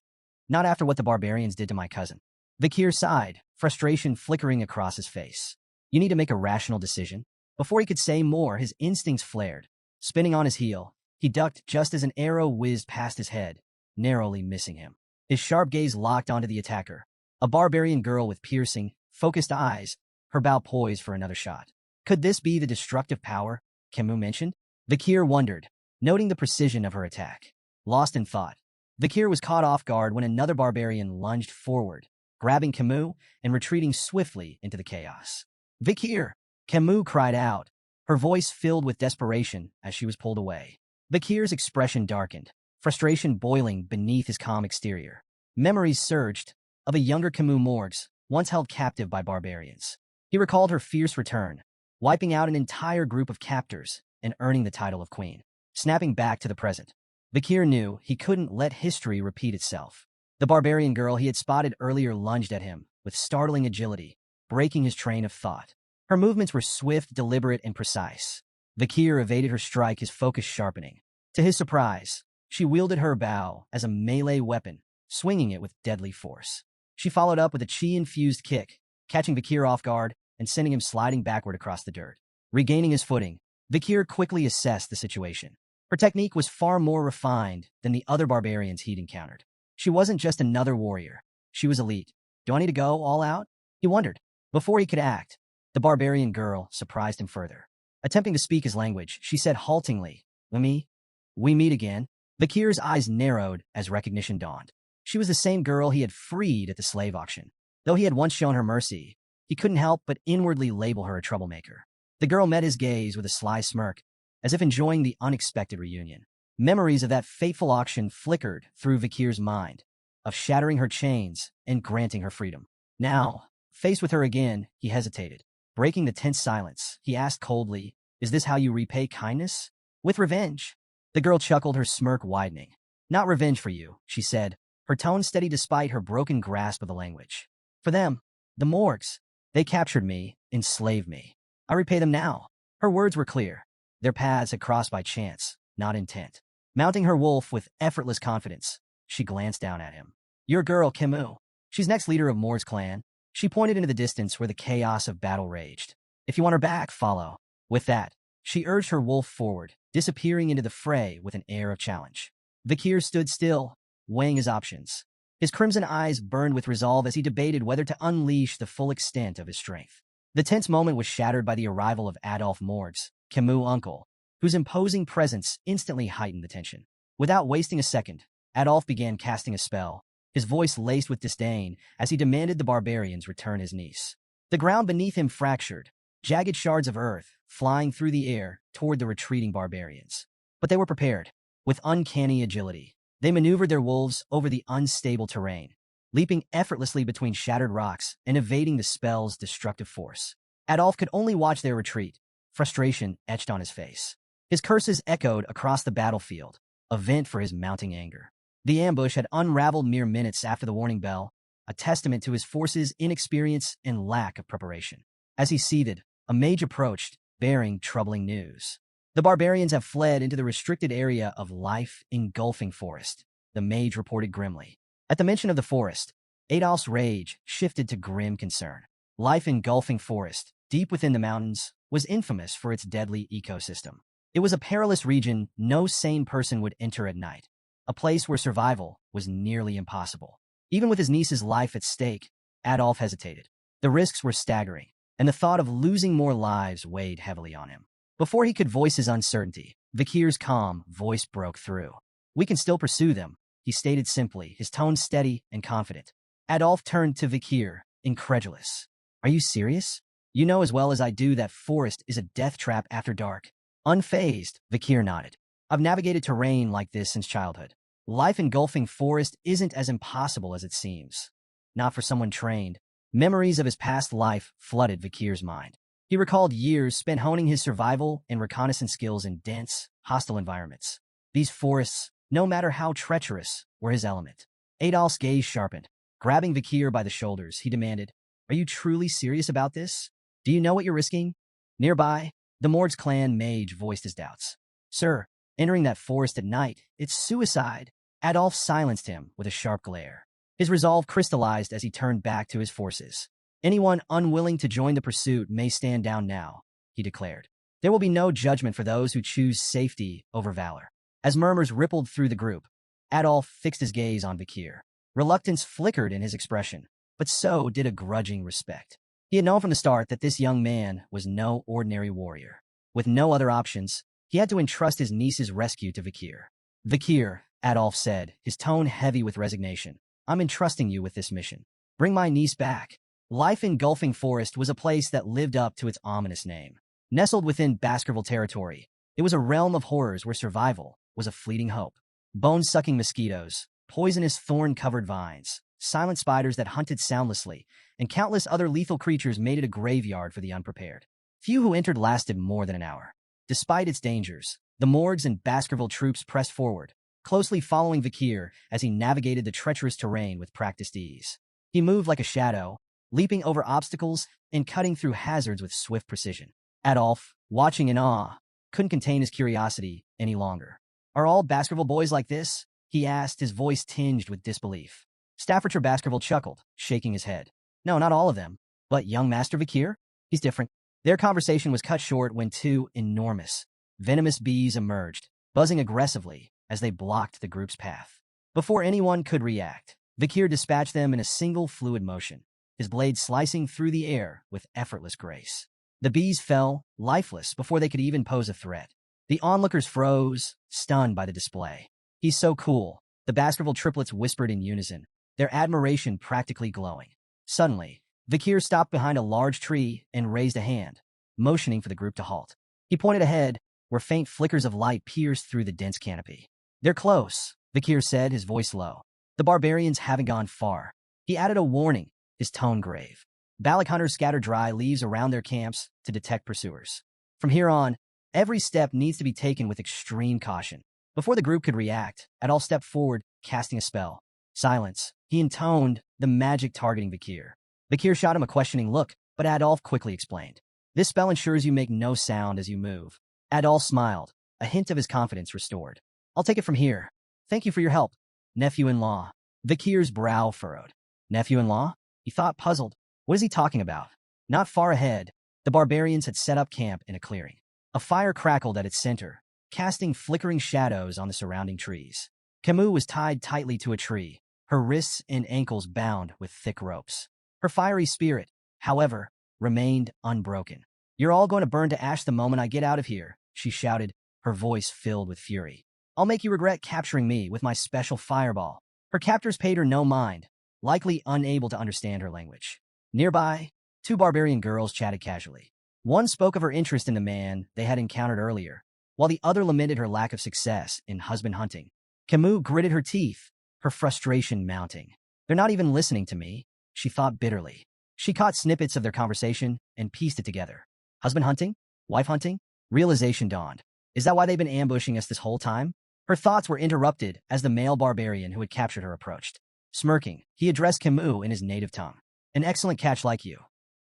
Not after what the barbarians did to my cousin. Vikir sighed, frustration flickering across his face. You need to make a rational decision. Before he could say more, his instincts flared. Spinning on his heel, he ducked just as an arrow whizzed past his head, narrowly missing him. His sharp gaze locked onto the attacker, a barbarian girl with piercing, focused eyes, her bow poised for another shot. Could this be the destructive power Camus mentioned? Vikir wondered, noting the precision of her attack. Lost in thought, Vikir was caught off guard when another barbarian lunged forward, grabbing Camus and retreating swiftly into the chaos. Vikir! Camus cried out, her voice filled with desperation as she was pulled away. Vikir's expression darkened, frustration boiling beneath his calm exterior. Memories surged of a younger Camus Morgs, once held captive by barbarians. He recalled her fierce return, wiping out an entire group of captors and earning the title of queen. Snapping back to the present, Vikir knew he couldn't let history repeat itself. The barbarian girl he had spotted earlier lunged at him with startling agility, breaking his train of thought. Her movements were swift, deliberate, and precise. Vikir evaded her strike, his focus sharpening. To his surprise, she wielded her bow as a melee weapon, swinging it with deadly force. She followed up with a chi-infused kick, catching Vikir off guard and sending him sliding backward across the dirt. Regaining his footing, Vikir quickly assessed the situation. Her technique was far more refined than the other barbarians he'd encountered. She wasn't just another warrior. She was elite. Do I need to go all out? He wondered. Before he could act, the barbarian girl surprised him further. Attempting to speak his language, she said haltingly, We meet again. Vikir's eyes narrowed as recognition dawned. She was the same girl he had freed at the slave auction. Though he had once shown her mercy, he couldn't help but inwardly label her a troublemaker. The girl met his gaze with a sly smirk, as if enjoying the unexpected reunion. Memories of that fateful auction flickered through Vikir's mind, of shattering her chains and granting her freedom. Now, faced with her again, he hesitated. Breaking the tense silence, he asked coldly, Is this how you repay kindness? With revenge. The girl chuckled, her smirk widening. Not revenge for you, she said, her tone steady despite her broken grasp of the language. For them, the Morgs, they captured me, enslaved me. I repay them now. Her words were clear. Their paths had crossed by chance, not intent. Mounting her wolf with effortless confidence, she glanced down at him. Your girl, Camus. She's next leader of Moore's clan. She pointed into the distance where the chaos of battle raged. If you want her back, follow. With that, she urged her wolf forward, disappearing into the fray with an air of challenge. Vikir stood still, weighing his options. His crimson eyes burned with resolve as he debated whether to unleash the full extent of his strength. The tense moment was shattered by the arrival of Adolphe Morgs, Camus' uncle, whose imposing presence instantly heightened the tension. Without wasting a second, Adolphe began casting a spell, his voice laced with disdain as he demanded the barbarians return his niece. The ground beneath him fractured, jagged shards of earth flying through the air toward the retreating barbarians. But they were prepared. With uncanny agility, they maneuvered their wolves over the unstable terrain, leaping effortlessly between shattered rocks and evading the spell's destructive force. Adolphe could only watch their retreat, frustration etched on his face. His curses echoed across the battlefield, a vent for his mounting anger. The ambush had unraveled mere minutes after the warning bell, a testament to his forces' inexperience and lack of preparation. As he seethed, a mage approached, bearing troubling news. The barbarians have fled into the restricted area of life-engulfing forest, the mage reported grimly. At the mention of the forest, Adolphe's rage shifted to grim concern. Life-engulfing forest, deep within the mountains, was infamous for its deadly ecosystem. It was a perilous region no sane person would enter at night, a place where survival was nearly impossible. Even with his niece's life at stake, Adolphe hesitated. The risks were staggering, and the thought of losing more lives weighed heavily on him. Before he could voice his uncertainty, Vikir's calm voice broke through. We can still pursue them, he stated simply, his tone steady and confident. Adolf turned to Vikir, incredulous. Are you serious? You know as well as I do that forest is a death trap after dark. Unfazed, Vikir nodded. I've navigated terrain like this since childhood. Life engulfing forest isn't as impossible as it seems. Not for someone trained. Memories of his past life flooded Vikir's mind. He recalled years spent honing his survival and reconnaissance skills in dense, hostile environments. These forests, no matter how treacherous, were his element. Adolf's gaze sharpened. Grabbing Vikir by the shoulders, he demanded, Are you truly serious about this? Do you know what you're risking? Nearby, the Mord's clan mage voiced his doubts. Sir, entering that forest at night, it's suicide. Adolf silenced him with a sharp glare. His resolve crystallized as he turned back to his forces. Anyone unwilling to join the pursuit may stand down now, he declared. There will be no judgment for those who choose safety over valor. As murmurs rippled through the group, Adolf fixed his gaze on Vikir. Reluctance flickered in his expression, but so did a grudging respect. He had known from the start that this young man was no ordinary warrior. With no other options, he had to entrust his niece's rescue to Vikir. Vikir, Adolf said, his tone heavy with resignation. I'm entrusting you with this mission. Bring my niece back. Life engulfing forest was a place that lived up to its ominous name. Nestled within Baskerville territory, it was a realm of horrors where survival was a fleeting hope. Bone-sucking mosquitoes, poisonous thorn-covered vines, silent spiders that hunted soundlessly, and countless other lethal creatures made it a graveyard for the unprepared. Few who entered lasted more than an hour. Despite its dangers, the Morgs and Baskerville troops pressed forward, closely following Vikir as he navigated the treacherous terrain with practiced ease. He moved like a shadow, leaping over obstacles and cutting through hazards with swift precision. Adolf, watching in awe, couldn't contain his curiosity any longer. Are all Baskerville boys like this? He asked, his voice tinged with disbelief. Staffordshire Baskerville chuckled, shaking his head. No, not all of them. But young Master Vikir? He's different. Their conversation was cut short when two enormous, venomous bees emerged, buzzing aggressively as they blocked the group's path. Before anyone could react, Vikir dispatched them in a single fluid motion, his blade slicing through the air with effortless grace. The bees fell, lifeless, before they could even pose a threat. The onlookers froze, stunned by the display. He's so cool, the Baskerville triplets whispered in unison, their admiration practically glowing. Suddenly, Vikir stopped behind a large tree and raised a hand, motioning for the group to halt. He pointed ahead, where faint flickers of light pierced through the dense canopy. They're close, Vikir said, his voice low. The barbarians haven't gone far. He added a warning, his tone grave. Balak hunters scatter dry leaves around their camps to detect pursuers. From here on, every step needs to be taken with extreme caution. Before the group could react, Adolf stepped forward, casting a spell. Silence. He intoned, the magic targeting Vikir. Vikir shot him a questioning look, but Adolf quickly explained. This spell ensures you make no sound as you move. Adolf smiled, a hint of his confidence restored. I'll take it from here. Thank you for your help, nephew-in-law. Vikir's brow furrowed. Nephew-in-law? He thought, puzzled. What is he talking about? Not far ahead, the barbarians had set up camp in a clearing. A fire crackled at its center, casting flickering shadows on the surrounding trees. Camus was tied tightly to a tree, her wrists and ankles bound with thick ropes. Her fiery spirit, however, remained unbroken. You're all going to burn to ash the moment I get out of here, she shouted, her voice filled with fury. I'll make you regret capturing me with my special fireball. Her captors paid her no mind, likely unable to understand her language. Nearby, two barbarian girls chatted casually. One spoke of her interest in the man they had encountered earlier, while the other lamented her lack of success in husband hunting. Camus gritted her teeth, her frustration mounting. They're not even listening to me, she thought bitterly. She caught snippets of their conversation and pieced it together. Husband hunting? Wife hunting? Realization dawned. Is that why they've been ambushing us this whole time? Her thoughts were interrupted as the male barbarian who had captured her approached. Smirking, he addressed Camus in his native tongue. An excellent catch like you.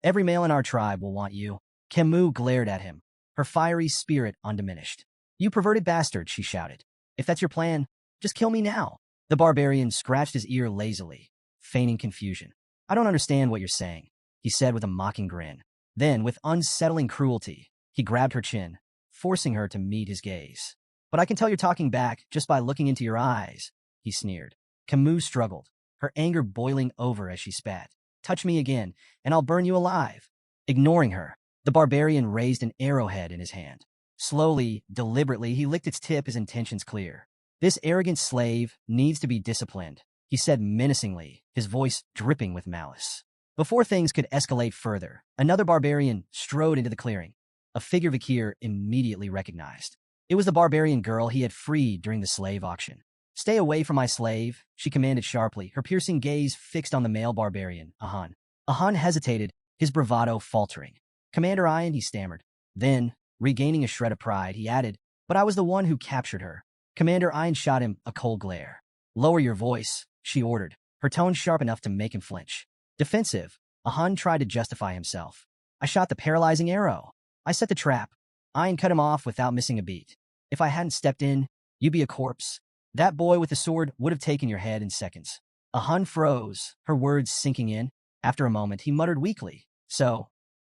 Every male in our tribe will want you. Camus glared at him, her fiery spirit undiminished. You perverted bastard, she shouted. If that's your plan, just kill me now. The barbarian scratched his ear lazily, feigning confusion. I don't understand what you're saying, he said with a mocking grin. Then, with unsettling cruelty, he grabbed her chin, forcing her to meet his gaze. But I can tell you're talking back just by looking into your eyes, he sneered. Camus struggled, her anger boiling over as she spat. Touch me again, and I'll burn you alive. Ignoring her, The barbarian raised an arrowhead in his hand. Slowly, deliberately, he licked its tip, his intentions clear. This arrogant slave needs to be disciplined, he said menacingly, his voice dripping with malice. Before things could escalate further, another barbarian strode into the clearing, a figure Vakir immediately recognized. It was the barbarian girl he had freed during the slave auction. "Stay away from my slave," she commanded sharply, her piercing gaze fixed on the male barbarian, Ahan. Ahan hesitated, his bravado faltering. "Commander Ian," he stammered. Then, regaining a shred of pride, he added, "But I was the one who captured her." Commander Ian shot him a cold glare. "Lower your voice," she ordered, her tone sharp enough to make him flinch. Defensive, Ahan tried to justify himself. "I shot the paralyzing arrow. I set the trap." Ian cut him off without missing a beat. "If I hadn't stepped in, you'd be a corpse. That boy with the sword would have taken your head in seconds." Ahan froze, her words sinking in. After a moment, he muttered weakly, "So,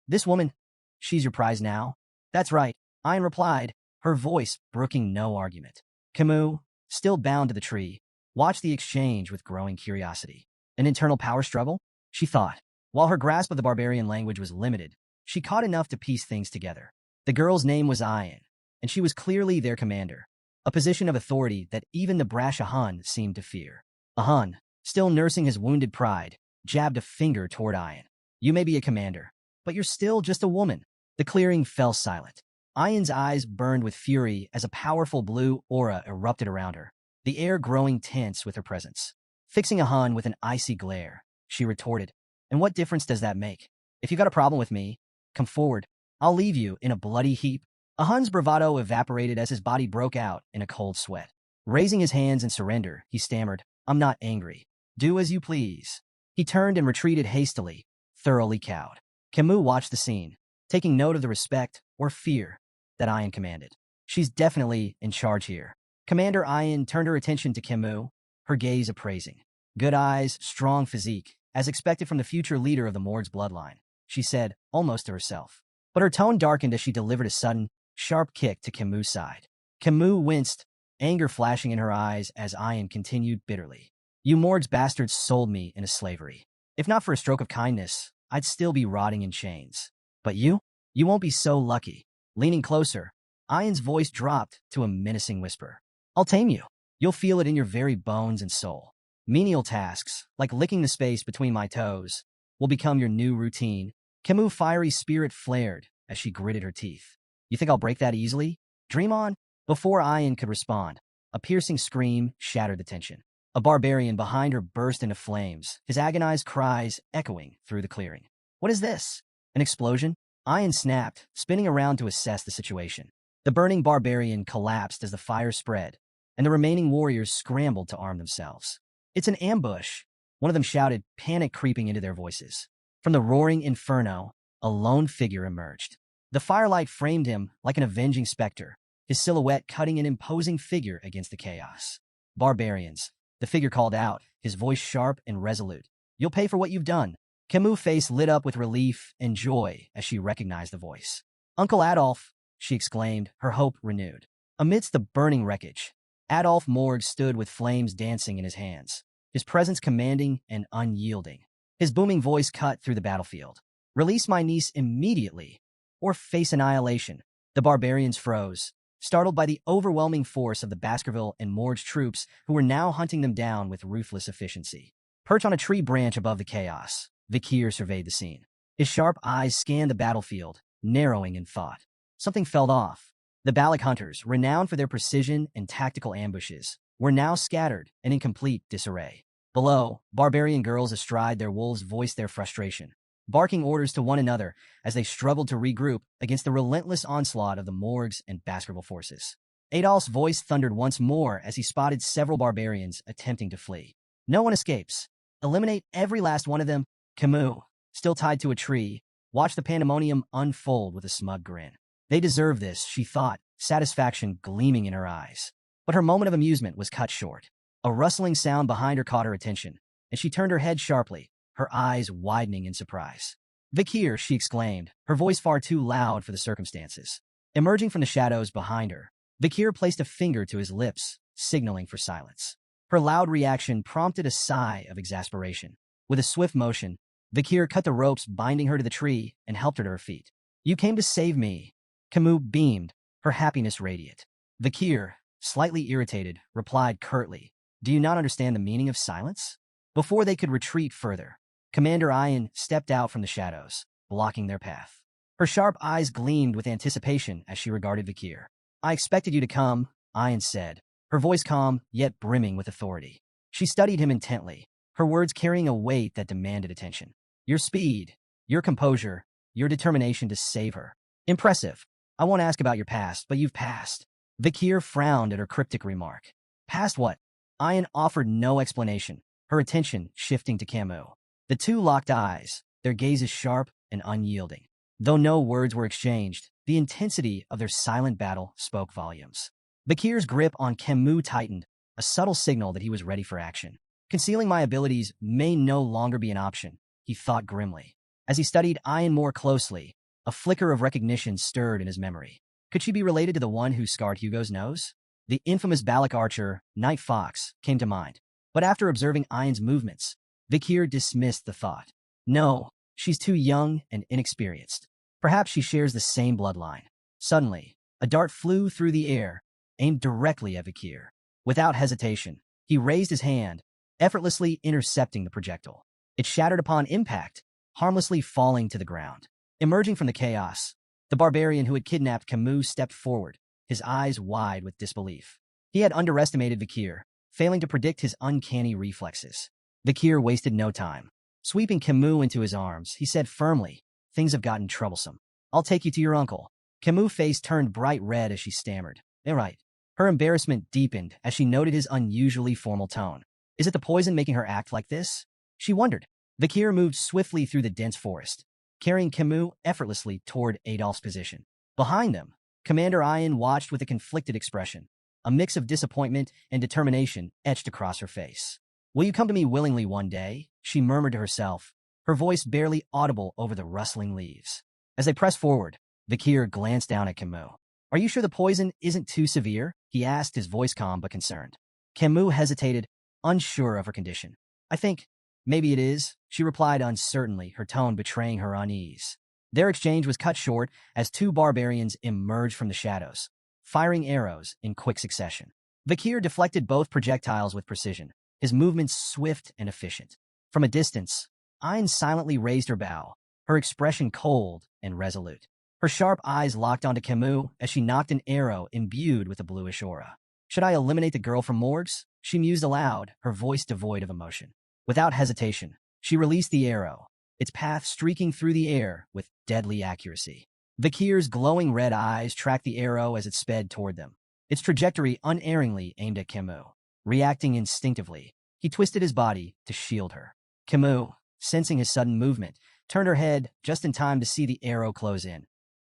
this woman, she's your prize now?" "That's right," Ian replied, her voice brooking no argument. Camus, still bound to the tree, watched the exchange with growing curiosity. An internal power struggle? She thought. While her grasp of the barbarian language was limited, she caught enough to piece things together. The girl's name was Ian, and she was clearly their commander, a position of authority that even the brash Ahan seemed to fear. Ahan, still nursing his wounded pride, jabbed a finger toward Ian. "You may be a commander, but you're still just a woman." The clearing fell silent. Ian's eyes burned with fury as a powerful blue aura erupted around her, the air growing tense with her presence. Fixing Ahan with an icy glare, she retorted, "And what difference does that make? If you got a problem with me, come forward. I'll leave you in a bloody heap." Ahan's bravado evaporated as his body broke out in a cold sweat. Raising his hands in surrender, he stammered, "I'm not angry. Do as you please." He turned and retreated hastily, thoroughly cowed. Camus watched the scene, taking note of the respect or fear that Ian commanded. "She's definitely in charge here." Commander Ian turned her attention to Camus, her gaze appraising. "Good eyes, strong physique, as expected from the future leader of the Mord's bloodline," she said, almost to herself. But her tone darkened as she delivered a sudden, sharp kick to Camus' side. Camus winced, anger flashing in her eyes as Ian continued bitterly. "You Mord's bastards sold me into slavery. If not for a stroke of kindness, I'd still be rotting in chains. But you won't be so lucky." Leaning closer, Ian's voice dropped to a menacing whisper. "I'll tame you. You'll feel it in your very bones and soul. Menial tasks, like licking the space between my toes, will become your new routine." Camus' fiery spirit flared as she gritted her teeth. "You think I'll break that easily? Dream on." Before Ian could respond, a piercing scream shattered the tension. A barbarian behind her burst into flames, his agonized cries echoing through the clearing. "What is this? An explosion?" Ian snapped, spinning around to assess the situation. The burning barbarian collapsed as the fire spread, and the remaining warriors scrambled to arm themselves. "It's an ambush," one of them shouted, panic creeping into their voices. From the roaring inferno, a lone figure emerged. The firelight framed him like an avenging specter, his silhouette cutting an imposing figure against the chaos. "Barbarians," the figure called out, his voice sharp and resolute. "You'll pay for what you've done." Camus' face lit up with relief and joy as she recognized the voice. "Uncle Adolf," she exclaimed, her hope renewed. Amidst the burning wreckage, Adolf Morg stood with flames dancing in his hands, his presence commanding and unyielding. His booming voice cut through the battlefield. "Release my niece immediately, or face annihilation." The barbarians froze, startled by the overwhelming force of the Baskerville and Morg's troops who were now hunting them down with ruthless efficiency. Perched on a tree branch above the chaos, Vakir surveyed the scene. His sharp eyes scanned the battlefield, narrowing in thought. Something felt off. The Balak hunters, renowned for their precision and tactical ambushes, were now scattered and in complete disarray. Below, barbarian girls astride their wolves voiced their frustration, barking orders to one another as they struggled to regroup against the relentless onslaught of the Morgs and Baskerville forces. Adolf's voice thundered once more as he spotted several barbarians attempting to flee. "No one escapes. Eliminate every last one of them." Camus, still tied to a tree, watched the pandemonium unfold with a smug grin. They deserve this, she thought, satisfaction gleaming in her eyes. But her moment of amusement was cut short. A rustling sound behind her caught her attention, and she turned her head sharply, her eyes widening in surprise. "Vakir," she exclaimed, her voice far too loud for the circumstances. Emerging from the shadows behind her, Vakir placed a finger to his lips, signaling for silence. Her loud reaction prompted a sigh of exasperation. With a swift motion, Vakir cut the ropes binding her to the tree and helped her to her feet. You came to save me. Camus beamed, her happiness radiant. Vakir, slightly irritated, replied curtly, do you not understand the meaning of silence? Before they could retreat further, Commander Ian stepped out from the shadows, blocking their path. Her sharp eyes gleamed with anticipation as she regarded Vakir. I expected you to come, Ian said, her voice calm yet brimming with authority. She studied him intently, her words carrying a weight that demanded attention. Your speed, your composure, your determination to save her. Impressive. I won't ask about your past, but you've passed. Vakir frowned at her cryptic remark. Past what? Ian offered no explanation, her attention shifting to Camus. The two locked eyes, their gazes sharp and unyielding. Though no words were exchanged, the intensity of their silent battle spoke volumes. Vakir's grip on Camus tightened, a subtle signal that he was ready for action. Concealing my abilities may no longer be an option, he thought grimly. As he studied Ian more closely, a flicker of recognition stirred in his memory. Could she be related to the one who scarred Hugo's nose? The infamous Balak archer, Night Fox, came to mind. But after observing Ian's movements, Vakir dismissed the thought. No, she's too young and inexperienced. Perhaps she shares the same bloodline. Suddenly, a dart flew through the air, aimed directly at Vakir. Without hesitation, he raised his hand, effortlessly intercepting the projectile. It shattered upon impact, harmlessly falling to the ground. Emerging from the chaos, the barbarian who had kidnapped Camus stepped forward, his eyes wide with disbelief. He had underestimated Vakir, failing to predict his uncanny reflexes. Vakir wasted no time. Sweeping Camus into his arms, he said firmly, things have gotten troublesome. I'll take you to your uncle. Camus' face turned bright red as she stammered. Right. Her embarrassment deepened as she noted his unusually formal tone. Is it the poison making her act like this? She wondered. Vakir moved swiftly through the dense forest, carrying Camus effortlessly toward Adolph's position. Behind them, Commander Ian watched with a conflicted expression. A mix of disappointment and determination etched across her face. Will you come to me willingly one day? She murmured to herself, her voice barely audible over the rustling leaves. As they pressed forward, Vakir glanced down at Camus. Are you sure the poison isn't too severe? He asked, his voice calm but concerned. Camus hesitated, unsure of her condition. I think, maybe it is, she replied uncertainly, her tone betraying her unease. Their exchange was cut short as two barbarians emerged from the shadows, firing arrows in quick succession. Vakir deflected both projectiles with precision, his movements swift and efficient. From a distance, Ian silently raised her bow, her expression cold and resolute. Her sharp eyes locked onto Camus as she knocked an arrow imbued with a bluish aura. Should I eliminate the girl from Morgues? She mused aloud, her voice devoid of emotion. Without hesitation, she released the arrow, its path streaking through the air with deadly accuracy. Vakir's glowing red eyes tracked the arrow as it sped toward them, its trajectory unerringly aimed at Camus. Reacting instinctively, he twisted his body to shield her. Camus, sensing his sudden movement, turned her head just in time to see the arrow close in,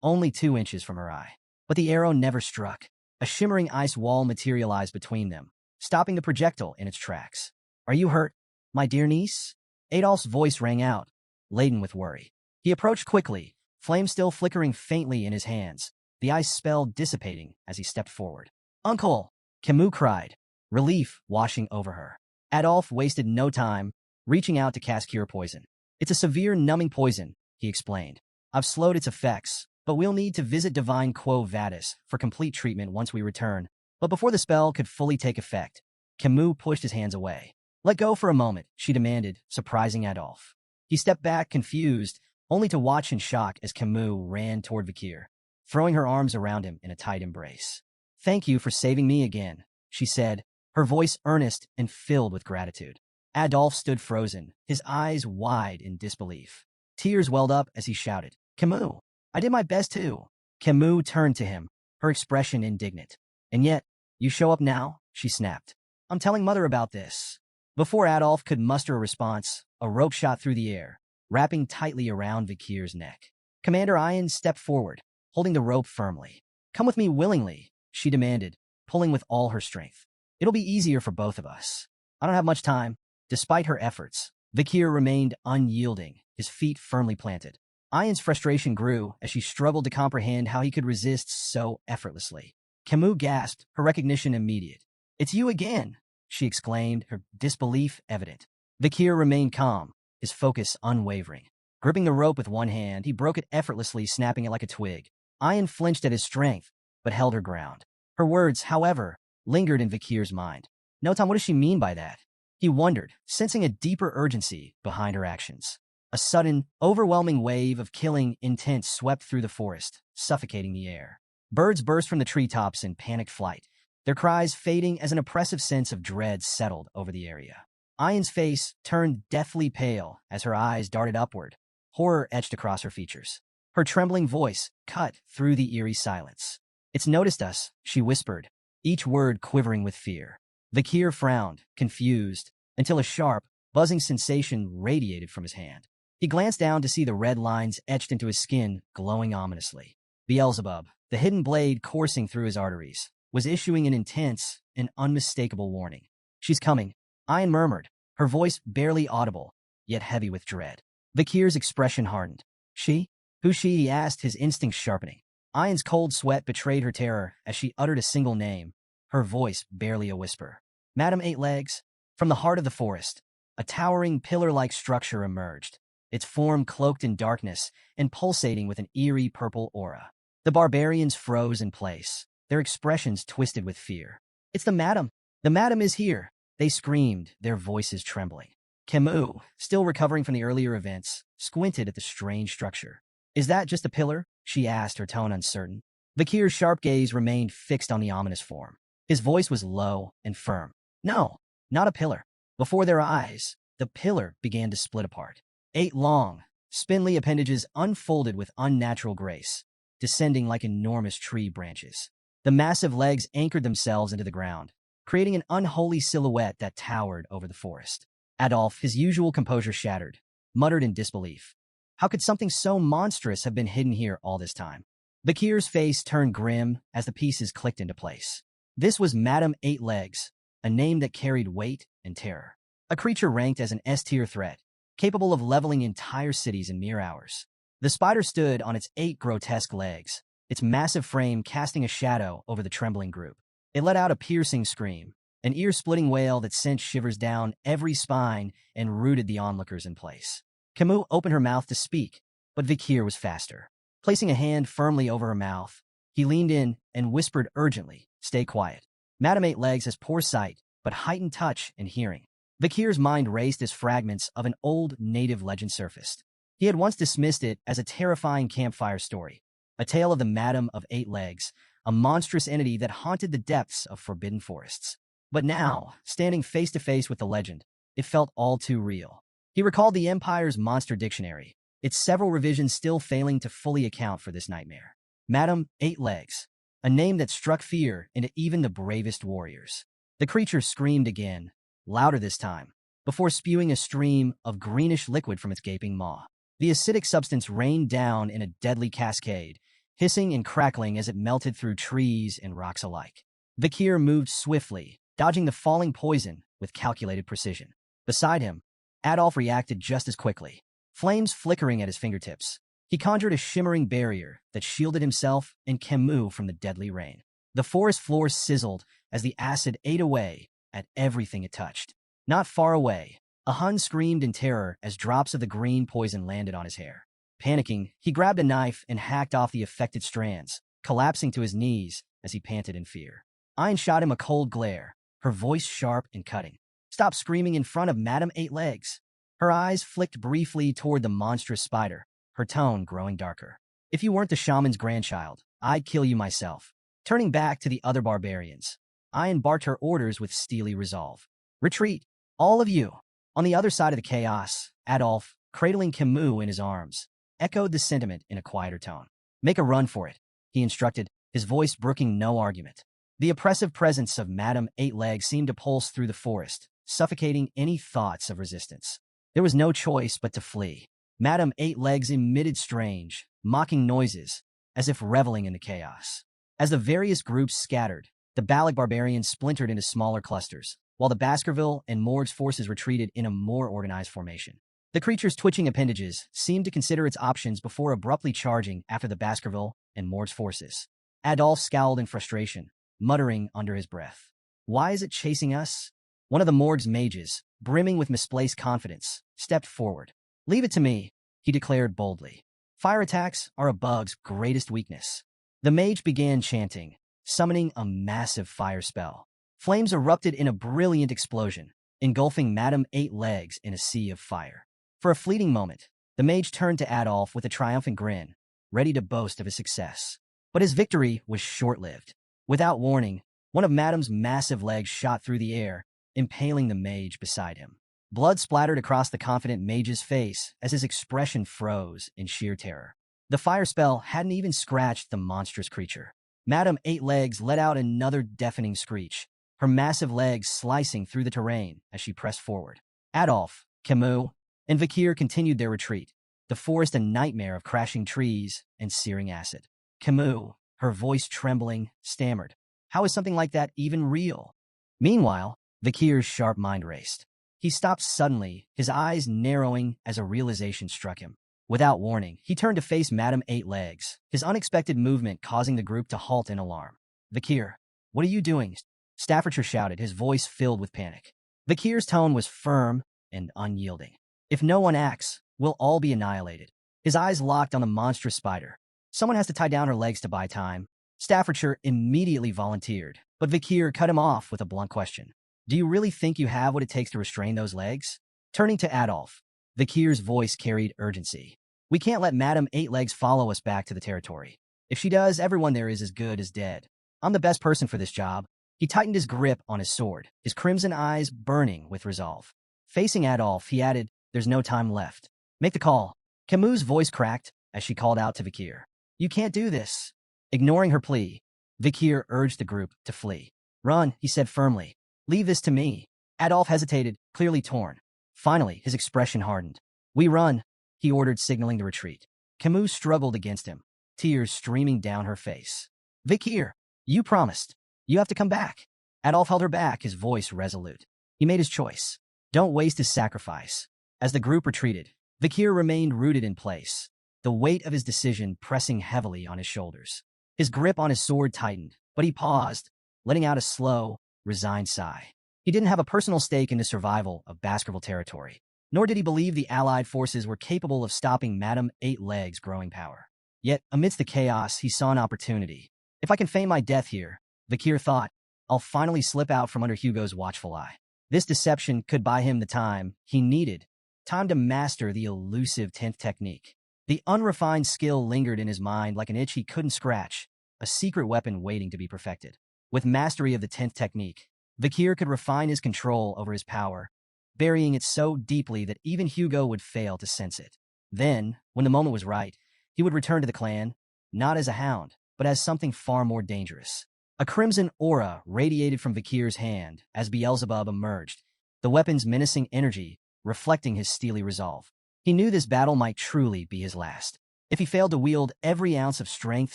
only 2 inches from her eye. But the arrow never struck. A shimmering ice wall materialized between them, stopping the projectile in its tracks. Are you hurt, my dear niece? Adolph's voice rang out, laden with worry. He approached quickly, flame still flickering faintly in his hands, the ice spell dissipating as he stepped forward. Uncle! Camus cried, relief washing over her. Adolph wasted no time, reaching out to cast Cure Poison. It's a severe numbing poison, he explained. I've slowed its effects, but we'll need to visit Divine Quo Vadis for complete treatment once we return. But before the spell could fully take effect, Camus pushed his hands away. Let go for a moment, she demanded, surprising Adolph. He stepped back, confused, only to watch in shock as Camus ran toward Vakir, throwing her arms around him in a tight embrace. Thank you for saving me again, she said, her voice earnest and filled with gratitude. Adolph stood frozen, his eyes wide in disbelief. Tears welled up as he shouted, Camus, I did my best too. Camus turned to him, her expression indignant. And yet, you show up now? She snapped. I'm telling Mother about this. Before Adolph could muster a response, a rope shot through the air, wrapping tightly around Vakir's neck. Commander Ian stepped forward, holding the rope firmly. Come with me willingly, she demanded, pulling with all her strength. It'll be easier for both of us. I don't have much time. Despite her efforts, Vakir remained unyielding, his feet firmly planted. Ian's frustration grew as she struggled to comprehend how he could resist so effortlessly. Camus gasped, her recognition immediate. It's you again, she exclaimed, her disbelief evident. Vakir remained calm, his focus unwavering. Gripping the rope with one hand, he broke it effortlessly, snapping it like a twig. Ayan flinched at his strength, but held her ground. Her words, however, lingered in Vikir's mind. No, Tom, what does she mean by that? He wondered, sensing a deeper urgency behind her actions. A sudden, overwhelming wave of killing intent swept through the forest, suffocating the air. Birds burst from the treetops in panicked flight, their cries fading as an oppressive sense of dread settled over the area. Ayan's face turned deathly pale as her eyes darted upward, horror etched across her features. Her trembling voice cut through the eerie silence. "It's noticed us," she whispered, each word quivering with fear. Vikir frowned, confused, until a sharp, buzzing sensation radiated from his hand. He glanced down to see the red lines etched into his skin glowing ominously. Beelzebub, the hidden blade coursing through his arteries, was issuing an intense and unmistakable warning. "She's coming," Ayan murmured, her voice barely audible, yet heavy with dread. Vikir's expression hardened. "She? Who's she?" he asked, his instincts sharpening. Ayan's cold sweat betrayed her terror as she uttered a single name, her voice barely a whisper. "Madam Eight Legs." From the heart of the forest, a towering pillar-like structure emerged, its form cloaked in darkness and pulsating with an eerie purple aura. The barbarians froze in place, their expressions twisted with fear. "It's the madam! The madam is here!" they screamed, their voices trembling. Camus, still recovering from the earlier events, squinted at the strange structure. "Is that just a pillar?" she asked, her tone uncertain. Vikir's sharp gaze remained fixed on the ominous form. His voice was low and firm. "No, not a pillar." Before their eyes, the pillar began to split apart. 8 long, spindly appendages unfolded with unnatural grace, descending like enormous tree branches. The massive legs anchored themselves into the ground, creating an unholy silhouette that towered over the forest. Adolf, his usual composure shattered, muttered in disbelief. How could something so monstrous have been hidden here all this time? Vikir's face turned grim as the pieces clicked into place. This was Madame Eight Legs, a name that carried weight and terror. A creature ranked as an S-tier threat, capable of leveling entire cities in mere hours. The spider stood on its 8 grotesque legs, its massive frame casting a shadow over the trembling group. It let out a piercing scream, an ear-splitting wail that sent shivers down every spine and rooted the onlookers in place. Camus opened her mouth to speak, but Vikir was faster. Placing a hand firmly over her mouth, he leaned in and whispered urgently, "Stay quiet. Madame Eight Legs has poor sight, but heightened touch and hearing." Vikir's mind raced as fragments of an old native legend surfaced. He had once dismissed it as a terrifying campfire story, a tale of the Madame of Eight Legs, a monstrous entity that haunted the depths of forbidden forests. But now, standing face to face with the legend, it felt all too real. He recalled the Empire's monster dictionary, its several revisions still failing to fully account for this nightmare. Madame Eight Legs, a name that struck fear into even the bravest warriors. The creature screamed again, louder this time, before spewing a stream of greenish liquid from its gaping maw. The acidic substance rained down in a deadly cascade, hissing and crackling as it melted through trees and rocks alike. Vikir moved swiftly, dodging the falling poison with calculated precision. Beside him, Adolf reacted just as quickly, flames flickering at his fingertips. He conjured a shimmering barrier that shielded himself and Camus from the deadly rain. The forest floor sizzled as the acid ate away at everything it touched. Not far away, a Hun screamed in terror as drops of the green poison landed on his hair. Panicking, he grabbed a knife and hacked off the affected strands, collapsing to his knees as he panted in fear. Ayn shot him a cold glare, her voice sharp and cutting. "Stop screaming in front of Madame Eight Legs." Her eyes flicked briefly toward the monstrous spider, her tone growing darker. "If you weren't the shaman's grandchild, I'd kill you myself." Turning back to the other barbarians, Ayn barked her orders with steely resolve. "Retreat, all of you." On the other side of the chaos, Adolf, cradling Camus in his arms, echoed the sentiment in a quieter tone. "Make a run for it," he instructed, his voice brooking no argument. The oppressive presence of Madame Eight Legs seemed to pulse through the forest, suffocating any thoughts of resistance. There was no choice but to flee. Madame Eight Legs emitted strange, mocking noises, as if reveling in the chaos. As the various groups scattered, the Baloch barbarians splintered into smaller clusters, while the Baskerville and Morg's forces retreated in a more organized formation. The creature's twitching appendages seemed to consider its options before abruptly charging after the Baskerville and Morg's forces. Adolf scowled in frustration, muttering under his breath. "Why is it chasing us?" One of the Morg's mages, brimming with misplaced confidence, stepped forward. "Leave it to me. he declared boldly. Fire attacks are a bug's greatest weakness. The mage began chanting, summoning a massive fire spell. Flames erupted in a brilliant explosion, engulfing Madame Eight Legs in a sea of fire. For a fleeting moment, the mage turned to Adolf with a triumphant grin, ready to boast of his success. But his victory was short-lived. Without warning, one of Madame's massive legs shot through the air, impaling the mage beside him. Blood splattered across the confident mage's face as his expression froze in sheer terror. The fire spell hadn't even scratched the monstrous creature. Madame Eight Legs let out another deafening screech, her massive legs slicing through the terrain as she pressed forward. Adolf, Camus, and Vakir continued their retreat, the forest a nightmare of crashing trees and searing acid. Camus, her voice trembling, stammered, "How is something like that even real?" Meanwhile, Vakir's sharp mind raced. He stopped suddenly, his eyes narrowing as a realization struck him. Without warning, he turned to face Madame Eight Legs, his unexpected movement causing the group to halt in alarm. "Vakir, what are you doing?" Staffordshire shouted, his voice filled with panic. Vakir's tone was firm and unyielding. "If no one acts, we'll all be annihilated." His eyes locked on the monstrous spider. "Someone has to tie down her legs to buy time." Staffordshire immediately volunteered, but Vakir cut him off with a blunt question. "Do you really think you have what it takes to restrain those legs?" Turning to Adolf, Vakir's voice carried urgency. "We can't let Madame Eight Legs follow us back to the territory. If she does, everyone there is as good as dead. I'm the best person for this job." He tightened his grip on his sword, his crimson eyes burning with resolve. Facing Adolf, he added, "There's no time left. Make the call." Camus' voice cracked as she called out to Vakir. "You can't do this." Ignoring her plea, Vakir urged the group to flee. "Run," he said firmly. "Leave this to me." Adolf hesitated, clearly torn. Finally, his expression hardened. "We run," he ordered, signaling the retreat. Camus struggled against him, tears streaming down her face. "Vakir, you promised. You have to come back." Adolf held her back, his voice resolute. He made his choice. Don't waste his sacrifice. As the group retreated, Vakir remained rooted in place, the weight of his decision pressing heavily on his shoulders. His grip on his sword tightened, but he paused, letting out a slow, resigned sigh. He didn't have a personal stake in the survival of Baskerville territory, nor did he believe the Allied forces were capable of stopping Madame Eight Legs' growing power. Yet, amidst the chaos, he saw an opportunity. "If I can feign my death here," Vakir thought, "I'll finally slip out from under Hugo's watchful eye." This deception could buy him the time he needed, time to master the elusive 10th technique. The unrefined skill lingered in his mind like an itch he couldn't scratch, a secret weapon waiting to be perfected. With mastery of the 10th technique, Vakir could refine his control over his power, burying it so deeply that even Hugo would fail to sense it. Then, when the moment was right, he would return to the clan, not as a hound, but as something far more dangerous. A crimson aura radiated from Vakir's hand as Beelzebub emerged, the weapon's menacing energy reflecting his steely resolve. He knew this battle might truly be his last. If he failed to wield every ounce of strength,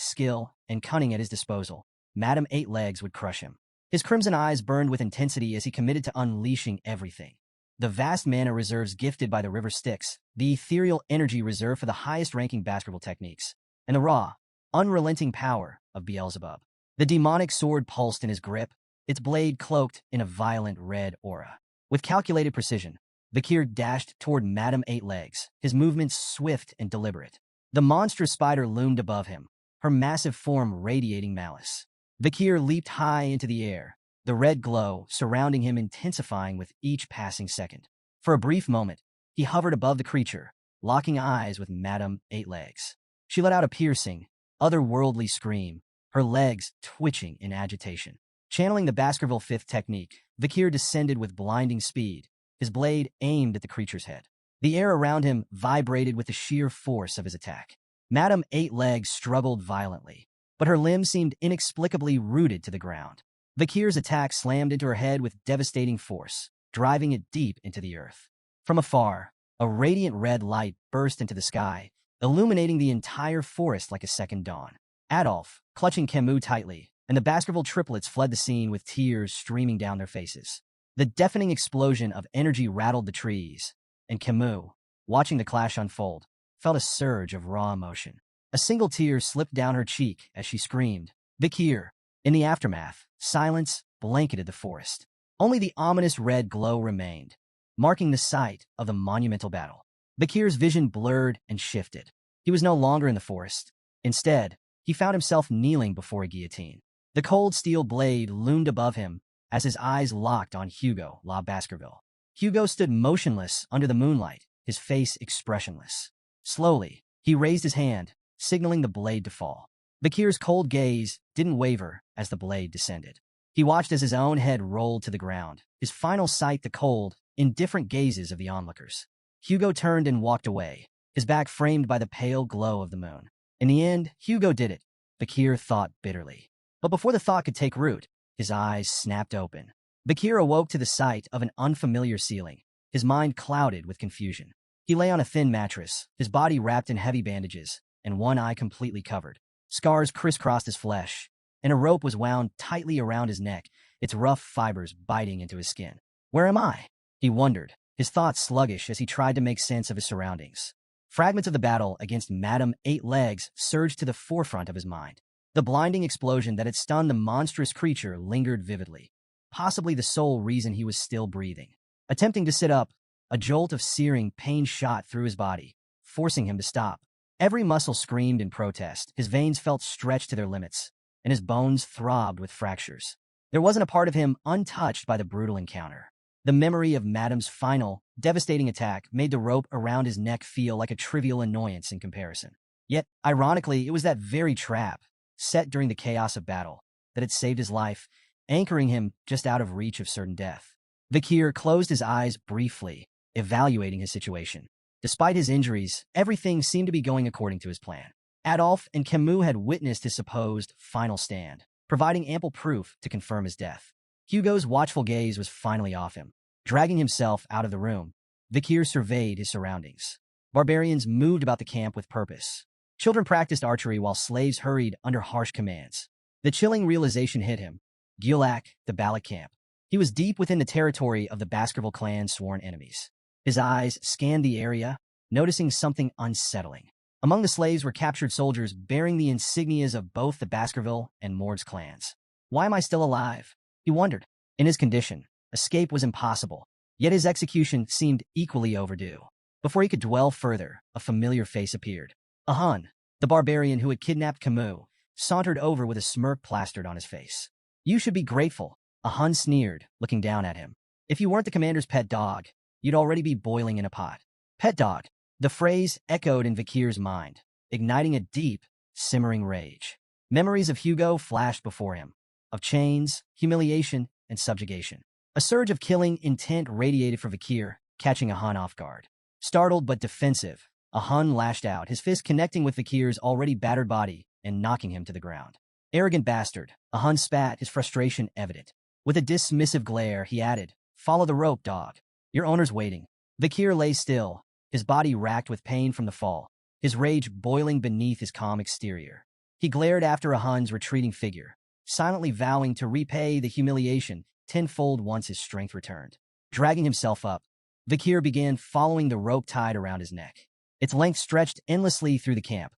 skill, and cunning at his disposal, Madame Eight Legs would crush him. His crimson eyes burned with intensity as he committed to unleashing everything. The vast mana reserves gifted by the River Styx, the ethereal energy reserved for the highest-ranking Baskerville techniques, and the raw, unrelenting power of Beelzebub. The demonic sword pulsed in his grip, its blade cloaked in a violent red aura. With calculated precision, Vakir dashed toward Madame Eight Legs, his movements swift and deliberate. The monstrous spider loomed above him, her massive form radiating malice. Vakir leaped high into the air, the red glow surrounding him intensifying with each passing second. For a brief moment, he hovered above the creature, locking eyes with Madame Eight Legs. She let out a piercing, otherworldly scream, her legs twitching in agitation. Channeling the Baskerville 5th technique, Vakir descended with blinding speed, his blade aimed at the creature's head. The air around him vibrated with the sheer force of his attack. Madame Eight Legs struggled violently, but her limbs seemed inexplicably rooted to the ground. Vakir's attack slammed into her head with devastating force, driving it deep into the earth. From afar, a radiant red light burst into the sky, illuminating the entire forest like a second dawn. Adolf, clutching Camus tightly, and the Baskerville triplets fled the scene with tears streaming down their faces. The deafening explosion of energy rattled the trees, and Camus, watching the clash unfold, felt a surge of raw emotion. A single tear slipped down her cheek as she screamed, "Vakir!" In the aftermath, silence blanketed the forest. Only the ominous red glow remained, marking the site of the monumental battle. Bakir's vision blurred and shifted. He was no longer in the forest. Instead, he found himself kneeling before a guillotine. The cold steel blade loomed above him as his eyes locked on Hugo La Baskerville. Hugo stood motionless under the moonlight, his face expressionless. Slowly, he raised his hand, signaling the blade to fall. Bakir's cold gaze didn't waver as the blade descended. He watched as his own head rolled to the ground, his final sight the cold, indifferent gazes of the onlookers. Hugo turned and walked away, his back framed by the pale glow of the moon. In the end, Hugo did it, Bakir thought bitterly. But before the thought could take root, his eyes snapped open. Bakir awoke to the sight of an unfamiliar ceiling, his mind clouded with confusion. He lay on a thin mattress, his body wrapped in heavy bandages, and one eye completely covered. Scars crisscrossed his flesh, and a rope was wound tightly around his neck, its rough fibers biting into his skin. Where am I? He wondered, his thoughts sluggish as he tried to make sense of his surroundings. Fragments of the battle against Madame Eight Legs surged to the forefront of his mind. The blinding explosion that had stunned the monstrous creature lingered vividly, possibly the sole reason he was still breathing. Attempting to sit up, a jolt of searing pain shot through his body, forcing him to stop. Every muscle screamed in protest, his veins felt stretched to their limits, and his bones throbbed with fractures. There wasn't a part of him untouched by the brutal encounter. The memory of Madame's final, devastating attack made the rope around his neck feel like a trivial annoyance in comparison. Yet, ironically, it was that very trap, set during the chaos of battle, that had saved his life, anchoring him just out of reach of certain death. Bakir closed his eyes briefly, evaluating his situation. Despite his injuries, everything seemed to be going according to his plan. Adolphe and Camus had witnessed his supposed final stand, providing ample proof to confirm his death. Hugo's watchful gaze was finally off him. Dragging himself out of the room, Bakir surveyed his surroundings. Barbarians moved about the camp with purpose. Children practiced archery while slaves hurried under harsh commands. The chilling realization hit him. Gulak, the Balak camp. He was deep within the territory of the Baskerville clan's sworn enemies. His eyes scanned the area, noticing something unsettling. Among the slaves were captured soldiers bearing the insignias of both the Baskerville and Mord's clans. Why am I still alive? He wondered. In his condition, escape was impossible, yet his execution seemed equally overdue. Before he could dwell further, a familiar face appeared. A Hun, the barbarian who had kidnapped Camus, sauntered over with a smirk plastered on his face. You should be grateful, a Hun sneered, looking down at him. If you weren't the commander's pet dog, you'd already be boiling in a pot. Pet dog. The phrase echoed in Bakir's mind, igniting a deep, simmering rage. Memories of Hugo flashed before him, of chains, humiliation, and subjugation. A surge of killing intent radiated from Bakir, catching a Hun off guard. Startled but defensive, a Hun lashed out, his fist connecting with Bakir's already battered body and knocking him to the ground. Arrogant bastard, a Hun spat, his frustration evident. With a dismissive glare, he added, Follow the rope, dog. Your owner's waiting. Bakir lay still, his body racked with pain from the fall, his rage boiling beneath his calm exterior. He glared after a Hun's retreating figure, silently vowing to repay the humiliation tenfold once his strength returned. Dragging himself up, Bakir began following the rope tied around his neck. Its length stretched endlessly through the camp,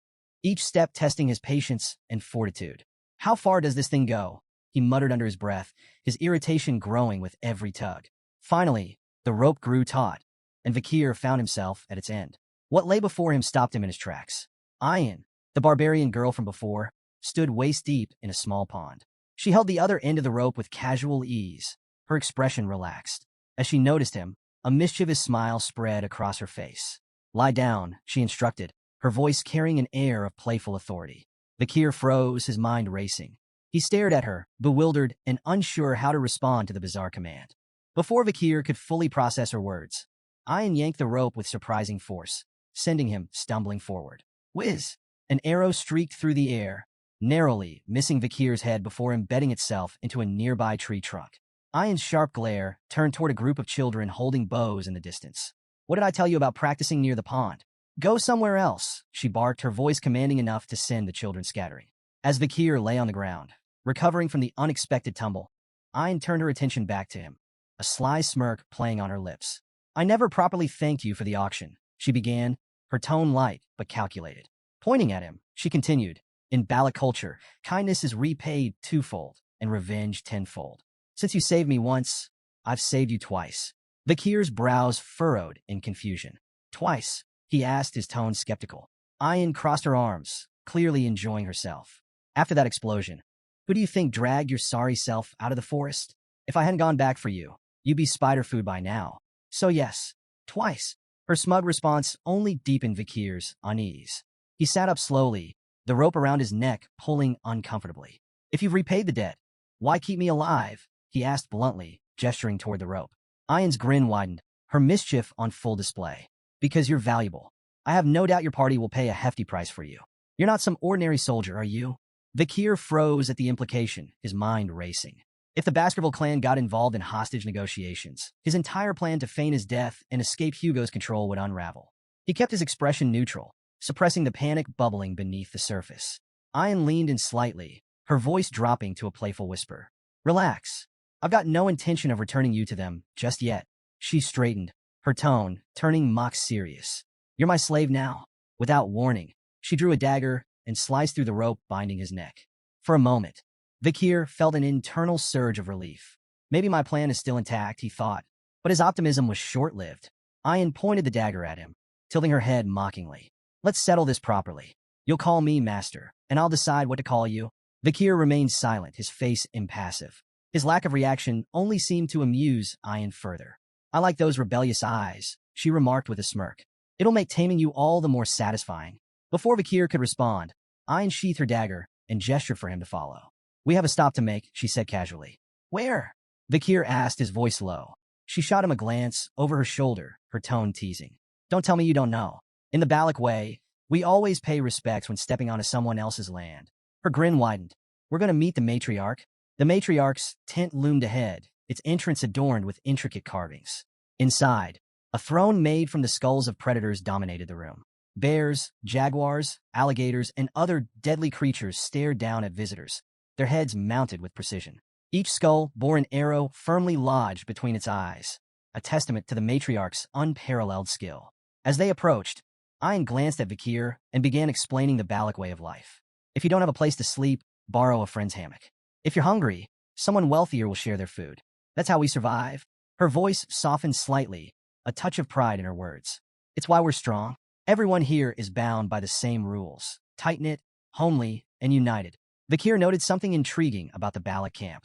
each step testing his patience and fortitude. How far does this thing go? He muttered under his breath, his irritation growing with every tug. Finally, the rope grew taut, and Bakir found himself at its end. What lay before him stopped him in his tracks. Ayan, the barbarian girl from before, stood waist-deep in a small pond. She held the other end of the rope with casual ease, her expression relaxed. As she noticed him, a mischievous smile spread across her face. Lie down, she instructed, her voice carrying an air of playful authority. Bakir froze, his mind racing. He stared at her, bewildered and unsure how to respond to the bizarre command. Before Bakir could fully process her words, Ayan yanked the rope with surprising force, sending him stumbling forward. Whiz! An arrow streaked through the air, narrowly missing Bakir's head before embedding itself into a nearby tree trunk. Ayan's sharp glare turned toward a group of children holding bows in the distance. What did I tell you about practicing near the pond? Go somewhere else, she barked, her voice commanding enough to send the children scattering. As Bakir lay on the ground, recovering from the unexpected tumble, Ayan turned her attention back to him, a sly smirk playing on her lips. I never properly thanked you for the auction, she began, her tone light but calculated. Pointing at him, she continued, in Balak culture, kindness is repaid twofold and revenge tenfold. Since you saved me once, I've saved you twice. Bakir's brows furrowed in confusion. Twice. he asked, his tone skeptical. Ayan crossed her arms, clearly enjoying herself. After that explosion, who do you think dragged your sorry self out of the forest? If I hadn't gone back for you, you'd be spider food by now. So yes, twice. Her smug response only deepened Vikir's unease. He sat up slowly, the rope around his neck pulling uncomfortably. If you've repaid the debt, why keep me alive? He asked bluntly, gesturing toward the rope. Ayan's grin widened, her mischief on full display. Because you're valuable. I have no doubt your party will pay a hefty price for you. You're not some ordinary soldier, are you? Vikir froze at the implication, his mind racing. If the Baskerville clan got involved in hostage negotiations, his entire plan to feign his death and escape Hugo's control would unravel. He kept his expression neutral, suppressing the panic bubbling beneath the surface. Ayan leaned in slightly, her voice dropping to a playful whisper. Relax. I've got no intention of returning you to them just yet. She straightened, her tone turning mock serious. You're my slave now. Without warning, she drew a dagger and sliced through the rope binding his neck. For a moment, Vikir felt an internal surge of relief. Maybe my plan is still intact, he thought, but his optimism was short-lived. Ayan pointed the dagger at him, tilting her head mockingly. Let's settle this properly. You'll call me master, and I'll decide what to call you. Vikir remained silent, his face impassive. His lack of reaction only seemed to amuse Ayan further. I like those rebellious eyes, she remarked with a smirk. It'll make taming you all the more satisfying. Before Vikir could respond, Ayan sheathed her dagger and gestured for him to follow. We have a stop to make, she said casually. Where? Vikir asked, his voice low. She shot him a glance over her shoulder, her tone teasing. Don't tell me you don't know. In the Balak way, we always pay respects when stepping onto someone else's land. Her grin widened. We're going to meet the matriarch. The matriarch's tent loomed ahead, its entrance adorned with intricate carvings. Inside, a throne made from the skulls of predators dominated the room. Bears, jaguars, alligators, and other deadly creatures stared down at visitors, their heads mounted with precision. Each skull bore an arrow firmly lodged between its eyes, a testament to the matriarch's unparalleled skill. As they approached, Ayan glanced at Vikir and began explaining the Balak way of life. If you don't have a place to sleep, borrow a friend's hammock. If you're hungry, someone wealthier will share their food. That's how we survive. Her voice softened slightly, a touch of pride in her words. It's why we're strong. Everyone here is bound by the same rules, tight-knit, homely, and united. Vikir noted something intriguing about the Balak camp.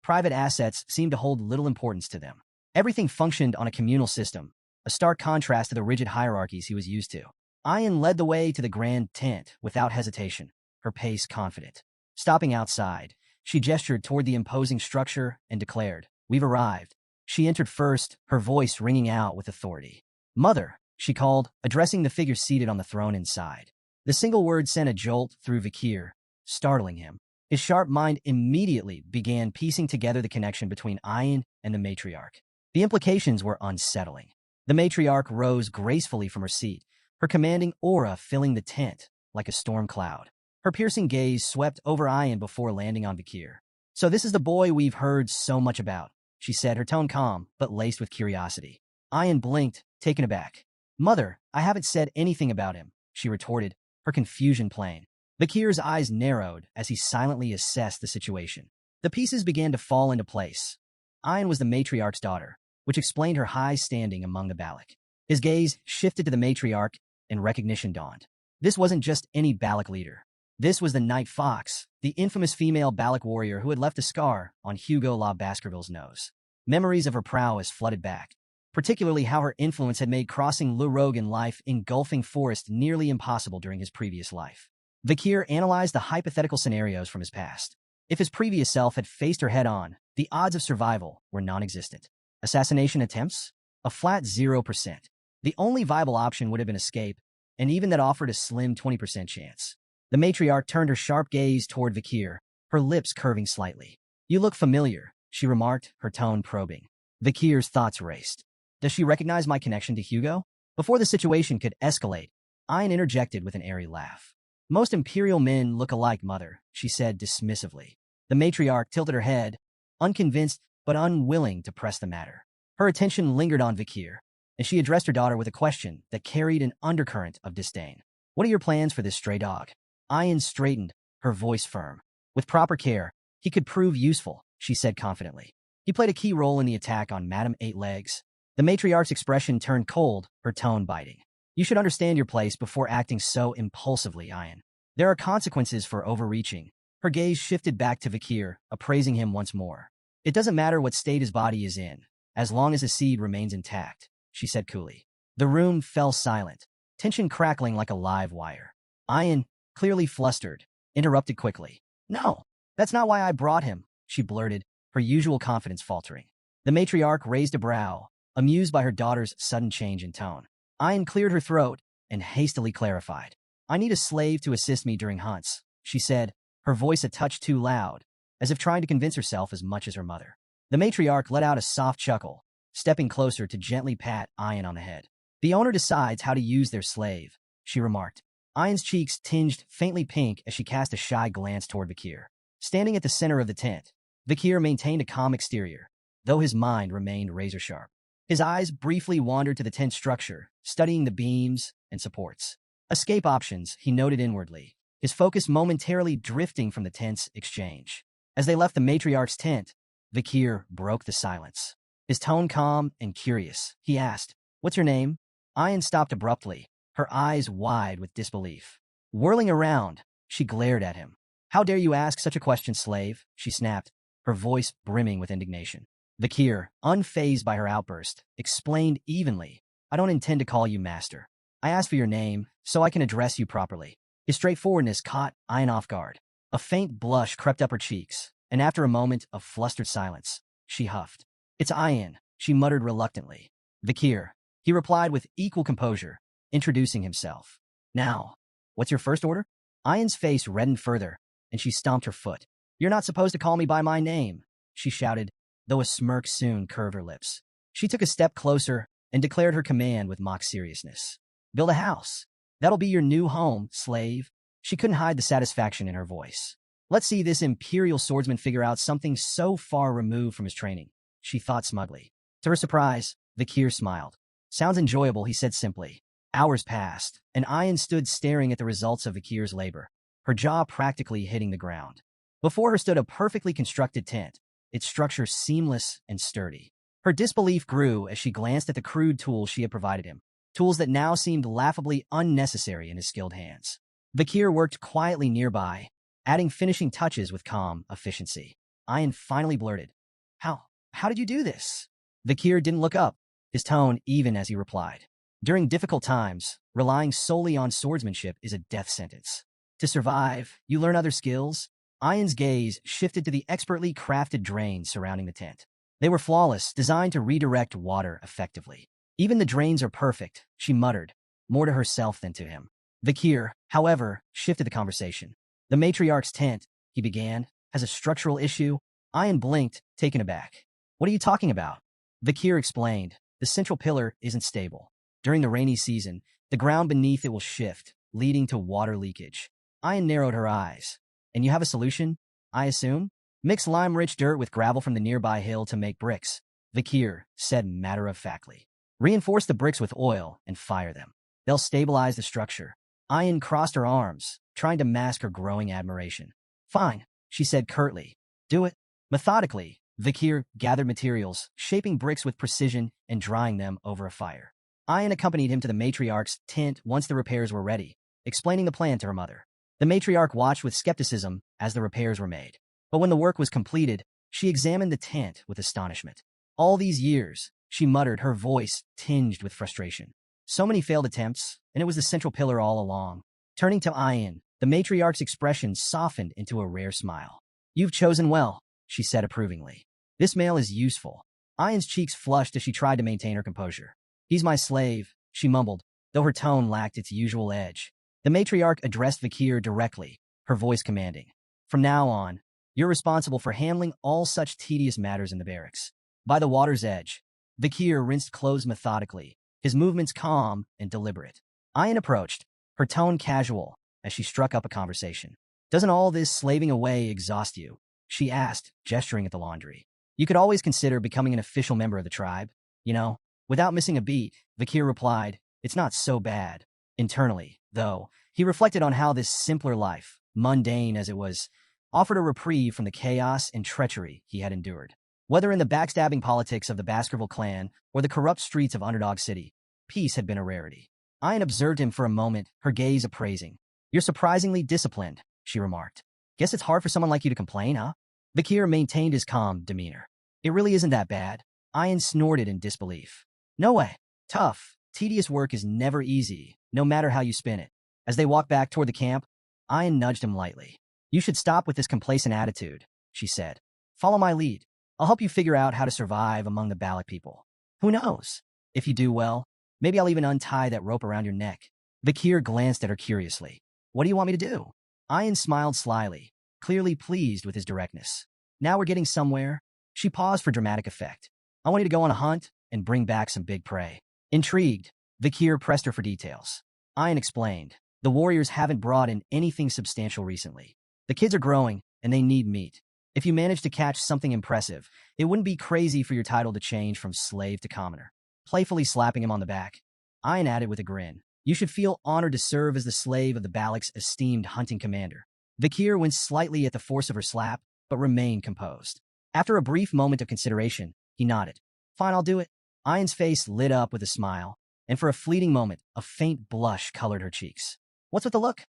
Private assets seemed to hold little importance to them. Everything functioned on a communal system, a stark contrast to the rigid hierarchies he was used to. Ayan led the way to the grand tent without hesitation, her pace confident. Stopping outside, she gestured toward the imposing structure and declared, We've arrived. She entered first, her voice ringing out with authority. Mother, she called, addressing the figure seated on the throne inside. The single word sent a jolt through Vikir, startling him. His sharp mind immediately began piecing together the connection between Ayan and the matriarch. The implications were unsettling. The matriarch rose gracefully from her seat, her commanding aura filling the tent like a storm cloud. Her piercing gaze swept over Ayan before landing on Vikir. So this is the boy we've heard so much about, she said, her tone calm but laced with curiosity. Ayan blinked, taken aback. Mother, I haven't said anything about him, she retorted, her confusion plain. Vikir's eyes narrowed as he silently assessed the situation. The pieces began to fall into place. Ayan was the matriarch's daughter, which explained her high standing among the Balak. His gaze shifted to the matriarch, and recognition dawned. This wasn't just any Balak leader. This was the Night Fox, the infamous female Balak warrior who had left a scar on Hugo La Baskerville's nose. Memories of her prowess flooded back, particularly how her influence had made crossing Le Rogan life engulfing forest nearly impossible during his previous life. Vikir analyzed the hypothetical scenarios from his past. If his previous self had faced her head-on, the odds of survival were non-existent. Assassination attempts? A flat 0%. The only viable option would have been escape, and even that offered a slim 20% chance. The matriarch turned her sharp gaze toward Vikir, her lips curving slightly. You look familiar, she remarked, her tone probing. Vikir's thoughts raced. Does she recognize my connection to Hugo? Before the situation could escalate, Ayan interjected with an airy laugh. Most imperial men look alike, mother, she said dismissively. The matriarch tilted her head, unconvinced but unwilling to press the matter. Her attention lingered on Vikir, and she addressed her daughter with a question that carried an undercurrent of disdain. What are your plans for this stray dog? Ayan straightened, her voice firm. With proper care, he could prove useful, she said confidently. He played a key role in the attack on Madame Eight Legs. The matriarch's expression turned cold, her tone biting. You should understand your place before acting so impulsively, Ayan. There are consequences for overreaching. Her gaze shifted back to Vakir, appraising him once more. It doesn't matter what state his body is in, as long as his seed remains intact, she said coolly. The room fell silent, tension crackling like a live wire. Ayan, clearly flustered, interrupted quickly. No, that's not why I brought him, she blurted, her usual confidence faltering. The matriarch raised a brow, amused by her daughter's sudden change in tone. Ayan cleared her throat and hastily clarified. I need a slave to assist me during hunts, she said, her voice a touch too loud, as if trying to convince herself as much as her mother. The matriarch let out a soft chuckle, stepping closer to gently pat Ayan on the head. The owner decides how to use their slave, she remarked. Ayan's cheeks tinged faintly pink as she cast a shy glance toward Vakir. Standing at the center of the tent, Vakir maintained a calm exterior, though his mind remained razor-sharp. His eyes briefly wandered to the tent structure, studying the beams and supports. Escape options, he noted inwardly, his focus momentarily drifting from the tent's exchange. As they left the matriarch's tent, Vakir broke the silence. His tone calm and curious, he asked, "What's your name?" Ayan stopped abruptly, her eyes wide with disbelief. Whirling around, she glared at him. "How dare you ask such a question, slave?" she snapped, her voice brimming with indignation. Vakir, unfazed by her outburst, explained evenly, "I don't intend to call you master. I asked for your name, so I can address you properly." His straightforwardness caught Ayan off guard. A faint blush crept up her cheeks, and after a moment of flustered silence, she huffed. "It's Ayan," she muttered reluctantly. "Vakir," he replied with equal composure, introducing himself. "Now, what's your first order?" Ayan's face reddened further, and she stomped her foot. "You're not supposed to call me by my name," she shouted, though a smirk soon curved her lips. She took a step closer and declared her command with mock seriousness. "Build a house. That'll be your new home, slave." She couldn't hide the satisfaction in her voice. Let's see this imperial swordsman figure out something so far removed from his training, she thought smugly. To her surprise, Vakir smiled. "Sounds enjoyable," he said simply. Hours passed, and Ayan stood staring at the results of Vakir's labor, her jaw practically hitting the ground. Before her stood a perfectly constructed tent, its structure seamless and sturdy. Her disbelief grew as she glanced at the crude tools she had provided him, tools that now seemed laughably unnecessary in his skilled hands. Vakir worked quietly nearby, adding finishing touches with calm efficiency. Ayan finally blurted, How did you do this?" Vakir didn't look up, his tone even as he replied. "During difficult times, relying solely on swordsmanship is a death sentence. To survive, you learn other skills." Ayan's gaze shifted to the expertly crafted drains surrounding the tent. They were flawless, designed to redirect water effectively. "Even the drains are perfect," she muttered, more to herself than to him. Vakir, however, shifted the conversation. "The matriarch's tent," he began, "has a structural issue." Ayan blinked, taken aback. "What are you talking about?" Vakir explained, "The central pillar isn't stable. During the rainy season, the ground beneath it will shift, leading to water leakage." Ayan narrowed her eyes. "And you have a solution, I assume?" "Mix lime-rich dirt with gravel from the nearby hill to make bricks," Vakir said matter-of-factly. "Reinforce the bricks with oil and fire them. They'll stabilize the structure." Ayan crossed her arms, trying to mask her growing admiration. "Fine," she said curtly. "Do it." Methodically, Vakir gathered materials, shaping bricks with precision and drying them over a fire. Ayan accompanied him to the matriarch's tent once the repairs were ready, explaining the plan to her mother. The matriarch watched with skepticism as the repairs were made. But when the work was completed, she examined the tent with astonishment. "All these years," she muttered, her voice tinged with frustration. "So many failed attempts, and it was the central pillar all along." Turning to Ayan, the matriarch's expression softened into a rare smile. "You've chosen well," she said approvingly. "This male is useful." Ayan's cheeks flushed as she tried to maintain her composure. "He's my slave," she mumbled, though her tone lacked its usual edge. The matriarch addressed Vakir directly, her voice commanding. "From now on, you're responsible for handling all such tedious matters in the barracks." By the water's edge, Vakir rinsed clothes methodically, his movements calm and deliberate. Ayan approached, her tone casual, as she struck up a conversation. "Doesn't all this slaving away exhaust you?" she asked, gesturing at the laundry. "You could always consider becoming an official member of the tribe. You know." Without missing a beat, Vakir replied, "It's not so bad." Internally, though, he reflected on how this simpler life, mundane as it was, offered a reprieve from the chaos and treachery he had endured. Whether in the backstabbing politics of the Baskerville clan or the corrupt streets of Underdog City, peace had been a rarity. Ayan observed him for a moment, her gaze appraising. You're surprisingly disciplined, she remarked. Guess it's hard for someone like you to complain, huh? Vakir maintained his calm demeanor. It really isn't that bad. Ayan snorted in disbelief. No way. Tough, tedious work is never easy, no matter how you spin it. As they walked back toward the camp, Ayan nudged him lightly. You should stop with this complacent attitude, she said. Follow my lead. I'll help you figure out how to survive among the Balak people. Who knows? If you do well, maybe I'll even untie that rope around your neck. Vakir glanced at her curiously. What do you want me to do? Ayan smiled slyly, clearly pleased with his directness. Now we're getting somewhere. She paused for dramatic effect. I want you to go on a hunt and bring back some big prey. Intrigued, Vakir pressed her for details. Ayan explained. The warriors haven't brought in anything substantial recently. The kids are growing, and they need meat. If you manage to catch something impressive, it wouldn't be crazy for your title to change from slave to commoner. Playfully slapping him on the back, Ayan added with a grin. You should feel honored to serve as the slave of the Balak's esteemed hunting commander. Vakir winced slightly at the force of her slap, but remained composed. After a brief moment of consideration, he nodded. Fine, I'll do it. Ayan's face lit up with a smile, and for a fleeting moment, a faint blush colored her cheeks. What's with the look?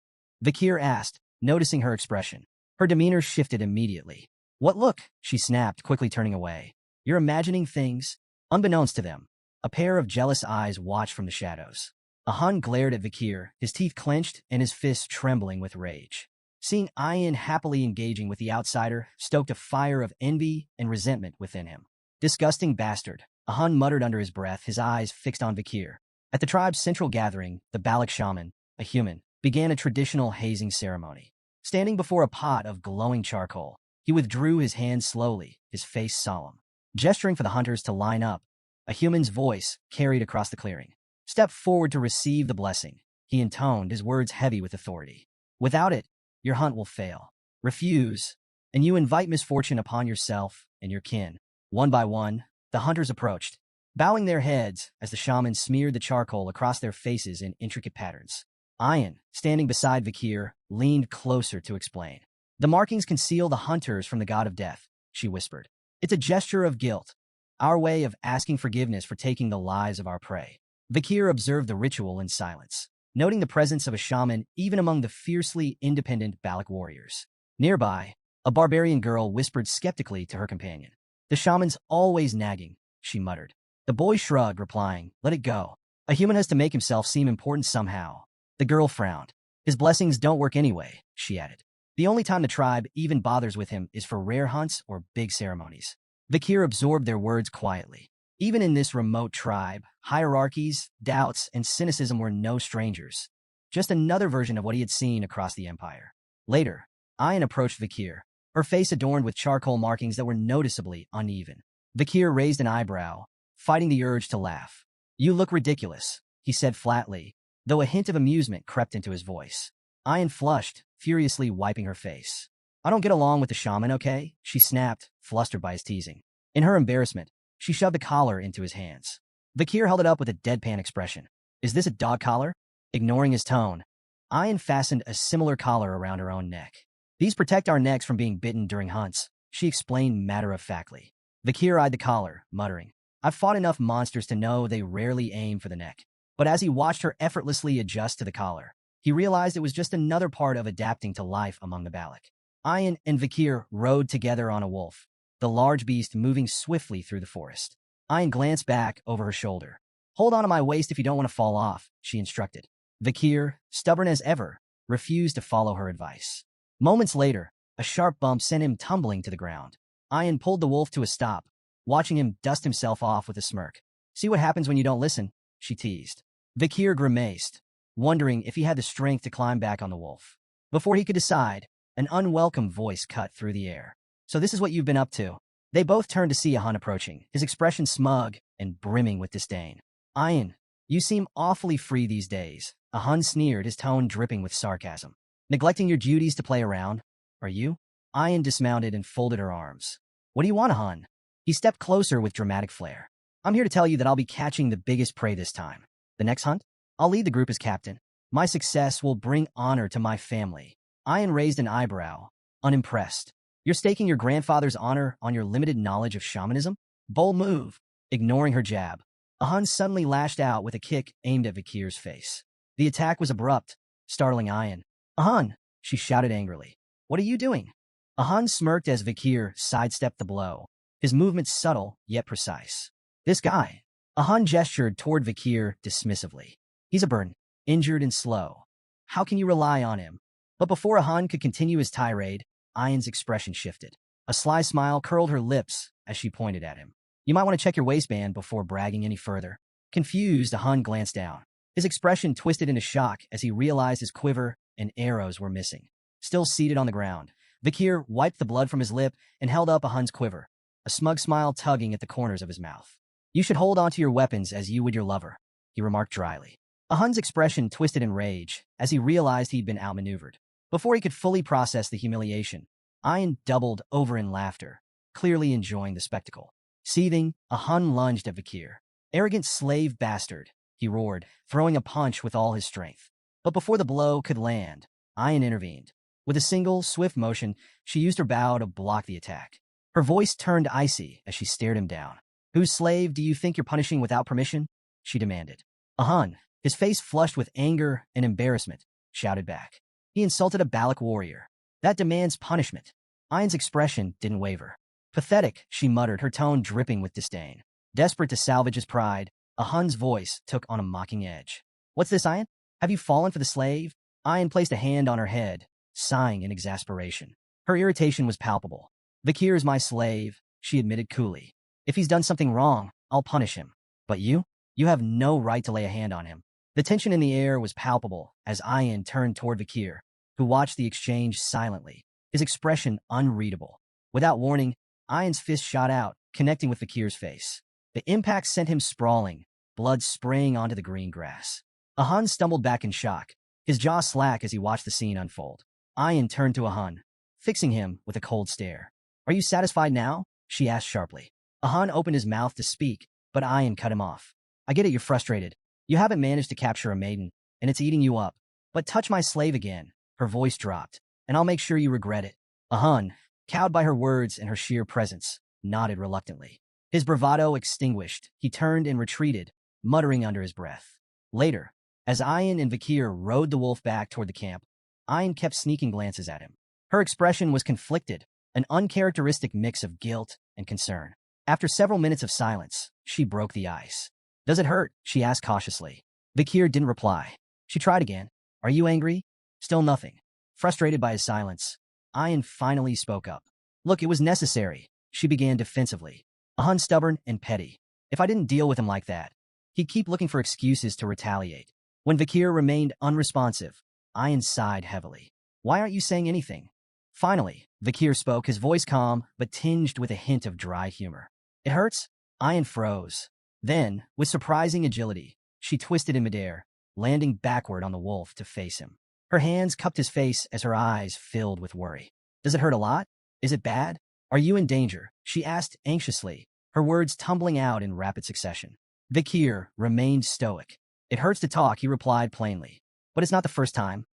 Vakir asked, noticing her expression. Her demeanor shifted immediately. What look? She snapped, quickly turning away. You're imagining things. Unbeknownst to them, a pair of jealous eyes watched from the shadows. Ahan glared at Vakir, his teeth clenched and his fists trembling with rage. Seeing Ayan happily engaging with the outsider stoked a fire of envy and resentment within him. Disgusting bastard, Ahan muttered under his breath, his eyes fixed on Vakir. At the tribe's central gathering, the Balak shaman, a human, began a traditional hazing ceremony. Standing before a pot of glowing charcoal, he withdrew his hand slowly, his face solemn. Gesturing for the hunters to line up, a human's voice carried across the clearing. Step forward to receive the blessing, he intoned, his words heavy with authority. Without it, your hunt will fail. Refuse, and you invite misfortune upon yourself and your kin. One by one, the hunters approached, bowing their heads as the shaman smeared the charcoal across their faces in intricate patterns. Ayan, standing beside Vakir, leaned closer to explain. The markings conceal the hunters from the god of death, she whispered. It's a gesture of guilt, our way of asking forgiveness for taking the lives of our prey. Vakir observed the ritual in silence, noting the presence of a shaman even among the fiercely independent Balak warriors. Nearby, a barbarian girl whispered skeptically to her companion. The shaman's always nagging, she muttered. The boy shrugged, replying, let it go. A human has to make himself seem important somehow. The girl frowned. His blessings don't work anyway, she added. The only time the tribe even bothers with him is for rare hunts or big ceremonies. Vakir absorbed their words quietly. Even in this remote tribe, hierarchies, doubts, and cynicism were no strangers. Just another version of what he had seen across the empire. Later, Ayan approached Vakir, her face adorned with charcoal markings that were noticeably uneven. Vakir raised an eyebrow, fighting the urge to laugh. You look ridiculous, he said flatly, though a hint of amusement crept into his voice. Ayan flushed, furiously wiping her face. I don't get along with the shaman, okay? She snapped, flustered by his teasing. In her embarrassment, she shoved the collar into his hands. Vakir held it up with a deadpan expression. Is this a dog collar? Ignoring his tone, Ayan fastened a similar collar around her own neck. These protect our necks from being bitten during hunts, she explained matter-of-factly. Vakir eyed the collar, muttering. I've fought enough monsters to know they rarely aim for the neck. But as he watched her effortlessly adjust to the collar, he realized it was just another part of adapting to life among the Balak. Ayan and Vakir rode together on a wolf, the large beast moving swiftly through the forest. Ayan glanced back over her shoulder. Hold on to my waist if you don't want to fall off, she instructed. Vakir, stubborn as ever, refused to follow her advice. Moments later, a sharp bump sent him tumbling to the ground. Ayan pulled the wolf to a stop, watching him dust himself off with a smirk. See what happens when you don't listen, she teased. Vakir grimaced, wondering if he had the strength to climb back on the wolf. Before he could decide, an unwelcome voice cut through the air. So this is what you've been up to. They both turned to see Ahan approaching, his expression smug and brimming with disdain. Ayan, you seem awfully free these days, Ahan sneered, his tone dripping with sarcasm. Neglecting your duties to play around, are you? Ayan dismounted and folded her arms. What do you want, Ahan? He stepped closer with dramatic flair. I'm here to tell you that I'll be catching the biggest prey this time. The next hunt? I'll lead the group as captain. My success will bring honor to my family. Ayan raised an eyebrow, unimpressed. You're staking your grandfather's honor on your limited knowledge of shamanism? Bold move. Ignoring her jab, Ahan suddenly lashed out with a kick aimed at Vikir's face. The attack was abrupt, startling Ayan. Ahan, she shouted angrily. What are you doing? Ahan smirked as Vikir sidestepped the blow, his movements subtle yet precise. This guy. Ahan gestured toward Vikir dismissively. He's a burn, injured and slow. How can you rely on him? But before Ahan could continue his tirade, Ayan's expression shifted. A sly smile curled her lips as she pointed at him. You might want to check your waistband before bragging any further. Confused, Ahan glanced down. His expression twisted into shock as he realized his quiver and arrows were missing. Still seated on the ground, Vikir wiped the blood from his lip and held up Ahan's quiver, a smug smile tugging at the corners of his mouth. You should hold onto your weapons as you would your lover, he remarked dryly. Ahan's expression twisted in rage as he realized he'd been outmaneuvered. Before he could fully process the humiliation, Ayan doubled over in laughter, clearly enjoying the spectacle. Seething, Ahan lunged at Vikir. Arrogant slave bastard, he roared, throwing a punch with all his strength. But before the blow could land, Ayan intervened. With a single, swift motion, she used her bow to block the attack. Her voice turned icy as she stared him down. Whose slave do you think you're punishing without permission? She demanded. Ahan, his face flushed with anger and embarrassment, shouted back. He insulted a Balak warrior. That demands punishment. Ayan's expression didn't waver. Pathetic, she muttered, her tone dripping with disdain. Desperate to salvage his pride, Ahan's voice took on a mocking edge. What's this, Ayan? Have you fallen for the slave? Ayan placed a hand on her head, sighing in exasperation. Her irritation was palpable. Vikir is my slave, she admitted coolly. If he's done something wrong, I'll punish him. But you? You have no right to lay a hand on him. The tension in the air was palpable as Ayan turned toward Vikir, who watched the exchange silently, his expression unreadable. Without warning, Ayan's fist shot out, connecting with Vikir's face. The impact sent him sprawling, blood spraying onto the green grass. Ahan stumbled back in shock, his jaw slack as he watched the scene unfold. Ayan turned to Ahan, fixing him with a cold stare. Are you satisfied now? She asked sharply. Ahan opened his mouth to speak, but Ayan cut him off. I get it, you're frustrated. You haven't managed to capture a maiden, and it's eating you up. But touch my slave again, her voice dropped, and I'll make sure you regret it. Ahan, cowed by her words and her sheer presence, nodded reluctantly. His bravado extinguished, he turned and retreated, muttering under his breath. Later, as Ayan and Vikir rode the wolf back toward the camp, Ayan kept sneaking glances at him. Her expression was conflicted, an uncharacteristic mix of guilt and concern. After several minutes of silence, she broke the ice. Does it hurt? She asked cautiously. Vikir didn't reply. She tried again. Are you angry? Still nothing. Frustrated by his silence, Ayan finally spoke up. Look, it was necessary, she began defensively. Ahan stubborn and petty. If I didn't deal with him like that, he'd keep looking for excuses to retaliate. When Vikir remained unresponsive, Ayan sighed heavily. Why aren't you saying anything? Finally, Vikir spoke, his voice calm, but tinged with a hint of dry humor. It hurts? Ayan froze. Then, with surprising agility, she twisted in midair, landing backward on the wolf to face him. Her hands cupped his face as her eyes filled with worry. Does it hurt a lot? Is it bad? Are you in danger? She asked anxiously, her words tumbling out in rapid succession. Vikir remained stoic. It hurts to talk, he replied plainly. But it's not the first time.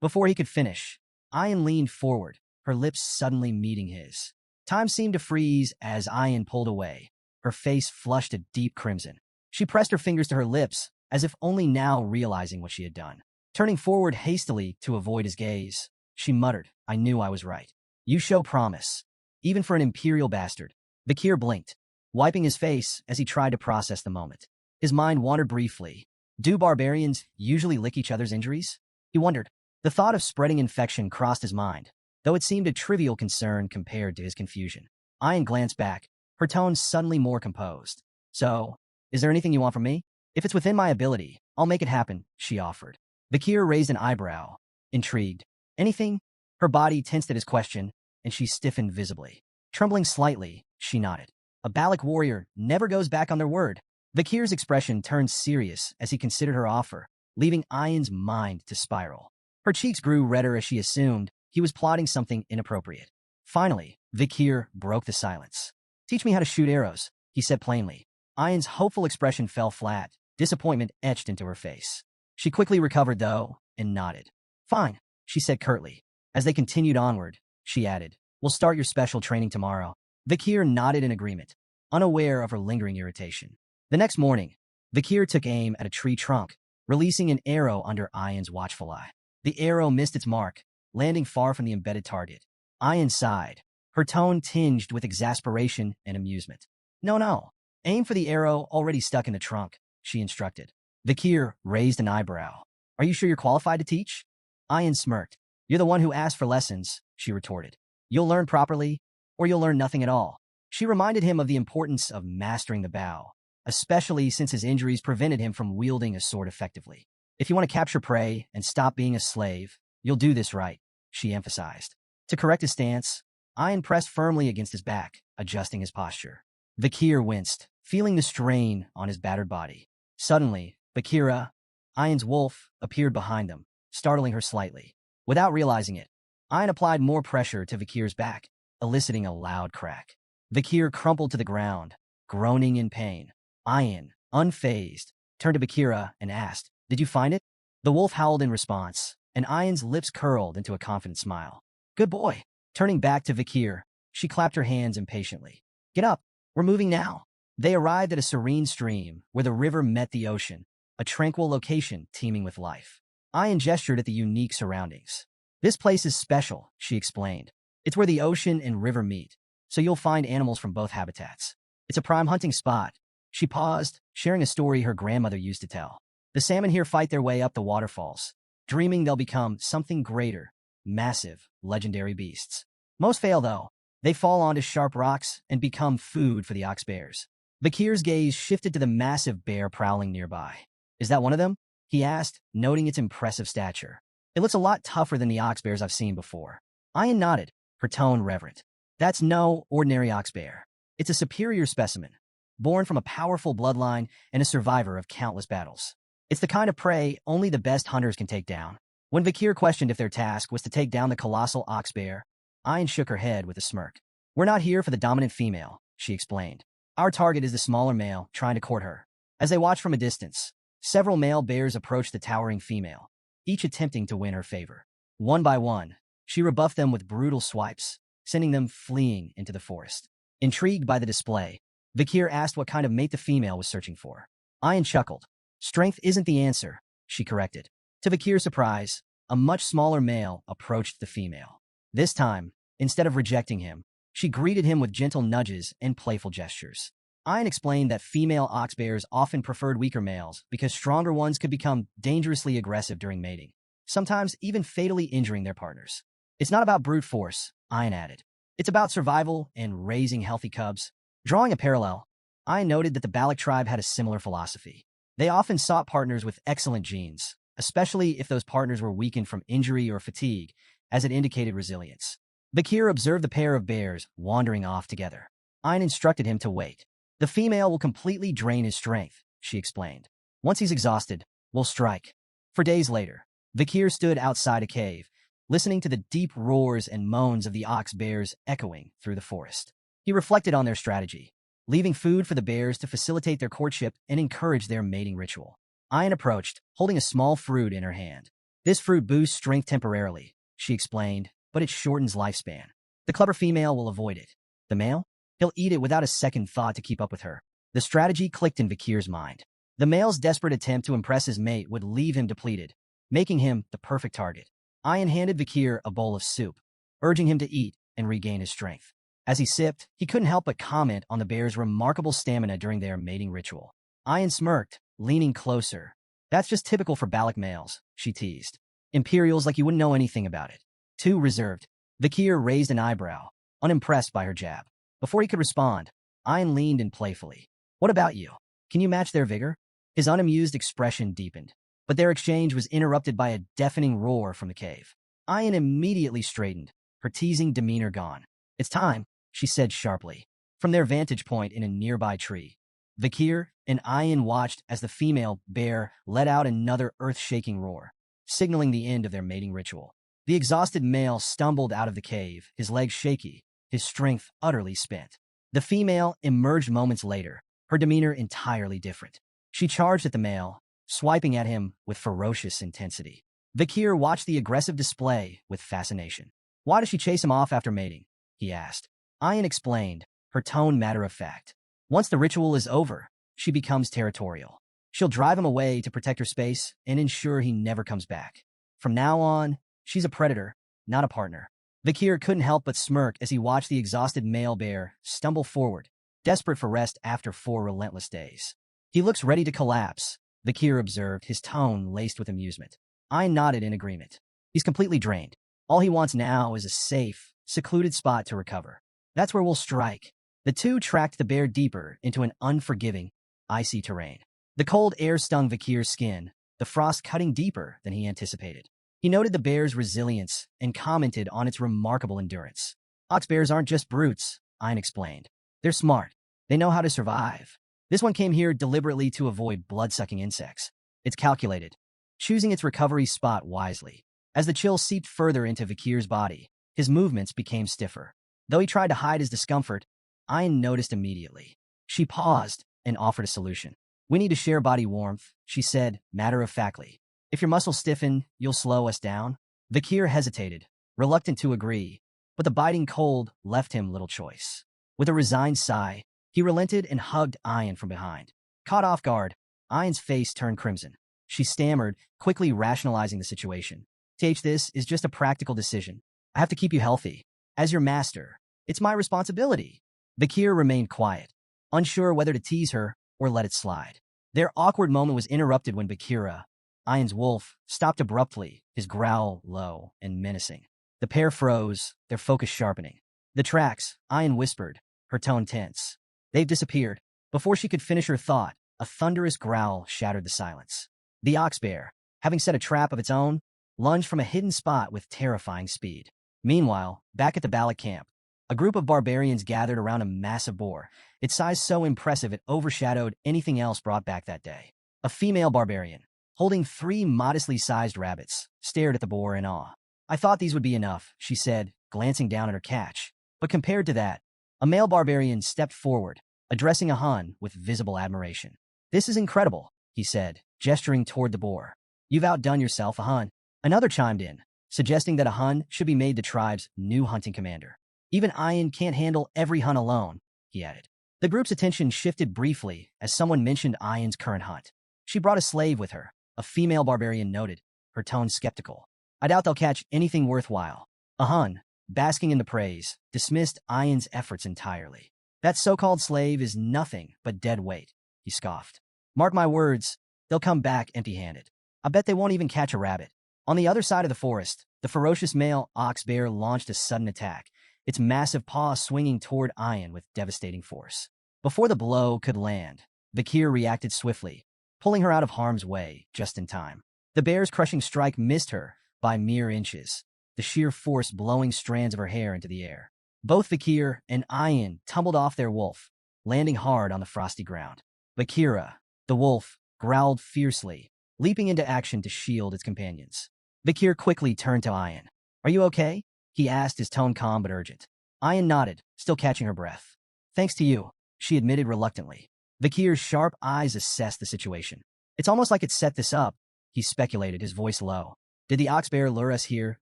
Before he could finish, Ayan leaned forward, her lips suddenly meeting his. Time seemed to freeze as Ayan pulled away, her face flushed a deep crimson. She pressed her fingers to her lips, as if only now realizing what she had done. Turning forward hastily to avoid his gaze, she muttered, I knew I was right. You show promise. Even for an imperial bastard. Vikir blinked, wiping his face as he tried to process the moment. His mind wandered briefly. Do barbarians usually lick each other's injuries? He wondered. The thought of spreading infection crossed his mind, though it seemed a trivial concern compared to his confusion. Ayan glanced back, her tone suddenly more composed. So, is there anything you want from me? If it's within my ability, I'll make it happen, she offered. Vikir raised an eyebrow, intrigued. Anything? Her body tensed at his question, and she stiffened visibly. Trembling slightly, she nodded. A Balak warrior never goes back on their word. Vikir's expression turned serious as he considered her offer, leaving Ayan's mind to spiral. Her cheeks grew redder as she assumed he was plotting something inappropriate. Finally, Vikir broke the silence. Teach me how to shoot arrows, he said plainly. Ayan's hopeful expression fell flat, disappointment etched into her face. She quickly recovered, though, and nodded. Fine, she said curtly. As they continued onward, she added, we'll start your special training tomorrow. Vikir nodded in agreement, unaware of her lingering irritation. The next morning, Vakir took aim at a tree trunk, releasing an arrow under Ayan's watchful eye. The arrow missed its mark, landing far from the embedded target. Ayan sighed, her tone tinged with exasperation and amusement. No. Aim for the arrow already stuck in the trunk, she instructed. Vakir raised an eyebrow. Are you sure you're qualified to teach? Ayan smirked. You're the one who asked for lessons, she retorted. You'll learn properly, or you'll learn nothing at all. She reminded him of the importance of mastering the bow, especially since his injuries prevented him from wielding a sword effectively. If you want to capture prey and stop being a slave, you'll do this right, she emphasized. To correct his stance, Ayan pressed firmly against his back, adjusting his posture. Vakir winced, feeling the strain on his battered body. Suddenly, Vakira, Ayan's wolf, appeared behind them, startling her slightly. Without realizing it, Ayan applied more pressure to Vakir's back, eliciting a loud crack. Vakir crumpled to the ground, groaning in pain. Ayan, unfazed, turned to Vakira and asked, Did you find it? The wolf howled in response, and Ayan's lips curled into a confident smile. Good boy. Turning back to Vakir, she clapped her hands impatiently. Get up. We're moving now. They arrived at a serene stream where the river met the ocean, a tranquil location teeming with life. Ayan gestured at the unique surroundings. This place is special, she explained. It's where the ocean and river meet, so you'll find animals from both habitats. It's a prime hunting spot. She paused, sharing a story her grandmother used to tell. The salmon here fight their way up the waterfalls, dreaming they'll become something greater, massive, legendary beasts. Most fail, though. They fall onto sharp rocks and become food for the ox bears. Vakir's gaze shifted to the massive bear prowling nearby. Is that one of them? He asked, noting its impressive stature. It looks a lot tougher than the ox bears I've seen before. Ayan nodded, her tone reverent. That's no ordinary ox bear. It's a superior specimen, born from a powerful bloodline and a survivor of countless battles. It's the kind of prey only the best hunters can take down. When Vakir questioned if their task was to take down the colossal ox bear, Ayan shook her head with a smirk. We're not here for the dominant female, she explained. Our target is the smaller male trying to court her. As they watched from a distance, several male bears approached the towering female, each attempting to win her favor. One by one, she rebuffed them with brutal swipes, sending them fleeing into the forest. Intrigued by the display, Vakir asked what kind of mate the female was searching for. Ayan chuckled. Strength isn't the answer, she corrected. To Vakir's surprise, a much smaller male approached the female. This time, instead of rejecting him, she greeted him with gentle nudges and playful gestures. Ayan explained that female ox bears often preferred weaker males because stronger ones could become dangerously aggressive during mating, sometimes even fatally injuring their partners. It's not about brute force, Ayan added. It's about survival and raising healthy cubs. Drawing a parallel, Ayan noted that the Balak tribe had a similar philosophy. They often sought partners with excellent genes, especially if those partners were weakened from injury or fatigue, as it indicated resilience. Vakir observed the pair of bears wandering off together. Ayan instructed him to wait. The female will completely drain his strength, she explained. Once he's exhausted, we'll strike. For days later, Vakir stood outside a cave, listening to the deep roars and moans of the ox bears echoing through the forest. He reflected on their strategy, leaving food for the bears to facilitate their courtship and encourage their mating ritual. Ayan approached, holding a small fruit in her hand. This fruit boosts strength temporarily, she explained, but it shortens lifespan. The clever female will avoid it. The male? He'll eat it without a second thought to keep up with her. The strategy clicked in Vakir's mind. The male's desperate attempt to impress his mate would leave him depleted, making him the perfect target. Ayan handed Vakir a bowl of soup, urging him to eat and regain his strength. As he sipped, he couldn't help but comment on the bear's remarkable stamina during their mating ritual. Ayan smirked, leaning closer. That's just typical for Balak males, she teased. Imperials like you wouldn't know anything about it. Too reserved. Vakir raised an eyebrow, unimpressed by her jab. Before he could respond, Ayan leaned in playfully. What about you? Can you match their vigor? His unamused expression deepened, but their exchange was interrupted by a deafening roar from the cave. Ayan immediately straightened, her teasing demeanor gone. It's time, she said sharply. From their vantage point in a nearby tree, Vakir and Ayan watched as the female bear let out another earth-shaking roar, signaling the end of their mating ritual. The exhausted male stumbled out of the cave, his legs shaky, his strength utterly spent. The female emerged moments later, her demeanor entirely different. She charged at the male, swiping at him with ferocious intensity. Vakir watched the aggressive display with fascination. Why does she chase him off after mating? He asked. Ayan explained, her tone matter-of-fact. Once the ritual is over, she becomes territorial. She'll drive him away to protect her space and ensure he never comes back. From now on, she's a predator, not a partner. Vakir couldn't help but smirk as he watched the exhausted male bear stumble forward, desperate for rest after 4 relentless days. He looks ready to collapse, Vakir observed, his tone laced with amusement. I nodded in agreement. He's completely drained. All he wants now is a safe, secluded spot to recover. That's where we'll strike. The two tracked the bear deeper into an unforgiving, icy terrain. The cold air stung Vakir's skin, the frost cutting deeper than he anticipated. He noted the bear's resilience and commented on its remarkable endurance. Ox bears aren't just brutes, Ian explained. They're smart. They know how to survive. This one came here deliberately to avoid blood-sucking insects. It's calculated, choosing its recovery spot wisely. As the chill seeped further into Vakir's body, his movements became stiffer. Though he tried to hide his discomfort, Ian noticed immediately. She paused and offered a solution. We need to share body warmth, she said, matter-of-factly. If your muscles stiffen, you'll slow us down. Vakir hesitated, reluctant to agree, but the biting cold left him little choice. With a resigned sigh, he relented and hugged Ian from behind. Caught off guard, Ian's face turned crimson. She stammered, quickly rationalizing the situation. This is just a practical decision. I have to keep you healthy. As your master, it's my responsibility. Vakir remained quiet, unsure whether to tease her or let it slide. Their awkward moment was interrupted when Bakira, Ian's wolf, stopped abruptly, his growl low and menacing. The pair froze, their focus sharpening. The tracks, Ian whispered, her tone tense. They've disappeared. Before she could finish her thought, a thunderous growl shattered the silence. The ox bear, having set a trap of its own, lunged from a hidden spot with terrifying speed. Meanwhile, back at the Balak camp, a group of barbarians gathered around a massive boar, its size so impressive it overshadowed anything else brought back that day. A female barbarian, holding 3 modestly sized rabbits, stared at the boar in awe. I thought these would be enough, she said, glancing down at her catch. But compared to that, a male barbarian stepped forward, addressing a Hun with visible admiration. This is incredible, he said, gesturing toward the boar. You've outdone yourself, a Hun. Another chimed in, suggesting that a Hun should be made the tribe's new hunting commander. Even Ian can't handle every Hun alone, he added. The group's attention shifted briefly as someone mentioned Ian's current hunt. She brought a slave with her, a female barbarian noted, her tone skeptical. I doubt they'll catch anything worthwhile. A Hun, basking in the praise, dismissed Ian's efforts entirely. That so-called slave is nothing but dead weight, he scoffed. Mark my words, they'll come back empty-handed. I bet they won't even catch a rabbit. On the other side of the forest, the ferocious male ox bear launched a sudden attack, its massive paw swinging toward Ian with devastating force. Before the blow could land, Vakir reacted swiftly, pulling her out of harm's way just in time. The bear's crushing strike missed her by mere inches, the sheer force blowing strands of her hair into the air. Both Vakir and Ian tumbled off their wolf, landing hard on the frosty ground. Vakira, the wolf, growled fiercely, leaping into action to shield its companions. Vakir quickly turned to Ian. Are you okay? He asked, his tone calm but urgent. Ian nodded, still catching her breath. Thanks to you, she admitted reluctantly. Vakir's sharp eyes assessed the situation. It's almost like it set this up, he speculated, his voice low. Did the ox bear lure us here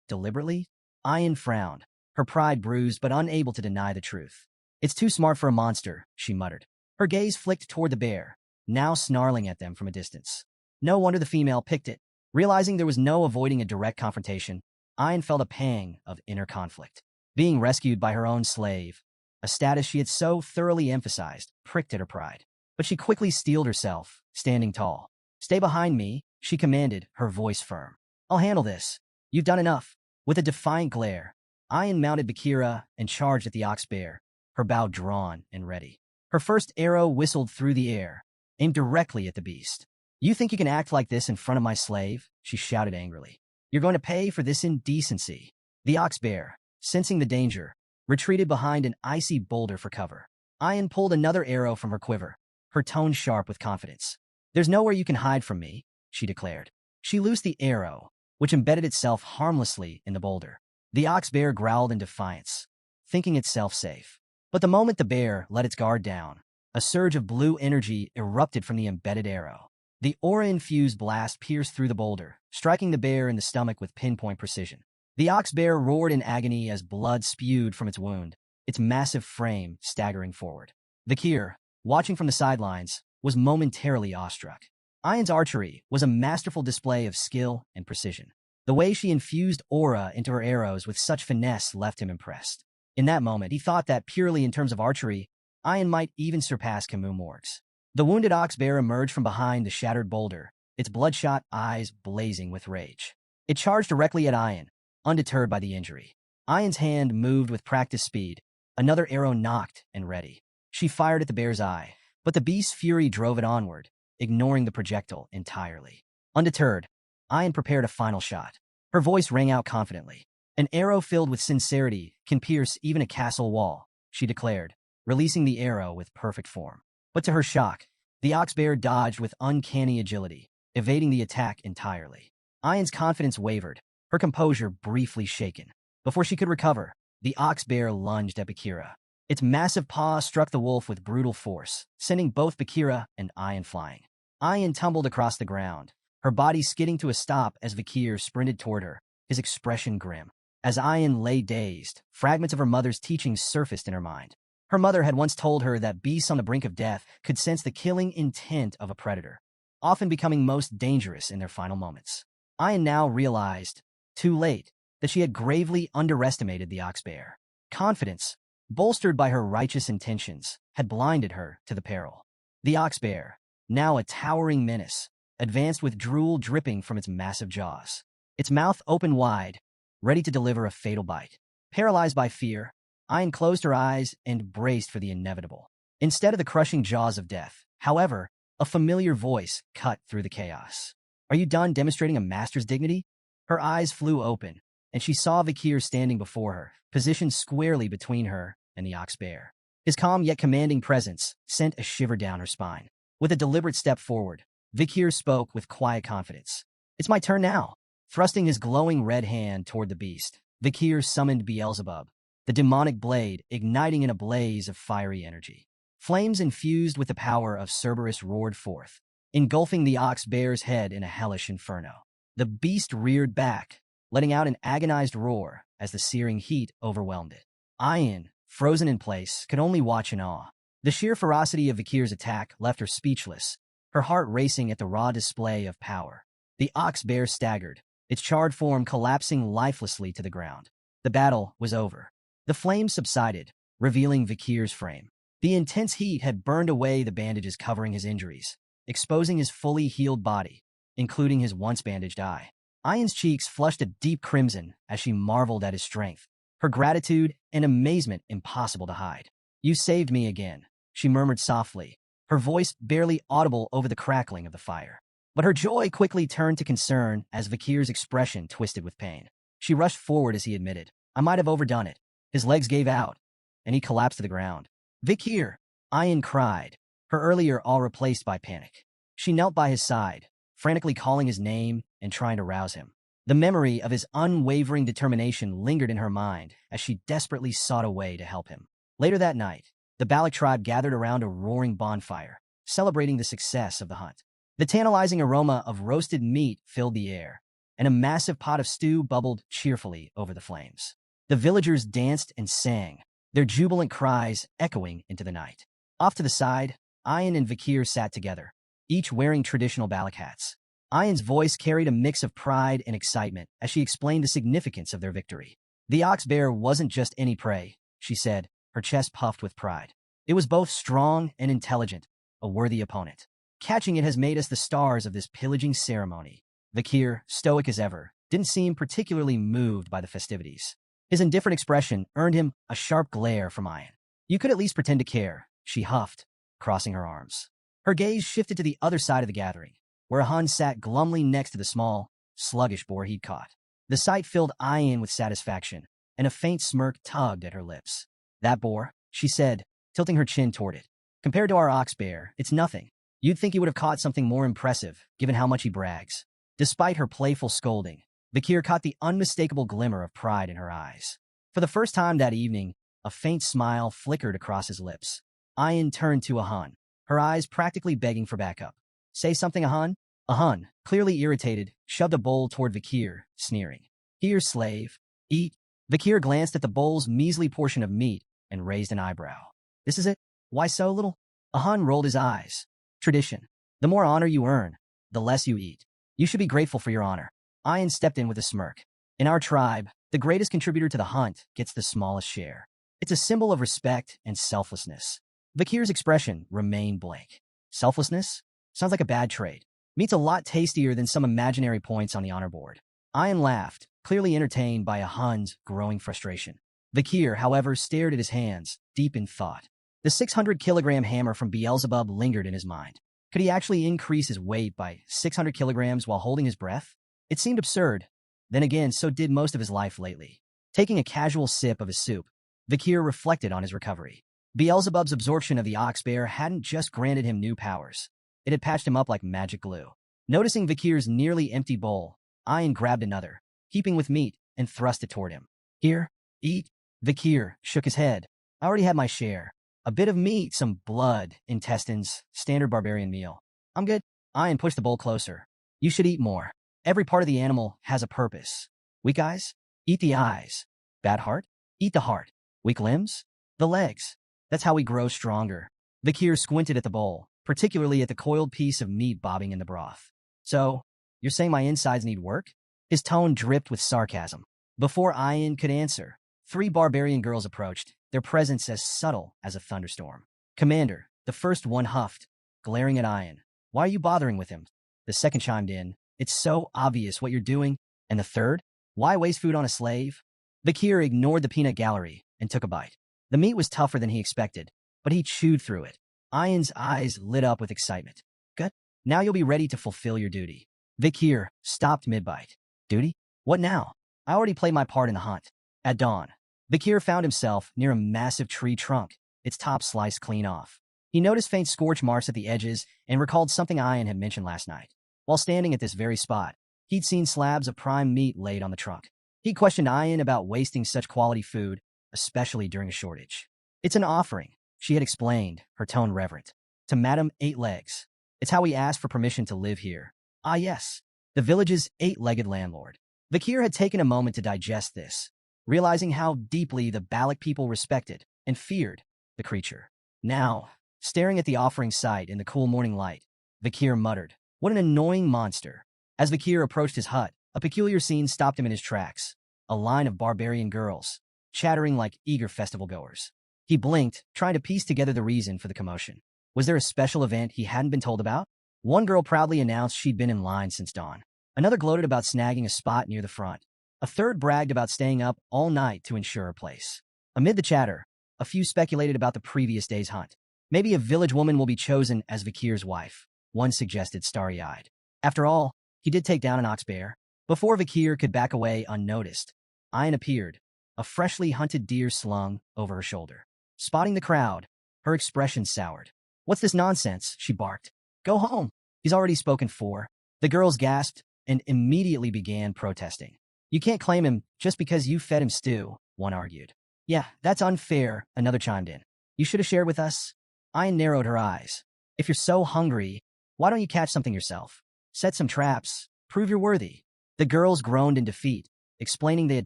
deliberately? Ian frowned, her pride bruised but unable to deny the truth. It's too smart for a monster, she muttered. Her gaze flicked toward the bear, now snarling at them from a distance. No wonder the female picked it. Realizing there was no avoiding a direct confrontation, Ian felt a pang of inner conflict. Being rescued by her own slave, a status she had so thoroughly emphasized, pricked at her pride. But she quickly steeled herself, standing tall. Stay behind me, she commanded, her voice firm. I'll handle this. You've done enough. With a defiant glare, Ian mounted Bakira and charged at the ox bear, her bow drawn and ready. Her first arrow whistled through the air, aimed directly at the beast. You think you can act like this in front of my slave? She shouted angrily. You're going to pay for this indecency. The ox bear, sensing the danger, retreated behind an icy boulder for cover. Ian pulled another arrow from her quiver, her tone sharp with confidence. There's nowhere you can hide from me, she declared. She loosed the arrow, which embedded itself harmlessly in the boulder. The ox bear growled in defiance, thinking itself safe. But the moment the bear let its guard down, a surge of blue energy erupted from the embedded arrow. The aura-infused blast pierced through the boulder, striking the bear in the stomach with pinpoint precision. The ox bear roared in agony as blood spewed from its wound, its massive frame staggering forward. Vakir, watching from the sidelines, was momentarily awestruck. Ayan's archery was a masterful display of skill and precision. The way she infused aura into her arrows with such finesse left him impressed. In that moment, he thought that purely in terms of archery, Ayan might even surpass Camus Morgues. The wounded ox bear emerged from behind the shattered boulder, its bloodshot eyes blazing with rage. It charged directly at Ayan, undeterred by the injury. Ayan's hand moved with practiced speed, another arrow nocked and ready. She fired at the bear's eye, but the beast's fury drove it onward, ignoring the projectile entirely. Undeterred, Ayan prepared a final shot. Her voice rang out confidently. An arrow filled with sincerity can pierce even a castle wall, she declared, releasing the arrow with perfect form. But to her shock, the ox bear dodged with uncanny agility, evading the attack entirely. Ayan's confidence wavered, her composure briefly shaken. Before she could recover, the ox bear lunged at Bakira. Its massive paw struck the wolf with brutal force, sending both Bakira and Ayan flying. Ayan tumbled across the ground, her body skidding to a stop as Bakir sprinted toward her, his expression grim. As Ayan lay dazed, fragments of her mother's teachings surfaced in her mind. Her mother had once told her that beasts on the brink of death could sense the killing intent of a predator, often becoming most dangerous in their final moments. Ayan now realized, too late, that she had gravely underestimated the ox bear. Confidence, bolstered by her righteous intentions, had blinded her to the peril. The ox bear, now a towering menace, advanced with drool dripping from its massive jaws. Its mouth open wide, ready to deliver a fatal bite. Paralyzed by fear, Ayan closed her eyes and braced for the inevitable. Instead of the crushing jaws of death, however, a familiar voice cut through the chaos. "Are you done demonstrating a master's dignity?" Her eyes flew open, and she saw Vikir standing before her, positioned squarely between her and the ox bear. His calm yet commanding presence sent a shiver down her spine. With a deliberate step forward, Vikir spoke with quiet confidence. "It's my turn now." Thrusting his glowing red hand toward the beast, Vikir summoned Beelzebub, the demonic blade igniting in a blaze of fiery energy. Flames infused with the power of Cerberus roared forth, engulfing the ox bear's head in a hellish inferno. The beast reared back, letting out an agonized roar as the searing heat overwhelmed it. Ayan, frozen in place, could only watch in awe. The sheer ferocity of Vikir's attack left her speechless, her heart racing at the raw display of power. The ox bear staggered, its charred form collapsing lifelessly to the ground. The battle was over. The flames subsided, revealing Vikir's frame. The intense heat had burned away the bandages covering his injuries, exposing his fully healed body, including his once bandaged eye. Ayan's cheeks flushed a deep crimson as she marveled at his strength, her gratitude and amazement impossible to hide. "You saved me again," she murmured softly, her voice barely audible over the crackling of the fire. But her joy quickly turned to concern as Vikir's expression twisted with pain. She rushed forward as he admitted, "I might have overdone it." His legs gave out, and he collapsed to the ground. "Vikir!" Ayan cried, her earlier awe replaced by panic. She knelt by his side, frantically calling his name and trying to rouse him. The memory of his unwavering determination lingered in her mind as she desperately sought a way to help him. Later that night, the Balak tribe gathered around a roaring bonfire, celebrating the success of the hunt. The tantalizing aroma of roasted meat filled the air, and a massive pot of stew bubbled cheerfully over the flames. The villagers danced and sang, their jubilant cries echoing into the night. Off to the side, Ayan and Vikir sat together, each wearing traditional Balak hats. Ayan's voice carried a mix of pride and excitement as she explained the significance of their victory. "The ox bear wasn't just any prey," she said, her chest puffed with pride. "It was both strong and intelligent, a worthy opponent. Catching it has made us the stars of this pillaging ceremony." Vikir, stoic as ever, didn't seem particularly moved by the festivities. His indifferent expression earned him a sharp glare from Ayan. "You could at least pretend to care," she huffed, crossing her arms. Her gaze shifted to the other side of the gathering, where a Hun sat glumly next to the small, sluggish boar he'd caught. The sight filled Ayan with satisfaction, and a faint smirk tugged at her lips. "That boar," she said, tilting her chin toward it. "Compared to our ox bear, it's nothing. You'd think he would have caught something more impressive, given how much he brags." Despite her playful scolding, Vikir caught the unmistakable glimmer of pride in her eyes. For the first time that evening, a faint smile flickered across his lips. Ayan turned to a Hun, her eyes practically begging for backup. "Say something, a Hun?" A Hun, clearly irritated, shoved a bowl toward Vikir, sneering. "Here, slave. Eat." Vikir glanced at the bowl's measly portion of meat and raised an eyebrow. "This is it? Why so little?" A Hun rolled his eyes, Tradition. The more honor you earn, the less you eat. You should be grateful for your honor. Ian stepped in with a smirk. In our tribe, the greatest contributor to the hunt gets the smallest share. It's a symbol of respect and selflessness. Vakir's expression remained blank. Selflessness? Sounds like a bad trait. Meat's a lot tastier than some imaginary points on the honor board. Ian laughed, clearly entertained by a Hun's growing frustration. Vakir, however, stared at his hands, deep in thought. The 600-kilogram hammer from Beelzebub lingered in his mind. Could he actually increase his weight by 600 kilograms while holding his breath? It seemed absurd. Then again, so did most of his life lately. Taking a casual sip of his soup, Vakir reflected on his recovery. Beelzebub's absorption of the ox bear hadn't just granted him new powers. It had patched him up like magic glue. Noticing Vakir's nearly empty bowl, Ian grabbed another, heaping with meat, and thrust it toward him. Here, eat. Vakir shook his head. I already had my share. A bit of meat, some blood, intestines, standard barbarian meal. I'm good. Ian pushed the bowl closer. You should eat more. Every part of the animal has a purpose. Weak eyes? Eat the eyes. Bad heart? Eat the heart. Weak limbs? The legs. That's how we grow stronger. Vakir squinted at the bowl, particularly at the coiled piece of meat bobbing in the broth. So, you're saying my insides need work? His tone dripped with sarcasm. Before Ian could answer, 3 barbarian girls approached, their presence as subtle as a thunderstorm. Commander, the first one huffed, glaring at Ian. Why are you bothering with him? The second chimed in. It's so obvious what you're doing. And the third? Why waste food on a slave? Vakir ignored the peanut gallery and took a bite. The meat was tougher than he expected, but he chewed through it. Ian's eyes lit up with excitement. Good. Now you'll be ready to fulfill your duty. Vakir stopped mid-bite. Duty? What now? I already played my part in the hunt. At dawn, Vakir found himself near a massive tree trunk, its top sliced clean off. He noticed faint scorch marks at the edges and recalled something Ian had mentioned last night. While standing at this very spot, he'd seen slabs of prime meat laid on the trunk. He questioned Ian about wasting such quality food, especially during a shortage. It's an offering, she had explained, her tone reverent. To Madam Eight Legs. It's how we asked for permission to live here. Ah yes, the village's 8-legged landlord. Vakir had taken a moment to digest this, realizing how deeply the Balak people respected and feared the creature. Now, staring at the offering site in the cool morning light, Vakir muttered, what an annoying monster. As Vakir approached his hut, a peculiar scene stopped him in his tracks. A line of barbarian girls, chattering like eager festival-goers. He blinked, trying to piece together the reason for the commotion. Was there a special event he hadn't been told about? One girl proudly announced she'd been in line since dawn. Another gloated about snagging a spot near the front. A third bragged about staying up all night to ensure a place. Amid the chatter, a few speculated about the previous day's hunt. Maybe a village woman will be chosen as Vakir's wife, one suggested starry-eyed. After all, he did take down an ox bear. Before Vakir could back away unnoticed, Ian appeared, a freshly hunted deer slung over her shoulder. Spotting the crowd, her expression soured. What's this nonsense? She barked. Go home. He's already spoken for. The girls gasped and immediately began protesting. You can't claim him just because you fed him stew, one argued. Yeah, that's unfair, another chimed in. You should have shared with us. Ian narrowed her eyes. If you're so hungry, why don't you catch something yourself? Set some traps. Prove you're worthy. The girls groaned in defeat, explaining they had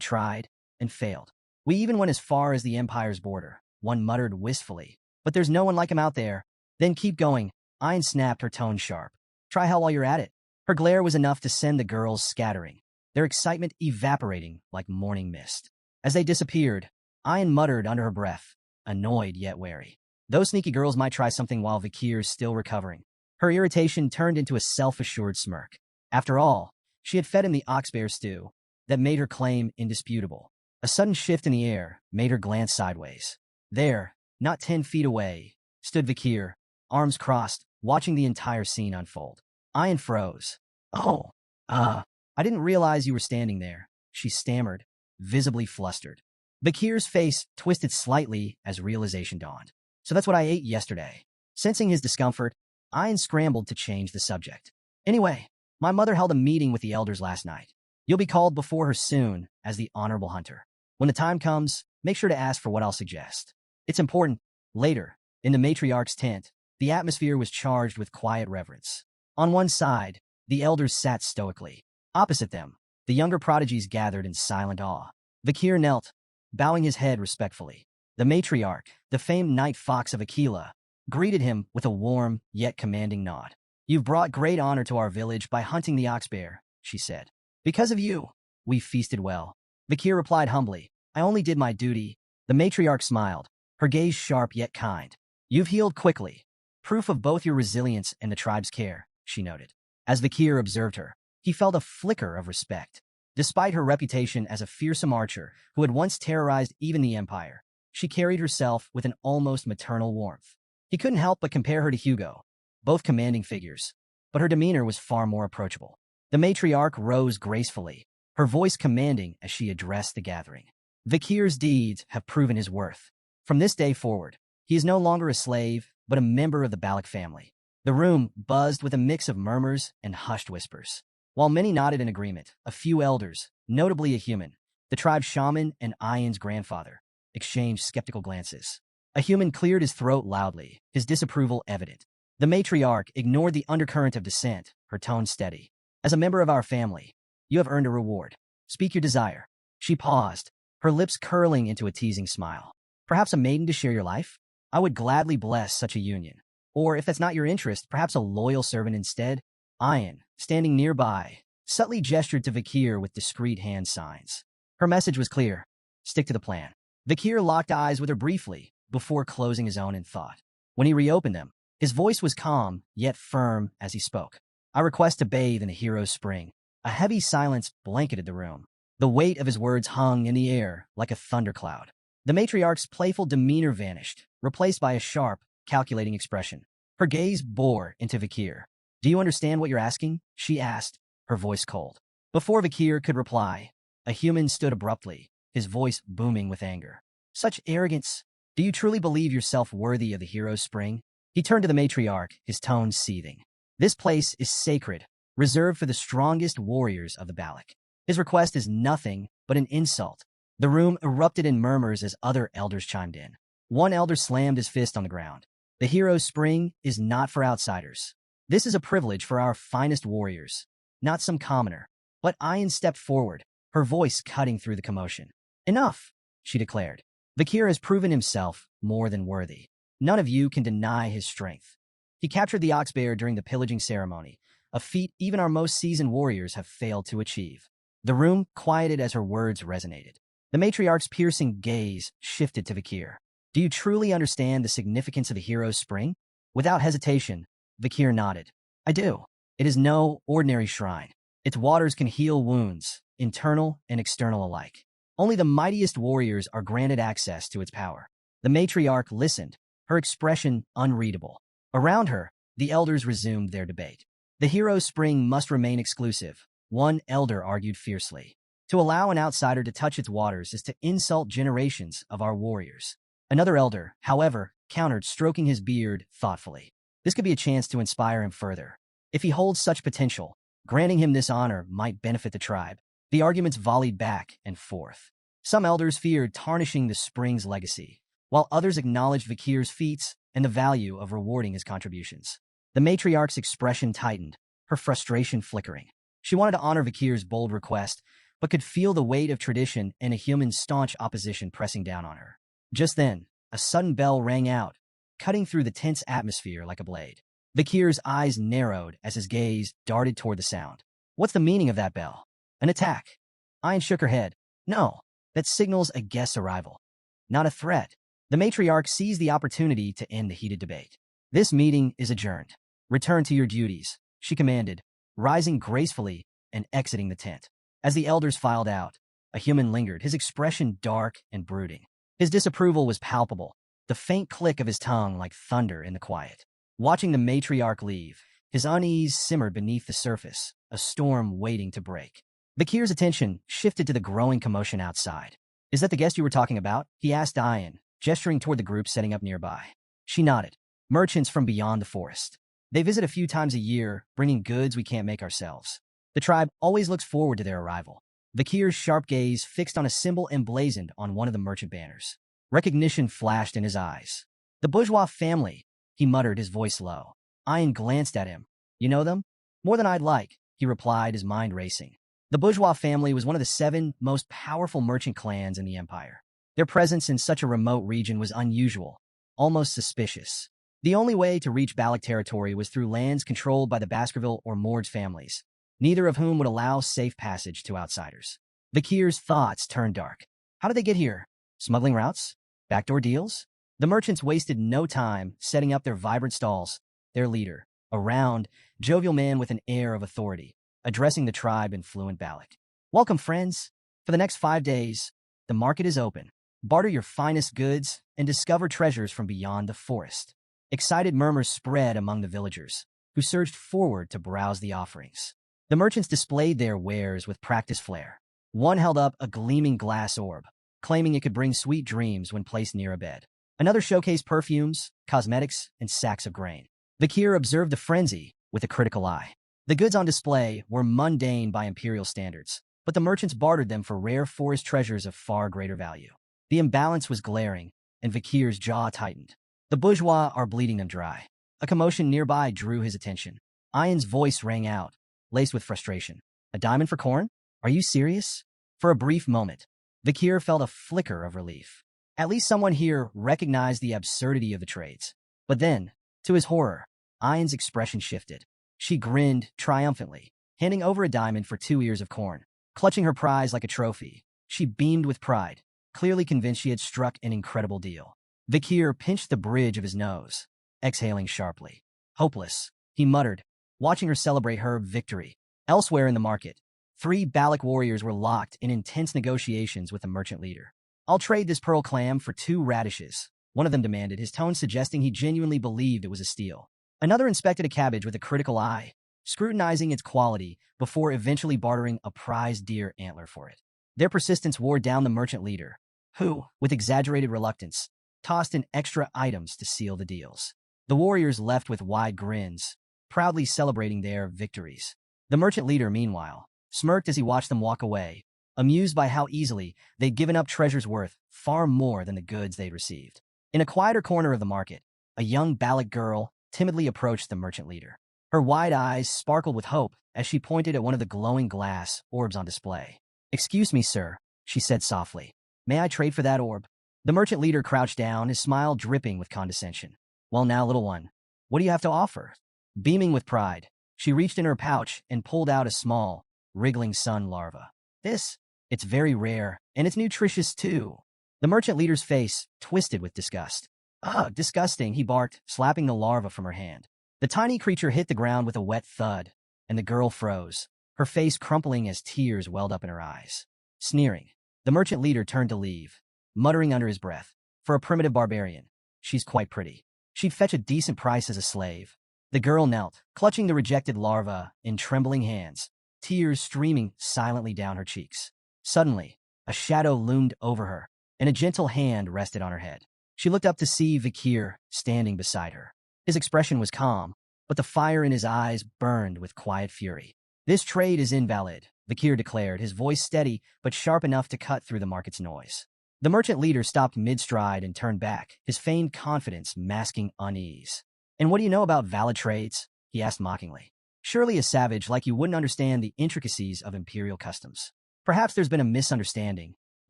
tried and failed. We even went as far as the Empire's border, one muttered wistfully. But there's no one like him out there. Then keep going. Ian snapped, her tone sharp. Try hell while you're at it. Her glare was enough to send the girls scattering, their excitement evaporating like morning mist. As they disappeared, Ian muttered under her breath, annoyed yet wary. Those sneaky girls might try something while Vakir's still recovering. Her irritation turned into a self-assured smirk. After all, she had fed him the ox-bear stew that made her claim indisputable. A sudden shift in the air made her glance sideways. There, not 10 feet away, stood Vakir, arms crossed, watching the entire scene unfold. Ian froze. Oh, I didn't realize you were standing there, she stammered, visibly flustered. Vakir's face twisted slightly as realization dawned. So that's what I ate yesterday. Sensing his discomfort, Ian scrambled to change the subject. Anyway, my mother held a meeting with the elders last night. You'll be called before her soon as the honorable hunter. When the time comes, make sure to ask for what I'll suggest. It's important. Later, in the matriarch's tent, the atmosphere was charged with quiet reverence. On one side, the elders sat stoically. Opposite them, the younger prodigies gathered in silent awe. Vakir knelt, bowing his head respectfully. The matriarch, the famed night fox of Aquila, greeted him with a warm yet commanding nod. "You've brought great honor to our village by hunting the ox bear," she said. "Because of you, we feasted well." Vakir replied humbly, "I only did my duty." The matriarch smiled, her gaze sharp yet kind. "You've healed quickly. Proof of both your resilience and the tribe's care," she noted. As Vakir observed her, he felt a flicker of respect. Despite her reputation as a fearsome archer who had once terrorized even the Empire, she carried herself with an almost maternal warmth. He couldn't help but compare her to Hugo, both commanding figures, but her demeanor was far more approachable. The matriarch rose gracefully, her voice commanding as she addressed the gathering. "Vakir's deeds have proven his worth. From this day forward, he is no longer a slave, but a member of the Balak family." The room buzzed with a mix of murmurs and hushed whispers. While many nodded in agreement, a few elders, notably a human, the tribe's shaman and Ian's grandfather, exchanged skeptical glances. A human cleared his throat loudly, his disapproval evident. The matriarch ignored the undercurrent of dissent, her tone steady. "As a member of our family, you have earned a reward. Speak your desire." She paused, her lips curling into a teasing smile. "Perhaps a maiden to share your life? I would gladly bless such a union. Or, if that's not your interest, perhaps a loyal servant instead." Ian, standing nearby, subtly gestured to Vakir with discreet hand signs. Her message was clear. Stick to the plan. Vakir locked eyes with her briefly, before closing his own in thought. When he reopened them, his voice was calm, yet firm as he spoke. "I request to bathe in a hero's spring." A heavy silence blanketed the room. The weight of his words hung in the air like a thundercloud. The matriarch's playful demeanor vanished, replaced by a sharp, calculating expression. Her gaze bore into Vakir. "Do you understand what you're asking?" she asked, her voice cold. Before Vakir could reply, a human stood abruptly, his voice booming with anger. "Such arrogance! Do you truly believe yourself worthy of the hero's spring?" He turned to the matriarch, his tone seething. "This place is sacred, reserved for the strongest warriors of the Balak. His request is nothing but an insult." The room erupted in murmurs as other elders chimed in. One elder slammed his fist on the ground. "The hero's spring is not for outsiders. This is a privilege for our finest warriors, not some commoner." But Ian stepped forward, her voice cutting through the commotion. "Enough," she declared. "Vakir has proven himself more than worthy. None of you can deny his strength. He captured the ox bear during the pillaging ceremony, a feat even our most seasoned warriors have failed to achieve." The room quieted as her words resonated. The matriarch's piercing gaze shifted to Vakir. "Do you truly understand the significance of the hero's spring?" Without hesitation, Vakir nodded. "I do. It is no ordinary shrine. Its waters can heal wounds, internal and external alike. Only the mightiest warriors are granted access to its power." The matriarch listened, her expression unreadable. Around her, the elders resumed their debate. "The hero's spring must remain exclusive," one elder argued fiercely. "To allow an outsider to touch its waters is to insult generations of our warriors." Another elder, however, countered, stroking his beard thoughtfully. "This could be a chance to inspire him further. If he holds such potential, granting him this honor might benefit the tribe." The arguments volleyed back and forth. Some elders feared tarnishing the spring's legacy, while others acknowledged Vakir's feats and the value of rewarding his contributions. The matriarch's expression tightened, her frustration flickering. She wanted to honor Vakir's bold request, but could feel the weight of tradition and a human's staunch opposition pressing down on her. Just then, a sudden bell rang out, cutting through the tense atmosphere like a blade. Vakir's eyes narrowed as his gaze darted toward the sound. "What's the meaning of that bell? An attack?" Ian shook her head. "No, that signals a guest's arrival, not a threat." The matriarch seized the opportunity to end the heated debate. "This meeting is adjourned. Return to your duties," she commanded, rising gracefully and exiting the tent. As the elders filed out, a human lingered, his expression dark and brooding. His disapproval was palpable, the faint click of his tongue like thunder in the quiet. Watching the matriarch leave, his unease simmered beneath the surface, a storm waiting to break. Vakir's attention shifted to the growing commotion outside. "Is that the guest you were talking about?" he asked Ian, gesturing toward the group setting up nearby. She nodded. "Merchants from beyond the forest. They visit a few times a year, bringing goods we can't make ourselves. The tribe always looks forward to their arrival." Vakir's sharp gaze fixed on a symbol emblazoned on one of the merchant banners. Recognition flashed in his eyes. "The bourgeois family," he muttered, his voice low. Ian glanced at him. "You know them?" "More than I'd like," he replied, his mind racing. The bourgeois family was one of the 7 most powerful merchant clans in the empire. Their presence in such a remote region was unusual, almost suspicious. The only way to reach Balak territory was through lands controlled by the Baskerville or Morge families, neither of whom would allow safe passage to outsiders. Vakir's thoughts turned dark. How did they get here? Smuggling routes? Backdoor deals? The merchants wasted no time setting up their vibrant stalls. Their leader, a round, jovial man with an air of authority, addressing the tribe in fluent Balak. Welcome, friends. For the next 5 days, the market is open. Barter your finest goods and discover treasures from beyond the forest. Excited murmurs spread among the villagers, who surged forward to browse the offerings. The merchants displayed their wares with practiced flair. One held up a gleaming glass orb, claiming it could bring sweet dreams when placed near a bed. Another showcased perfumes, cosmetics, and sacks of grain. Vakir observed the frenzy with a critical eye. The goods on display were mundane by imperial standards, but the merchants bartered them for rare forest treasures of far greater value. The imbalance was glaring, and Vakir's jaw tightened. The bourgeois are bleeding them dry. A commotion nearby drew his attention. Ian's voice rang out, laced with frustration. A diamond for corn? Are you serious? For a brief moment, Vakir felt a flicker of relief. At least someone here recognized the absurdity of the trades. But then, to his horror, Ian's expression shifted. She grinned triumphantly, handing over a diamond for 2 ears of corn. Clutching her prize like a trophy, she beamed with pride, clearly convinced she had struck an incredible deal. Vakir pinched the bridge of his nose, exhaling sharply. Hopeless, he muttered, watching her celebrate her victory. Elsewhere in the market, 3 Balak warriors were locked in intense negotiations with the merchant leader. I'll trade this pearl clam for 2 radishes, one of them demanded, his tone suggesting he genuinely believed it was a steal. Another inspected a cabbage with a critical eye, scrutinizing its quality before eventually bartering a prized deer antler for it. Their persistence wore down the merchant leader, who, with exaggerated reluctance, tossed in extra items to seal the deals. The warriors left with wide grins, proudly celebrating their victories. The merchant leader, meanwhile, smirked as he watched them walk away, amused by how easily they'd given up treasures worth far more than the goods they'd received. In a quieter corner of the market, a young Balak girl timidly approached the merchant leader. Her wide eyes sparkled with hope as she pointed at one of the glowing glass orbs on display. "Excuse me, sir," she said softly. "May I trade for that orb?" The merchant leader crouched down, his smile dripping with condescension. "Well now, little one, what do you have to offer?" Beaming with pride, she reached in her pouch and pulled out a small, wriggling sun larva. It's very rare, and it's nutritious too." The merchant leader's face twisted with disgust. "Ugh, disgusting," he barked, slapping the larva from her hand. The tiny creature hit the ground with a wet thud, and the girl froze, her face crumpling as tears welled up in her eyes. Sneering, the merchant leader turned to leave, muttering under his breath, "For a primitive barbarian, she's quite pretty. She'd fetch a decent price as a slave." The girl knelt, clutching the rejected larva in trembling hands, tears streaming silently down her cheeks. Suddenly, a shadow loomed over her, and a gentle hand rested on her head. She looked up to see Vakir standing beside her. His expression was calm, but the fire in his eyes burned with quiet fury. "This trade is invalid," Vakir declared, his voice steady but sharp enough to cut through the market's noise. The merchant leader stopped mid-stride and turned back, his feigned confidence masking unease. "And what do you know about valid trades?" he asked mockingly. "Surely a savage like you wouldn't understand the intricacies of imperial customs." "Perhaps there's been a misunderstanding."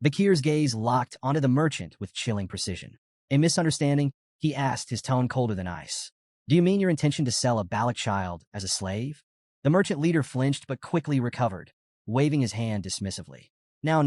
Vakir's gaze locked onto the merchant with chilling precision. "A misunderstanding?" he asked, his tone colder than ice. "Do you mean your intention to sell a Balak child as a slave?" The merchant leader flinched but quickly recovered, waving his hand dismissively. Now,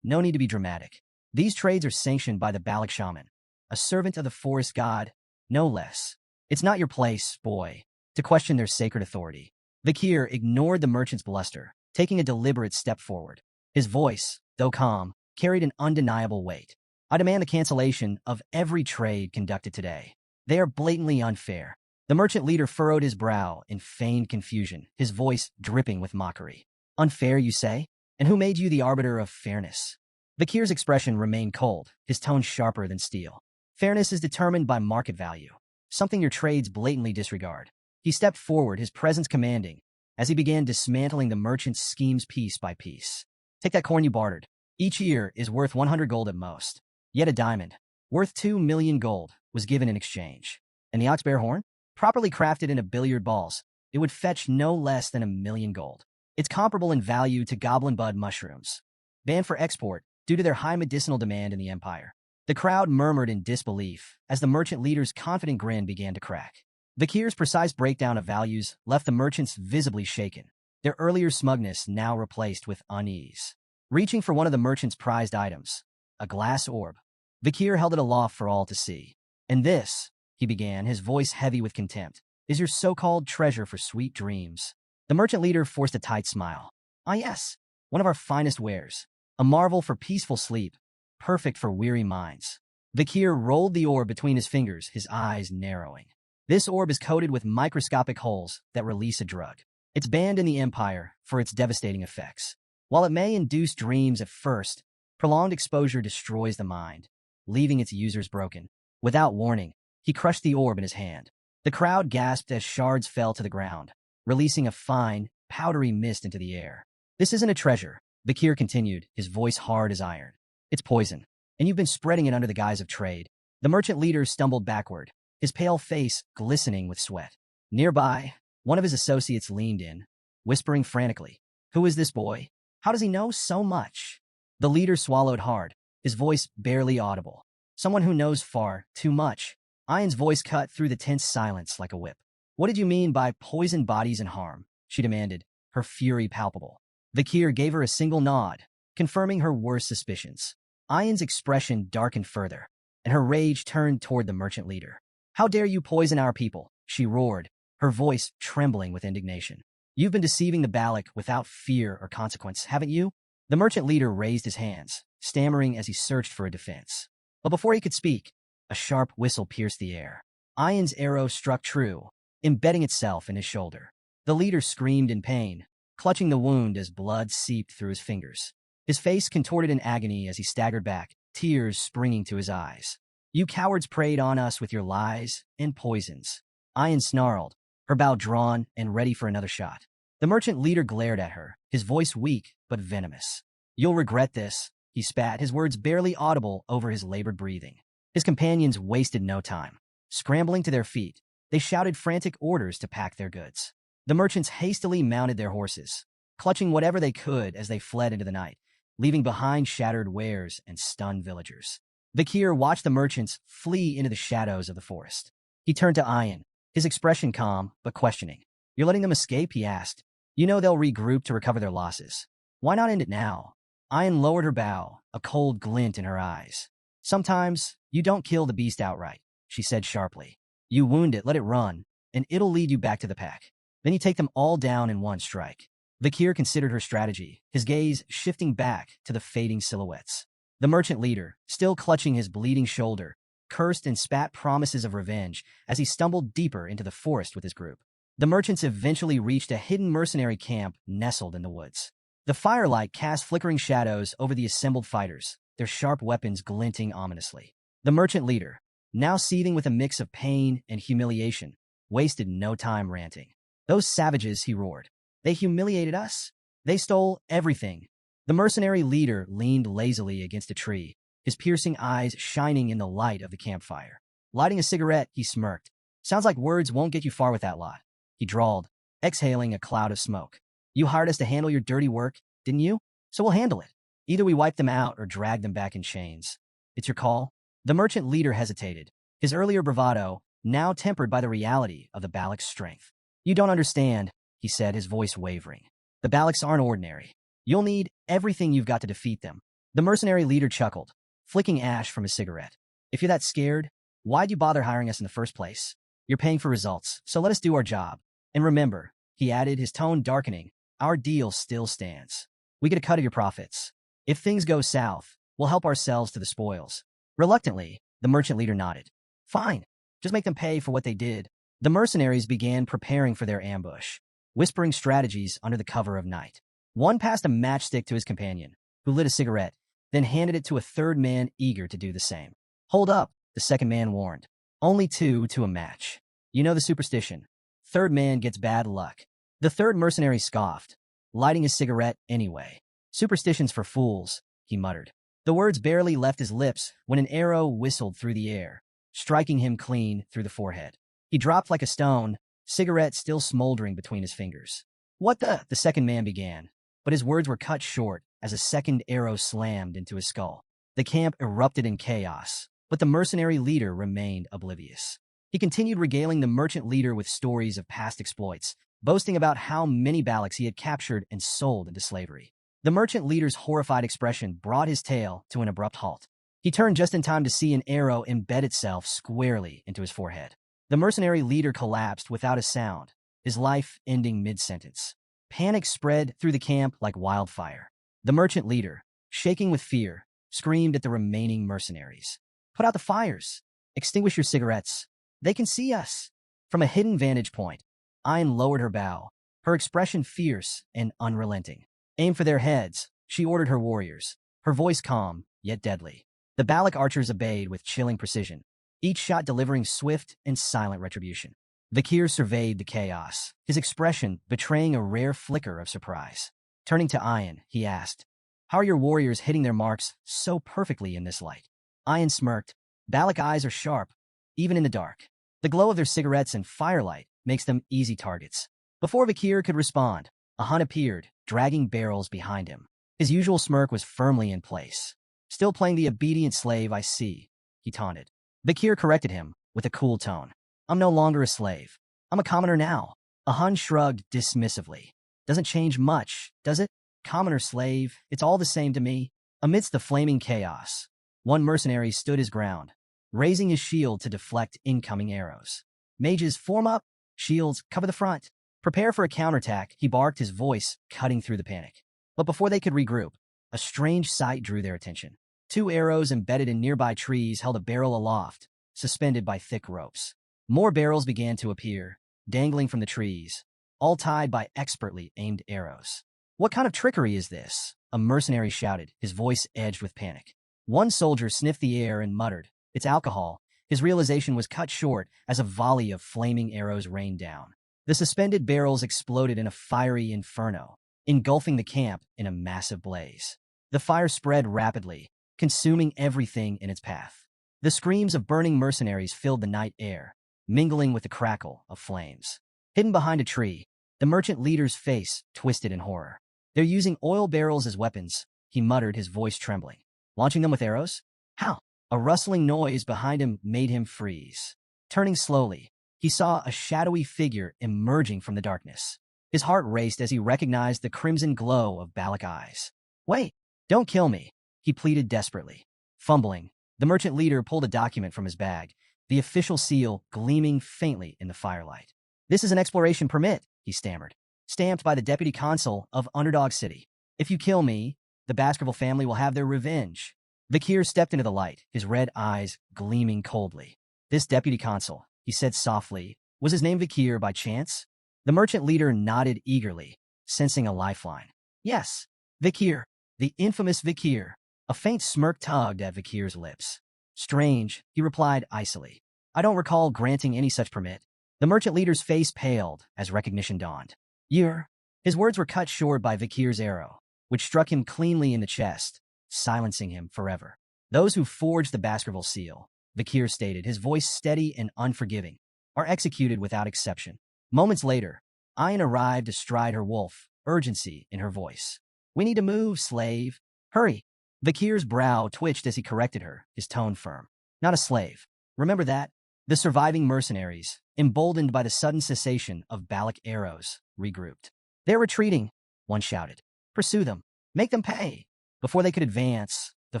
no need to be dramatic. These trades are sanctioned by the Balak shaman, a servant of the forest god, no less. It's not your place, boy, to question their sacred authority." Vakir ignored the merchant's bluster, taking a deliberate step forward. His voice, though calm, carried an undeniable weight. "I demand the cancellation of every trade conducted today. They are blatantly unfair." The merchant leader furrowed his brow in feigned confusion, his voice dripping with mockery. "Unfair, you say? And who made you the arbiter of fairness?" Vakir's expression remained cold, his tone sharper than steel. "Fairness is determined by market value, something your trades blatantly disregard." He stepped forward, his presence commanding, as he began dismantling the merchant's schemes piece by piece. "Take that corn you bartered. Each ear is worth 100 gold at most. Yet a diamond, worth 2 million gold, was given in exchange. And the ox-bear horn? Properly crafted into billiard balls, it would fetch no less than 1 million gold. It's comparable in value to goblin bud mushrooms, banned for export due to their high medicinal demand in the empire." The crowd murmured in disbelief as the merchant leader's confident grin began to crack. Vakir's precise breakdown of values left the merchants visibly shaken, their earlier smugness now replaced with unease. Reaching for one of the merchant's prized items, a glass orb, Vakir held it aloft for all to see. "And this," he began, his voice heavy with contempt, "is your so-called treasure for sweet dreams." The merchant leader forced a tight smile. "Ah yes, one of our finest wares. A marvel for peaceful sleep, perfect for weary minds." Vakir rolled the orb between his fingers, his eyes narrowing. "This orb is coated with microscopic holes that release a drug. It's banned in the Empire for its devastating effects. While it may induce dreams at first, prolonged exposure destroys the mind, leaving its users broken." Without warning, he crushed the orb in his hand. The crowd gasped as shards fell to the ground, releasing a fine, powdery mist into the air. "This isn't a treasure," Vakir continued, his voice hard as iron. "It's poison, and you've been spreading it under the guise of trade." The merchant leader stumbled backward, his pale face glistening with sweat. Nearby, one of his associates leaned in, whispering frantically, "Who is this boy? How does he know so much?" The leader swallowed hard, his voice barely audible. "Someone who knows far too much." Ayan's voice cut through the tense silence like a whip. "What did you mean by poison bodies and harm?" she demanded, her fury palpable. Vakir gave her a single nod, confirming her worst suspicions. Ayan's expression darkened further, and her rage turned toward the merchant leader. "How dare you poison our people?" she roared, her voice trembling with indignation. "You've been deceiving the Balak without fear or consequence, haven't you?" The merchant leader raised his hands, stammering as he searched for a defense. But before he could speak, a sharp whistle pierced the air. Ayan's arrow struck true, embedding itself in his shoulder. The leader screamed in pain, clutching the wound as blood seeped through his fingers. His face contorted in agony as he staggered back, tears springing to his eyes. "You cowards preyed on us with your lies and poisons." Ayan snarled, her bow drawn and ready for another shot. The merchant leader glared at her, his voice weak but venomous. "You'll regret this," he spat, his words barely audible over his labored breathing. His companions wasted no time. Scrambling to their feet, they shouted frantic orders to pack their goods. The merchants hastily mounted their horses, clutching whatever they could as they fled into the night, leaving behind shattered wares and stunned villagers. Vakir watched the merchants flee into the shadows of the forest. He turned to Ayan, his expression calm but questioning. "You're letting them escape?" he asked. "You know they'll regroup to recover their losses. Why not end it now?" Ayan lowered her bow, a cold glint in her eyes. "Sometimes you don't kill the beast outright," she said sharply. "You wound it, let it run, and it'll lead you back to the pack. Then you take them all down in one strike." Vakir considered her strategy, his gaze shifting back to the fading silhouettes. The merchant leader, still clutching his bleeding shoulder, cursed and spat promises of revenge as he stumbled deeper into the forest with his group. The merchants eventually reached a hidden mercenary camp nestled in the woods. The firelight cast flickering shadows over the assembled fighters, their sharp weapons glinting ominously. The merchant leader, now seething with a mix of pain and humiliation, wasted no time ranting. "Those savages," he roared. "They humiliated us. They stole everything." The mercenary leader leaned lazily against a tree, his piercing eyes shining in the light of the campfire. Lighting a cigarette, he smirked. "Sounds like words won't get you far with that lot," he drawled, exhaling a cloud of smoke. "You hired us to handle your dirty work, didn't you? So we'll handle it. Either we wipe them out or drag them back in chains. It's your call." The merchant leader hesitated, his earlier bravado now tempered by the reality of the Balak's strength. "You don't understand," he said, his voice wavering. "The Balaks aren't ordinary. You'll need everything you've got to defeat them." The mercenary leader chuckled, flicking ash from his cigarette. "If you're that scared, why'd you bother hiring us in the first place? You're paying for results, so let us do our job. And remember," he added, his tone darkening, "our deal still stands. We get a cut of your profits. If things go south, we'll help ourselves to the spoils." Reluctantly, the merchant leader nodded. "Fine, just make them pay for what they did." The mercenaries began preparing for their ambush, whispering strategies under the cover of night. One passed a matchstick to his companion, who lit a cigarette, then handed it to a third man eager to do the same. "Hold up," the second man warned. "Only two to a match. You know the superstition. Third man gets bad luck." The third mercenary scoffed, lighting his cigarette anyway. "Superstitions for fools," he muttered. The words barely left his lips when an arrow whistled through the air, striking him clean through the forehead. He dropped like a stone, cigarette still smoldering between his fingers. "What the second man began, but his words were cut short as a second arrow slammed into his skull. The camp erupted in chaos, but the mercenary leader remained oblivious. He continued regaling the merchant leader with stories of past exploits, boasting about how many Baloks he had captured and sold into slavery. The merchant leader's horrified expression brought his tale to an abrupt halt. He turned just in time to see an arrow embed itself squarely into his forehead. The mercenary leader collapsed without a sound, his life ending mid-sentence. Panic spread through the camp like wildfire. The merchant leader, shaking with fear, screamed at the remaining mercenaries. "Put out the fires! Extinguish your cigarettes! They can see us!" From a hidden vantage point, Ayn lowered her bow, her expression fierce and unrelenting. "Aim for their heads," she ordered her warriors, her voice calm, yet deadly. The Balak archers obeyed with chilling precision, each shot delivering swift and silent retribution. Vakir surveyed the chaos, his expression betraying a rare flicker of surprise. Turning to Ayn, he asked, "How are your warriors hitting their marks so perfectly in this light?" Ayn smirked. Balak eyes are sharp, even in the dark. The glow of their cigarettes and firelight makes them easy targets. Before Vakir could respond, a Hun appeared, dragging barrels behind him. His usual smirk was firmly in place. "Still playing the obedient slave, I see," he taunted. Vakir corrected him with a cool tone. "I'm no longer a slave. I'm a commoner now." A Hun shrugged dismissively. "Doesn't change much, does it? Commoner, slave, it's all the same to me." Amidst the flaming chaos, one mercenary stood his ground, raising his shield to deflect incoming arrows. "Mages, form up! Shields, cover the front! Prepare for a counterattack," he barked, his voice cutting through the panic. But before they could regroup, a strange sight drew their attention. 2 arrows embedded in nearby trees held a barrel aloft, suspended by thick ropes. More barrels began to appear, dangling from the trees, all tied by expertly aimed arrows. "What kind of trickery is this?" a mercenary shouted, his voice edged with panic. One soldier sniffed the air and muttered, "It's alcohol." His realization was cut short as a volley of flaming arrows rained down. The suspended barrels exploded in a fiery inferno, engulfing the camp in a massive blaze. The fire spread rapidly, consuming everything in its path. The screams of burning mercenaries filled the night air, mingling with the crackle of flames. Hidden behind a tree, the merchant leader's face twisted in horror. "They're using oil barrels as weapons," he muttered, his voice trembling. "Launching them with arrows? How?" A rustling noise behind him made him freeze. Turning slowly, he saw a shadowy figure emerging from the darkness. His heart raced as he recognized the crimson glow of Balak eyes. "Wait, don't kill me," he pleaded desperately. Fumbling, the merchant leader pulled a document from his bag, the official seal gleaming faintly in the firelight. "This is an exploration permit," he stammered, "stamped by the deputy consul of Underdog City. If you kill me, the Baskerville family will have their revenge." Vakir stepped into the light, his red eyes gleaming coldly. "This deputy consul," he said softly, "was his name Vakir by chance?" The merchant leader nodded eagerly, sensing a lifeline. "Yes, Vakir, the infamous Vakir." A faint smirk tugged at Vakir's lips. "Strange," he replied icily. "I don't recall granting any such permit." The merchant leader's face paled as recognition dawned. "You're—" His words were cut short by Vakir's arrow, which struck him cleanly in the chest, silencing him forever. "Those who forged the Baskerville seal," Vakir stated, his voice steady and unforgiving, "are executed without exception." Moments later, Ayn arrived astride her wolf, urgency in her voice. "We need to move, slave. Hurry." Vakir's brow twitched as he corrected her, his tone firm. "Not a slave. Remember that." The surviving mercenaries, emboldened by the sudden cessation of Balak arrows, regrouped. "They're retreating," one shouted. "Pursue them. Make them pay." Before they could advance, the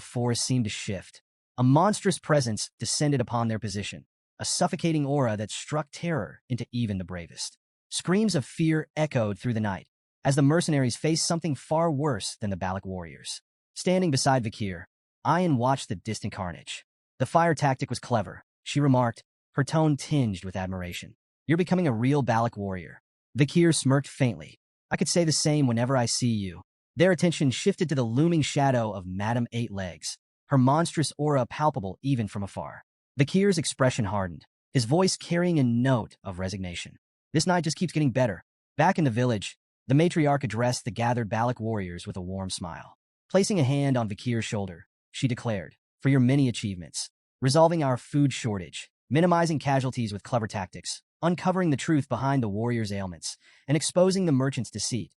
forest seemed to shift. A monstrous presence descended upon their position, a suffocating aura that struck terror into even the bravest. Screams of fear echoed through the night, as the mercenaries faced something far worse than the Balak warriors. Standing beside Vakir, Ayn watched the distant carnage. "The fire tactic was clever," she remarked, her tone tinged with admiration. "You're becoming a real Balak warrior." Vakir smirked faintly. "I could say the same whenever I see you." Their attention shifted to the looming shadow of Madame Eight Legs, her monstrous aura palpable even from afar. Vakir's expression hardened, his voice carrying a note of resignation. "This night just keeps getting better." Back in the village, the matriarch addressed the gathered Balak warriors with a warm smile. Placing a hand on Vakir's shoulder, she declared, "For your many achievements, resolving our food shortage, minimizing casualties with clever tactics, uncovering the truth behind the warriors' ailments, and exposing the merchant's deceit,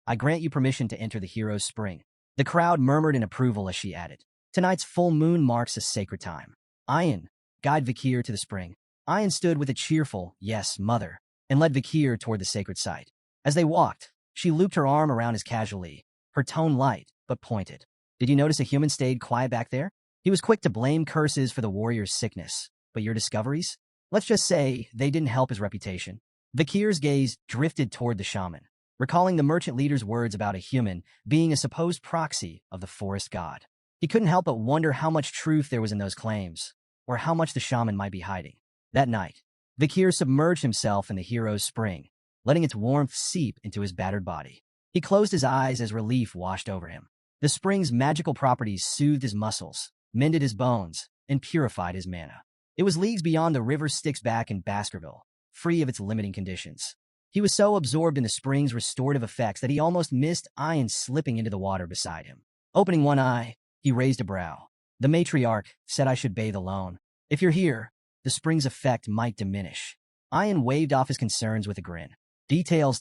I grant you permission to enter the hero's spring." The crowd murmured in approval as she added, Tonight's full moon marks a sacred time. Ayan, guide Vakir to the spring. Ayan stood with a cheerful, yes, mother, and led Vakir toward the sacred site. As they walked, she looped her arm around his casually, her tone light, but pointed. Did you notice a human stayed quiet back there? He was quick to blame curses for the warrior's sickness, but your discoveries? Let's just say they didn't help his reputation. Vakir's gaze drifted toward the shaman, recalling the merchant leader's words about a human being a supposed proxy of the forest god. He couldn't help but wonder how much truth there was in those claims, or how much the shaman might be hiding. That night, Vakir submerged himself in the hero's spring, letting its warmth seep into his battered body. He closed his eyes as relief washed over him. The spring's magical properties soothed his muscles, mended his bones, and purified his mana. It was leagues beyond the river Styx back in Baskerville, free of its limiting conditions. He was so absorbed in the spring's restorative effects that he almost missed Ayan slipping into the water beside him. Opening one eye, he raised a brow. The matriarch said I should bathe alone. If you're here, the spring's effect might diminish. Ayan waved off his concerns with a grin. Details.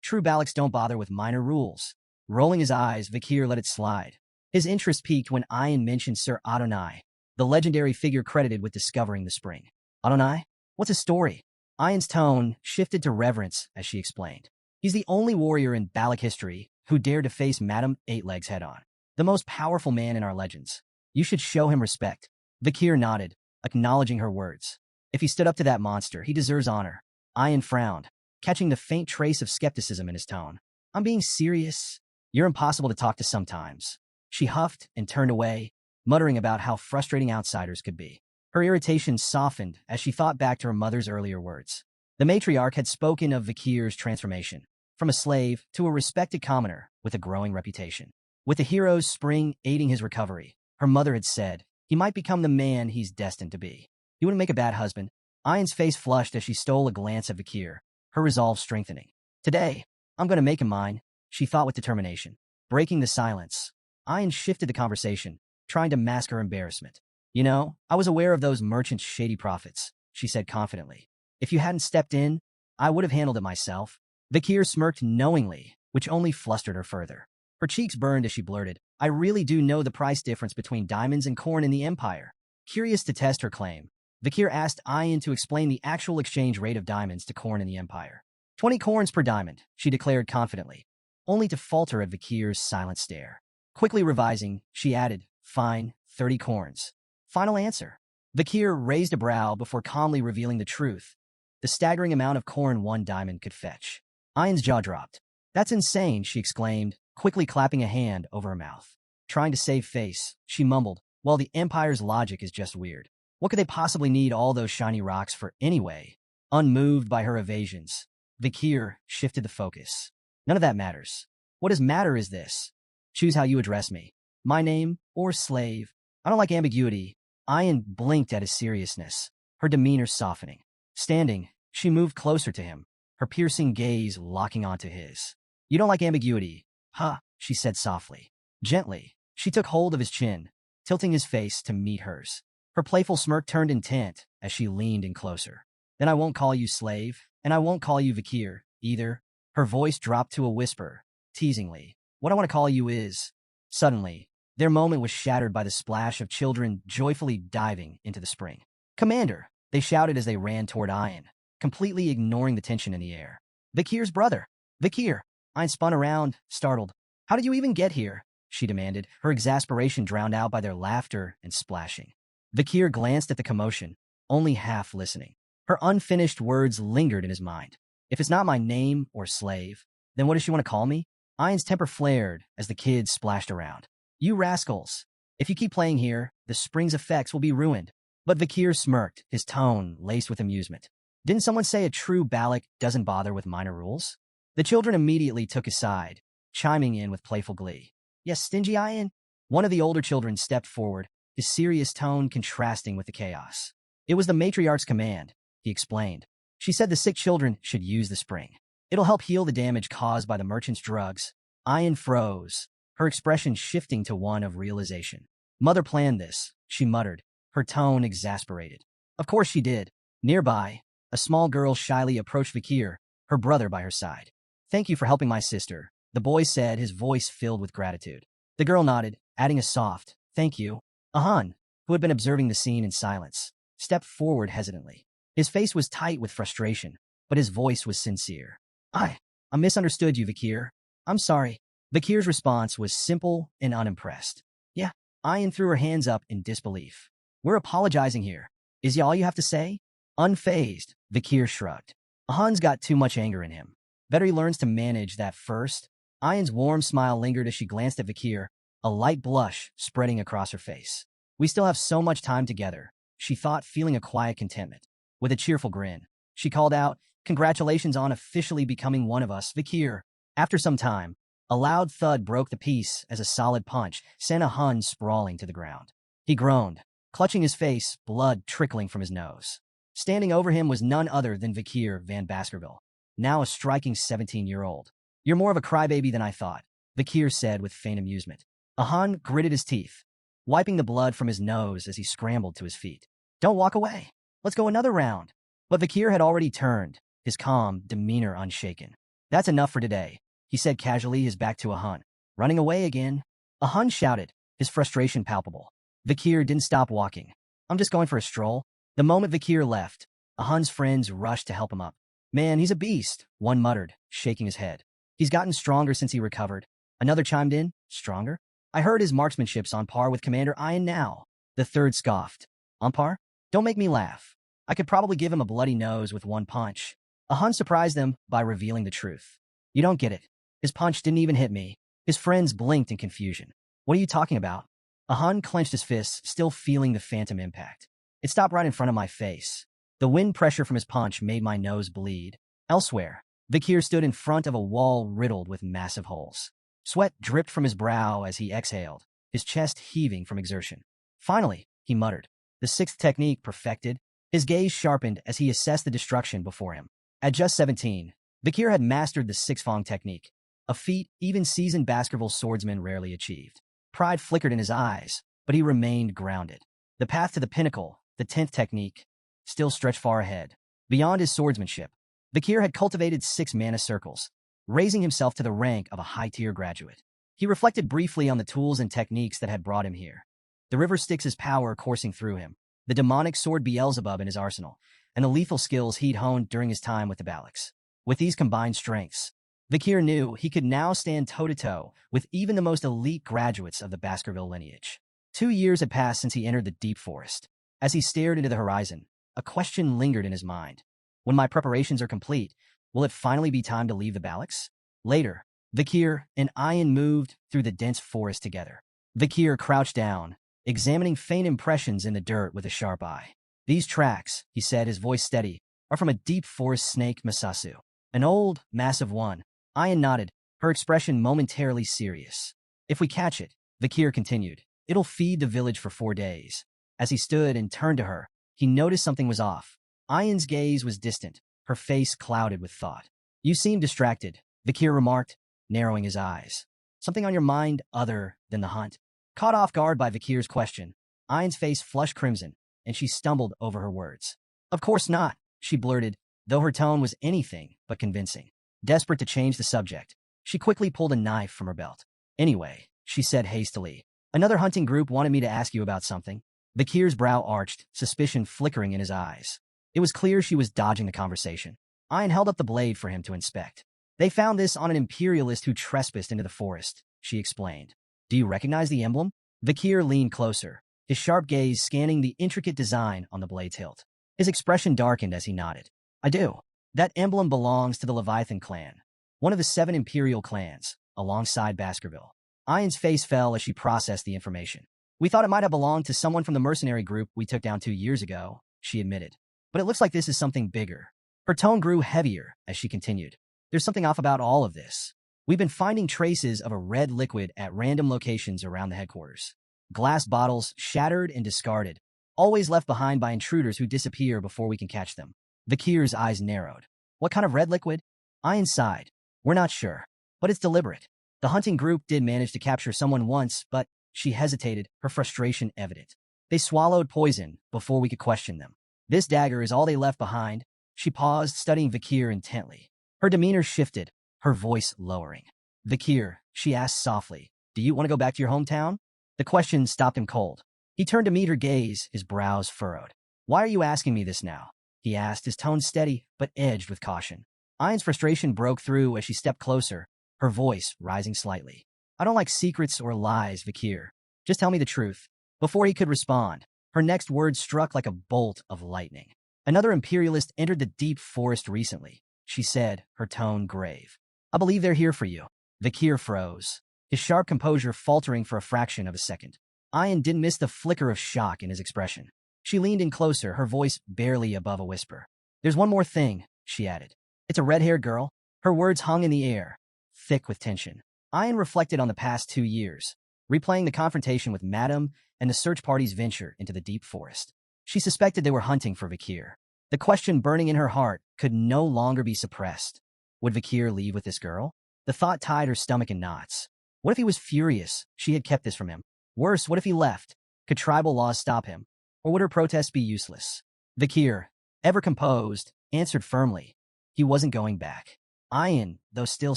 True Balacs don't bother with minor rules. Rolling his eyes, Vakir let it slide. His interest peaked when Ayan mentioned Sir Adonai, the legendary figure credited with discovering the spring. Adonai? What's his story? Ayan's tone shifted to reverence as she explained. He's the only warrior in Balac history who dared to face Madam Eightlegs head-on. The most powerful man in our legends. You should show him respect. Vakir nodded, acknowledging her words. If he stood up to that monster, he deserves honor. Ayan frowned, catching the faint trace of skepticism in his tone. I'm being serious. You're impossible to talk to sometimes. She huffed and turned away, muttering about how frustrating outsiders could be. Her irritation softened as she thought back to her mother's earlier words. The matriarch had spoken of Vakir's transformation, from a slave to a respected commoner with a growing reputation. With the hero's spring aiding his recovery, her mother had said, he might become the man he's destined to be. He wouldn't make a bad husband. Ayan's face flushed as she stole a glance at Vakir, her resolve strengthening. Today, I'm going to make him mine, she thought with determination. Breaking the silence, Ayan shifted the conversation, trying to mask her embarrassment. You know, I was aware of those merchants' shady profits, she said confidently. If you hadn't stepped in, I would have handled it myself. Vakir smirked knowingly, which only flustered her further. Her cheeks burned as she blurted, I really do know the price difference between diamonds and corn in the Empire. Curious to test her claim, Vakir asked Ayan to explain the actual exchange rate of diamonds to corn in the Empire. 20 corns per diamond, she declared confidently, only to falter at Vakir's silent stare. Quickly revising, she added, fine, 30 corns. Final answer. Vakir raised a brow before calmly revealing the truth. The staggering amount of corn one diamond could fetch. Ayan's jaw dropped. That's insane, she exclaimed, quickly clapping a hand over her mouth. Trying to save face, she mumbled, while the Empire's logic is just weird. What could they possibly need all those shiny rocks for anyway? Unmoved by her evasions, Vakir shifted the focus. None of that matters. What does matter is this. Choose how you address me. My name or slave. I don't like ambiguity. Ayan blinked at his seriousness, her demeanor softening. Standing, she moved closer to him, her piercing gaze locking onto his. You don't like ambiguity, huh? She said softly. Gently, she took hold of his chin, tilting his face to meet hers. Her playful smirk turned intent as she leaned in closer. Then I won't call you slave, and I won't call you Vakir, either. Her voice dropped to a whisper, teasingly. What I want to call you is... Suddenly, their moment was shattered by the splash of children joyfully diving into the spring. Commander, they shouted as they ran toward Ayan, completely ignoring the tension in the air. Vakir's brother. Vakir. Ayan spun around, startled. How did you even get here? She demanded, her exasperation drowned out by their laughter and splashing. Vakir glanced at the commotion, only half listening. Her unfinished words lingered in his mind. If it's not my name or slave, then what does she want to call me? Ayan's temper flared as the kids splashed around. You rascals. If you keep playing here, the spring's effects will be ruined. But Vakir smirked, his tone laced with amusement. Didn't someone say a true Balac doesn't bother with minor rules? The children immediately took his side, chiming in with playful glee. Yes, stingy Ayan? One of the older children stepped forward, his serious tone contrasting with the chaos. It was the matriarch's command, he explained. She said the sick children should use the spring. It'll help heal the damage caused by the merchant's drugs. Ayan froze, her expression shifting to one of realization. Mother planned this, she muttered, her tone exasperated. Of course she did. Nearby, a small girl shyly approached Vakir, her brother by her side. Thank you for helping my sister, the boy said, his voice filled with gratitude. The girl nodded, adding a soft, Thank you. Ahan, who had been observing the scene in silence, stepped forward hesitantly. His face was tight with frustration, but his voice was sincere. I misunderstood you, Vikir. I'm sorry. Vikir's response was simple and unimpressed. Yeah, Ayan threw her hands up in disbelief. We're apologizing here. Is all you have to say? Unfazed, Vikir shrugged. Ahan's got too much anger in him. Better he learns to manage that first. Ayan's warm smile lingered as she glanced at Vikir, a light blush spreading across her face. We still have so much time together, she thought, feeling a quiet contentment. With a cheerful grin, she called out, Congratulations on officially becoming one of us, Vikir. After some time, a loud thud broke the peace as a solid punch sent Ahun sprawling to the ground. He groaned, clutching his face, blood trickling from his nose. Standing over him was none other than Vikir van Baskerville, now a striking 17-year-old. You're more of a crybaby than I thought, Vikir said with faint amusement. Ahun gritted his teeth, wiping the blood from his nose as he scrambled to his feet. Don't walk away. Let's go another round. But Vikir had already turned, his calm demeanor unshaken. That's enough for today, he said casually, his back to Ahun. Running away again? Ahun shouted, his frustration palpable. Vikir didn't stop walking. I'm just going for a stroll. The moment Vikir left, Ahun's friends rushed to help him up. Man, he's a beast, one muttered, shaking his head. He's gotten stronger since he recovered. Another chimed in, stronger? I heard his marksmanship's on par with Commander Ayan now. The third scoffed. On par? Don't make me laugh. I could probably give him a bloody nose with one punch. Ahun surprised them by revealing the truth. You don't get it. His punch didn't even hit me. His friends blinked in confusion. What are you talking about? Ahun clenched his fists, still feeling the phantom impact. It stopped right in front of my face. The wind pressure from his punch made my nose bleed. Elsewhere, Vikir stood in front of a wall riddled with massive holes. Sweat dripped from his brow as he exhaled, his chest heaving from exertion. Finally, he muttered, the sixth technique perfected. His gaze sharpened as he assessed the destruction before him. At just 17, Vikir had mastered the six-fong technique, a feat even seasoned Baskerville swordsmen rarely achieved. Pride flickered in his eyes, but he remained grounded. The path to the pinnacle, the 10th technique, still stretched far ahead. Beyond his swordsmanship, Vikir had cultivated 6 mana circles, raising himself to the rank of a high-tier graduate. He reflected briefly on the tools and techniques that had brought him here. The river Styx's power coursing through him, the demonic sword Beelzebub in his arsenal, and the lethal skills he'd honed during his time with the Balax. With these combined strengths, Vikir knew he could now stand toe-to-toe with even the most elite graduates of the Baskerville lineage. 2 years had passed since he entered the deep forest. As he stared into the horizon, a question lingered in his mind. When my preparations are complete, will it finally be time to leave the Balax? Later, Vikir and Ayan moved through the dense forest together. Vikir crouched down, examining faint impressions in the dirt with a sharp eye. These tracks, he said, his voice steady, are from a deep forest snake Masasu. An old, massive one. Ayan nodded, her expression momentarily serious. If we catch it, Vikir continued, it'll feed the village for 4 days. As he stood and turned to her, he noticed something was off. Ayan's gaze was distant, her face clouded with thought. You seem distracted, Vikir remarked, narrowing his eyes. Something on your mind other than the hunt? Caught off guard by Vikir's question, Ayan's face flushed crimson, and she stumbled over her words. Of course not, she blurted, though her tone was anything but convincing. Desperate to change the subject, she quickly pulled a knife from her belt. Anyway, she said hastily, another hunting group wanted me to ask you about something. Vikir's brow arched, suspicion flickering in his eyes. It was clear she was dodging the conversation. Ayan held up the blade for him to inspect. They found this on an imperialist who trespassed into the forest, she explained. Do you recognize the emblem? Vikir leaned closer, his sharp gaze scanning the intricate design on the blade's hilt. His expression darkened as he nodded. I do. That emblem belongs to the Leviathan clan, one of the 7 imperial clans, alongside Baskerville. Ayan's face fell as she processed the information. We thought it might have belonged to someone from the mercenary group we took down 2 years ago, she admitted. But it looks like this is something bigger. Her tone grew heavier as she continued. There's something off about all of this. We've been finding traces of a red liquid at random locations around the headquarters. Glass bottles, shattered and discarded, always left behind by intruders who disappear before we can catch them. Vikir's eyes narrowed. What kind of red liquid? Ayan sighed. We're not sure, but it's deliberate. The hunting group did manage to capture someone once, but she hesitated, her frustration evident. They swallowed poison before we could question them. This dagger is all they left behind. She paused, studying Vikir intently. Her demeanor shifted, her voice lowering. Vikir, she asked softly, do you want to go back to your hometown? The question stopped him cold. He turned to meet her gaze, his brows furrowed. "Why are you asking me this now?" he asked, his tone steady but edged with caution. Ayan's frustration broke through as she stepped closer, her voice rising slightly. "I don't like secrets or lies, Vikir. Just tell me the truth." Before he could respond, her next words struck like a bolt of lightning. "Another imperialist entered the deep forest recently," she said, her tone grave. "I believe they're here for you." Vikir froze, his sharp composure faltering for a fraction of a second. Ayan didn't miss the flicker of shock in his expression. She leaned in closer, her voice barely above a whisper. "There's one more thing," she added. "It's a red-haired girl." Her words hung in the air, thick with tension. Ayan reflected on the past 2 years, replaying the confrontation with Madame and the search party's venture into the deep forest. She suspected they were hunting for Vikir. The question burning in her heart could no longer be suppressed. Would Vikir leave with this girl? The thought tied her stomach in knots. What if he was furious she had kept this from him? Worse, what if he left? Could tribal laws stop him? Or would her protests be useless? Vikir, ever composed, answered firmly. He wasn't going back. Ayan, though still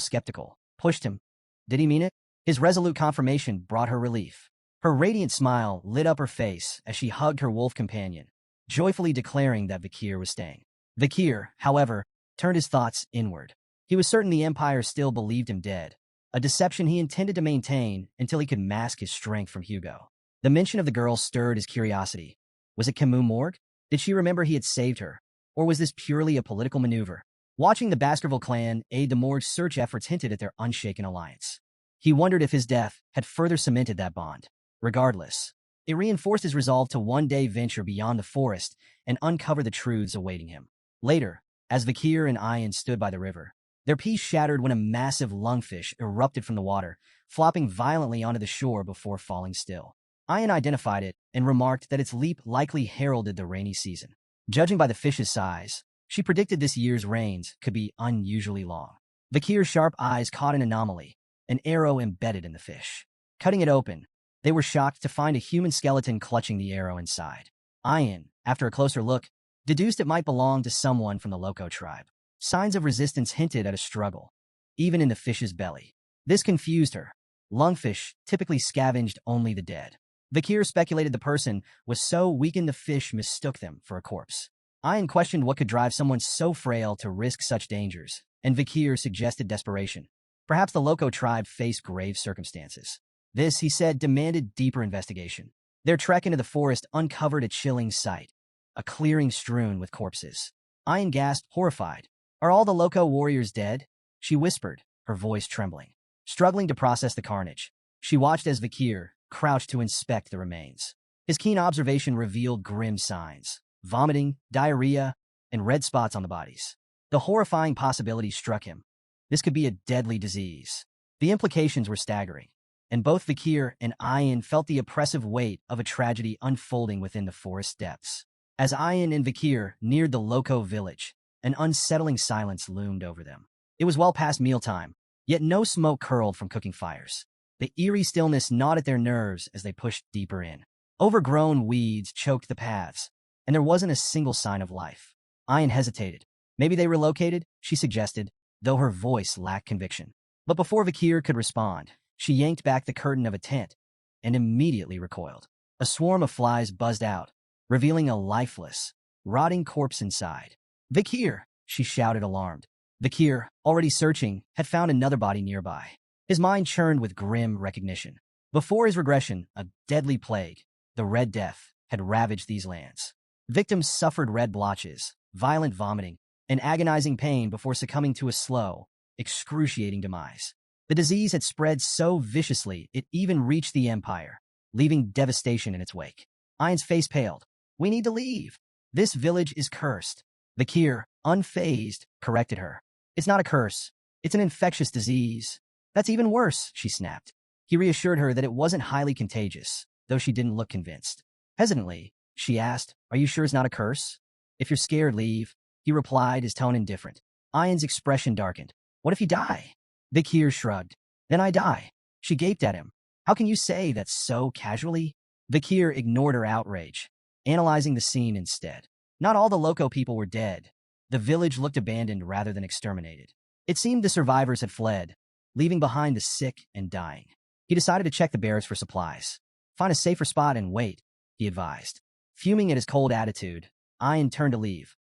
skeptical, pushed him. Did he mean it? His resolute confirmation brought her relief. Her radiant smile lit up her face as she hugged her wolf companion, joyfully declaring that Vikir was staying. Vikir, however, turned his thoughts inward. He was certain the Empire still believed him dead, a deception he intended to maintain until he could mask his strength from Hugo. The mention of the girl stirred his curiosity. Was it Camus Morgue? Did she remember he had saved her? Or was this purely a political maneuver? Watching the Baskerville clan aid the Morgue's search efforts hinted at their unshaken alliance. He wondered if his death had further cemented that bond. Regardless, it reinforced his resolve to one day venture beyond the forest and uncover the truths awaiting him. Later, as Vikir and Ayan stood by the river, their peace shattered when a massive lungfish erupted from the water, flopping violently onto the shore before falling still. Ayan identified it and remarked that its leap likely heralded the rainy season. Judging by the fish's size, she predicted this year's rains could be unusually long. Vikir's sharp eyes caught an anomaly, an arrow embedded in the fish. Cutting it open, they were shocked to find a human skeleton clutching the arrow inside. Ayan, after a closer look, deduced it might belong to someone from the Loco tribe. Signs of resistance hinted at a struggle, even in the fish's belly. This confused her. Lungfish typically scavenged only the dead. Vikir speculated the person was so weakened the fish mistook them for a corpse. Ayan questioned what could drive someone so frail to risk such dangers, and Vikir suggested desperation. Perhaps the Loco tribe faced grave circumstances. This, he said, demanded deeper investigation. Their trek into the forest uncovered a chilling sight, a clearing strewn with corpses. Ayan gasped, horrified. "Are all the Loco warriors dead?" she whispered, her voice trembling. Struggling to process the carnage, she watched as Vikir crouched to inspect the remains. His keen observation revealed grim signs: vomiting, diarrhea, and red spots on the bodies. The horrifying possibility struck him. This could be a deadly disease. The implications were staggering, and both Vikir and Ayan felt the oppressive weight of a tragedy unfolding within the forest depths. As Ayan and Vikir neared the Loco village, an unsettling silence loomed over them. It was well past mealtime, yet no smoke curled from cooking fires. The eerie stillness gnawed at their nerves as they pushed deeper in. Overgrown weeds choked the paths, and there wasn't a single sign of life. Ayan hesitated. Maybe they relocated, she suggested, though her voice lacked conviction. But before Vikir could respond, she yanked back the curtain of a tent and immediately recoiled. A swarm of flies buzzed out, revealing a lifeless, rotting corpse inside. "Vikir!" she shouted, alarmed. Vikir, already searching, had found another body nearby. His mind churned with grim recognition. Before his regression, a deadly plague, the Red Death, had ravaged these lands. Victims suffered red blotches, violent vomiting, and agonizing pain before succumbing to a slow, excruciating demise. The disease had spread so viciously it even reached the Empire, leaving devastation in its wake. Ayan's face paled. "We need to leave. This village is cursed." Vikir, unfazed, corrected her. "It's not a curse. It's an infectious disease." "That's even worse," she snapped. He reassured her that it wasn't highly contagious, though she didn't look convinced. Hesitantly, she asked, "Are you sure it's not a curse?" "If you're scared, leave," he replied, his tone indifferent. Ayan's expression darkened. "What if you die?" Vikir shrugged. "Then I die." She gaped at him. "How can you say that so casually?" Vikir ignored her outrage, analyzing the scene instead. Not all the Loco people were dead. The village looked abandoned rather than exterminated. It seemed the survivors had fled, leaving behind the sick and dying. He decided to check the barracks for supplies. Find a safer spot and wait, he advised. Fuming at his cold attitude, Ayan turned to leave,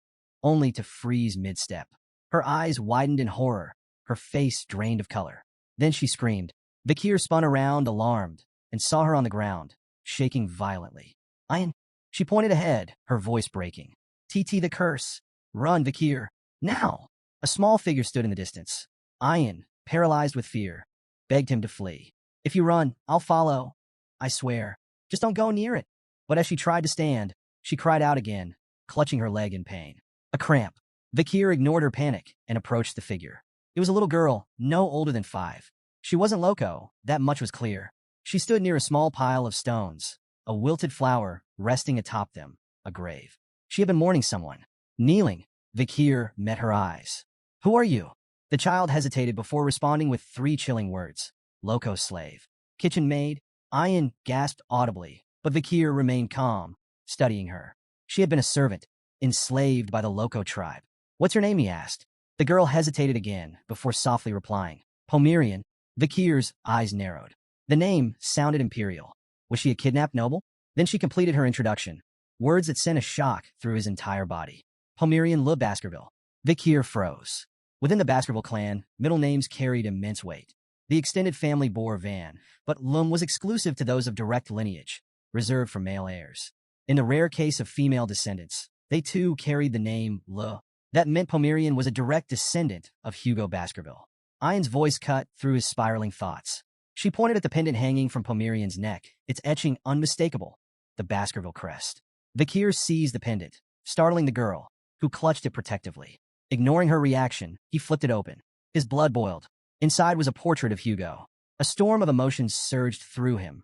only to freeze mid-step. Her eyes widened in horror, her face drained of color. Then she screamed. Vikir spun around, alarmed, and saw her on the ground, shaking violently. Ayan, she pointed ahead, her voice breaking. TT the curse. Run, Vikir. Now. A small figure stood in the distance. Ayan, paralyzed with fear, begged him to flee. If you run, I'll follow. I swear. Just don't go near it. But as she tried to stand, she cried out again, clutching her leg in pain. A cramp. Vikir ignored her panic and approached the figure. It was a little girl, no older than 5. She wasn't loco, that much was clear. She stood near a small pile of stones, a wilted flower resting atop them, a grave. She had been mourning someone. Kneeling, Vikir met her eyes. Who are you? The child hesitated before responding with 3 chilling words. Loco slave. Kitchen maid? Ayan gasped audibly, but Vikir remained calm, studying her. She had been a servant, enslaved by the Loco tribe. What's your name, he asked. The girl hesitated again before softly replying. Pomerian. Vikir's eyes narrowed. The name sounded imperial. Was she a kidnapped noble? Then she completed her introduction, words that sent a shock through his entire body. Pomerian Le Baskerville. Vikir froze. Within the Baskerville clan, middle names carried immense weight. The extended family bore Van, but Lum was exclusive to those of direct lineage, reserved for male heirs. In the rare case of female descendants, they too carried the name Le. That meant Pomerian was a direct descendant of Hugo Baskerville. Ayan's voice cut through his spiraling thoughts. She pointed at the pendant hanging from Pomerian's neck, its etching unmistakable, the Baskerville crest. Vikir seized the pendant, startling the girl, who clutched it protectively. Ignoring her reaction, he flipped it open. His blood boiled. Inside was a portrait of Hugo. A storm of emotions surged through him.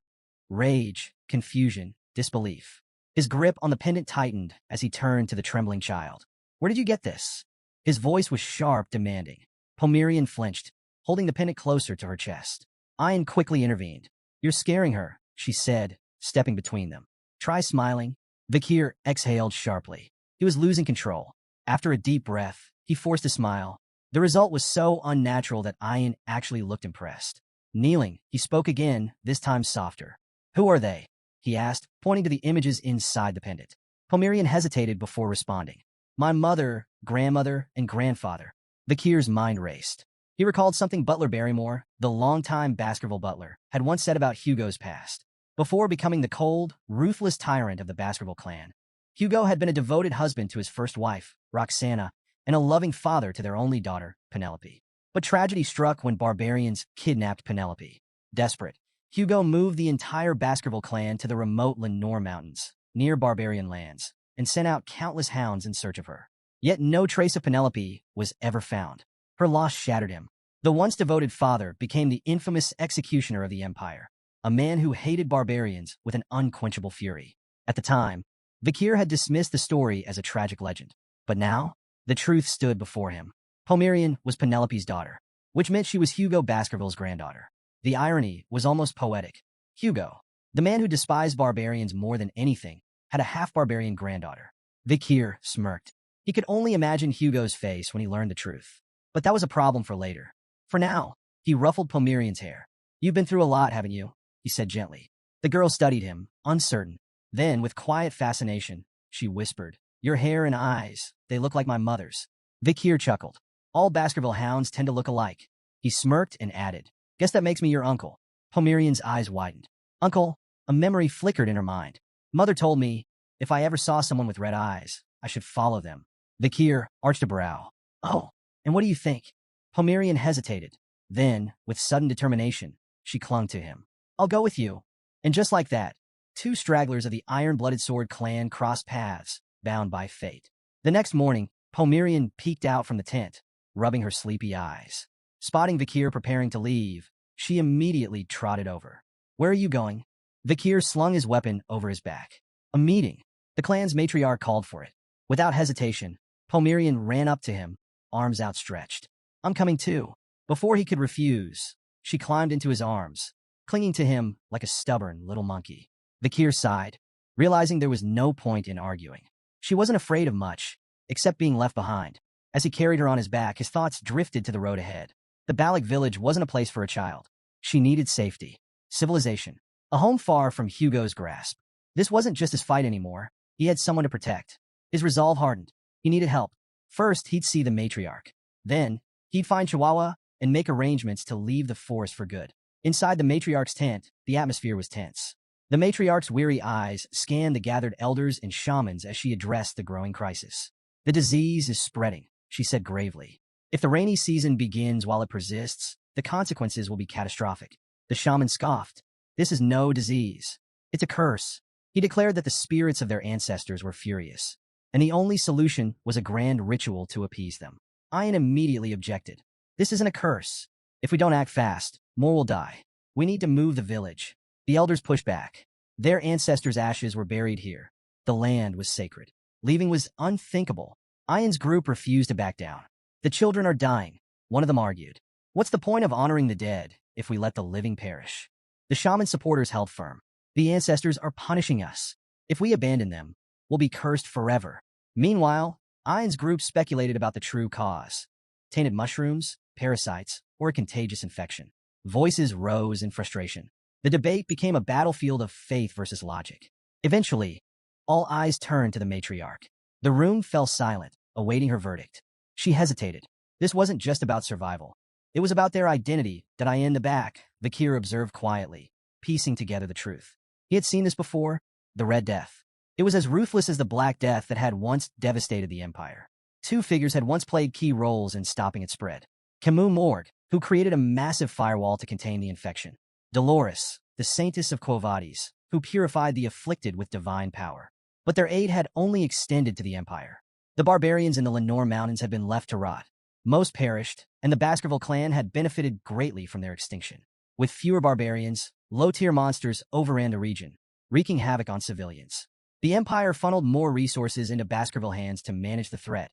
Rage, confusion, disbelief. His grip on the pendant tightened as he turned to the trembling child. Where did you get this? His voice was sharp, demanding. Pomerian flinched, holding the pendant closer to her chest. Ayan quickly intervened. You're scaring her, she said, stepping between them. Try smiling. Vikir exhaled sharply. He was losing control. After a deep breath, he forced a smile. The result was so unnatural that Ayan actually looked impressed. Kneeling, he spoke again, this time softer. Who are they? He asked, pointing to the images inside the pendant. Pomerian hesitated before responding. My mother, grandmother, and grandfather. Vikir's mind raced. He recalled something Butler Barrymore, the longtime Baskerville butler, had once said about Hugo's past. Before becoming the cold, ruthless tyrant of the Baskerville clan, Hugo had been a devoted husband to his first wife, Roxana, and a loving father to their only daughter, Penelope. But tragedy struck when barbarians kidnapped Penelope. Desperate, Hugo moved the entire Baskerville clan to the remote Lenore Mountains, near barbarian lands, and sent out countless hounds in search of her. Yet no trace of Penelope was ever found. Her loss shattered him. The once devoted father became the infamous executioner of the empire, a man who hated barbarians with an unquenchable fury. At the time, Vikir had dismissed the story as a tragic legend. But now, the truth stood before him. Pomerian was Penelope's daughter, which meant she was Hugo Baskerville's granddaughter. The irony was almost poetic. Hugo, the man who despised barbarians more than anything, had a half-barbarian granddaughter. Vikir smirked. He could only imagine Hugo's face when he learned the truth. But that was a problem for later. For now, he ruffled Pomerian's hair. You've been through a lot, haven't you? He said gently. The girl studied him, uncertain. Then, with quiet fascination, she whispered, Your hair and eyes, they look like my mother's. Vikir chuckled. All Baskerville hounds tend to look alike. He smirked and added, Guess that makes me your uncle. Pomerian's eyes widened. Uncle, a memory flickered in her mind. Mother told me, if I ever saw someone with red eyes, I should follow them. Vikir arched a brow. Oh, and what do you think? Pomerian hesitated. Then, with sudden determination, she clung to him. I'll go with you. And just like that, 2 stragglers of the Iron-Blooded Sword clan crossed paths, bound by fate. The next morning, Pomerian peeked out from the tent, rubbing her sleepy eyes. Spotting Vikir preparing to leave, she immediately trotted over. Where are you going? Vikir slung his weapon over his back. A meeting. The clan's matriarch called for it. Without hesitation, Pomerian ran up to him, arms outstretched. I'm coming too. Before he could refuse, she climbed into his arms, clinging to him like a stubborn little monkey. Vikir sighed, realizing there was no point in arguing. She wasn't afraid of much, except being left behind. As he carried her on his back, his thoughts drifted to the road ahead. The Balak village wasn't a place for a child. She needed safety, civilization, A home far from Hugo's grasp. This wasn't just his fight anymore. He had someone to protect. His resolve hardened. He needed help. First, he'd see the matriarch. Then, he'd find Chihuahua and make arrangements to leave the forest for good. Inside the matriarch's tent, the atmosphere was tense. The matriarch's weary eyes scanned the gathered elders and shamans as she addressed the growing crisis. The disease is spreading, she said gravely. If the rainy season begins while it persists, the consequences will be catastrophic. The shaman scoffed. This is no disease. It's a curse. He declared that the spirits of their ancestors were furious, and the only solution was a grand ritual to appease them. Ian immediately objected. This isn't a curse. If we don't act fast, more will die. We need to move the village. The elders pushed back. Their ancestors' ashes were buried here. The land was sacred. Leaving was unthinkable. Ian's group refused to back down. The children are dying, one of them argued. What's the point of honoring the dead if we let the living perish? The shaman supporters held firm. The ancestors are punishing us. If we abandon them, we'll be cursed forever. Meanwhile, Ian's group speculated about the true cause. Tainted mushrooms, parasites, or a contagious infection. Voices rose in frustration. The debate became a battlefield of faith versus logic. Eventually, all eyes turned to the matriarch. The room fell silent, awaiting her verdict. She hesitated. This wasn't just about survival. It was about their identity. Did I in the back? Vakir observed quietly, piecing together the truth. He had seen this before, the Red Death. It was as ruthless as the Black Death that had once devastated the Empire. Two figures had once played key roles in stopping its spread. Camus Morgue, who created a massive firewall to contain the infection. Dolores, the saintess of Quo Vadis, who purified the afflicted with divine power. But their aid had only extended to the Empire. The barbarians in the Lenore Mountains had been left to rot. Most perished, and the Baskerville clan had benefited greatly from their extinction. With fewer barbarians, low-tier monsters overran the region, wreaking havoc on civilians. The Empire funneled more resources into Baskerville hands to manage the threat,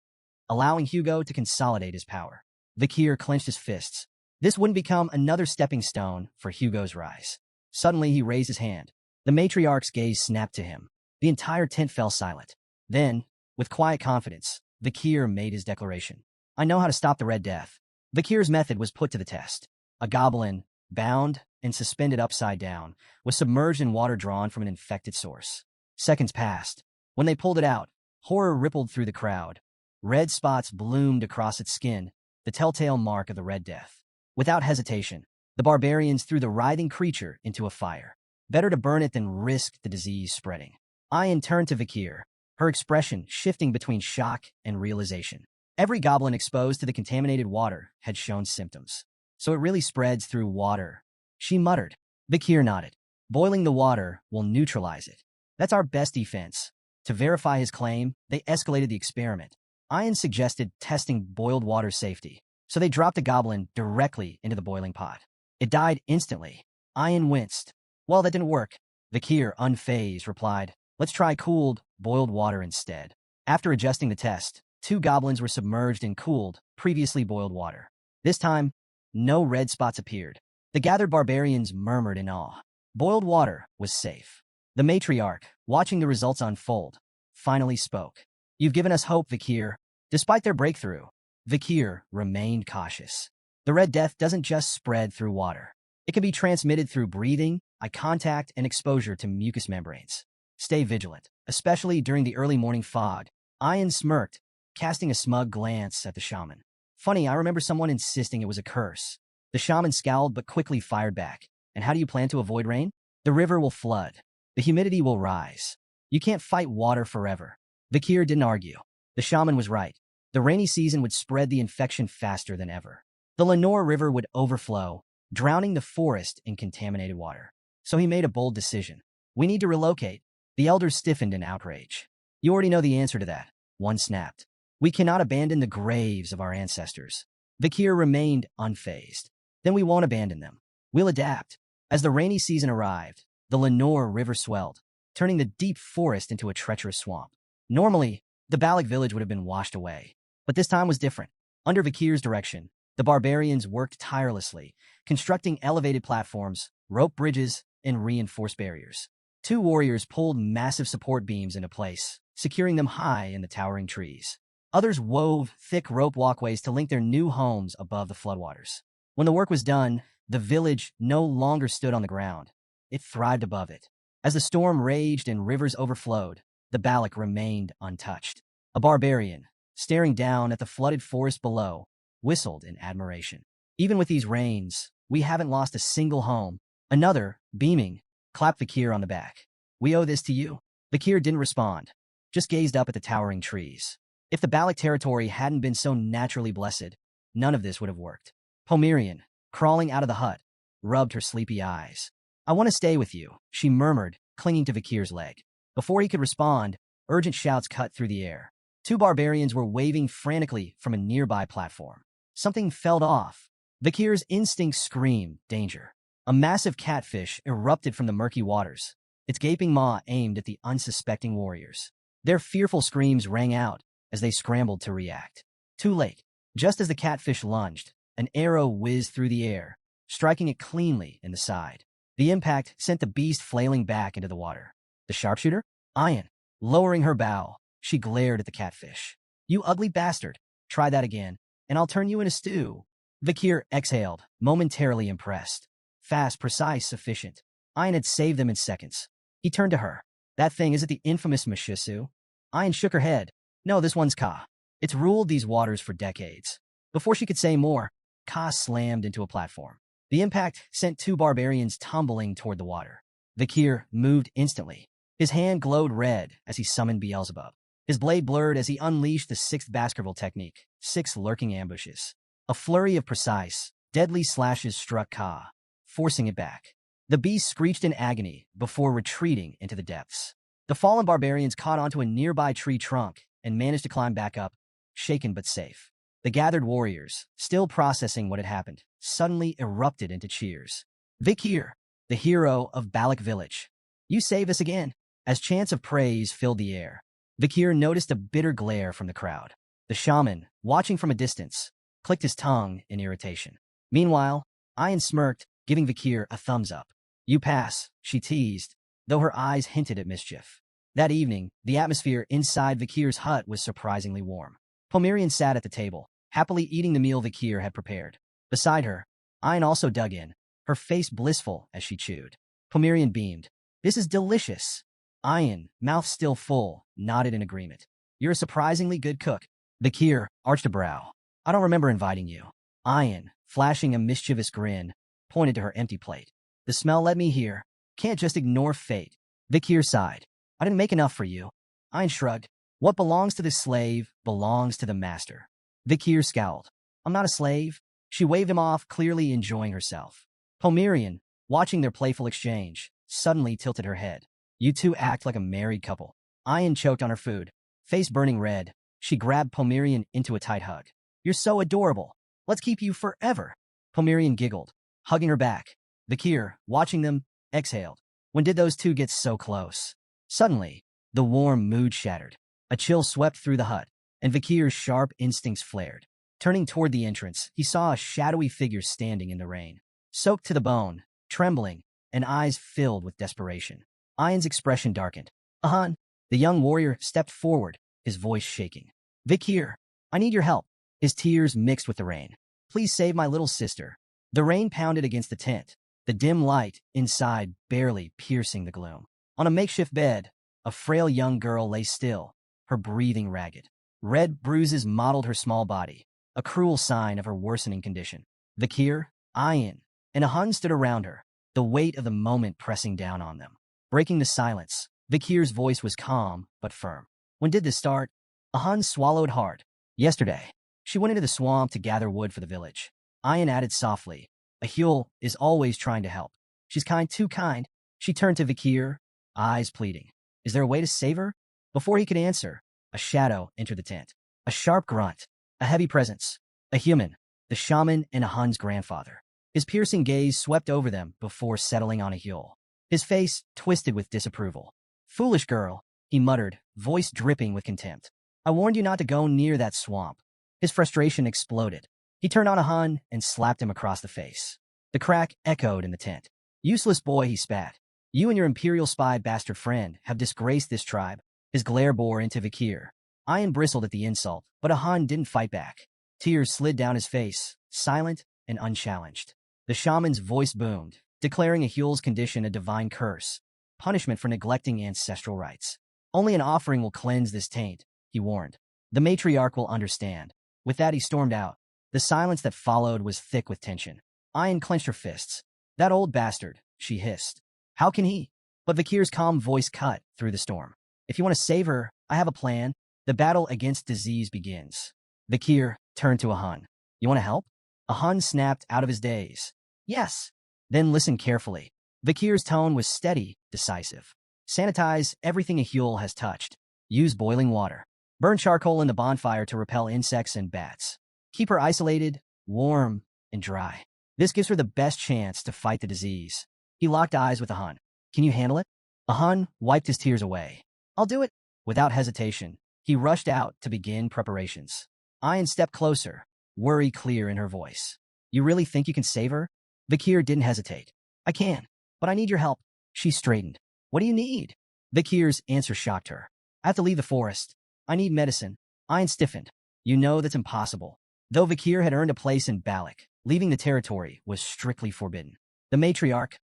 allowing Hugo to consolidate his power. Vakir clenched his fists. This wouldn't become another stepping stone for Hugo's rise. Suddenly, he raised his hand. The matriarch's gaze snapped to him. The entire tent fell silent. Then, with quiet confidence, Vakir made his declaration. I know how to stop the Red Death. Vakir's method was put to the test. A goblin, bound and suspended upside down, was submerged in water drawn from an infected source. Seconds passed. When they pulled it out, horror rippled through the crowd. Red spots bloomed across its skin, the telltale mark of the Red Death. Without hesitation, the barbarians threw the writhing creature into a fire. Better to burn it than risk the disease spreading. Ian turned to Vakir, her expression shifting between shock and realization. Every goblin exposed to the contaminated water had shown symptoms. So it really spreads through water, she muttered. Vakir nodded. Boiling the water will neutralize it. That's our best defense. To verify his claim, they escalated the experiment. Ian suggested testing boiled water safety, so they dropped the goblin directly into the boiling pot. It died instantly. Ian winced. Well, that didn't work. Vakir, unfazed, replied, let's try cooled, boiled water instead. After adjusting the test, 2 goblins were submerged in cooled, previously boiled water. This time, no red spots appeared. The gathered barbarians murmured in awe. Boiled water was safe. The matriarch, watching the results unfold, finally spoke. You've given us hope, Vakir. Despite their breakthrough, Vakir remained cautious. The Red Death doesn't just spread through water. It can be transmitted through breathing, eye contact, and exposure to mucous membranes. Stay vigilant, especially during the early morning fog. Ian smirked, casting a smug glance at the shaman. Funny, I remember someone insisting it was a curse. The shaman scowled but quickly fired back. And how do you plan to avoid rain? The river will flood. The humidity will rise. You can't fight water forever. Vakir didn't argue. The shaman was right. The rainy season would spread the infection faster than ever. The Lenore River would overflow, drowning the forest in contaminated water. So he made a bold decision. We need to relocate. The elders stiffened in outrage. You already know the answer to that. One snapped. We cannot abandon the graves of our ancestors. Vakir remained unfazed. Then we won't abandon them. We'll adapt. As the rainy season arrived, the Lenore River swelled, turning the deep forest into a treacherous swamp. Normally, the Balak village would have been washed away. But this time was different. Under Vakir's direction, the barbarians worked tirelessly, constructing elevated platforms, rope bridges, and reinforced barriers. 2 warriors pulled massive support beams into place, securing them high in the towering trees. Others wove thick rope walkways to link their new homes above the floodwaters. When the work was done, the village no longer stood on the ground. it thrived above it. As the storm raged and rivers overflowed, the Balak remained untouched. A barbarian, staring down at the flooded forest below, whistled in admiration. Even with these rains, we haven't lost a single home. Another, beaming, clapped Vakir on the back. We owe this to you. Vakir didn't respond, just gazed up at the towering trees. If the Balak territory hadn't been so naturally blessed, none of this would have worked. Pomerian, crawling out of the hut, rubbed her sleepy eyes. I want to stay with you, she murmured, clinging to Vakir's leg. Before he could respond, urgent shouts cut through the air. Two barbarians were waving frantically from a nearby platform. Something fell off. Vakir's instincts screamed, danger. A massive catfish erupted from the murky waters, its gaping maw aimed at the unsuspecting warriors. Their fearful screams rang out as they scrambled to react. Too late. Just as the catfish lunged, an arrow whizzed through the air, striking it cleanly in the side. The impact sent the beast flailing back into the water. The sharpshooter? Ian. Lowering her bow, she glared at the catfish. You ugly bastard. Try that again, and I'll turn you in a stew. Vakir exhaled, momentarily impressed. Fast, precise, sufficient. Ian had saved them in seconds. He turned to her. That thing, is it the infamous Mishisu? Ian shook her head. No, this one's Ka. It's ruled these waters for decades. Before she could say more, Ka slammed into a platform. The impact sent two barbarians tumbling toward the water. Vakir moved instantly. His hand glowed red as he summoned Beelzebub. His blade blurred as he unleashed the sixth Baskerville technique, 6 lurking ambushes. A flurry of precise, deadly slashes struck Ka, forcing it back. The beast screeched in agony before retreating into the depths. The fallen barbarians caught onto a nearby tree trunk and managed to climb back up, shaken but safe. The gathered warriors, still processing what had happened, suddenly erupted into cheers. Vakir, the hero of Balak Village. You save us again. As chants of praise filled the air, Vakir noticed a bitter glare from the crowd. The shaman, watching from a distance, clicked his tongue in irritation. Meanwhile, Ian smirked, giving Vakir a thumbs up. You pass, she teased, though her eyes hinted at mischief. That evening, the atmosphere inside Vakir's hut was surprisingly warm. Pomerian sat at the table, happily eating the meal Vakir had prepared. Beside her, Ian also dug in, her face blissful as she chewed. Pomerian beamed. This is delicious. Ian, mouth still full, nodded in agreement. You're a surprisingly good cook. Vakir arched a brow. I don't remember inviting you. Ian, flashing a mischievous grin, pointed to her empty plate. The smell led me here. Can't just ignore fate. Vakir sighed. I didn't make enough for you. Ian shrugged. What belongs to the slave belongs to the master. Vakir scowled. I'm not a slave. She waved him off, clearly enjoying herself. Pomerian, watching their playful exchange, suddenly tilted her head. You two act like a married couple. Ian choked on her food. Face burning red, she grabbed Pomerian into a tight hug. You're so adorable. Let's keep you forever. Pomerian giggled, hugging her back. Vakir, watching them, exhaled. When did those two get so close? Suddenly, the warm mood shattered. A chill swept through the hut, and Vakir's sharp instincts flared. Turning toward the entrance, he saw a shadowy figure standing in the rain, soaked to the bone, trembling, and eyes filled with desperation. Ian's expression darkened. Ahan, the young warrior stepped forward, his voice shaking. Vakir, I need your help. His tears mixed with the rain. Please save my little sister. The rain pounded against the tent, the dim light inside barely piercing the gloom. On a makeshift bed, a frail young girl lay still, her breathing ragged. Red bruises mottled her small body, a cruel sign of her worsening condition. Vakir, Ian, and Ahun stood around her, the weight of the moment pressing down on them. Breaking the silence, Vakir's voice was calm but firm. When did this start? Ahun swallowed hard. Yesterday. She went into the swamp to gather wood for the village. Ian added softly. Yahello is always trying to help. She's kind, too kind. She turned to Vakir, eyes pleading. Is there a way to save her? Before he could answer, a shadow entered the tent. A sharp grunt, a heavy presence. A human, the shaman and Ahun's grandfather. His piercing gaze swept over them before settling on Yahello. His face twisted with disapproval. Foolish girl, he muttered, voice dripping with contempt. I warned you not to go near that swamp. His frustration exploded. He turned on Ahun and slapped him across the face. The crack echoed in the tent. Useless boy, he spat. You and your imperial spy bastard friend have disgraced this tribe. His glare bore into Vakir. Ian bristled at the insult, but Ahun didn't fight back. Tears slid down his face, silent and unchallenged. The shaman's voice boomed. declaring Yahello's condition a divine curse, punishment for neglecting ancestral rites. Only an offering will cleanse this taint, he warned. The matriarch will understand. With that, he stormed out. The silence that followed was thick with tension. Ayan clenched her fists. That old bastard, she hissed. How can he? But Vakir's calm voice cut through the storm. If you want to save her, I have a plan. The battle against disease begins. Vakir turned to Ahun. You want to help? Ahun snapped out of his daze. Yes. Then listen carefully. Vakir's tone was steady, decisive. Sanitize everything Yahello has touched. Use boiling water. Burn charcoal in the bonfire to repel insects and bats. Keep her isolated, warm, and dry. This gives her the best chance to fight the disease. He locked eyes with Ahun. Can you handle it? Ahun wiped his tears away. I'll do it. Without hesitation, he rushed out to begin preparations. Ayan stepped closer, worry clear in her voice. You really think you can save her? Vakir didn't hesitate. I can, but I need your help. She straightened. What do you need? Vakir's answer shocked her. I have to leave the forest. I need medicine. Ayan stiffened. You know that's impossible. Though Vakir had earned a place in Balak, leaving the territory was strictly forbidden. The matriarch,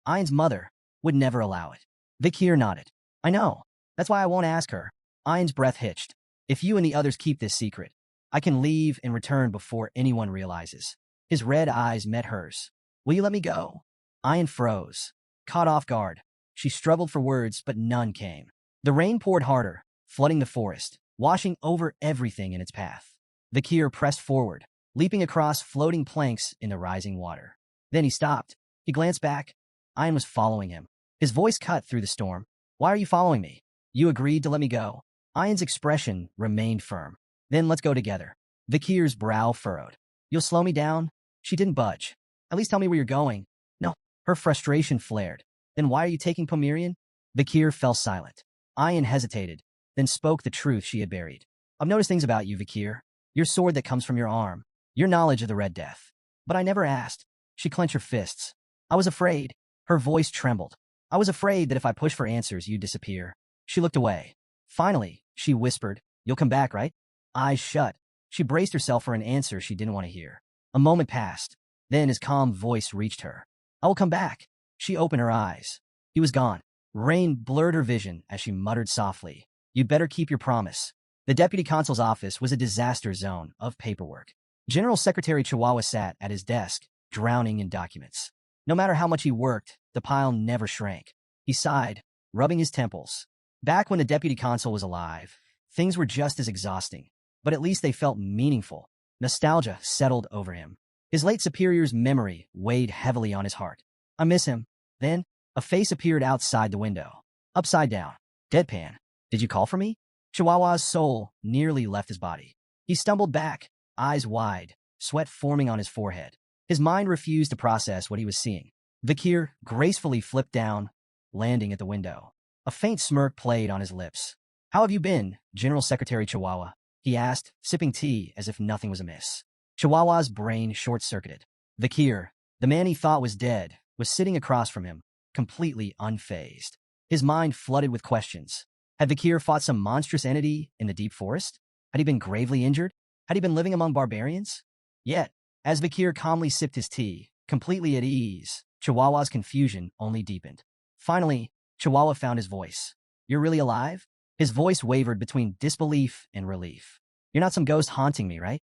Ayan's mother, would never allow it. Vakir nodded. I know. That's why I won't ask her. Ayan's breath hitched. If you and the others keep this secret, I can leave and return before anyone realizes. His red eyes met hers. Will you let me go? Ayan froze. Caught off guard. She struggled for words, but none came. The rain poured harder, flooding the forest, washing over everything in its path. Vakir pressed forward, leaping across floating planks in the rising water. Then he stopped. He glanced back. Ayan was following him. His voice cut through the storm. Why are you following me? You agreed to let me go. Ayan's expression remained firm. Then let's go together. Vakir's brow furrowed. You'll slow me down? She didn't budge. At least tell me where you're going. No. Her frustration flared. Then why are you taking Pomerian? Vakir fell silent. Ayan hesitated, then spoke the truth she had buried. I've noticed things about you, Vakir. Your sword that comes from your arm. Your knowledge of the Red Death. But I never asked. She clenched her fists. I was afraid. Her voice trembled. I was afraid that if I pushed for answers, you'd disappear. She looked away. Finally, she whispered, You'll come back, right? Eyes shut. She braced herself for an answer she didn't want to hear. A moment passed. Then his calm voice reached her. I will come back. She opened her eyes. He was gone. Rain blurred her vision as she muttered softly. You'd better keep your promise. The deputy consul's office was a disaster zone of paperwork. General Secretary Chihuahua sat at his desk, drowning in documents. No matter how much he worked, the pile never shrank. He sighed, rubbing his temples. Back when the deputy consul was alive, things were just as exhausting, but at least they felt meaningful. Nostalgia settled over him. His late superior's memory weighed heavily on his heart. I miss him. Then, a face appeared outside the window. Upside down. Deadpan. Did you call for me? Chihuahua's soul nearly left his body. He stumbled back, eyes wide, sweat forming on his forehead. His mind refused to process what he was seeing. Vakir gracefully flipped down, landing at the window. A faint smirk played on his lips. How have you been, General Secretary Chihuahua? He asked, sipping tea as if nothing was amiss. Chihuahua's brain short-circuited. Vakir, the man he thought was dead, was sitting across from him, completely unfazed. His mind flooded with questions. Had Vakir fought some monstrous entity in the deep forest? Had he been gravely injured? Had he been living among barbarians? Yet, as Vakir calmly sipped his tea, completely at ease, Chihuahua's confusion only deepened. Finally, Chihuahua found his voice. You're really alive? His voice wavered between disbelief and relief. You're not some ghost haunting me, right?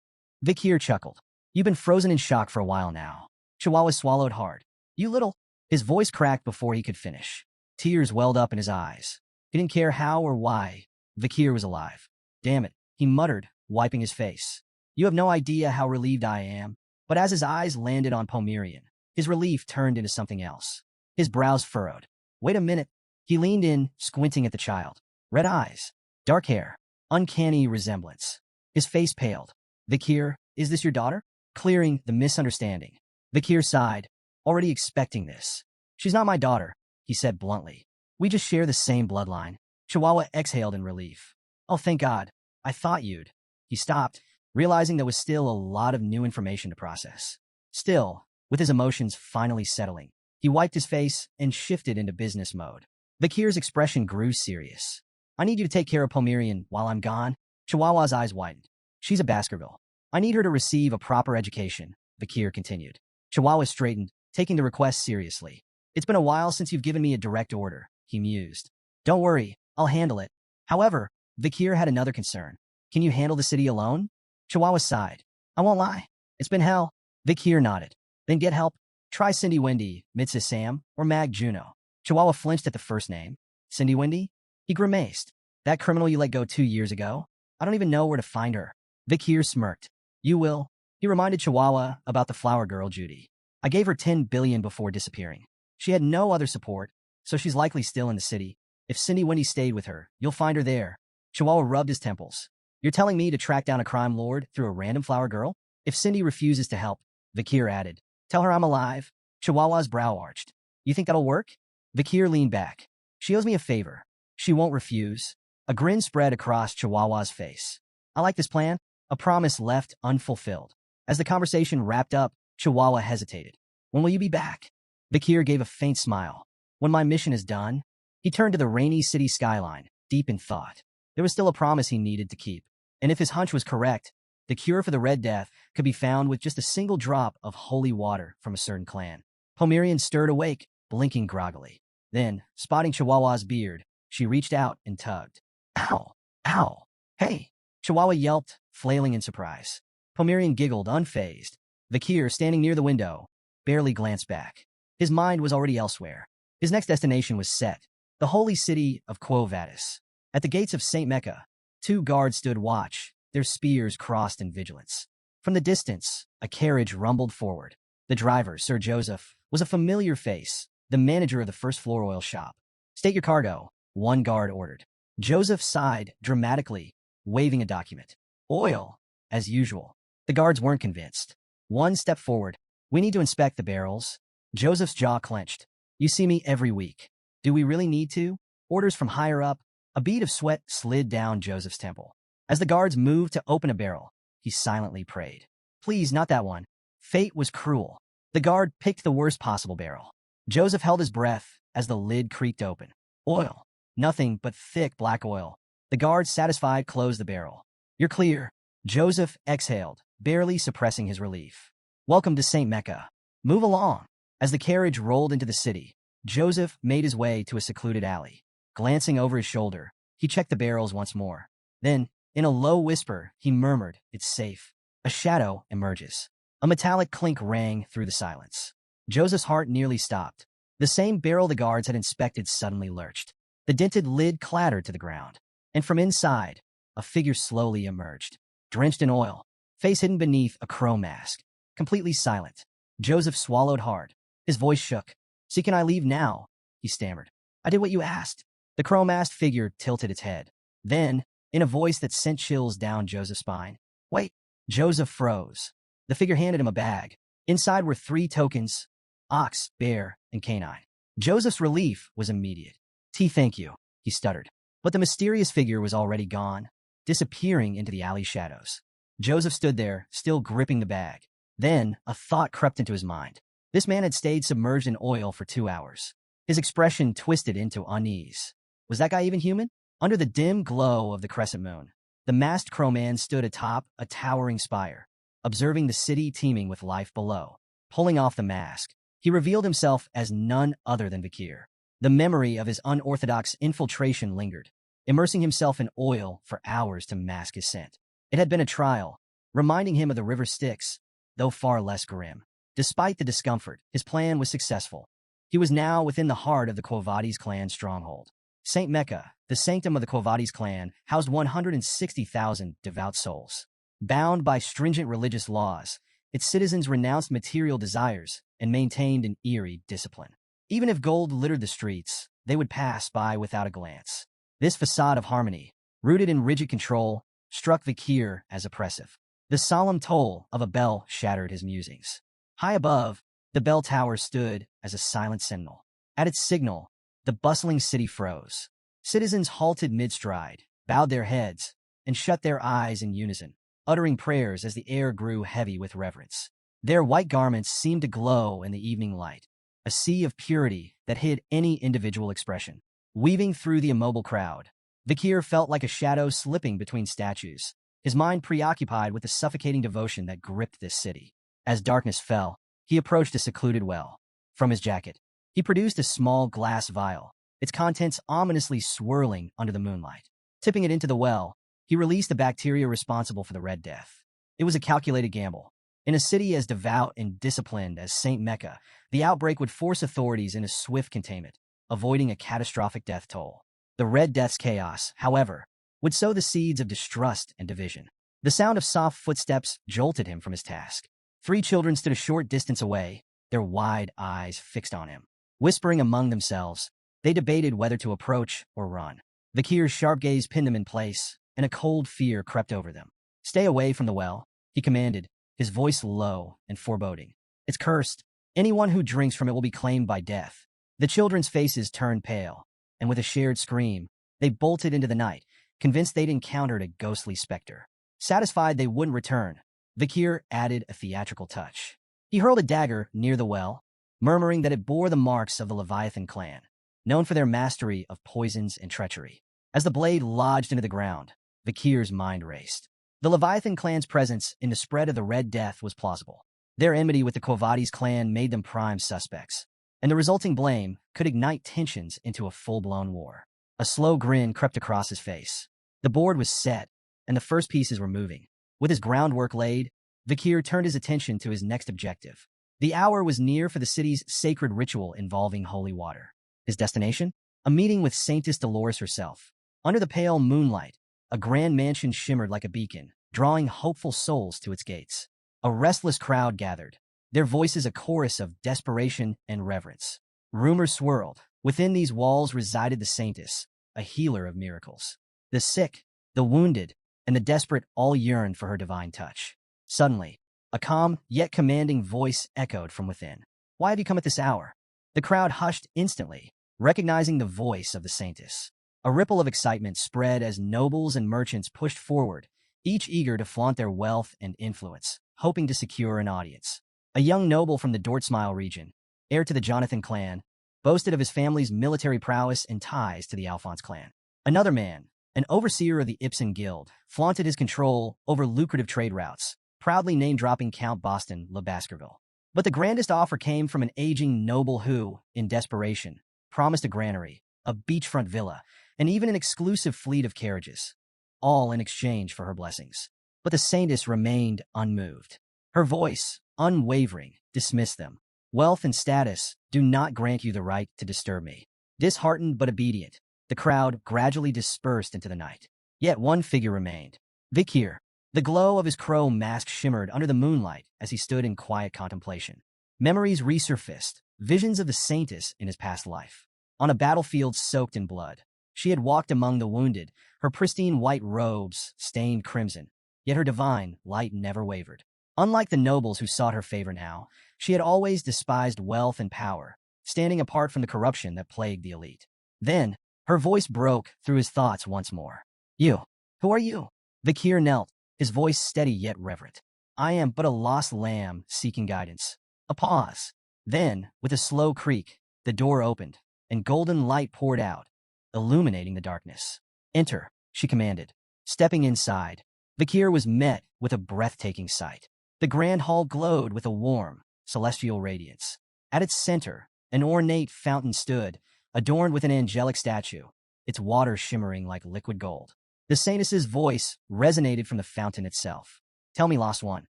Vakir chuckled. You've been frozen in shock for a while now. Chihuahua swallowed hard. You little... His voice cracked before he could finish. Tears welled up in his eyes. He didn't care how or why Vakir was alive. Damn it, he muttered, wiping his face. You have no idea how relieved I am. But as his eyes landed on Pomerian, his relief turned into something else. His brows furrowed. Wait a minute. He leaned in, squinting at the child. Red eyes, dark hair, uncanny resemblance. His face paled. Vakir, is this your daughter? Clearing the misunderstanding. Vakir sighed, already expecting this. She's not my daughter, he said bluntly. We just share the same bloodline. Chihuahua exhaled in relief. Oh, thank God. I thought you'd. He stopped, realizing there was still a lot of new information to process. Still, with his emotions finally settling, he wiped his face and shifted into business mode. Vakir's expression grew serious. I need you to take care of Pomerian while I'm gone. Chihuahua's eyes widened. She's a Baskerville. I need her to receive a proper education, Vakir continued. Chihuahua straightened. taking the request seriously. It's been a while since you've given me a direct order, he mused. Don't worry, I'll handle it. However, Vikir had another concern. Can you handle the city alone? Chihuahua sighed. I won't lie. It's been hell. Vikir nodded. Then get help. Try Cindy Wendy, Mitsa Sam, or Mag Juno. Chihuahua flinched at the first name. Cindy Wendy? He grimaced. That criminal you let go 2 years ago? I don't even know where to find her. Vikir smirked. You will. He reminded Chihuahua about the flower girl Judy. I gave her 10 billion before disappearing. She had no other support, so she's likely still in the city. If Cindy Wendy stayed with her, you'll find her there. Chihuahua rubbed his temples. You're telling me to track down a crime lord through a random flower girl? If Cindy refuses to help, Vikir added, tell her I'm alive. Chihuahua's brow arched. You think that'll work? Vikir leaned back. She owes me a favor. She won't refuse. A grin spread across Chihuahua's face. I like this plan. A promise left unfulfilled. As the conversation wrapped up, Chihuahua hesitated. When will you be back? Vikir gave a faint smile. When my mission is done. He turned to the rainy city skyline, deep in thought. There was still a promise he needed to keep. And if his hunch was correct, the cure for the Red Death could be found with just a single drop of holy water from a certain clan. Pomerian stirred awake, blinking groggily. Then, spotting Chihuahua's beard, she reached out and tugged. Ow! Ow! Hey! Chihuahua yelped, flailing in surprise. Pomerian giggled, unfazed. Vikir, standing near the window, barely glanced back. His mind was already elsewhere. His next destination was set, the holy city of Quo Vadis. At the gates of St. Mecca, 2 guards stood watch, their spears crossed in vigilance. From the distance, a carriage rumbled forward. The driver, Sir Joseph, was a familiar face, the manager of the first-floor oil shop. State your cargo, one guard ordered. Joseph sighed dramatically, waving a document. Oil, as usual. The guards weren't convinced. One stepped forward. We need to inspect the barrels. Joseph's jaw clenched. You see me every week. Do we really need to? Orders from higher up. A bead of sweat slid down Joseph's temple. As the guards moved to open a barrel, he silently prayed. Please, not that one. Fate was cruel. The guard picked the worst possible barrel. Joseph held his breath as the lid creaked open. Oil. Nothing but thick black oil. The guard, satisfied, closed the barrel. You're clear. Joseph exhaled, barely suppressing his relief. Welcome to St. Mecca. Move along. As the carriage rolled into the city, Joseph made his way to a secluded alley. Glancing over his shoulder, he checked the barrels once more. Then, in a low whisper, he murmured, It's safe. A shadow emerges. A metallic clink rang through the silence. Joseph's heart nearly stopped. The same barrel the guards had inspected suddenly lurched. The dented lid clattered to the ground. And from inside, a figure slowly emerged. Drenched in oil, face hidden beneath a crow mask. Completely silent. Joseph swallowed hard. His voice shook. See, can I leave now? He stammered. I did what you asked. The crow-masked figure tilted its head. Then, in a voice that sent chills down Joseph's spine, Wait. Joseph froze. The figure handed him a bag. Inside were 3 tokens, ox, bear, and canine. Joseph's relief was immediate. Thank you, he stuttered. But the mysterious figure was already gone, disappearing into the alley shadows. Joseph stood there, still gripping the bag. Then, a thought crept into his mind. This man had stayed submerged in oil for 2 hours. His expression twisted into unease. Was that guy even human? Under the dim glow of the crescent moon, the masked crowman stood atop a towering spire, observing the city teeming with life below. Pulling off the mask, he revealed himself as none other than Vikir. The memory of his unorthodox infiltration lingered, immersing himself in oil for hours to mask his scent. It had been a trial, reminding him of the river Styx, though far less grim. Despite the discomfort, his plan was successful. He was now within the heart of the Quo Vadis clan stronghold. St. Mecca, the sanctum of the Quo Vadis clan, housed 160,000 devout souls. Bound by stringent religious laws, its citizens renounced material desires and maintained an eerie discipline. Even if gold littered the streets, they would pass by without a glance. This facade of harmony, rooted in rigid control, struck Vikir as oppressive. The solemn toll of a bell shattered his musings. High above, the bell tower stood as a silent sentinel. At its signal, the bustling city froze. Citizens halted mid-stride, bowed their heads, and shut their eyes in unison, uttering prayers as the air grew heavy with reverence. Their white garments seemed to glow in the evening light, a sea of purity that hid any individual expression. Weaving through the immobile crowd, Vikir felt like a shadow slipping between statues, his mind preoccupied with the suffocating devotion that gripped this city. As darkness fell, he approached a secluded well. From his jacket, he produced a small glass vial, its contents ominously swirling under the moonlight. Tipping it into the well, he released the bacteria responsible for the Red Death. It was a calculated gamble. In a city as devout and disciplined as St. Mecca, the outbreak would force authorities into swift containment, avoiding a catastrophic death toll. The Red Death's chaos, however, would sow the seeds of distrust and division. The sound of soft footsteps jolted him from his task. 3 children stood a short distance away, their wide eyes fixed on him. Whispering among themselves, they debated whether to approach or run. Vikir's sharp gaze pinned them in place, and a cold fear crept over them. "Stay away from the well," he commanded, his voice low and foreboding. "It's cursed. Anyone who drinks from it will be claimed by death." The children's faces turned pale, and with a shared scream, they bolted into the night, convinced they'd encountered a ghostly specter. Satisfied they wouldn't return, Vikir added a theatrical touch. He hurled a dagger near the well, murmuring that it bore the marks of the Leviathan clan, known for their mastery of poisons and treachery. As the blade lodged into the ground, Vikir's mind raced. The Leviathan clan's presence in the spread of the Red Death was plausible. Their enmity with the Quo Vadis clan made them prime suspects, and the resulting blame could ignite tensions into a full-blown war. A slow grin crept across his face. The board was set, and the first pieces were moving. With his groundwork laid, Vikir turned his attention to his next objective. The hour was near for the city's sacred ritual involving holy water. His destination? A meeting with Saintess Dolores herself. Under the pale moonlight, a grand mansion shimmered like a beacon, drawing hopeful souls to its gates. A restless crowd gathered, their voices a chorus of desperation and reverence. Rumors swirled. Within these walls resided the Saintess, a healer of miracles. The sick, the wounded, and the desperate all yearned for her divine touch. Suddenly, a calm yet commanding voice echoed from within. "Why have you come at this hour?" The crowd hushed instantly, recognizing the voice of the Saintess. A ripple of excitement spread as nobles and merchants pushed forward, each eager to flaunt their wealth and influence, hoping to secure an audience. A young noble from the Dortsmile region, heir to the Jonathan clan, boasted of his family's military prowess and ties to the Alphonse clan. Another man, an overseer of the Ibsen Guild, flaunted his control over lucrative trade routes, proudly name-dropping Count Boston Le Baskerville. But the grandest offer came from an aging noble who, in desperation, promised a granary, a beachfront villa, and even an exclusive fleet of carriages, all in exchange for her blessings. But the Saintess remained unmoved. Her voice, unwavering, dismissed them. "Wealth and status do not grant you the right to disturb me." Disheartened but obedient, the crowd gradually dispersed into the night. Yet one figure remained. Vikir. The glow of his crow mask shimmered under the moonlight as he stood in quiet contemplation. Memories resurfaced, visions of the Saintess in his past life. On a battlefield soaked in blood, she had walked among the wounded, her pristine white robes stained crimson, yet her divine light never wavered. Unlike the nobles who sought her favor now, she had always despised wealth and power, standing apart from the corruption that plagued the elite. Then, her voice broke through his thoughts once more. "You, who are you?" Vikir knelt, his voice steady yet reverent. "I am but a lost lamb seeking guidance." A pause. Then, with a slow creak, the door opened, and golden light poured out, illuminating the darkness. "Enter," she commanded. Stepping inside, Vikir was met with a breathtaking sight. The grand hall glowed with a warm, celestial radiance. At its center, an ornate fountain stood, adorned with an angelic statue, its water shimmering like liquid gold. The Saintess's voice resonated from the fountain itself. "Tell me, lost one,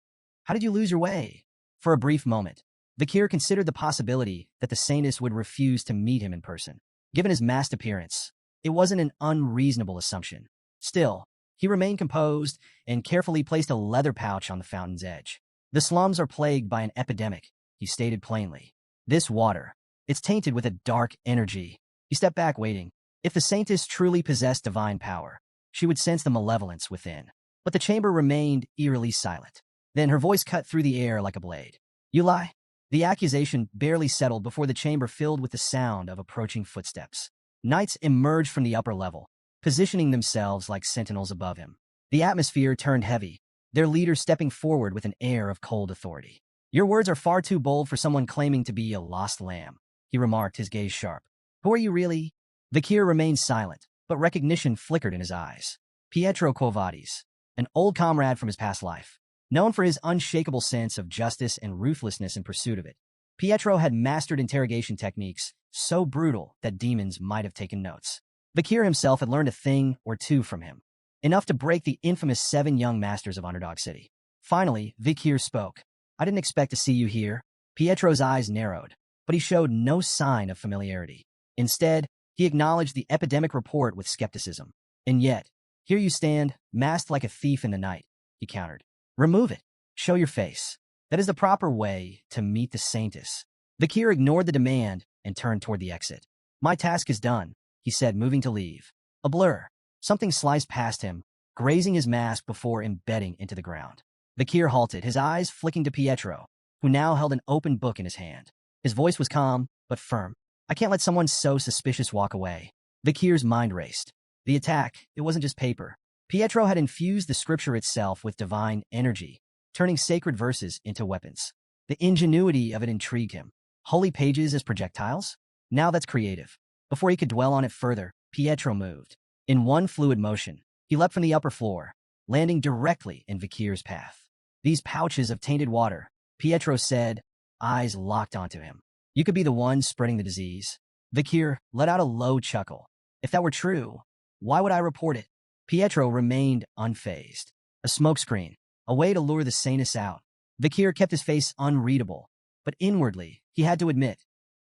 how did you lose your way?" For a brief moment, Vikir considered the possibility that the Saintess would refuse to meet him in person. Given his masked appearance, it wasn't an unreasonable assumption. Still, he remained composed and carefully placed a leather pouch on the fountain's edge. "The slums are plagued by an epidemic," he stated plainly. "This water, it's tainted with a dark energy." He stepped back, waiting. If the Saintess truly possessed divine power, she would sense the malevolence within. But the chamber remained eerily silent. Then her voice cut through the air like a blade. "You lie." The accusation barely settled before the chamber filled with the sound of approaching footsteps. Knights emerged from the upper level, positioning themselves like sentinels above him. The atmosphere turned heavy, their leader stepping forward with an air of cold authority. "Your words are far too bold for someone claiming to be a lost lamb," he remarked, his gaze sharp. "Who are you really?" Vikir remained silent, but recognition flickered in his eyes. Pietro Quo Vadis, an old comrade from his past life, known for his unshakable sense of justice and ruthlessness in pursuit of it. Pietro had mastered interrogation techniques so brutal that demons might have taken notes. Vakir himself had learned a thing or two from him, enough to break the infamous 7 young masters of Underdog City. Finally, Vakir spoke. I didn't expect to see you here. Pietro's eyes narrowed, but he showed no sign of familiarity. Instead, he acknowledged the epidemic report with skepticism. And yet, here you stand, masked like a thief in the night, he countered. Remove it. Show your face. That is the proper way to meet the Saintess. Vakir ignored the demand and turned toward the exit. My task is done, he said, moving to leave. A blur. Something sliced past him, grazing his mask before embedding into the ground. Vakir halted, his eyes flicking to Pietro, who now held an open book in his hand. His voice was calm, but firm. I can't let someone so suspicious walk away. Vakir's mind raced. The attack, it wasn't just paper. Pietro had infused the scripture itself with divine energy, turning sacred verses into weapons. The ingenuity of it intrigued him. Holy pages as projectiles? Now that's creative. Before he could dwell on it further, Pietro moved. In one fluid motion, he leapt from the upper floor, landing directly in Vakir's path. These pouches of tainted water, Pietro said, eyes locked onto him. You could be the one spreading the disease. Vakir let out a low chuckle. If that were true, why would I report it? Pietro remained unfazed. A smokescreen, a way to lure the sanus out. Vakir kept his face unreadable, but inwardly, he had to admit,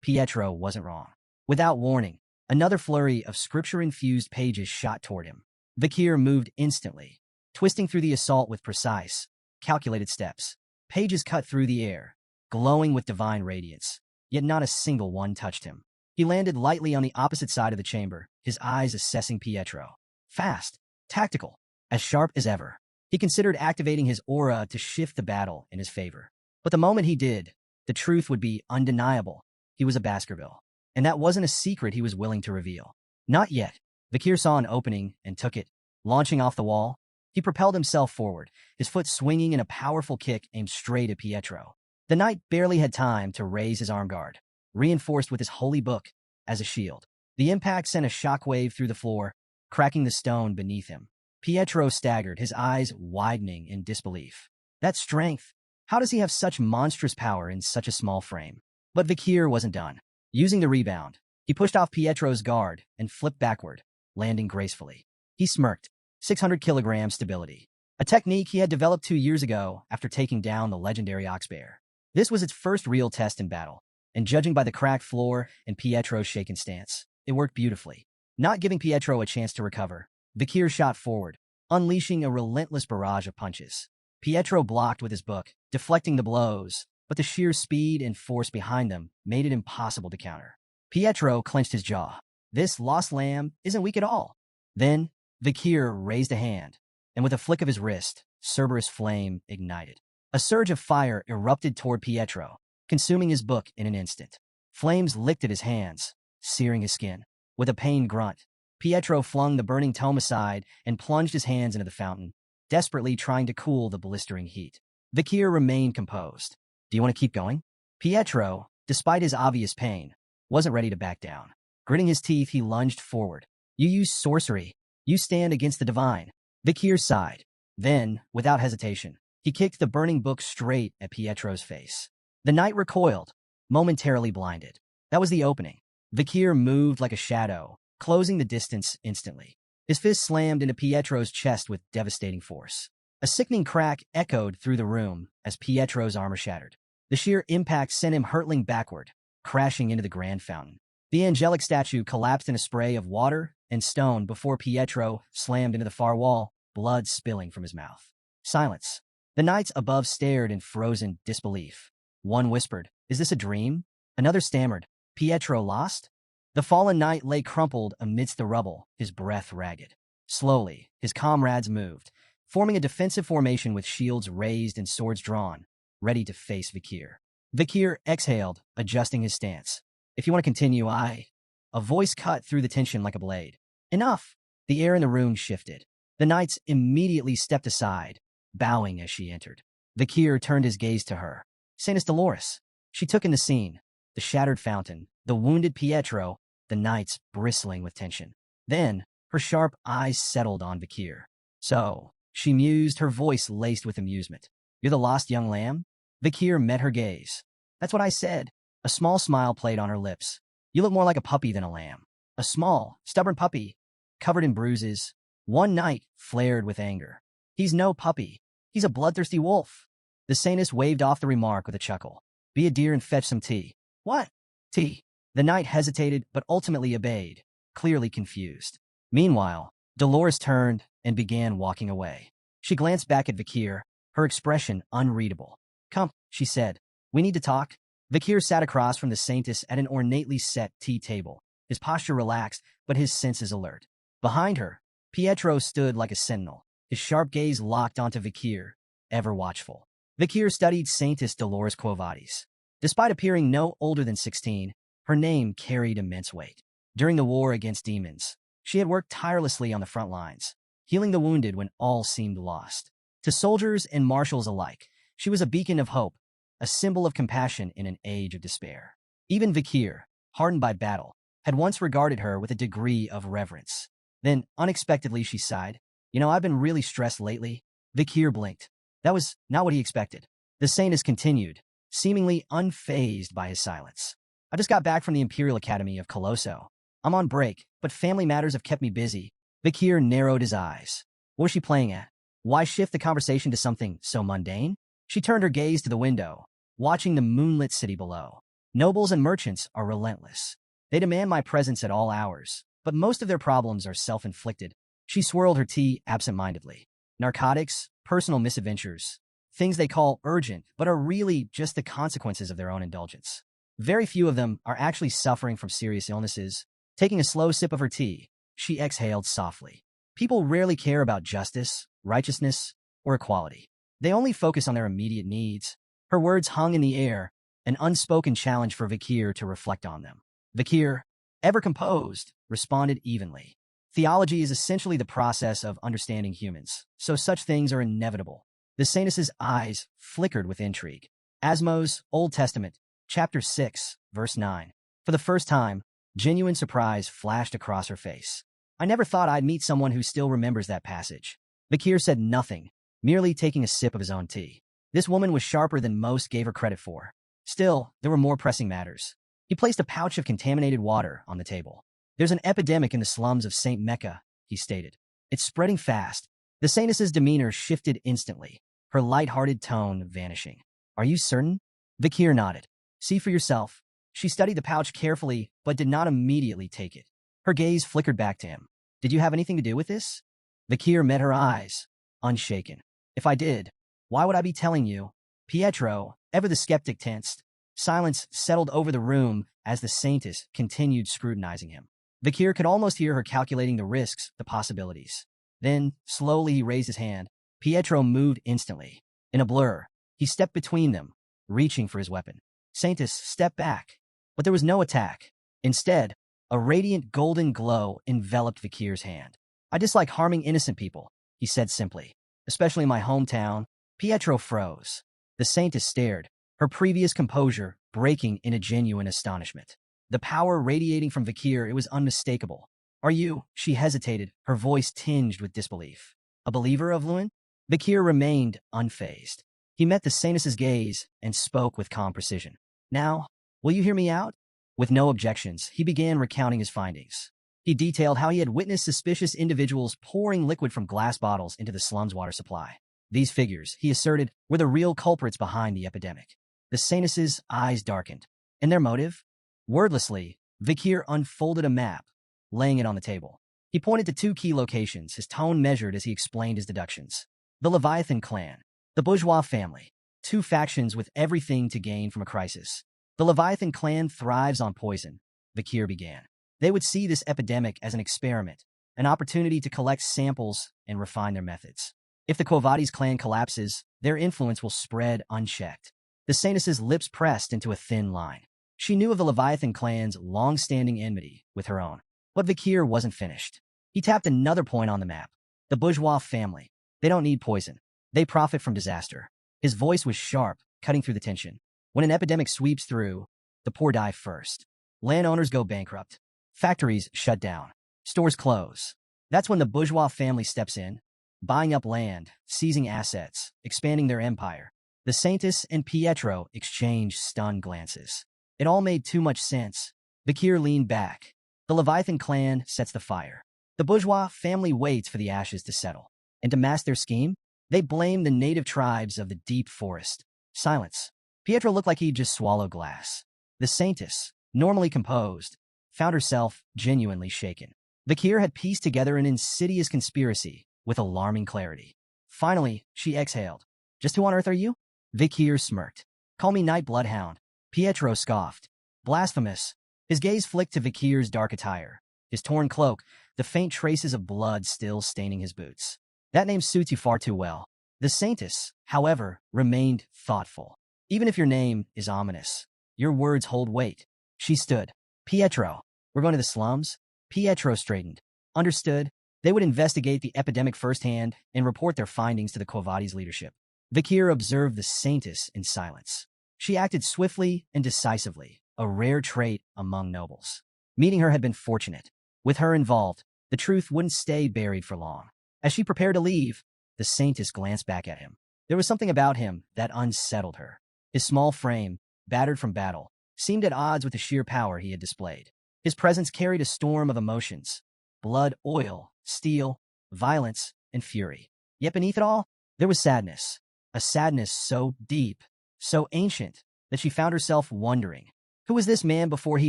Pietro wasn't wrong. Without warning, another flurry of scripture-infused pages shot toward him. Vakir moved instantly, twisting through the assault with precise, calculated steps. Pages cut through the air, glowing with divine radiance, yet not a single one touched him. He landed lightly on the opposite side of the chamber, his eyes assessing Pietro. Fast, tactical, as sharp as ever. He considered activating his aura to shift the battle in his favor. But the moment he did, the truth would be undeniable. He was a Baskerville. And that wasn't a secret he was willing to reveal. Not yet. Vakir saw an opening and took it. Launching off the wall, he propelled himself forward, his foot swinging in a powerful kick aimed straight at Pietro. The knight barely had time to raise his arm guard, reinforced with his holy book as a shield. The impact sent a shockwave through the floor, cracking the stone beneath him. Pietro staggered, his eyes widening in disbelief. That strength! How does he have such monstrous power in such a small frame? But Vakir wasn't done. Using the rebound, he pushed off Pietro's guard and flipped backward, landing gracefully. He smirked. 600 kilogram stability. A technique he had developed 2 years ago after taking down the legendary oxbear. This was its first real test in battle, and judging by the cracked floor and Pietro's shaken stance, it worked beautifully. Not giving Pietro a chance to recover, Vakir shot forward, unleashing a relentless barrage of punches. Pietro blocked with his book, deflecting the blows, but the sheer speed and force behind them made it impossible to counter. Pietro clenched his jaw. This lost lamb isn't weak at all. Then, Vakir raised a hand, and with a flick of his wrist, Cerberus flame ignited. A surge of fire erupted toward Pietro, consuming his book in an instant. Flames licked at his hands, searing his skin. With a pained grunt, Pietro flung the burning tome aside and plunged his hands into the fountain, desperately trying to cool the blistering heat. Vakir remained composed. Do you want to keep going? Pietro, despite his obvious pain, wasn't ready to back down. Gritting his teeth, he lunged forward. You use sorcery. You stand against the divine. Vakir sighed. Then, without hesitation, he kicked the burning book straight at Pietro's face. The knight recoiled, momentarily blinded. That was the opening. Vakir moved like a shadow, closing the distance instantly. His fist slammed into Pietro's chest with devastating force. A sickening crack echoed through the room as Pietro's armor shattered. The sheer impact sent him hurtling backward, crashing into the grand fountain. The angelic statue collapsed in a spray of water and stone before Pietro slammed into the far wall, blood spilling from his mouth. Silence. The knights above stared in frozen disbelief. One whispered, "Is this a dream?" Another stammered, "Pietro lost?" The fallen knight lay crumpled amidst the rubble, his breath ragged. Slowly, his comrades moved, forming a defensive formation with shields raised and swords drawn, ready to face Vakir. Vakir exhaled, adjusting his stance. "If you want to continue, A voice cut through the tension like a blade. "Enough!" The air in the room shifted. The knights immediately stepped aside, bowing as she entered. Vakir turned his gaze to her. Saintess Dolores. She took in the scene, the shattered fountain, the wounded Pietro, the knights bristling with tension. Then, her sharp eyes settled on Vakir. "So," she mused, her voice laced with amusement. "You're the lost young lamb?" Vakir met her gaze. "That's what I said. A small smile played on her lips. You look more like a puppy than a lamb. A small, stubborn puppy, covered in bruises. One night flared with anger. He's no puppy. He's a bloodthirsty wolf. The saintess waved off the remark with a chuckle. Be a dear and fetch some tea. What? Tea. The knight hesitated, but ultimately obeyed, clearly confused. Meanwhile, Dolores turned and began walking away. She glanced back at Vikir, her expression unreadable. Come, she said. We need to talk. Vikir sat across from the saintess at an ornately set tea table, his posture relaxed, but his senses alert. Behind her, Pietro stood like a sentinel, his sharp gaze locked onto Vikir, ever watchful. Vikir studied Saintess Dolores Quo Vadis. Despite appearing no older than 16, her name carried immense weight. During the war against demons, she had worked tirelessly on the front lines, healing the wounded when all seemed lost. To soldiers and marshals alike, she was a beacon of hope, a symbol of compassion in an age of despair. Even Vikir, hardened by battle, had once regarded her with a degree of reverence. Then, unexpectedly, she sighed. I've been really stressed lately. Vikir blinked. That was not what he expected. The saintess continued, seemingly unfazed by his silence. I just got back from the Imperial Academy of Colosso. I'm on break, but family matters have kept me busy. Vikir narrowed his eyes. What was she playing at? Why shift the conversation to something so mundane? She turned her gaze to the window, watching the moonlit city below. Nobles and merchants are relentless. They demand my presence at all hours, but most of their problems are self-inflicted. She swirled her tea absent-mindedly. Narcotics, personal misadventures, things they call urgent, but are really just the consequences of their own indulgence. Very few of them are actually suffering from serious illnesses. Taking a slow sip of her tea, she exhaled softly. People rarely care about justice, righteousness, or equality. They only focus on their immediate needs. Her words hung in the air, an unspoken challenge for Vikir to reflect on them. Vikir, ever composed, responded evenly. Theology is essentially the process of understanding humans, so such things are inevitable. The saintess's eyes flickered with intrigue. Asmo's Old Testament, chapter 6, verse 9. For the first time, genuine surprise flashed across her face. I never thought I'd meet someone who still remembers that passage. Vikir said nothing, merely taking a sip of his own tea. This woman was sharper than most gave her credit for. Still, there were more pressing matters. He placed a pouch of contaminated water on the table. There's an epidemic in the slums of St. Mecca, he stated. It's spreading fast. The saintess's demeanor shifted instantly, her light-hearted tone vanishing. Are you certain? Vikir nodded. See for yourself. She studied the pouch carefully, but did not immediately take it. Her gaze flickered back to him. Did you have anything to do with this? Vikir met her eyes, unshaken. If I did, why would I be telling you? Pietro, ever the skeptic, tensed. Silence settled over the room as the saintess continued scrutinizing him. Vikir could almost hear her calculating the risks, the possibilities. Then, slowly he raised his hand. Pietro moved instantly. In a blur, he stepped between them, reaching for his weapon. Saintess stepped back, but there was no attack. Instead, a radiant golden glow enveloped Vikir's hand. I dislike harming innocent people, he said simply. Especially in my hometown. Pietro froze. The saintess stared, her previous composure breaking in a genuine astonishment. The power radiating from Vikir, it was unmistakable. Are you? She hesitated, her voice tinged with disbelief. A believer of Luin? Vikir remained unfazed. He met the saintess's gaze and spoke with calm precision. Now, will you hear me out? With no objections, he began recounting his findings. He detailed how he had witnessed suspicious individuals pouring liquid from glass bottles into the slum's water supply. These figures, he asserted, were the real culprits behind the epidemic. The saintess's eyes darkened. And their motive? Wordlessly, Vikir unfolded a map, laying it on the table. He pointed to two key locations, his tone measured as he explained his deductions. The Leviathan clan, the bourgeois family, two factions with everything to gain from a crisis. The Leviathan clan thrives on poison, Vikir began. They would see this epidemic as an experiment, an opportunity to collect samples and refine their methods. If the Quo Vadis clan collapses, their influence will spread unchecked. The saintess's lips pressed into a thin line. She knew of the Leviathan clan's long-standing enmity with her own. But Vikir wasn't finished. He tapped another point on the map. The bourgeois family. They don't need poison. They profit from disaster. His voice was sharp, cutting through the tension. When an epidemic sweeps through, the poor die first. Landowners go bankrupt. Factories shut down. Stores close. That's when the bourgeois family steps in, buying up land, seizing assets, expanding their empire. The saintess and Pietro exchanged stunned glances. It all made too much sense. Bakir leaned back. The Leviathan clan sets the fire. The bourgeois family waits for the ashes to settle. And to mask their scheme, they blame the native tribes of the deep forest. Silence. Pietro looked like he'd just swallowed glass. The saintess, normally composed, found herself genuinely shaken. Bakir had pieced together an insidious conspiracy with alarming clarity. Finally, she exhaled. Just who on earth are you? Bakir smirked. Call me Night Bloodhound. Pietro scoffed. Blasphemous. His gaze flicked to Bakir's dark attire, his torn cloak, the faint traces of blood still staining his boots. That name suits you far too well. The saintess, however, remained thoughtful. Even if your name is ominous, your words hold weight. She stood. Pietro, we're going to the slums? Pietro straightened. Understood. They would investigate the epidemic firsthand and report their findings to the Quo Vadis leadership. Bakir observed the saintess in silence. She acted swiftly and decisively, a rare trait among nobles. Meeting her had been fortunate. With her involved, the truth wouldn't stay buried for long. As she prepared to leave, the saintess glanced back at him. There was something about him that unsettled her. His small frame, battered from battle, seemed at odds with the sheer power he had displayed. His presence carried a storm of emotions: blood, oil, steel, violence, and fury. Yet beneath it all, there was sadness. A sadness so deep, so ancient, that she found herself wondering, who was this man before he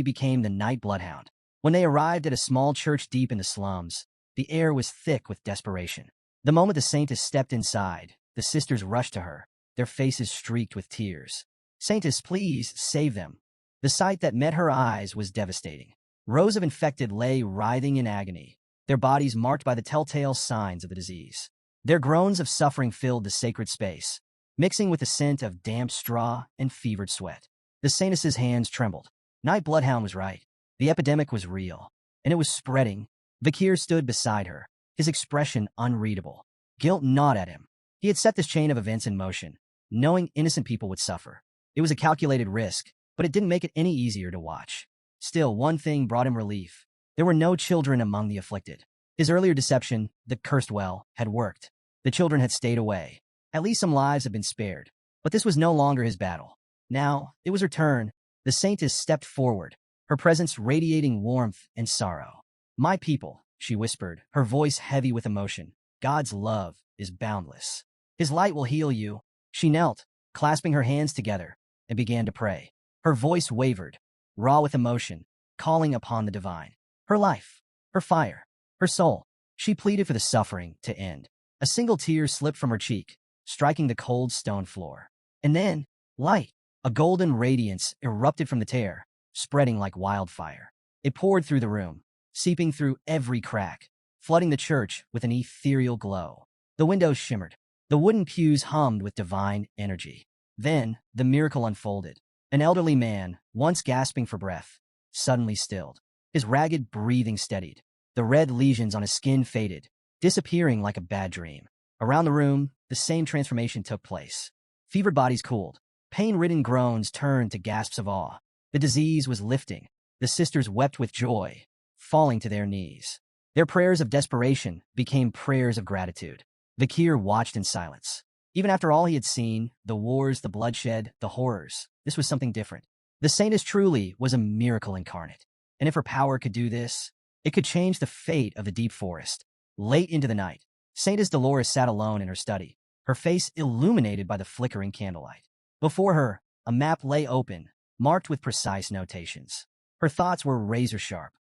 became the Night Bloodhound? When they arrived at a small church deep in the slums, the air was thick with desperation. The moment the saintess stepped inside, the sisters rushed to her, their faces streaked with tears. Saintess, please, save them. The sight that met her eyes was devastating. Rows of infected lay writhing in agony, their bodies marked by the telltale signs of the disease. Their groans of suffering filled the sacred space, mixing with the scent of damp straw and fevered sweat. The saintess's hands trembled. Night Bloodhound was right. The epidemic was real, and it was spreading. Bakir stood beside her, his expression unreadable. Guilt gnawed at him. He had set this chain of events in motion, knowing innocent people would suffer. It was a calculated risk, but it didn't make it any easier to watch. Still, one thing brought him relief. There were no children among the afflicted. His earlier deception, the cursed well, had worked. The children had stayed away. At least some lives had been spared. But this was no longer his battle. Now, it was her turn. The saintess stepped forward, her presence radiating warmth and sorrow. My people, she whispered, her voice heavy with emotion. God's love is boundless. His light will heal you. She knelt, clasping her hands together, and began to pray. Her voice wavered, raw with emotion, calling upon the divine. Her life, her fire, her soul. She pleaded for the suffering to end. A single tear slipped from her cheek, striking the cold stone floor. And then, light, a golden radiance erupted from the tear, spreading like wildfire. It poured through the room, seeping through every crack, flooding the church with an ethereal glow. The windows shimmered. The wooden pews hummed with divine energy. Then, the miracle unfolded. An elderly man, once gasping for breath, suddenly stilled. His ragged breathing steadied. The red lesions on his skin faded, disappearing like a bad dream. Around the room, the same transformation took place. Fevered bodies cooled. Pain-ridden groans turned to gasps of awe. The disease was lifting. The sisters wept with joy, falling to their knees. Their prayers of desperation became prayers of gratitude. Bakir watched in silence. Even after all he had seen, the wars, the bloodshed, the horrors, this was something different. The saintess truly was a miracle incarnate. And if her power could do this, it could change the fate of the deep forest. Late into the night, Saintess Dolores sat alone in her study, her face illuminated by the flickering candlelight. Before her, a map lay open, marked with precise notations. Her thoughts were razor-sharp.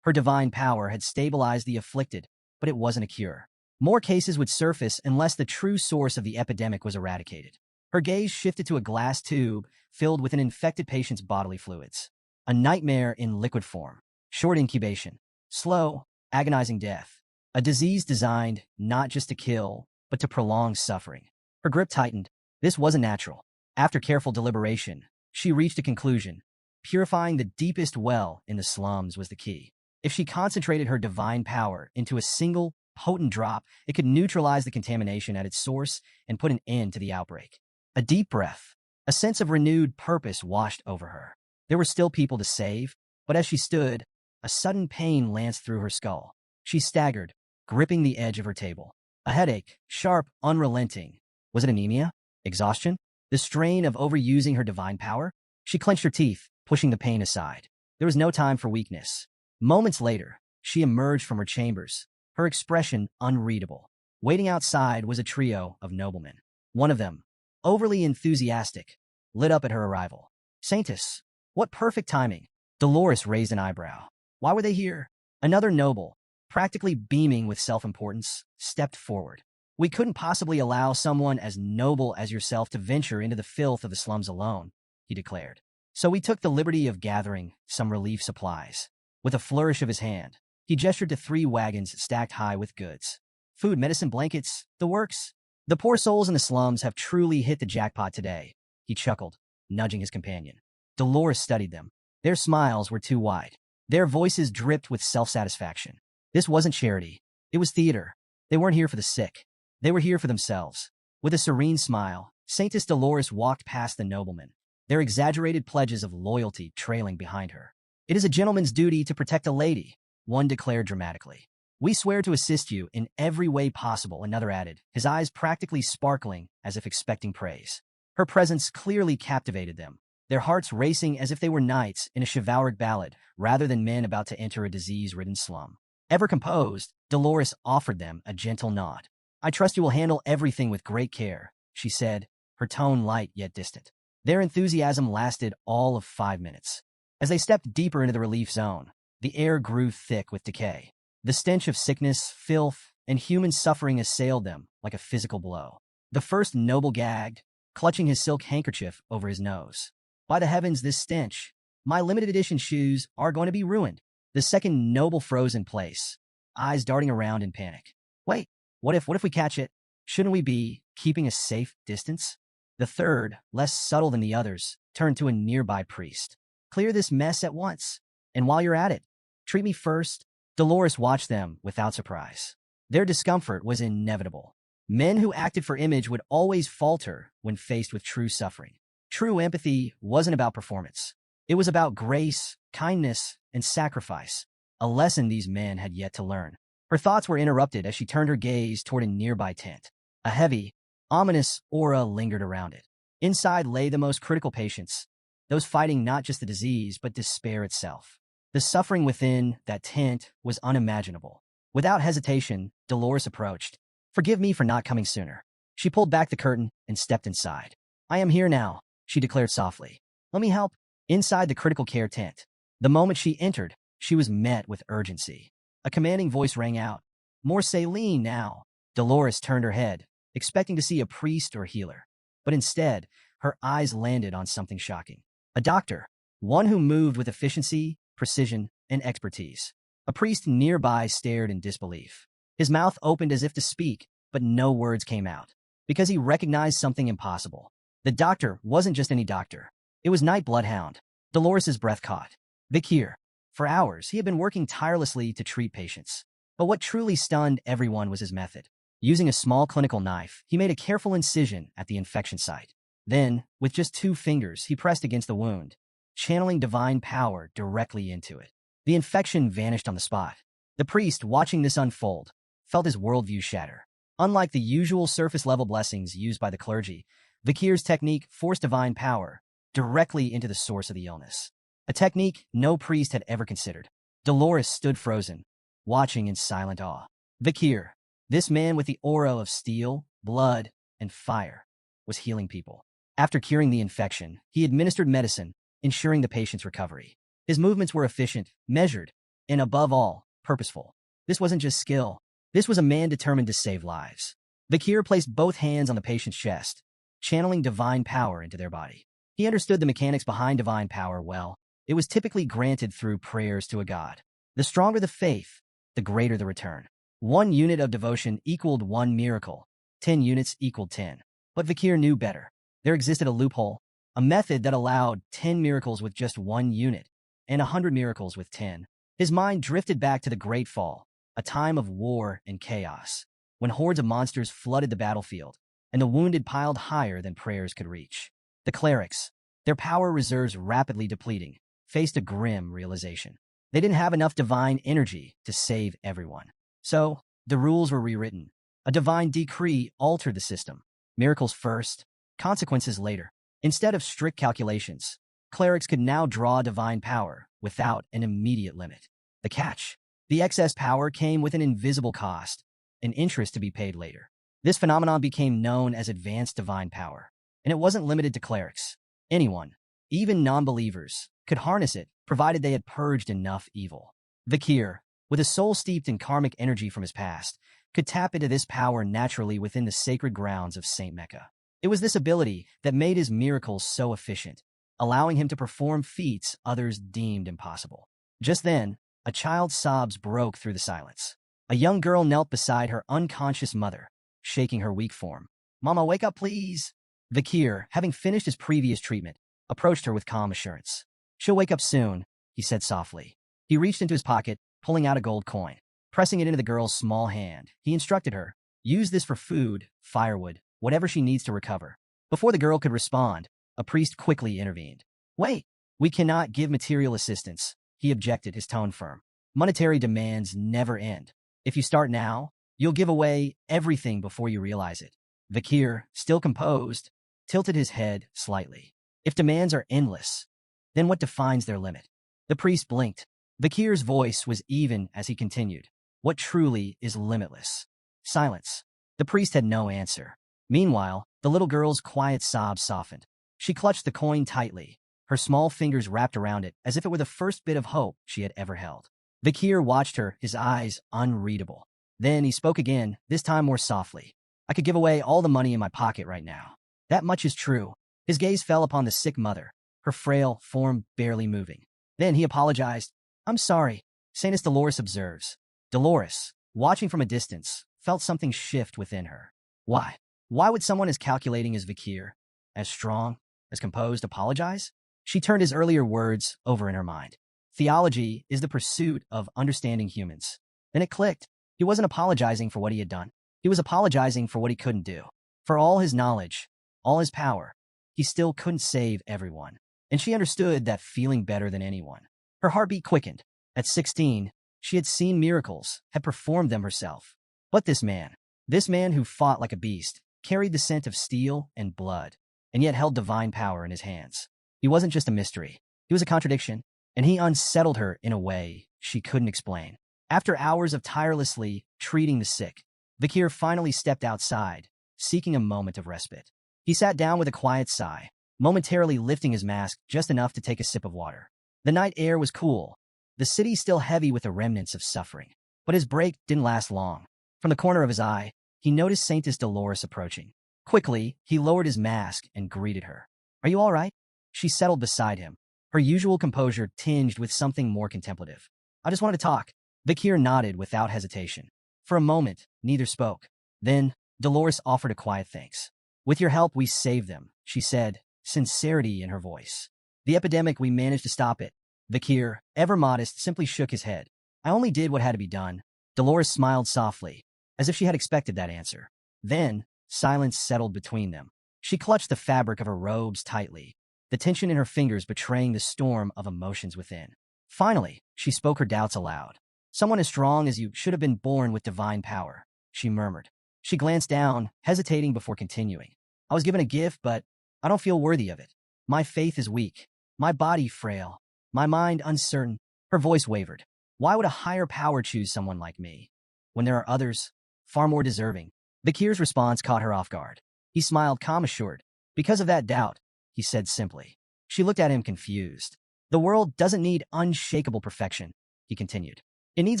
Her divine power had stabilized the afflicted, but it wasn't a cure. More cases would surface unless the true source of the epidemic was eradicated. Her gaze shifted to a glass tube filled with an infected patient's bodily fluids. A nightmare in liquid form. Short incubation. Slow, agonizing death. A disease designed not just to kill, but to prolong suffering. Her grip tightened. This wasn't natural. After careful deliberation, she reached a conclusion. Purifying the deepest well in the slums was the key. If she concentrated her divine power into a single, potent drop, it could neutralize the contamination at its source and put an end to the outbreak. A deep breath, a sense of renewed purpose washed over her. There were still people to save, but as she stood, a sudden pain lanced through her skull. She staggered, gripping the edge of her table. A headache, sharp, unrelenting. Was it anemia? Exhaustion? The strain of overusing her divine power? She clenched her teeth, pushing the pain aside. There was no time for weakness. Moments later, she emerged from her chambers, her expression unreadable. Waiting outside was a trio of noblemen. One of them, overly enthusiastic, lit up at her arrival. Saintess, what perfect timing. Dolores raised an eyebrow. Why were they here? Another noble, practically beaming with self-importance, stepped forward. We couldn't possibly allow someone as noble as yourself to venture into the filth of the slums alone, he declared. So we took the liberty of gathering some relief supplies. With a flourish of his hand, he gestured to 3 wagons stacked high with goods. Food, medicine, blankets, the works. The poor souls in the slums have truly hit the jackpot today, he chuckled, nudging his companion. Dolores studied them. Their smiles were too wide. Their voices dripped with self-satisfaction. This wasn't charity. It was theater. They weren't here for the sick. They were here for themselves. With a serene smile, Saintess Dolores walked past the noblemen, their exaggerated pledges of loyalty trailing behind her. It is a gentleman's duty to protect a lady, one declared dramatically. We swear to assist you in every way possible, another added, his eyes practically sparkling as if expecting praise. Her presence clearly captivated them, their hearts racing as if they were knights in a chivalric ballad rather than men about to enter a disease-ridden slum. Ever composed, Dolores offered them a gentle nod. I trust you will handle everything with great care, she said, her tone light yet distant. Their enthusiasm lasted all of 5 minutes. As they stepped deeper into the relief zone, the air grew thick with decay. The stench of sickness, filth, and human suffering assailed them like a physical blow. The first noble gagged, clutching his silk handkerchief over his nose. By the heavens, this stench. My limited edition shoes are going to be ruined. The second noble froze in place, eyes darting around in panic. Wait, what if we catch it? Shouldn't we be keeping a safe distance? The third, less subtle than the others, turned to a nearby priest. Clear this mess at once. And while you're at it, treat me first. Dolores watched them without surprise. Their discomfort was inevitable. Men who acted for image would always falter when faced with true suffering. True empathy wasn't about performance. It was about grace, kindness, and sacrifice, a lesson these men had yet to learn. Her thoughts were interrupted as she turned her gaze toward a nearby tent. A heavy, ominous aura lingered around it. Inside lay the most critical patients, those fighting not just the disease but despair itself. The suffering within that tent was unimaginable. Without hesitation, Dolores approached. Forgive me for not coming sooner. She pulled back the curtain and stepped inside. I am here now, she declared softly. Let me help. Inside the critical care tent, the moment she entered, she was met with urgency. A commanding voice rang out. More saline now. Dolores turned her head, expecting to see a priest or healer. But instead, her eyes landed on something shocking. A doctor, one who moved with efficiency, precision, and expertise. A priest nearby stared in disbelief. His mouth opened as if to speak, but no words came out, because he recognized something impossible. The doctor wasn't just any doctor. It was Night Bloodhound. Dolores's breath caught. Vikir. For hours, he had been working tirelessly to treat patients. But what truly stunned everyone was his method. Using a small clinical knife, he made a careful incision at the infection site. Then, with just 2 fingers, he pressed against the wound, channeling divine power directly into it. The infection vanished on the spot. The priest, watching this unfold, felt his worldview shatter. Unlike the usual surface-level blessings used by the clergy, Vikir's technique forced divine power directly into the source of the illness. A technique no priest had ever considered. Dolores stood frozen, watching in silent awe. Vikir, this man with the aura of steel, blood, and fire, was healing people. After curing the infection, he administered medicine, ensuring the patient's recovery. His movements were efficient, measured, and above all, purposeful. This wasn't just skill. This was a man determined to save lives. Vikir placed both hands on the patient's chest, channeling divine power into their body. He understood the mechanics behind divine power well. It was typically granted through prayers to a god. The stronger the faith, the greater the return. 1 unit of devotion equaled 1 miracle. 10 units equaled 10. But Vikir knew better. There existed a loophole, a method that allowed 10 miracles with just 1 unit, and 100 miracles with 10. His mind drifted back to the Great Fall, a time of war and chaos, when hordes of monsters flooded the battlefield, and the wounded piled higher than prayers could reach. The clerics, their power reserves rapidly depleting, faced a grim realization. They didn't have enough divine energy to save everyone. So, the rules were rewritten. A divine decree altered the system. Miracles first, consequences later. Instead of strict calculations, clerics could now draw divine power without an immediate limit. The catch: the excess power came with an invisible cost, an interest to be paid later. This phenomenon became known as advanced divine power, and it wasn't limited to clerics. Anyone, even non-believers, could harness it, provided they had purged enough evil. Vakir, with a soul steeped in karmic energy from his past, could tap into this power naturally within the sacred grounds of Saint Mecca. It was this ability that made his miracles so efficient, allowing him to perform feats others deemed impossible. Just then, a child's sobs broke through the silence. A young girl knelt beside her unconscious mother, shaking her weak form. "Mama, wake up, please." Vakir, having finished his previous treatment, approached her with calm assurance. "She'll wake up soon," he said softly. He reached into his pocket, pulling out a gold coin. Pressing it into the girl's small hand, he instructed her, "Use this for food, firewood, whatever she needs to recover." Before the girl could respond, a priest quickly intervened. "Wait, we cannot give material assistance," he objected, his tone firm. "Monetary demands never end. If you start now, you'll give away everything before you realize it." Vakir, still composed, tilted his head slightly. "If demands are endless, then what defines their limit?" The priest blinked. Vakir's voice was even as he continued. "What truly is limitless?" Silence. The priest had no answer. Meanwhile, the little girl's quiet sobs softened. She clutched the coin tightly, her small fingers wrapped around it as if it were the first bit of hope she had ever held. Vakir watched her, his eyes unreadable. Then he spoke again, this time more softly. "I could give away all the money in my pocket right now. That much is true." His gaze fell upon the sick mother, her frail form barely moving. Then he apologized. "I'm sorry," Saintess Dolores observes. Dolores, watching from a distance, felt something shift within her. Why? Why would someone as calculating as Vakir, as strong, as composed, apologize? She turned his earlier words over in her mind. Theology is the pursuit of understanding humans. Then it clicked. He wasn't apologizing for what he had done. He was apologizing for what he couldn't do. For all his knowledge, all his power, he still couldn't save everyone. And she understood that feeling better than anyone. Her heartbeat quickened. At 16, she had seen miracles, had performed them herself. But this man who fought like a beast, carried the scent of steel and blood, and yet held divine power in his hands. He wasn't just a mystery. He was a contradiction, and he unsettled her in a way she couldn't explain. After hours of tirelessly treating the sick, Vakir finally stepped outside, seeking a moment of respite. He sat down with a quiet sigh, momentarily lifting his mask just enough to take a sip of water. The night air was cool, the city still heavy with the remnants of suffering. But his break didn't last long. From the corner of his eye, he noticed Saintess Dolores approaching. Quickly, he lowered his mask and greeted her. "Are you all right?" She settled beside him, her usual composure tinged with something more contemplative. "I just wanted to talk." Vakir nodded without hesitation. For a moment, neither spoke. Then, Dolores offered a quiet thanks. "With your help, we saved them," she said, sincerity in her voice. "The epidemic, we managed to stop it." Vakir, ever modest, simply shook his head. "I only did what had to be done." Dolores smiled softly, as if she had expected that answer. Then, silence settled between them. She clutched the fabric of her robes tightly, the tension in her fingers betraying the storm of emotions within. Finally, she spoke her doubts aloud. "Someone as strong as you should have been born with divine power," she murmured. She glanced down, hesitating before continuing. "I was given a gift, but I don't feel worthy of it. My faith is weak, my body frail, my mind uncertain." Her voice wavered. "Why would a higher power choose someone like me, when there are others, far more deserving?" Vakir's response caught her off guard. He smiled, calm assured. "Because of that doubt," he said simply. She looked at him confused. "The world doesn't need unshakable perfection," he continued. "It needs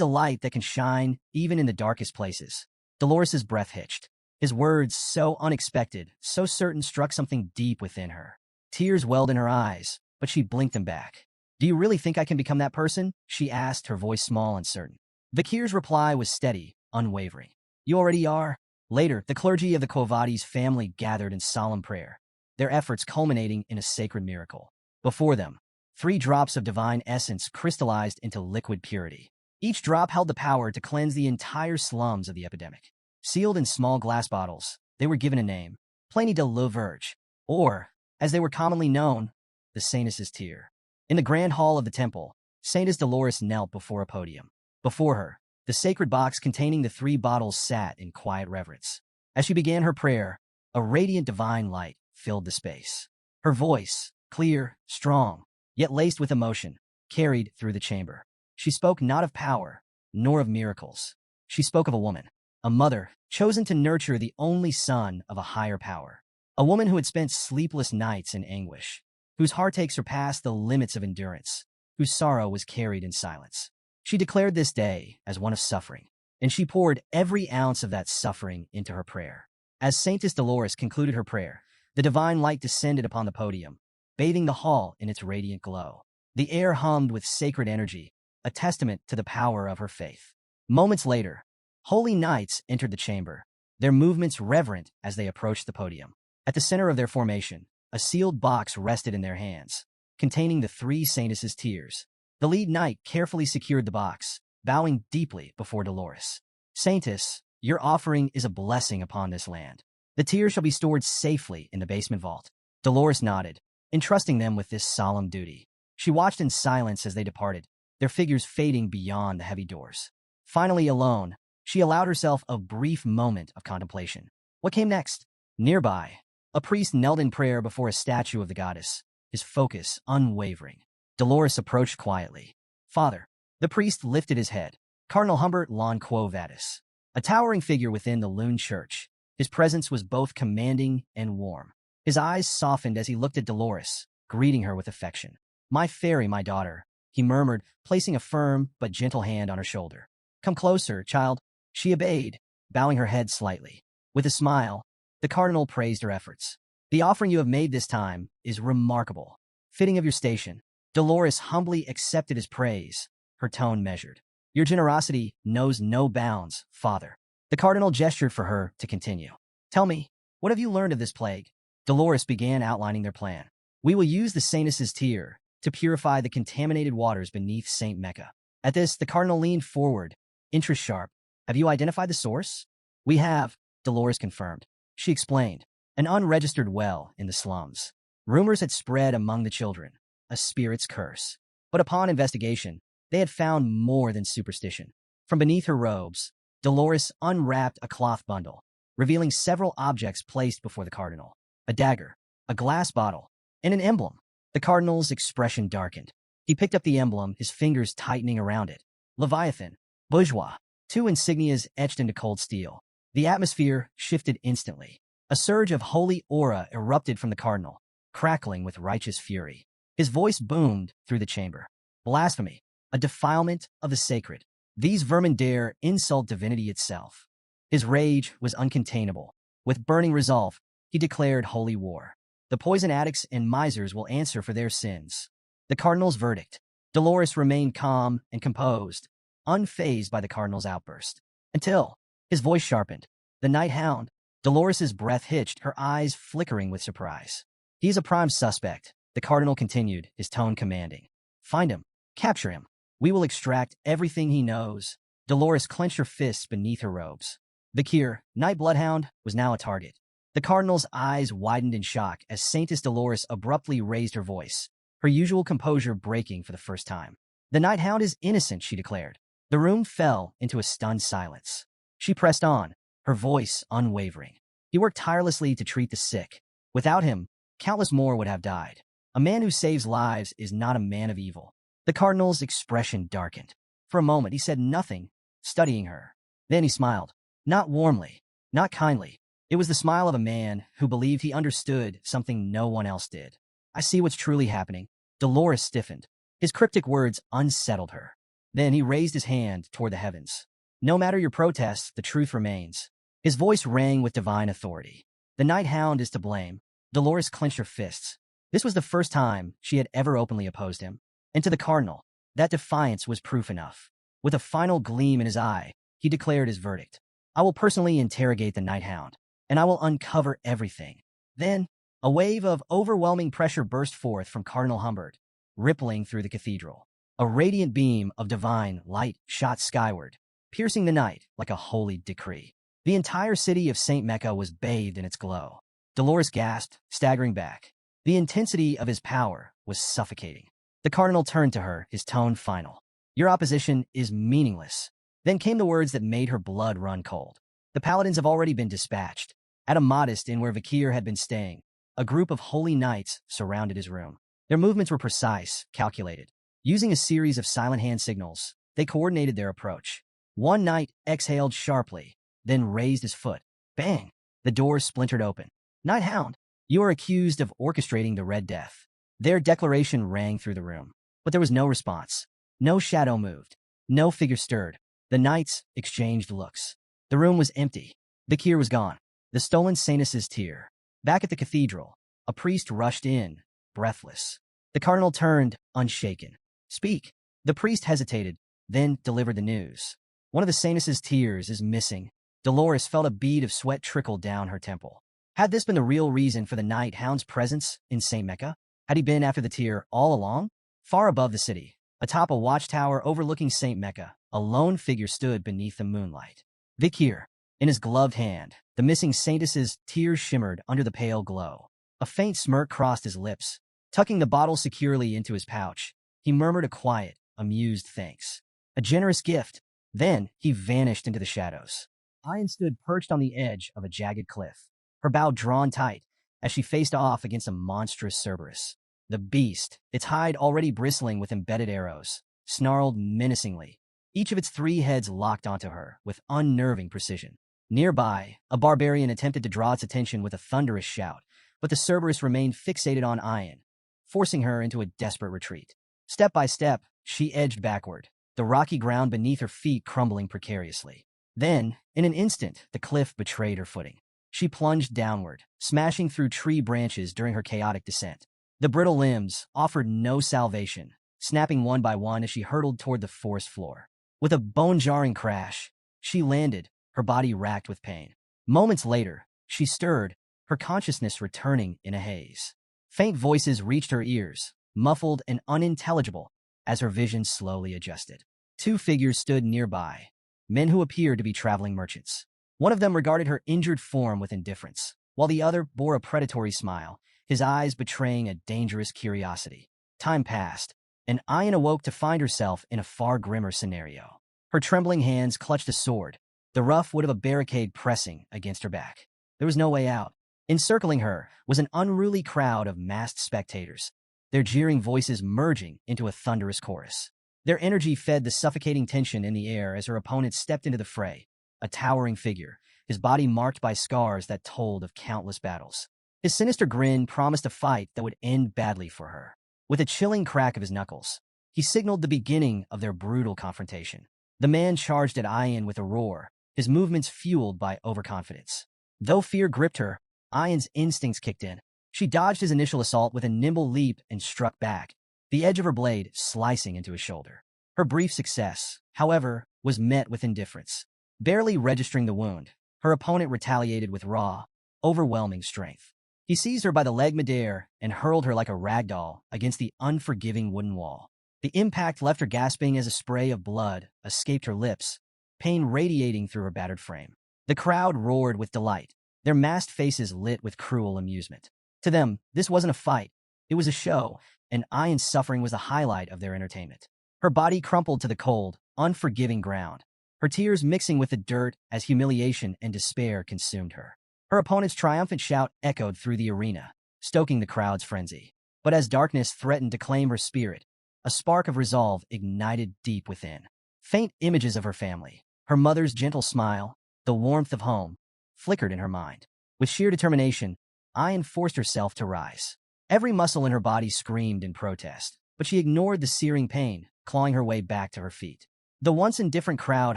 a light that can shine even in the darkest places." Dolores's breath hitched. His words, so unexpected, so certain, struck something deep within her. Tears welled in her eyes, but she blinked them back. "Do you really think I can become that person?" she asked, her voice small and certain. Vakir's reply was steady, unwavering. "You already are." Later, the clergy of the Kovadi's family gathered in solemn prayer, their efforts culminating in a sacred miracle. Before them, 3 drops of divine essence crystallized into liquid purity. Each drop held the power to cleanse the entire slums of the epidemic. Sealed in small glass bottles, they were given a name, Pliny de la Verge, or, as they were commonly known, the Saintess's Tear. In the grand hall of the temple, Saintess Dolores knelt before a podium. Before her, the sacred box containing the 3 bottles sat in quiet reverence. As she began her prayer, a radiant divine light filled the space. Her voice, clear, strong, yet laced with emotion, carried through the chamber. She spoke not of power, nor of miracles. She spoke of a woman, a mother, chosen to nurture the only son of a higher power. A woman who had spent sleepless nights in anguish, whose heartache surpassed the limits of endurance, whose sorrow was carried in silence. She declared this day as one of suffering, and she poured every ounce of that suffering into her prayer. As Saintess Dolores concluded her prayer, the divine light descended upon the podium, bathing the hall in its radiant glow. The air hummed with sacred energy, a testament to the power of her faith. Moments later, holy knights entered the chamber, their movements reverent as they approached the podium. At the center of their formation, a sealed box rested in their hands, containing the three saintesses' tears. The lead knight carefully secured the box, bowing deeply before Dolores. Saintess, your offering is a blessing upon this land. The tears shall be stored safely in the basement vault. Dolores nodded, entrusting them with this solemn duty. She watched in silence as they departed, their figures fading beyond the heavy doors. Finally alone, she allowed herself a brief moment of contemplation. What came next? Nearby, a priest knelt in prayer before a statue of the goddess, his focus unwavering. Dolores approached quietly. Father. The priest lifted his head. Cardinal Humbert Lon Quo Vadis, a towering figure within the Loon Church. His presence was both commanding and warm. His eyes softened as he looked at Dolores, greeting her with affection. My fairy, my daughter, he murmured, placing a firm but gentle hand on her shoulder. Come closer, child. She obeyed, bowing her head slightly. With a smile, the cardinal praised her efforts. The offering you have made this time is remarkable, fitting of your station. Dolores humbly accepted his praise, her tone measured. Your generosity knows no bounds, Father. The cardinal gestured for her to continue. Tell me, what have you learned of this plague? Dolores began outlining their plan. We will use the saintess's tear to purify the contaminated waters beneath St. Mecca. At this, the cardinal leaned forward, interest sharp. Have you identified the source? We have, Dolores confirmed. She explained, an unregistered well in the slums. Rumors had spread among the children, a spirit's curse. But upon investigation, they had found more than superstition. From beneath her robes, Dolores unwrapped a cloth bundle, revealing several objects placed before the cardinal. A dagger, a glass bottle, and an emblem. The cardinal's expression darkened. He picked up the emblem, his fingers tightening around it. Leviathan, bourgeois, two insignias etched into cold steel. The atmosphere shifted instantly. A surge of holy aura erupted from the cardinal, crackling with righteous fury. His voice boomed through the chamber. Blasphemy, a defilement of the sacred. These vermin dare insult divinity itself. His rage was uncontainable. With burning resolve, he declared holy war. The poison addicts and misers will answer for their sins. The cardinal's verdict. Dolores remained calm and composed, unfazed by the cardinal's outburst. Until his voice sharpened. The night hound. Dolores's breath hitched, her eyes flickering with surprise. He is a prime suspect, the cardinal continued, his tone commanding. Find him. Capture him. We will extract everything he knows. Dolores clenched her fists beneath her robes. Vakir, Night Bloodhound, was now a target. The cardinal's eyes widened in shock as Saintess Dolores abruptly raised her voice, her usual composure breaking for the first time. The Night Hound is innocent, she declared. The room fell into a stunned silence. She pressed on, her voice unwavering. He worked tirelessly to treat the sick. Without him, countless more would have died. A man who saves lives is not a man of evil. The cardinal's expression darkened. For a moment, he said nothing, studying her. Then he smiled. Not warmly, not kindly. It was the smile of a man who believed he understood something no one else did. I see what's truly happening. Dolores stiffened. His cryptic words unsettled her. Then he raised his hand toward the heavens. No matter your protests, the truth remains. His voice rang with divine authority. The Night Hound is to blame. Dolores clenched her fists. This was the first time she had ever openly opposed him. And to the cardinal, that defiance was proof enough. With a final gleam in his eye, he declared his verdict. I will personally interrogate the Night Hound, and I will uncover everything. Then, a wave of overwhelming pressure burst forth from Cardinal Humbert, rippling through the cathedral. A radiant beam of divine light shot skyward, piercing the night like a holy decree. The entire city of St. Mecca was bathed in its glow. Dolores gasped, staggering back. The intensity of his power was suffocating. The cardinal turned to her, his tone final. Your opposition is meaningless. Then came the words that made her blood run cold. The paladins have already been dispatched. At a modest inn where Vakir had been staying, a group of holy knights surrounded his room. Their movements were precise, calculated. Using a series of silent hand signals, they coordinated their approach. One knight exhaled sharply, then raised his foot. Bang! The door splintered open. Knight Hound, you are accused of orchestrating the Red Death. Their declaration rang through the room, but there was no response. No shadow moved. No figure stirred. The knights exchanged looks. The room was empty. The Bakir was gone. The stolen Sainus's tear. Back at the cathedral, a priest rushed in, breathless. The cardinal turned, unshaken. Speak. The priest hesitated, then delivered the news. One of the Sainus's tears is missing. Dolores felt a bead of sweat trickle down her temple. Had this been the real reason for the Night Hound's presence in St. Mecca? Had he been after the tear all along? Far above the city, atop a watchtower overlooking St. Mecca, a lone figure stood beneath the moonlight. Vikir, in his gloved hand, the missing Saintus's tears shimmered under the pale glow. A faint smirk crossed his lips. Tucking the bottle securely into his pouch, he murmured a quiet, amused thanks. A generous gift. Then he vanished into the shadows. Ayan stood perched on the edge of a jagged cliff, her bow drawn tight as she faced off against a monstrous Cerberus. The beast, its hide already bristling with embedded arrows, snarled menacingly. Each of its 3 heads locked onto her with unnerving precision. Nearby, a barbarian attempted to draw its attention with a thunderous shout, but the Cerberus remained fixated on Ayan, forcing her into a desperate retreat. Step by step, she edged backward, the rocky ground beneath her feet crumbling precariously. Then, in an instant, the cliff betrayed her footing. She plunged downward, smashing through tree branches during her chaotic descent. The brittle limbs offered no salvation, snapping one by one as she hurtled toward the forest floor. With a bone-jarring crash, she landed, her body racked with pain. Moments later, she stirred, her consciousness returning in a haze. Faint voices reached her ears, muffled and unintelligible, as her vision slowly adjusted. 2 figures stood nearby, men who appeared to be traveling merchants. One of them regarded her injured form with indifference, while the other bore a predatory smile, his eyes betraying a dangerous curiosity. Time passed, and Ayan awoke to find herself in a far grimmer scenario. Her trembling hands clutched a sword, the rough wood of a barricade pressing against her back. There was no way out. Encircling her was an unruly crowd of masked spectators, their jeering voices merging into a thunderous chorus. Their energy fed the suffocating tension in the air as her opponent stepped into the fray, a towering figure, his body marked by scars that told of countless battles. His sinister grin promised a fight that would end badly for her. With a chilling crack of his knuckles, he signaled the beginning of their brutal confrontation. The man charged at Ayan with a roar, his movements fueled by overconfidence. Though fear gripped her, Ayan's instincts kicked in. She dodged his initial assault with a nimble leap and struck back, the edge of her blade slicing into his shoulder. Her brief success, however, was met with indifference. Barely registering the wound, her opponent retaliated with raw, overwhelming strength. He seized her by the leg midair and hurled her like a rag doll against the unforgiving wooden wall. The impact left her gasping as a spray of blood escaped her lips, pain radiating through her battered frame. The crowd roared with delight, their masked faces lit with cruel amusement. To them, this wasn't a fight. It was a show, and Ayan's suffering was the highlight of their entertainment. Her body crumpled to the cold, unforgiving ground, her tears mixing with the dirt as humiliation and despair consumed her. Her opponent's triumphant shout echoed through the arena, stoking the crowd's frenzy. But as darkness threatened to claim her spirit, a spark of resolve ignited deep within. Faint images of her family, her mother's gentle smile, the warmth of home, flickered in her mind. With sheer determination, Ayan forced herself to rise. Every muscle in her body screamed in protest, but she ignored the searing pain, clawing her way back to her feet. The once indifferent crowd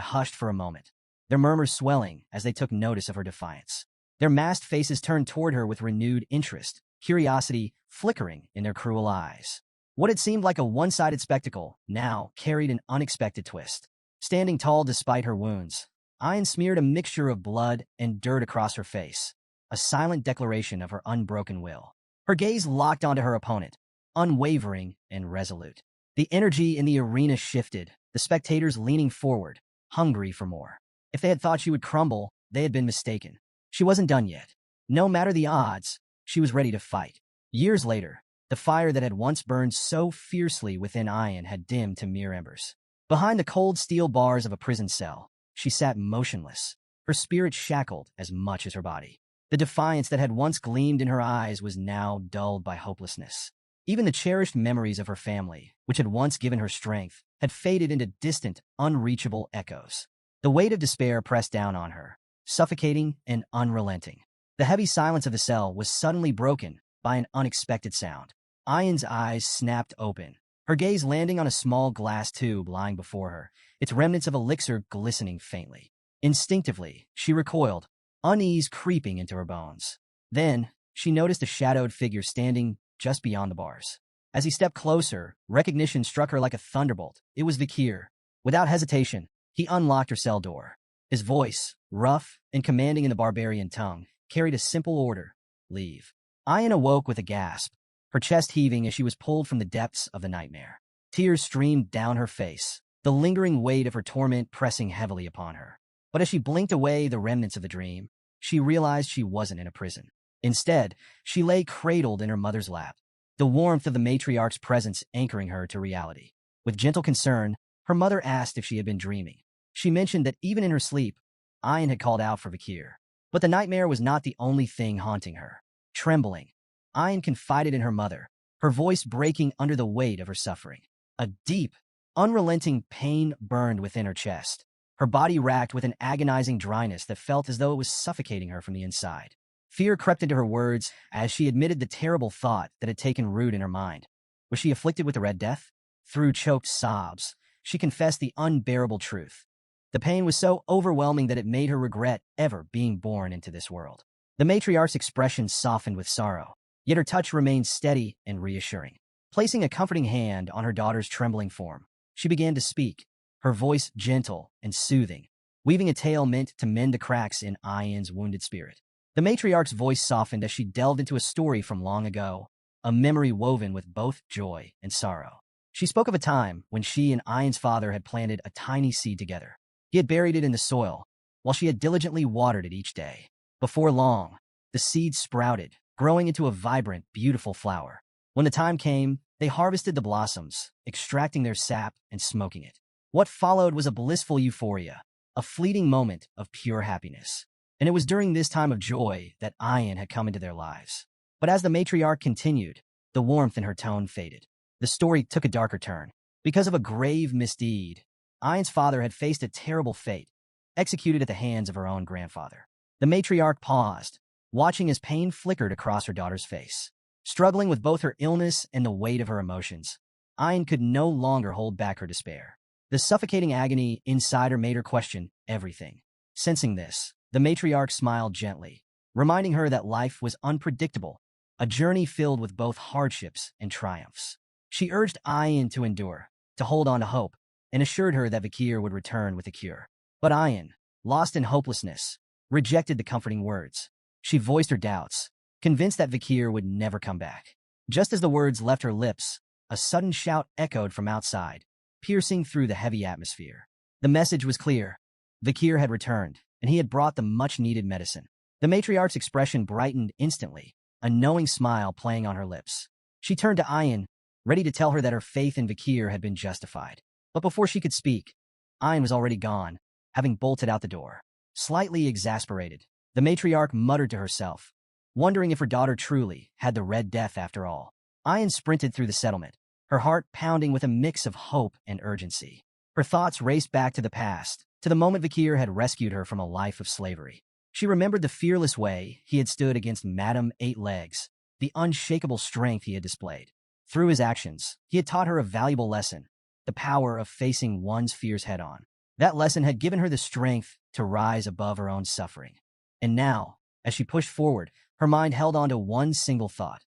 hushed for a moment, their murmurs swelling as they took notice of her defiance. Their masked faces turned toward her with renewed interest, curiosity flickering in their cruel eyes. What had seemed like a one-sided spectacle now carried an unexpected twist. Standing tall despite her wounds, Ayan smeared a mixture of blood and dirt across her face, a silent declaration of her unbroken will. Her gaze locked onto her opponent, unwavering and resolute. The energy in the arena shifted, the spectators leaning forward, hungry for more. If they had thought she would crumble, they had been mistaken. She wasn't done yet. No matter the odds, she was ready to fight. Years later, the fire that had once burned so fiercely within Ayan had dimmed to mere embers. Behind the cold steel bars of a prison cell, she sat motionless, her spirit shackled as much as her body. The defiance that had once gleamed in her eyes was now dulled by hopelessness. Even the cherished memories of her family, which had once given her strength, had faded into distant, unreachable echoes. The weight of despair pressed down on her, suffocating and unrelenting. The heavy silence of the cell was suddenly broken by an unexpected sound. Ayan's eyes snapped open, her gaze landing on a small glass tube lying before her, its remnants of elixir glistening faintly. Instinctively, she recoiled, unease creeping into her bones. Then, she noticed a shadowed figure standing just beyond the bars. As he stepped closer, recognition struck her like a thunderbolt. It was Vikir. Without hesitation, he unlocked her cell door. His voice, rough and commanding in the barbarian tongue, carried a simple order: leave. Ayan awoke with a gasp, her chest heaving as she was pulled from the depths of the nightmare. Tears streamed down her face, the lingering weight of her torment pressing heavily upon her. But as she blinked away the remnants of the dream, she realized she wasn't in a prison. Instead, she lay cradled in her mother's lap, the warmth of the matriarch's presence anchoring her to reality. With gentle concern, her mother asked if she had been dreaming. She mentioned that even in her sleep, Ayan had called out for Vikir. But the nightmare was not the only thing haunting her. Trembling, Ayan confided in her mother, her voice breaking under the weight of her suffering. A deep, unrelenting pain burned within her chest, her body racked with an agonizing dryness that felt as though it was suffocating her from the inside. Fear crept into her words as she admitted the terrible thought that had taken root in her mind. Was she afflicted with the Red Death? Through choked sobs, she confessed the unbearable truth. The pain was so overwhelming that it made her regret ever being born into this world. The matriarch's expression softened with sorrow, yet her touch remained steady and reassuring. Placing a comforting hand on her daughter's trembling form, she began to speak, her voice gentle and soothing, weaving a tale meant to mend the cracks in Ayan's wounded spirit. The matriarch's voice softened as she delved into a story from long ago, a memory woven with both joy and sorrow. She spoke of a time when she and Ayan's father had planted a tiny seed together. He had buried it in the soil, while she had diligently watered it each day. Before long, the seed sprouted, growing into a vibrant, beautiful flower. When the time came, they harvested the blossoms, extracting their sap and smoking it. What followed was a blissful euphoria, a fleeting moment of pure happiness. And it was during this time of joy that Ayan had come into their lives. But as the matriarch continued, the warmth in her tone faded. The story took a darker turn. Because of a grave misdeed, Ayan's father had faced a terrible fate, executed at the hands of her own grandfather. The matriarch paused, watching as pain flickered across her daughter's face. Struggling with both her illness and the weight of her emotions, Ayan could no longer hold back her despair. The suffocating agony inside her made her question everything. Sensing this, the matriarch smiled gently, reminding her that life was unpredictable, a journey filled with both hardships and triumphs. She urged Ayan to endure, to hold on to hope, and assured her that Vikir would return with a cure. But Ayan, lost in hopelessness, rejected the comforting words. She voiced her doubts, convinced that Vikir would never come back. Just as the words left her lips, a sudden shout echoed from outside, piercing through the heavy atmosphere. The message was clear. Vikir had returned, and he had brought the much-needed medicine. The matriarch's expression brightened instantly, a knowing smile playing on her lips. She turned to Ayan, ready to tell her that her faith in Vikir had been justified. But before she could speak, Ayan was already gone, having bolted out the door. Slightly exasperated, the matriarch muttered to herself, wondering if her daughter truly had the Red Death after all. Ayan sprinted through the settlement, her heart pounding with a mix of hope and urgency. Her thoughts raced back to the past, to the moment Vikir had rescued her from a life of slavery. She remembered the fearless way he had stood against Madame Eight Legs, the unshakable strength he had displayed. Through his actions, he had taught her a valuable lesson, the power of facing one's fears head-on. That lesson had given her the strength to rise above her own suffering. And now, as she pushed forward, her mind held on to one single thought.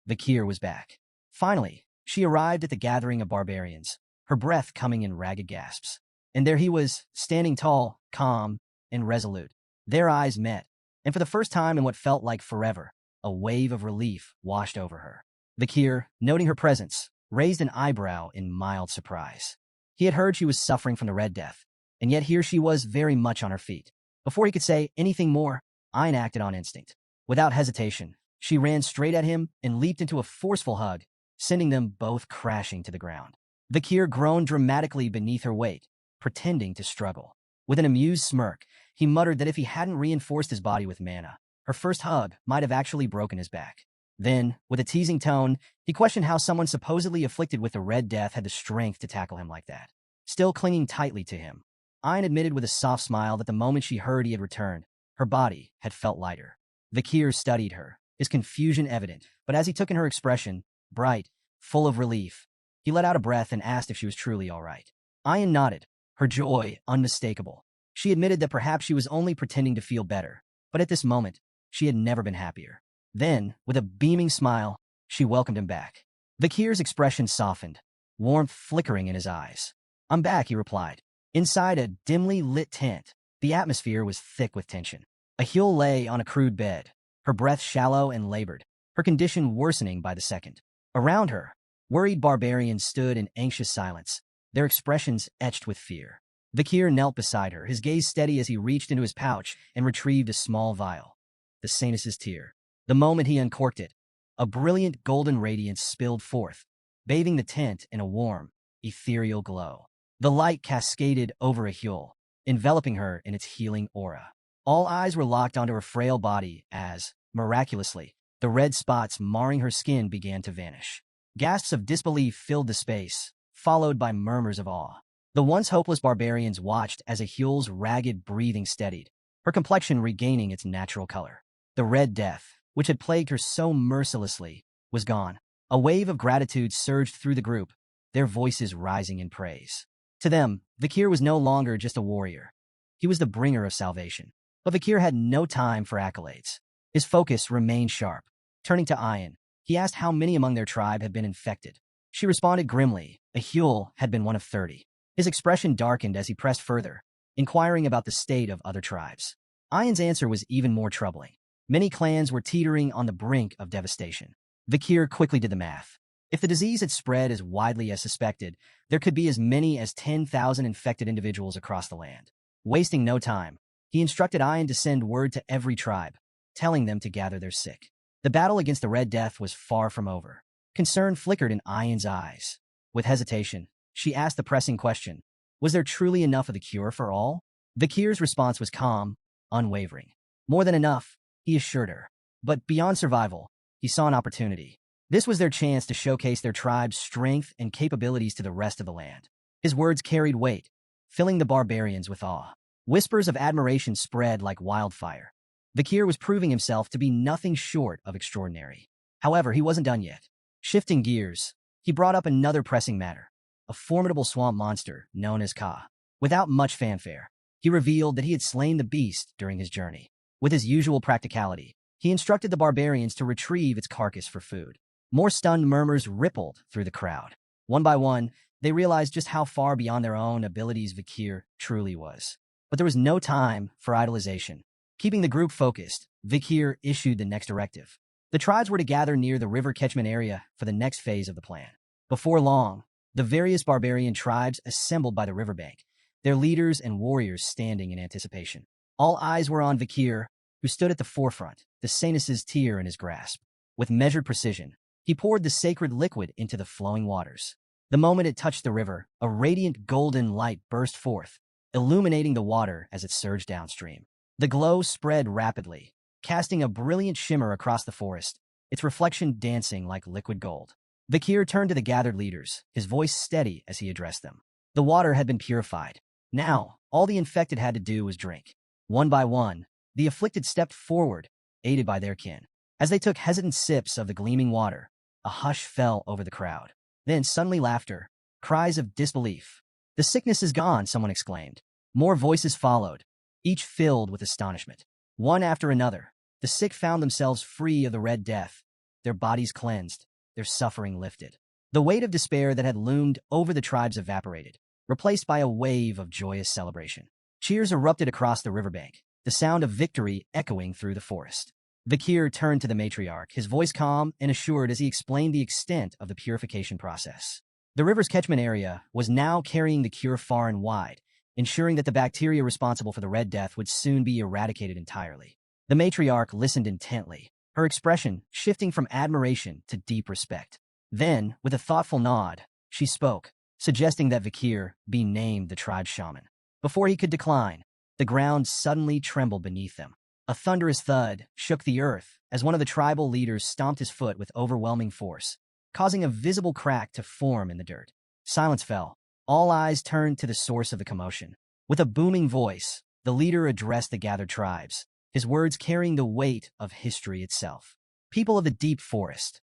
Vikir was back. Finally, she arrived at the gathering of barbarians, her breath coming in ragged gasps. And there he was, standing tall, calm, and resolute. Their eyes met, and for the first time in what felt like forever, a wave of relief washed over her. Vikir, noting her presence, raised an eyebrow in mild surprise. He had heard she was suffering from the Red Death, and yet here she was very much on her feet. Before he could say anything more, Ayan acted on instinct. Without hesitation, she ran straight at him and leaped into a forceful hug, sending them both crashing to the ground. Vikir groaned dramatically beneath her weight, pretending to struggle. With an amused smirk, he muttered that if he hadn't reinforced his body with mana, her first hug might have actually broken his back. Then, with a teasing tone, He questioned how someone supposedly afflicted with the Red Death had the strength to tackle him like that. Still clinging tightly to him, Ayn admitted with a soft smile that the moment she heard he had returned, her body had felt lighter. Vakir studied her, his confusion evident, but as he took in her expression, bright, full of relief, he let out a breath and asked if she was truly all right. Ayn nodded, her joy unmistakable. She admitted that perhaps she was only pretending to feel better, but at this moment, she had never been happier. Then, with a beaming smile, she welcomed him back. Vakir's expression softened, warmth flickering in his eyes. "I'm back," he replied. Inside a dimly lit tent, the atmosphere was thick with tension. Yahello lay on a crude bed, her breath shallow and labored, her condition worsening by the second. Around her, worried barbarians stood in anxious silence, their expressions etched with fear. Vakir knelt beside her, his gaze steady as he reached into his pouch and retrieved a small vial. The Saintess's tear. The moment he uncorked it, a brilliant golden radiance spilled forth, bathing the tent in a warm, ethereal glow. The light cascaded over Yahello, enveloping her in its healing aura. All eyes were locked onto her frail body as, miraculously, the red spots marring her skin began to vanish. Gasps of disbelief filled the space, followed by murmurs of awe. The once hopeless barbarians watched as Yahello's ragged breathing steadied, her complexion regaining its natural color. The Red Death, which had plagued her so mercilessly, was gone. A wave of gratitude surged through the group, their voices rising in praise. To them, Vakir was no longer just a warrior. He was the bringer of salvation. But Vakir had no time for accolades. His focus remained sharp. Turning to Ayn, he asked how many among their tribe had been infected. She responded grimly, Yahello had been one of 30. His expression darkened as he pressed further, inquiring about the state of other tribes. Ayn's answer was even more troubling. Many clans were teetering on the brink of devastation. Vakir quickly did the math. If the disease had spread as widely as suspected, there could be as many as 10,000 infected individuals across the land. Wasting no time, he instructed Ayn to send word to every tribe, telling them to gather their sick. The battle against the Red Death was far from over. Concern flickered in Ayn's eyes. With hesitation, she asked the pressing question, was there truly enough of the cure for all? Vakir's response was calm, unwavering. More than enough, he assured her. But beyond survival, he saw an opportunity. This was their chance to showcase their tribe's strength and capabilities to the rest of the land. His words carried weight, filling the barbarians with awe. Whispers of admiration spread like wildfire. Vakir was proving himself to be nothing short of extraordinary. However, he wasn't done yet. Shifting gears, he brought up another pressing matter, a formidable swamp monster known as Ka. Without much fanfare, he revealed that he had slain the beast during his journey. With his usual practicality, he instructed the barbarians to retrieve its carcass for food. More stunned murmurs rippled through the crowd. One by one, they realized just how far beyond their own abilities Vakir truly was. But there was no time for idolization. Keeping the group focused, Vakir issued the next directive. The tribes were to gather near the river catchment area for the next phase of the plan. Before long, the various barbarian tribes assembled by the riverbank, their leaders and warriors standing in anticipation. All eyes were on Vakir, who stood at the forefront, the Saintess's tear in his grasp. With measured precision, he poured the sacred liquid into the flowing waters. The moment it touched the river, a radiant golden light burst forth, illuminating the water as it surged downstream. The glow spread rapidly, casting a brilliant shimmer across the forest, its reflection dancing like liquid gold. Vakir turned to the gathered leaders, his voice steady as he addressed them. The water had been purified. Now, all the infected had to do was drink. One by one, the afflicted stepped forward, aided by their kin. As they took hesitant sips of the gleaming water, a hush fell over the crowd. Then suddenly laughter, cries of disbelief. "The sickness is gone," someone exclaimed. More voices followed, each filled with astonishment. One after another, the sick found themselves free of the Red Death, their bodies cleansed, their suffering lifted. The weight of despair that had loomed over the tribes evaporated, replaced by a wave of joyous celebration. Cheers erupted across the riverbank, the sound of victory echoing through the forest. Vakir turned to the matriarch, his voice calm and assured as he explained the extent of the purification process. The river's catchment area was now carrying the cure far and wide, ensuring that the bacteria responsible for the Red Death would soon be eradicated entirely. The matriarch listened intently, her expression shifting from admiration to deep respect. Then, with a thoughtful nod, she spoke, suggesting that Vakir be named the tribe's shaman. Before he could decline, the ground suddenly trembled beneath them. A thunderous thud shook the earth as one of the tribal leaders stomped his foot with overwhelming force, causing a visible crack to form in the dirt. Silence fell. All eyes turned to the source of the commotion. With a booming voice, the leader addressed the gathered tribes, his words carrying the weight of history itself. People of the deep forest,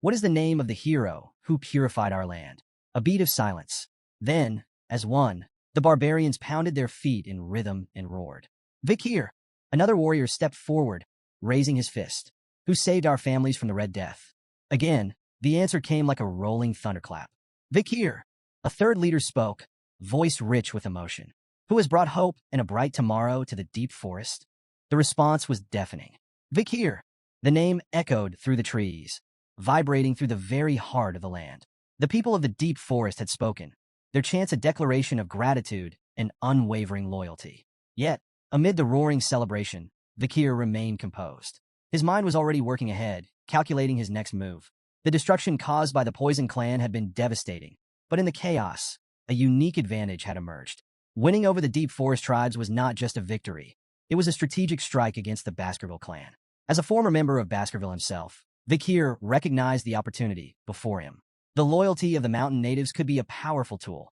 what is the name of the hero who purified our land? A beat of silence. Then, as one, the barbarians pounded their feet in rhythm and roared. Vikir! Another warrior stepped forward, raising his fist. Who saved our families from the Red Death? Again, the answer came like a rolling thunderclap. Vikir! A third leader spoke, voice rich with emotion. Who has brought hope and a bright tomorrow to the deep forest? The response was deafening. Vikir! The name echoed through the trees, vibrating through the very heart of the land. The people of the deep forest had spoken, their chants a declaration of gratitude and unwavering loyalty. Yet, amid the roaring celebration, Vikir remained composed. His mind was already working ahead, calculating his next move. The destruction caused by the Poison Clan had been devastating, but in the chaos, a unique advantage had emerged. Winning over the Deep Forest tribes was not just a victory, it was a strategic strike against the Baskerville clan. As a former member of Baskerville himself, Vikir recognized the opportunity before him. The loyalty of the mountain natives could be a powerful tool,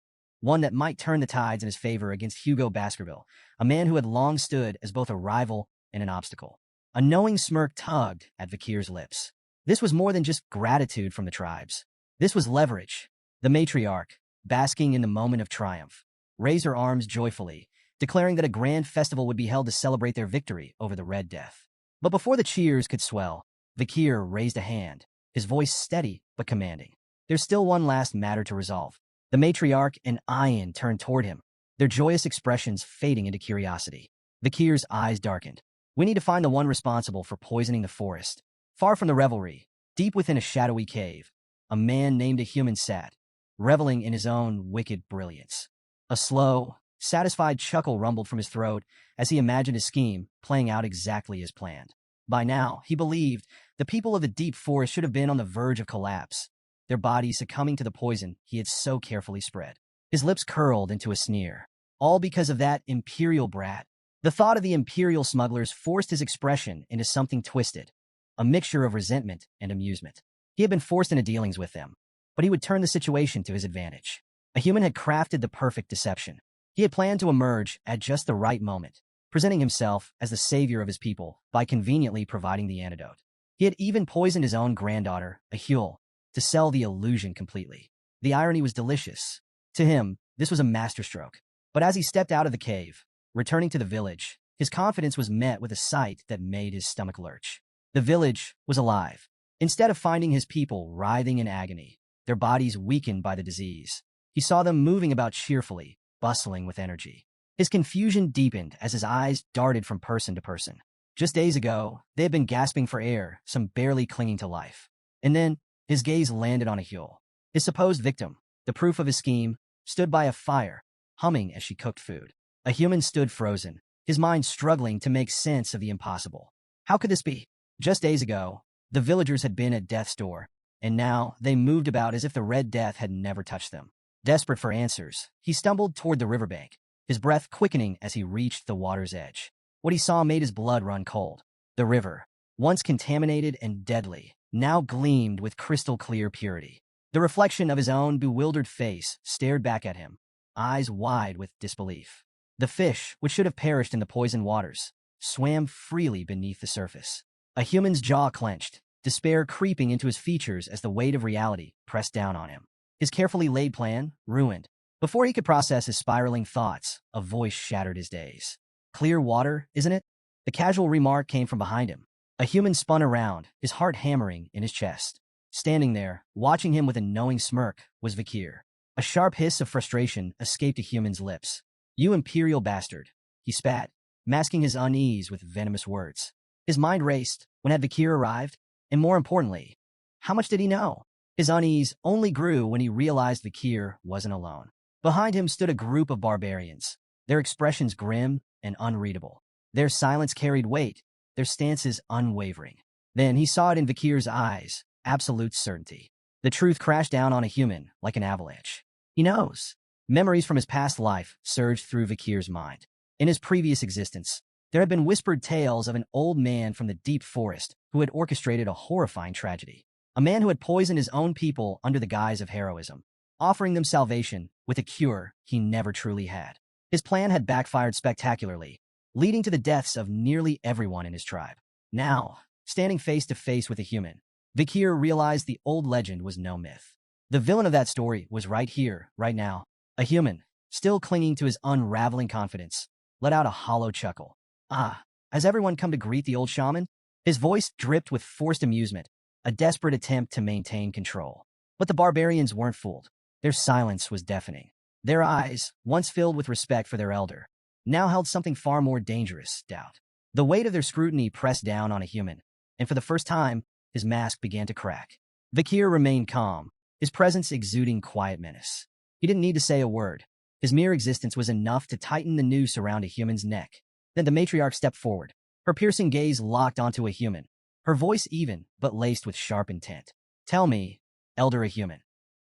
one that might turn the tides in his favor against Hugo Baskerville, a man who had long stood as both a rival and an obstacle. A knowing smirk tugged at Vikir's lips. This was more than just gratitude from the tribes. This was leverage. The matriarch, basking in the moment of triumph, raised her arms joyfully, declaring that a grand festival would be held to celebrate their victory over the Red Death. But before the cheers could swell, Vikir raised a hand, his voice steady but commanding. There's still one last matter to resolve. The matriarch and Ayin turned toward him, their joyous expressions fading into curiosity. Vikir's eyes darkened. We need to find the one responsible for poisoning the forest. Far from the revelry, deep within a shadowy cave, a man named a human sat, reveling in his own wicked brilliance. A slow, satisfied chuckle rumbled from his throat as he imagined his scheme playing out exactly as planned. By now, he believed, the people of the deep forest should have been on the verge of collapse, their bodies succumbing to the poison he had so carefully spread. His lips curled into a sneer, all because of that imperial brat. The thought of the imperial smugglers forced his expression into something twisted, a mixture of resentment and amusement. He had been forced into dealings with them, but he would turn the situation to his advantage. A human had crafted the perfect deception. He had planned to emerge at just the right moment, presenting himself as the savior of his people by conveniently providing the antidote. He had even poisoned his own granddaughter, Yahello, to sell the illusion completely. The irony was delicious. To him, this was a masterstroke. But as he stepped out of the cave, returning to the village, his confidence was met with a sight that made his stomach lurch. The village was alive. Instead of finding his people writhing in agony, their bodies weakened by the disease, he saw them moving about cheerfully, bustling with energy. His confusion deepened as his eyes darted from person to person. Just days ago, they had been gasping for air, some barely clinging to life. And then, his gaze landed on Yahello. His supposed victim, the proof of his scheme, stood by a fire, humming as she cooked food. A human stood frozen, his mind struggling to make sense of the impossible. How could this be? Just days ago, the villagers had been at death's door, and now they moved about as if the Red Death had never touched them. Desperate for answers, he stumbled toward the riverbank, his breath quickening as he reached the water's edge. What he saw made his blood run cold. The river, once contaminated and deadly, now gleamed with crystal-clear purity. The reflection of his own bewildered face stared back at him, eyes wide with disbelief. The fish, which should have perished in the poisoned waters, swam freely beneath the surface. A human's jaw clenched, despair creeping into his features as the weight of reality pressed down on him. His carefully laid plan ruined. Before he could process his spiraling thoughts, a voice shattered his daze. Clear water, isn't it? The casual remark came from behind him. A human spun around, his heart hammering in his chest. Standing there, watching him with a knowing smirk, was Vikir. A sharp hiss of frustration escaped a human's lips. You imperial bastard, he spat, masking his unease with venomous words. His mind raced. When had Vikir arrived? And more importantly, how much did he know? His unease only grew when he realized Vikir wasn't alone. Behind him stood a group of barbarians, their expressions grim and unreadable. Their silence carried weight, their stances unwavering. Then he saw it in Vikir's eyes, absolute certainty. The truth crashed down on a human like an avalanche. He knows. Memories from his past life surged through Vikir's mind. In his previous existence, there had been whispered tales of an old man from the deep forest who had orchestrated a horrifying tragedy. a man who had poisoned his own people under the guise of heroism, offering them salvation with a cure he never truly had. His plan had backfired spectacularly, leading to the deaths of nearly everyone in his tribe. Now, standing face to face with a human, Vikir realized the old legend was no myth. The villain of that story was right here, right now. A human, still clinging to his unraveling confidence, let out a hollow chuckle. Ah, has everyone come to greet the old shaman? His voice dripped with forced amusement, a desperate attempt to maintain control. But the barbarians weren't fooled. Their silence was deafening. Their eyes, once filled with respect for their elder, now held something far more dangerous, doubt. The weight of their scrutiny pressed down on a human, and for the first time, his mask began to crack. Vikir remained calm, his presence exuding quiet menace. He didn't need to say a word. His mere existence was enough to tighten the noose around a human's neck. Then the matriarch stepped forward, her piercing gaze locked onto a human, her voice even, but laced with sharp intent. Tell me, elder a human,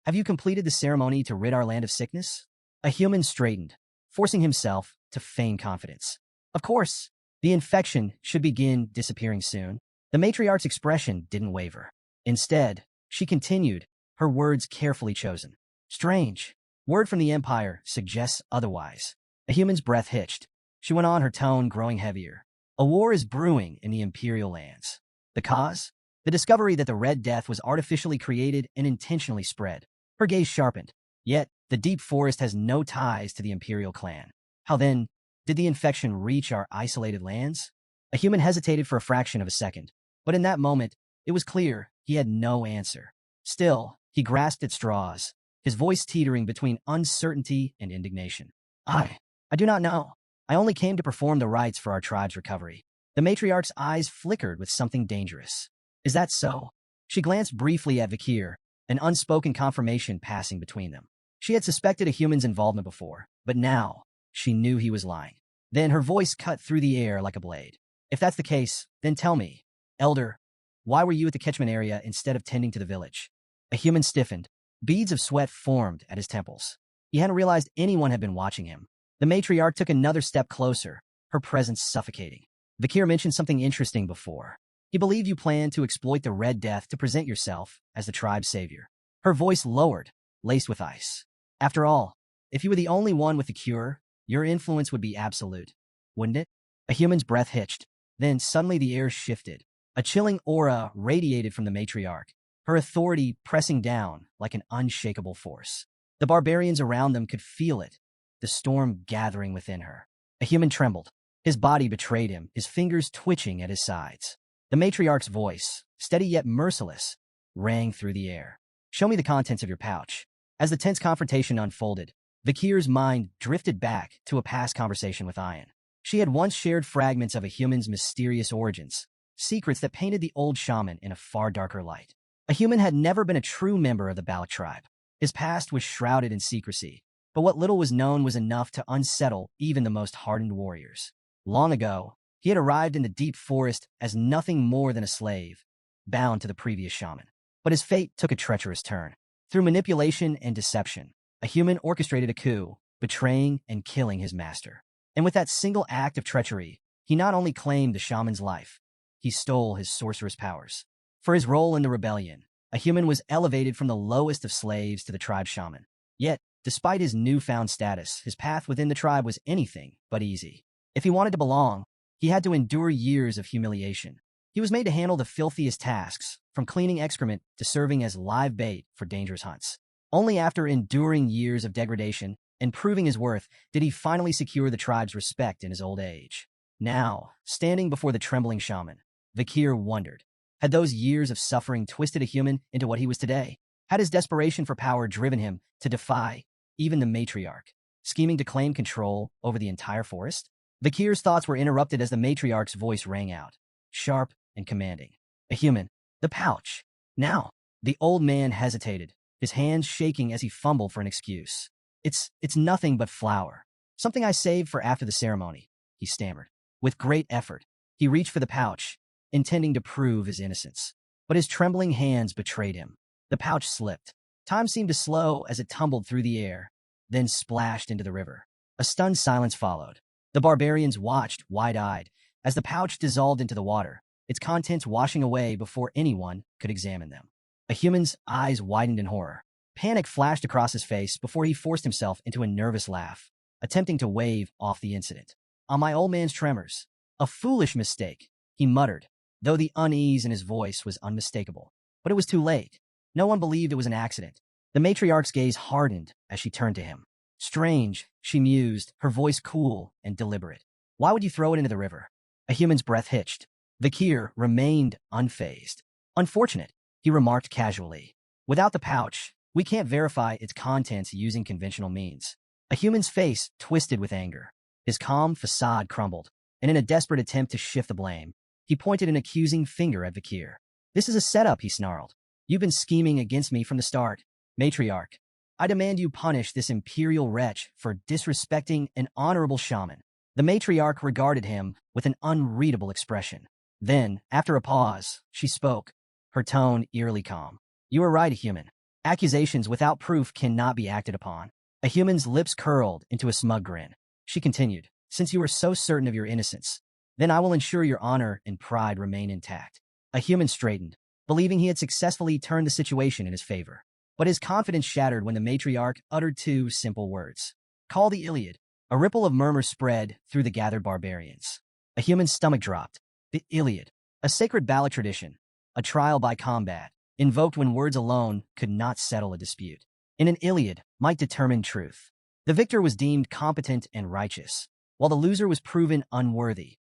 have you completed the ceremony to rid our land of sickness? A human straightened, forcing himself to feign confidence. Of course, the infection should begin disappearing soon. The matriarch's expression didn't waver. Instead, she continued, her words carefully chosen. Strange. Word from the Empire suggests otherwise. A human's breath hitched. She went on, her tone growing heavier. A war is brewing in the Imperial lands. The cause? The discovery that the Red Death was artificially created and intentionally spread. Her gaze sharpened. Yet, the deep forest has no ties to the Imperial clan. How then did the infection reach our isolated lands? A human hesitated for a fraction of a second, but in that moment, it was clear he had no answer. Still, he grasped at straws, his voice teetering between uncertainty and indignation. I do not know. I only came to perform the rites for our tribe's recovery. The matriarch's eyes flickered with something dangerous. Is that so? She glanced briefly at Vikir, an unspoken confirmation passing between them. She had suspected a human's involvement before, but now she knew he was lying. Then her voice cut through the air like a blade. If that's the case, then tell me, elder, why were you at the catchment area instead of tending to the village? A human stiffened. Beads of sweat formed at his temples. He hadn't realized anyone had been watching him. The matriarch took another step closer, her presence suffocating. Vikir mentioned something interesting before. He believed you planned to exploit the Red Death to present yourself as the tribe's savior. Her voice lowered, laced with ice. After all, if you were the only one with the cure, your influence would be absolute, wouldn't it? A human's breath hitched. Then suddenly the air shifted. A chilling aura radiated from the matriarch, her authority pressing down like an unshakable force. The barbarians around them could feel it, the storm gathering within her. A human trembled. His body betrayed him, his fingers twitching at his sides. The matriarch's voice, steady yet merciless, rang through the air. Show me the contents of your pouch. As the tense confrontation unfolded, Vikir's mind drifted back to a past conversation with Ayan. She had once shared fragments of a human's mysterious origins, secrets that painted the old shaman in a far darker light. A human had never been a true member of the Balak tribe. His past was shrouded in secrecy, but what little was known was enough to unsettle even the most hardened warriors. Long ago, he had arrived in the deep forest as nothing more than a slave, bound to the previous shaman. But his fate took a treacherous turn. Through manipulation and deception, a human orchestrated a coup, betraying and killing his master. And with that single act of treachery, he not only claimed the shaman's life, he stole his sorcerous powers. For his role in the rebellion, a human was elevated from the lowest of slaves to the tribe shaman. Yet, despite his newfound status, his path within the tribe was anything but easy. If he wanted to belong, he had to endure years of humiliation. He was made to handle the filthiest tasks, from cleaning excrement to serving as live bait for dangerous hunts. Only after enduring years of degradation and proving his worth did he finally secure the tribe's respect in his old age. Now, standing before the trembling shaman, Vikir wondered, had those years of suffering twisted a human into what he was today? Had his desperation for power driven him to defy even the matriarch, scheming to claim control over the entire forest? Vikir's thoughts were interrupted as the matriarch's voice rang out, sharp and commanding. A human. The pouch. Now. The old man hesitated, his hands shaking as he fumbled for an excuse. It's nothing but flour. Something I saved for after the ceremony, he stammered. With great effort, he reached for the pouch, intending to prove his innocence. But his trembling hands betrayed him. The pouch slipped. Time seemed to slow as it tumbled through the air, then splashed into the river. A stunned silence followed. The barbarians watched, wide-eyed, as the pouch dissolved into the water, its contents washing away before anyone could examine them. A human's eyes widened in horror. Panic flashed across his face before he forced himself into a nervous laugh, attempting to wave off the incident. On my old man's tremors. A foolish mistake, he muttered, though the unease in his voice was unmistakable. But it was too late. No one believed it was an accident. The matriarch's gaze hardened as she turned to him. Strange, she mused, her voice cool and deliberate. Why would you throw it into the river? A human's breath hitched. Vakir remained unfazed. Unfortunate, he remarked casually. Without the pouch, we can't verify its contents using conventional means. A human's face twisted with anger. His calm facade crumbled, and in a desperate attempt to shift the blame, he pointed an accusing finger at Vakir. This is a setup, he snarled. You've been scheming against me from the start. Matriarch, I demand you punish this imperial wretch for disrespecting an honorable shaman. The matriarch regarded him with an unreadable expression. Then, after a pause, she spoke, her tone eerily calm. You are right, a human. Accusations without proof cannot be acted upon. A human's lips curled into a smug grin. She continued, since you are so certain of your innocence, then I will ensure your honor and pride remain intact. A human straightened, believing he had successfully turned the situation in his favor. But his confidence shattered when the matriarch uttered two simple words. Call the Iliad. A ripple of murmurs spread through the gathered barbarians. A human's stomach dropped. The Iliad, a sacred ballad tradition, a trial by combat, invoked when words alone could not settle a dispute. In an Iliad might determine truth. The victor was deemed competent and righteous, while the loser was proven unworthy,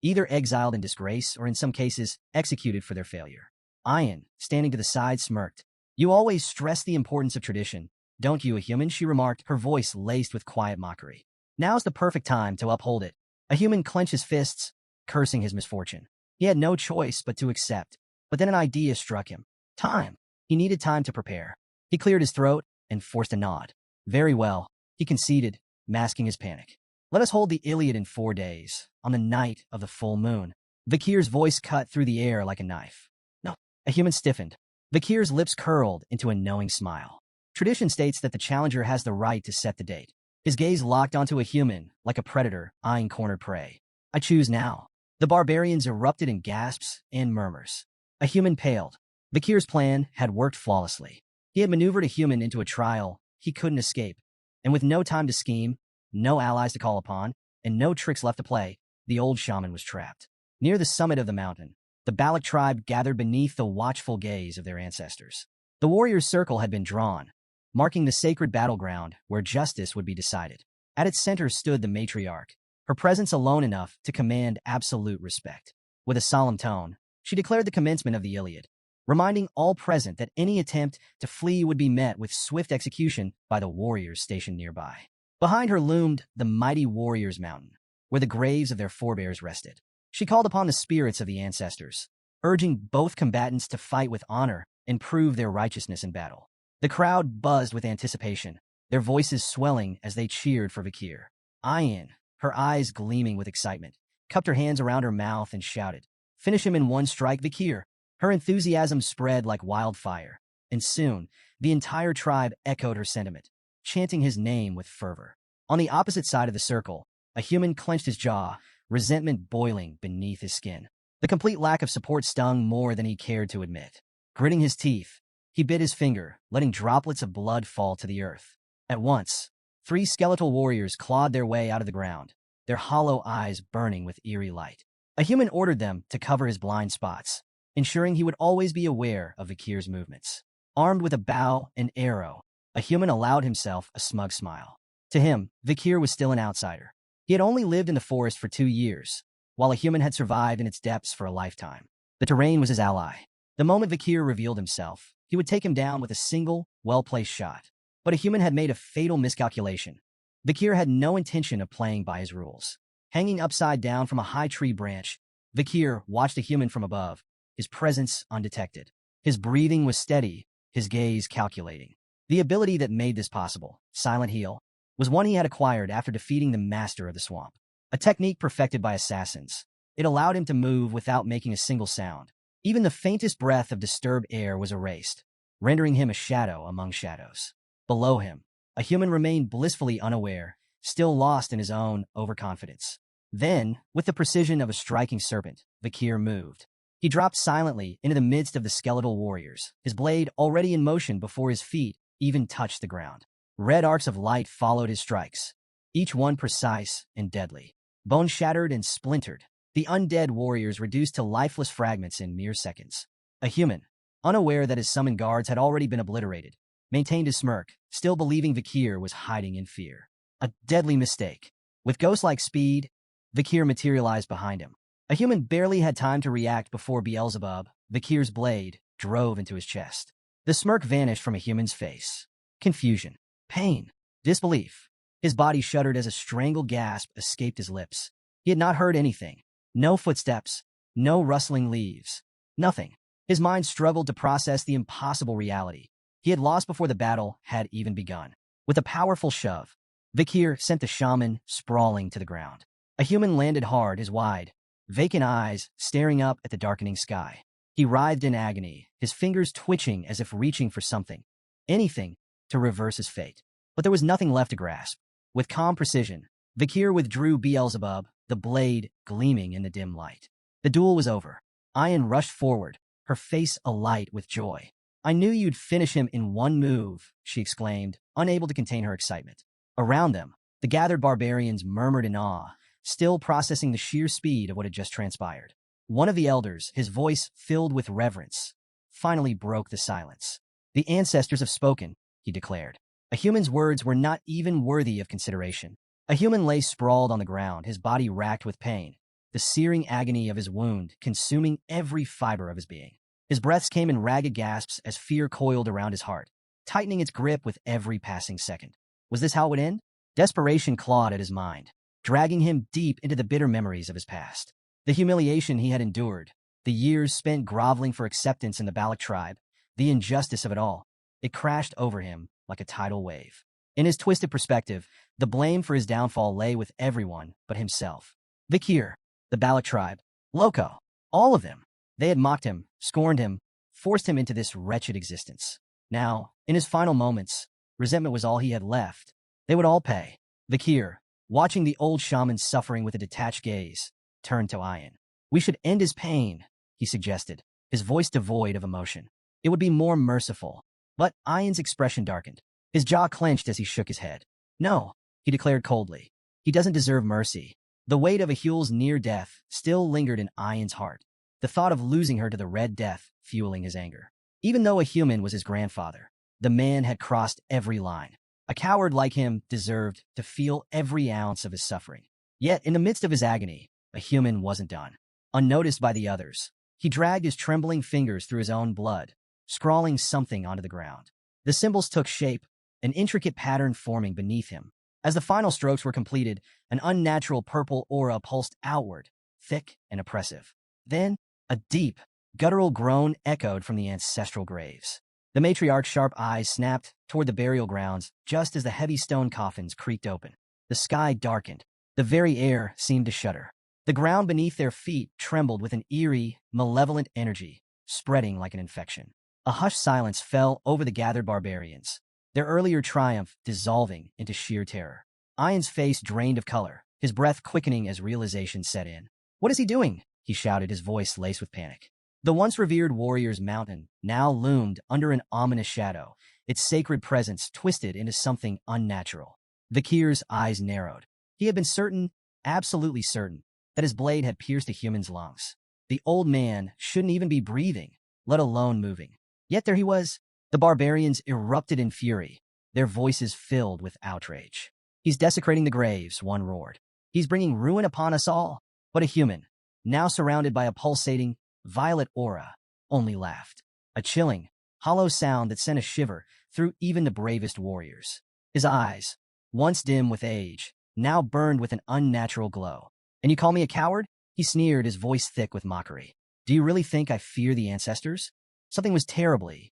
either exiled in disgrace or in some cases executed for their failure. Ayan, standing to the side, smirked. You always stress the importance of tradition, don't you, a human? She remarked, her voice laced with quiet mockery. Now's the perfect time to uphold it. A human clenched his fists, cursing his misfortune. He had no choice but to accept. But then an idea struck him. Time. He needed time to prepare. He cleared his throat and forced a nod. Very well, he conceded, masking his panic. Let us hold the Iliad in 4 days, on the night of the full moon. Vakir's voice cut through the air like a knife. No. A human stiffened. Vakir's lips curled into a knowing smile. Tradition states that the challenger has the right to set the date. His gaze locked onto a human, like a predator eyeing cornered prey. I choose now. The barbarians erupted in gasps and murmurs. A human paled. Vakir's plan had worked flawlessly. He had maneuvered a human into a trial he couldn't escape, and with no time to scheme, no allies to call upon, and no tricks left to play, the old shaman was trapped. Near the summit of the mountain, the Balak tribe gathered beneath the watchful gaze of their ancestors. The warriors' circle had been drawn, marking the sacred battleground where justice would be decided. At its center stood the matriarch, her presence alone enough to command absolute respect. With a solemn tone, she declared the commencement of the Iliad, reminding all present that any attempt to flee would be met with swift execution by the warriors stationed nearby. Behind her loomed the mighty Warriors' Mountain, where the graves of their forebears rested. She called upon the spirits of the ancestors, urging both combatants to fight with honor and prove their righteousness in battle. The crowd buzzed with anticipation, their voices swelling as they cheered for Vakir. Ayan, her eyes gleaming with excitement, cupped her hands around her mouth and shouted, Finish him in one strike, Vakir. Her enthusiasm spread like wildfire, and soon the entire tribe echoed her sentiment, chanting his name with fervor. On the opposite side of the circle, a human clenched his jaw, resentment boiling beneath his skin. The complete lack of support stung more than he cared to admit. Gritting his teeth, he bit his finger, letting droplets of blood fall to the earth. At once, 3 skeletal warriors clawed their way out of the ground, their hollow eyes burning with eerie light. A human ordered them to cover his blind spots, ensuring he would always be aware of Vakir's movements. Armed with a bow and arrow, a human allowed himself a smug smile. To him, Vakir was still an outsider. He had only lived in the forest for 2 years, while a human had survived in its depths for a lifetime. The terrain was his ally. The moment Vakir revealed himself, he would take him down with a single, well-placed shot. But a human had made a fatal miscalculation. Vakir had no intention of playing by his rules. Hanging upside down from a high tree branch, Vakir watched a human from above, his presence undetected. His breathing was steady, his gaze calculating. The ability that made this possible, Silent Heal, was one he had acquired after defeating the master of the swamp. A technique perfected by assassins. It allowed him to move without making a single sound. Even the faintest breath of disturbed air was erased, rendering him a shadow among shadows. Below him, a human remained blissfully unaware, still lost in his own overconfidence. Then, with the precision of a striking serpent, Vakir moved. He dropped silently into the midst of the skeletal warriors, his blade already in motion before his feet even touched the ground. Red arcs of light followed his strikes, each one precise and deadly. Bone shattered and splintered, the undead warriors reduced to lifeless fragments in mere seconds. A human, unaware that his summoned guards had already been obliterated, maintained his smirk, still believing Vikir was hiding in fear. A deadly mistake. With ghost-like speed, Vikir materialized behind him. A human barely had time to react before Beelzebub, Vikir's blade, drove into his chest. The smirk vanished from a human's face. Confusion, pain, disbelief. His body shuddered as a strangled gasp escaped his lips. He had not heard anything. No footsteps, no rustling leaves, nothing. His mind struggled to process the impossible reality. He had lost before the battle had even begun. With a powerful shove, Vikir sent the shaman sprawling to the ground. A human landed hard, his wide, vacant eyes staring up at the darkening sky. He writhed in agony, his fingers twitching as if reaching for something, anything, to reverse his fate. But there was nothing left to grasp. With calm precision, Vikir withdrew Beelzebub, the blade gleaming in the dim light. The duel was over. Ayan rushed forward, her face alight with joy. "I knew you'd finish him in one move," she exclaimed, unable to contain her excitement. Around them, the gathered barbarians murmured in awe, still processing the sheer speed of what had just transpired. One of the elders, his voice filled with reverence, finally broke the silence. "The ancestors have spoken," he declared. A human's words were not even worthy of consideration. A human lay sprawled on the ground, his body racked with pain, the searing agony of his wound consuming every fiber of his being. His breaths came in ragged gasps as fear coiled around his heart, tightening its grip with every passing second. Was this how it would end? Desperation clawed at his mind, dragging him deep into the bitter memories of his past. The humiliation he had endured, the years spent groveling for acceptance in the Balak tribe, the injustice of it all. It crashed over him like a tidal wave. In his twisted perspective, the blame for his downfall lay with everyone but himself. Vikir, the Balak tribe, Loco, all of them. They had mocked him, scorned him, forced him into this wretched existence. Now, in his final moments, resentment was all he had left. They would all pay. Vikir, watching the old shaman suffering with a detached gaze, turned to Ayan. "We should end his pain," he suggested, his voice devoid of emotion. "It would be more merciful." But Ayan's expression darkened. His jaw clenched as he shook his head. "No," he declared coldly. "He doesn't deserve mercy." The weight of Ahul's near death still lingered in Ayan's heart, the thought of losing her to the Red Death fueling his anger. Even though a human was his grandfather, the man had crossed every line. A coward like him deserved to feel every ounce of his suffering. Yet, in the midst of his agony, a human wasn't done. Unnoticed by the others, he dragged his trembling fingers through his own blood, scrawling something onto the ground. The symbols took shape, an intricate pattern forming beneath him. As the final strokes were completed, an unnatural purple aura pulsed outward, thick and oppressive. Then, a deep, guttural groan echoed from the ancestral graves. The matriarch's sharp eyes snapped toward the burial grounds just as the heavy stone coffins creaked open. The sky darkened. The very air seemed to shudder. The ground beneath their feet trembled with an eerie, malevolent energy, spreading like an infection. A hushed silence fell over the gathered barbarians, their earlier triumph dissolving into sheer terror. Ayan's face drained of color, his breath quickening as realization set in. "What is he doing?" he shouted, his voice laced with panic. The once revered warrior's mountain now loomed under an ominous shadow, its sacred presence twisted into something unnatural. Vikir's eyes narrowed. He had been certain, absolutely certain, that his blade had pierced a human's lungs. The old man shouldn't even be breathing, let alone moving. Yet there he was. The barbarians erupted in fury, their voices filled with outrage. "He's desecrating the graves," one roared. "He's bringing ruin upon us all." But a human, now surrounded by a pulsating, violet aura, only laughed. A chilling, hollow sound that sent a shiver through even the bravest warriors. His eyes, once dim with age, now burned with an unnatural glow. "And you call me a coward?" he sneered, his voice thick with mockery. "Do you really think I fear the ancestors?" Something was terribly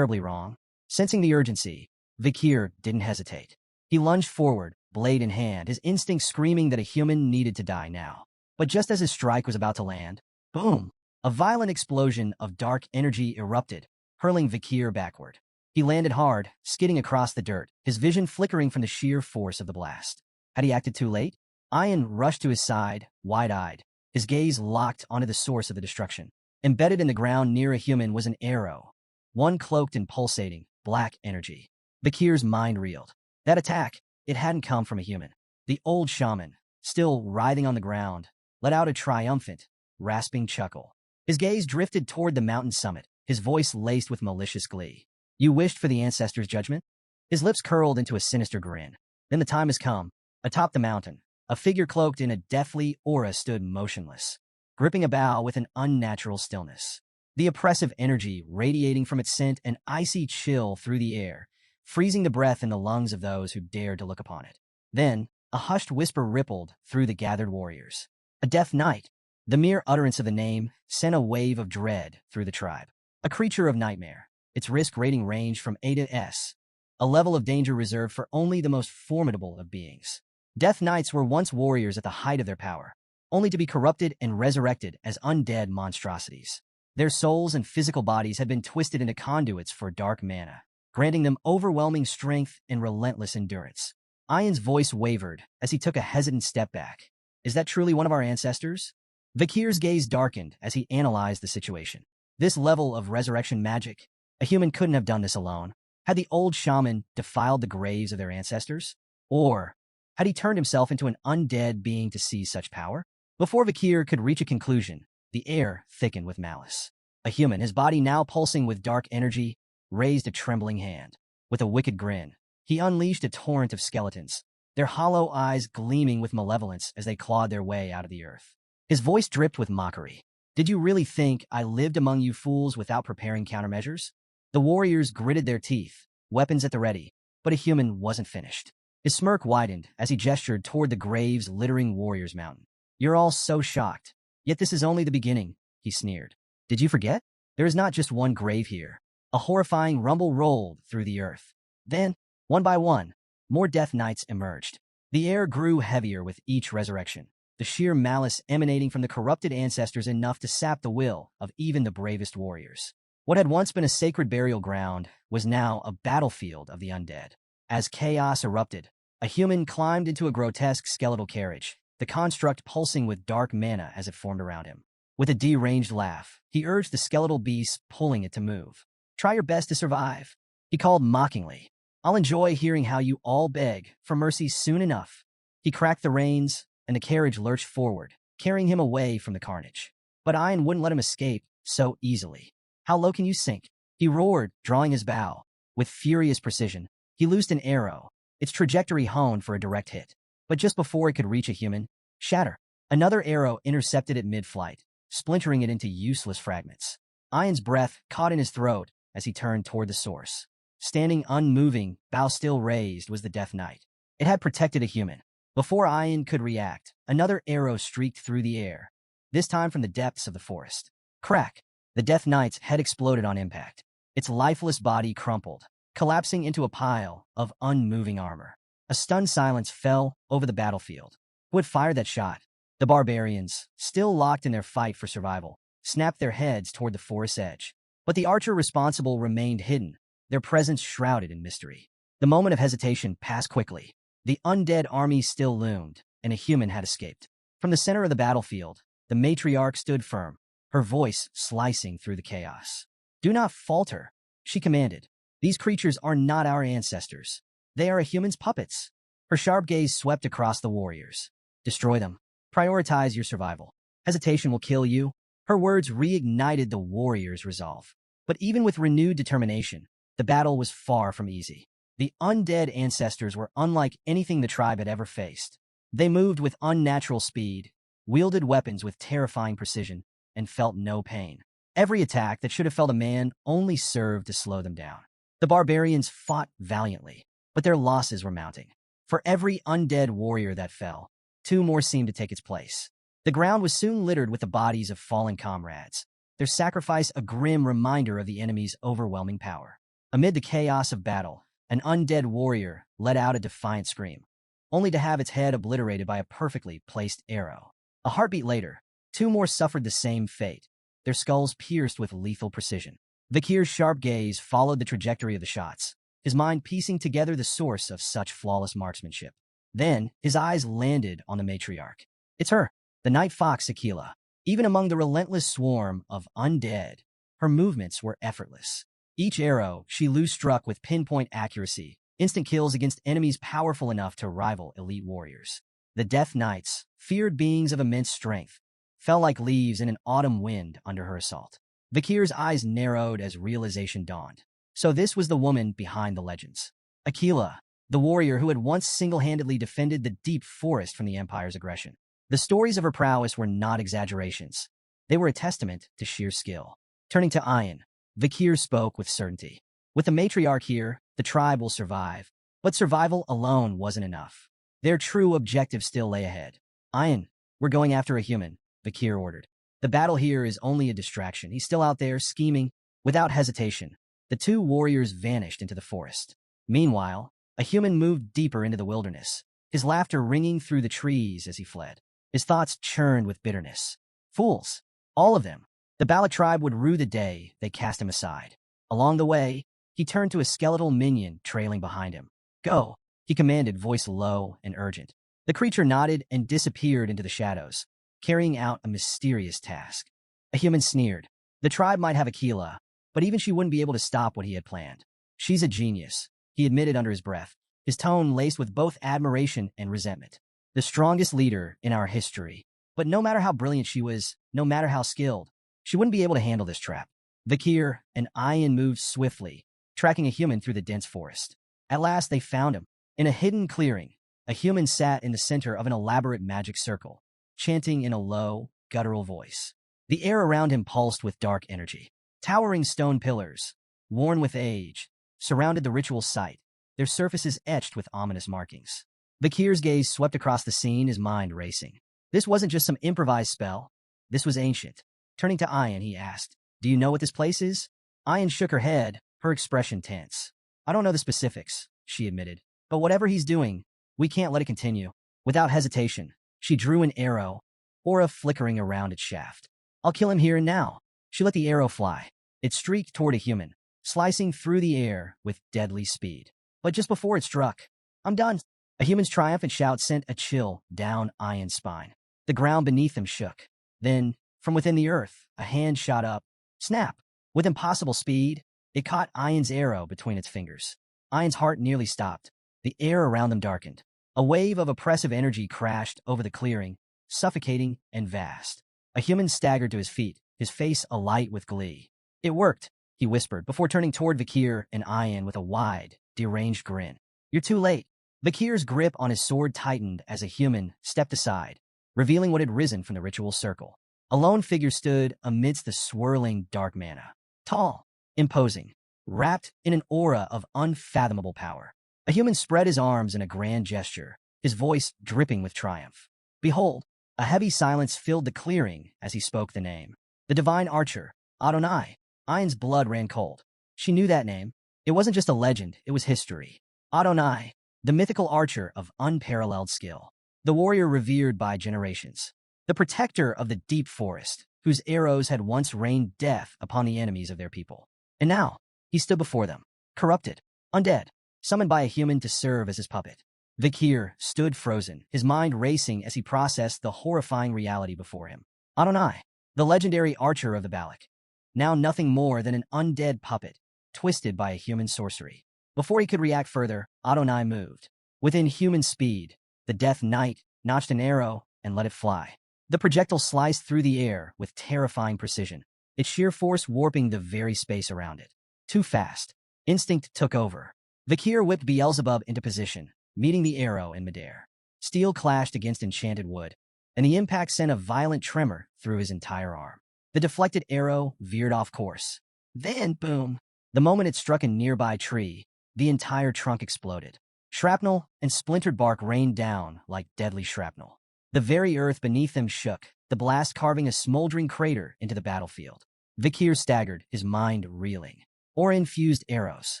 wrong. Sensing the urgency, Vikir didn't hesitate. He lunged forward, blade in hand, his instinct screaming that a human needed to die now. But just as his strike was about to land, boom! A violent explosion of dark energy erupted, hurling Vikir backward. He landed hard, skidding across the dirt, his vision flickering from the sheer force of the blast. Had he acted too late? Ayan rushed to his side, wide-eyed, his gaze locked onto the source of the destruction. Embedded in the ground near a human was an arrow, one cloaked in pulsating, black energy. Bakir's mind reeled. That attack, it hadn't come from a human. The old shaman, still writhing on the ground, let out a triumphant, rasping chuckle. His gaze drifted toward the mountain summit, his voice laced with malicious glee. You wished for the ancestors' judgment? His lips curled into a sinister grin. Then the time has come. Atop the mountain, a figure cloaked in a deathly aura stood motionless, gripping a bough with an unnatural stillness. The oppressive energy radiating from it sent an icy chill through the air, freezing the breath in the lungs of those who dared to look upon it. Then, a hushed whisper rippled through the gathered warriors. A death knight. The mere utterance of the name sent a wave of dread through the tribe. A creature of nightmare. Its risk rating ranged from A to S, a level of danger reserved for only the most formidable of beings. Death Knights were once warriors at the height of their power, only to be corrupted and resurrected as undead monstrosities. Their souls and physical bodies had been twisted into conduits for dark mana, granting them overwhelming strength and relentless endurance. Ian's voice wavered as he took a hesitant step back. Is that truly one of our ancestors? Vakir's gaze darkened as he analyzed the situation. This level of resurrection magic, a human couldn't have done this alone. Had the old shaman defiled the graves of their ancestors? Or had he turned himself into an undead being to seize such power? Before Vakir could reach a conclusion, the air thickened with malice. A human, his body now pulsing with dark energy, raised a trembling hand. With a wicked grin, he unleashed a torrent of skeletons, their hollow eyes gleaming with malevolence as they clawed their way out of the earth. His voice dripped with mockery. Did you really think I lived among you fools without preparing countermeasures? The warriors gritted their teeth, weapons at the ready, but a human wasn't finished. His smirk widened as he gestured toward the graves littering Warriors Mountain. You're all so shocked. Yet this is only the beginning, he sneered. Did you forget? There is not just one grave here. A horrifying rumble rolled through the earth. Then, one by one, more Death Knights emerged. The air grew heavier with each resurrection, the sheer malice emanating from the corrupted ancestors enough to sap the will of even the bravest warriors. What had once been a sacred burial ground was now a battlefield of the undead. As chaos erupted, a human climbed into a grotesque skeletal carriage, the construct pulsing with dark mana as it formed around him. With a deranged laugh, he urged the skeletal beast, pulling it to move. Try your best to survive, he called mockingly. I'll enjoy hearing how you all beg for mercy soon enough. He cracked the reins, and the carriage lurched forward, carrying him away from the carnage. But Ian wouldn't let him escape so easily. How low can you sink? He roared, drawing his bow. With furious precision, he loosed an arrow, its trajectory honed for a direct hit. But just before it could reach a human, shatter, another arrow intercepted it mid-flight, splintering it into useless fragments. Ian's breath caught in his throat as he turned toward the source. Standing unmoving, bow still raised, was the Death Knight. It had protected a human. Before Ian could react, another arrow streaked through the air, this time from the depths of the forest. Crack! The Death Knight's head exploded on impact. Its lifeless body crumpled, collapsing into a pile of unmoving armor. A stunned silence fell over the battlefield. Who had fired that shot? The barbarians, still locked in their fight for survival, snapped their heads toward the forest's edge. But the archer responsible remained hidden, their presence shrouded in mystery. The moment of hesitation passed quickly. The undead army still loomed, and a human had escaped. From the center of the battlefield, the matriarch stood firm, her voice slicing through the chaos. Do not falter, she commanded. These creatures are not our ancestors. They are a human's puppets. Her sharp gaze swept across the warriors. Destroy them. Prioritize your survival. Hesitation will kill you. Her words reignited the warriors' resolve. But even with renewed determination, the battle was far from easy. The undead ancestors were unlike anything the tribe had ever faced. They moved with unnatural speed, wielded weapons with terrifying precision, and felt no pain. Every attack that should have felled a man only served to slow them down. The barbarians fought valiantly, but their losses were mounting. For every undead warrior that fell, two more seemed to take its place. The ground was soon littered with the bodies of fallen comrades, their sacrifice a grim reminder of the enemy's overwhelming power. Amid the chaos of battle, an undead warrior let out a defiant scream, only to have its head obliterated by a perfectly placed arrow. A heartbeat later, two more suffered the same fate, their skulls pierced with lethal precision. Vakir's sharp gaze followed the trajectory of the shots, his mind piecing together the source of such flawless marksmanship. Then, his eyes landed on the matriarch. It's her, the night fox Aquila. Even among the relentless swarm of undead, her movements were effortless. Each arrow she loose struck with pinpoint accuracy, instant kills against enemies powerful enough to rival elite warriors. The Death Knights, feared beings of immense strength, fell like leaves in an autumn wind under her assault. Vikir's eyes narrowed as realization dawned. So this was the woman behind the legends. Aquila, the warrior who had once single-handedly defended the deep forest from the Empire's aggression. The stories of her prowess were not exaggerations. They were a testament to sheer skill. Turning to Ian, Vikir spoke with certainty. With the matriarch here, the tribe will survive. But survival alone wasn't enough. Their true objective still lay ahead. Ian, we're going after a human, Vikir ordered. The battle here is only a distraction. He's still out there, scheming. Without hesitation, the two warriors vanished into the forest. Meanwhile, a human moved deeper into the wilderness, his laughter ringing through the trees as he fled. His thoughts churned with bitterness. Fools. All of them. The Balak tribe would rue the day they cast him aside. Along the way, he turned to a skeletal minion trailing behind him. Go, he commanded, voice low and urgent. The creature nodded and disappeared into the shadows, carrying out a mysterious task. A human sneered. The tribe might have Aquila, but even she wouldn't be able to stop what he had planned. She's a genius, he admitted under his breath, his tone laced with both admiration and resentment. The strongest leader in our history. But no matter how brilliant she was, no matter how skilled, she wouldn't be able to handle this trap. Vikir and Ian moved swiftly, tracking a human through the dense forest. At last they found him. In a hidden clearing, a human sat in the center of an elaborate magic circle, chanting in a low, guttural voice. The air around him pulsed with dark energy. Towering stone pillars, worn with age, surrounded the ritual site, their surfaces etched with ominous markings. Vikir's gaze swept across the scene, his mind racing. This wasn't just some improvised spell. This was ancient. Turning to Ian, he asked, "Do you know what this place is?" Ian shook her head, her expression tense. "I don't know the specifics," she admitted. "But whatever he's doing, we can't let it continue." Without hesitation, she drew an arrow, aura flickering around its shaft. "I'll kill him here and now." She let the arrow fly. It streaked toward a human, slicing through the air with deadly speed. But just before it struck, "I'm done." A human's triumphant shout sent a chill down Ian's spine. The ground beneath him shook. Then, from within the earth, a hand shot up. Snap! With impossible speed, it caught Ian's arrow between its fingers. Ian's heart nearly stopped. The air around them darkened. A wave of oppressive energy crashed over the clearing, suffocating and vast. A human staggered to his feet, his face alight with glee. "It worked," he whispered, before turning toward Vikir and Ian with a wide, deranged grin. "You're too late." Vikir's grip on his sword tightened as a human stepped aside, revealing what had risen from the ritual circle. A lone figure stood amidst the swirling dark mana. Tall, imposing, wrapped in an aura of unfathomable power. A human spread his arms in a grand gesture, his voice dripping with triumph. "Behold!" A heavy silence filled the clearing as he spoke the name. The divine archer, Adonai. Ian's blood ran cold. She knew that name. It wasn't just a legend, it was history. Adonai, the mythical archer of unparalleled skill. The warrior revered by generations. The protector of the deep forest, whose arrows had once rained death upon the enemies of their people. And now, he stood before them, corrupted, undead, summoned by a human to serve as his puppet. Vikir stood frozen, his mind racing as he processed the horrifying reality before him. Adonai, the legendary archer of the Balak, now nothing more than an undead puppet, twisted by a human sorcery. Before he could react further, Adonai moved. Within human speed, the Death Knight notched an arrow and let it fly. The projectile sliced through the air with terrifying precision, its sheer force warping the very space around it. Too fast. Instinct took over. Vikir whipped Beelzebub into position, meeting the arrow in midair. Steel clashed against enchanted wood, and the impact sent a violent tremor through his entire arm. The deflected arrow veered off course. Then, boom! The moment it struck a nearby tree, the entire trunk exploded. Shrapnel and splintered bark rained down like deadly shrapnel. The very earth beneath them shook, the blast carving a smoldering crater into the battlefield. Vikir staggered, his mind reeling. Aura-infused arrows.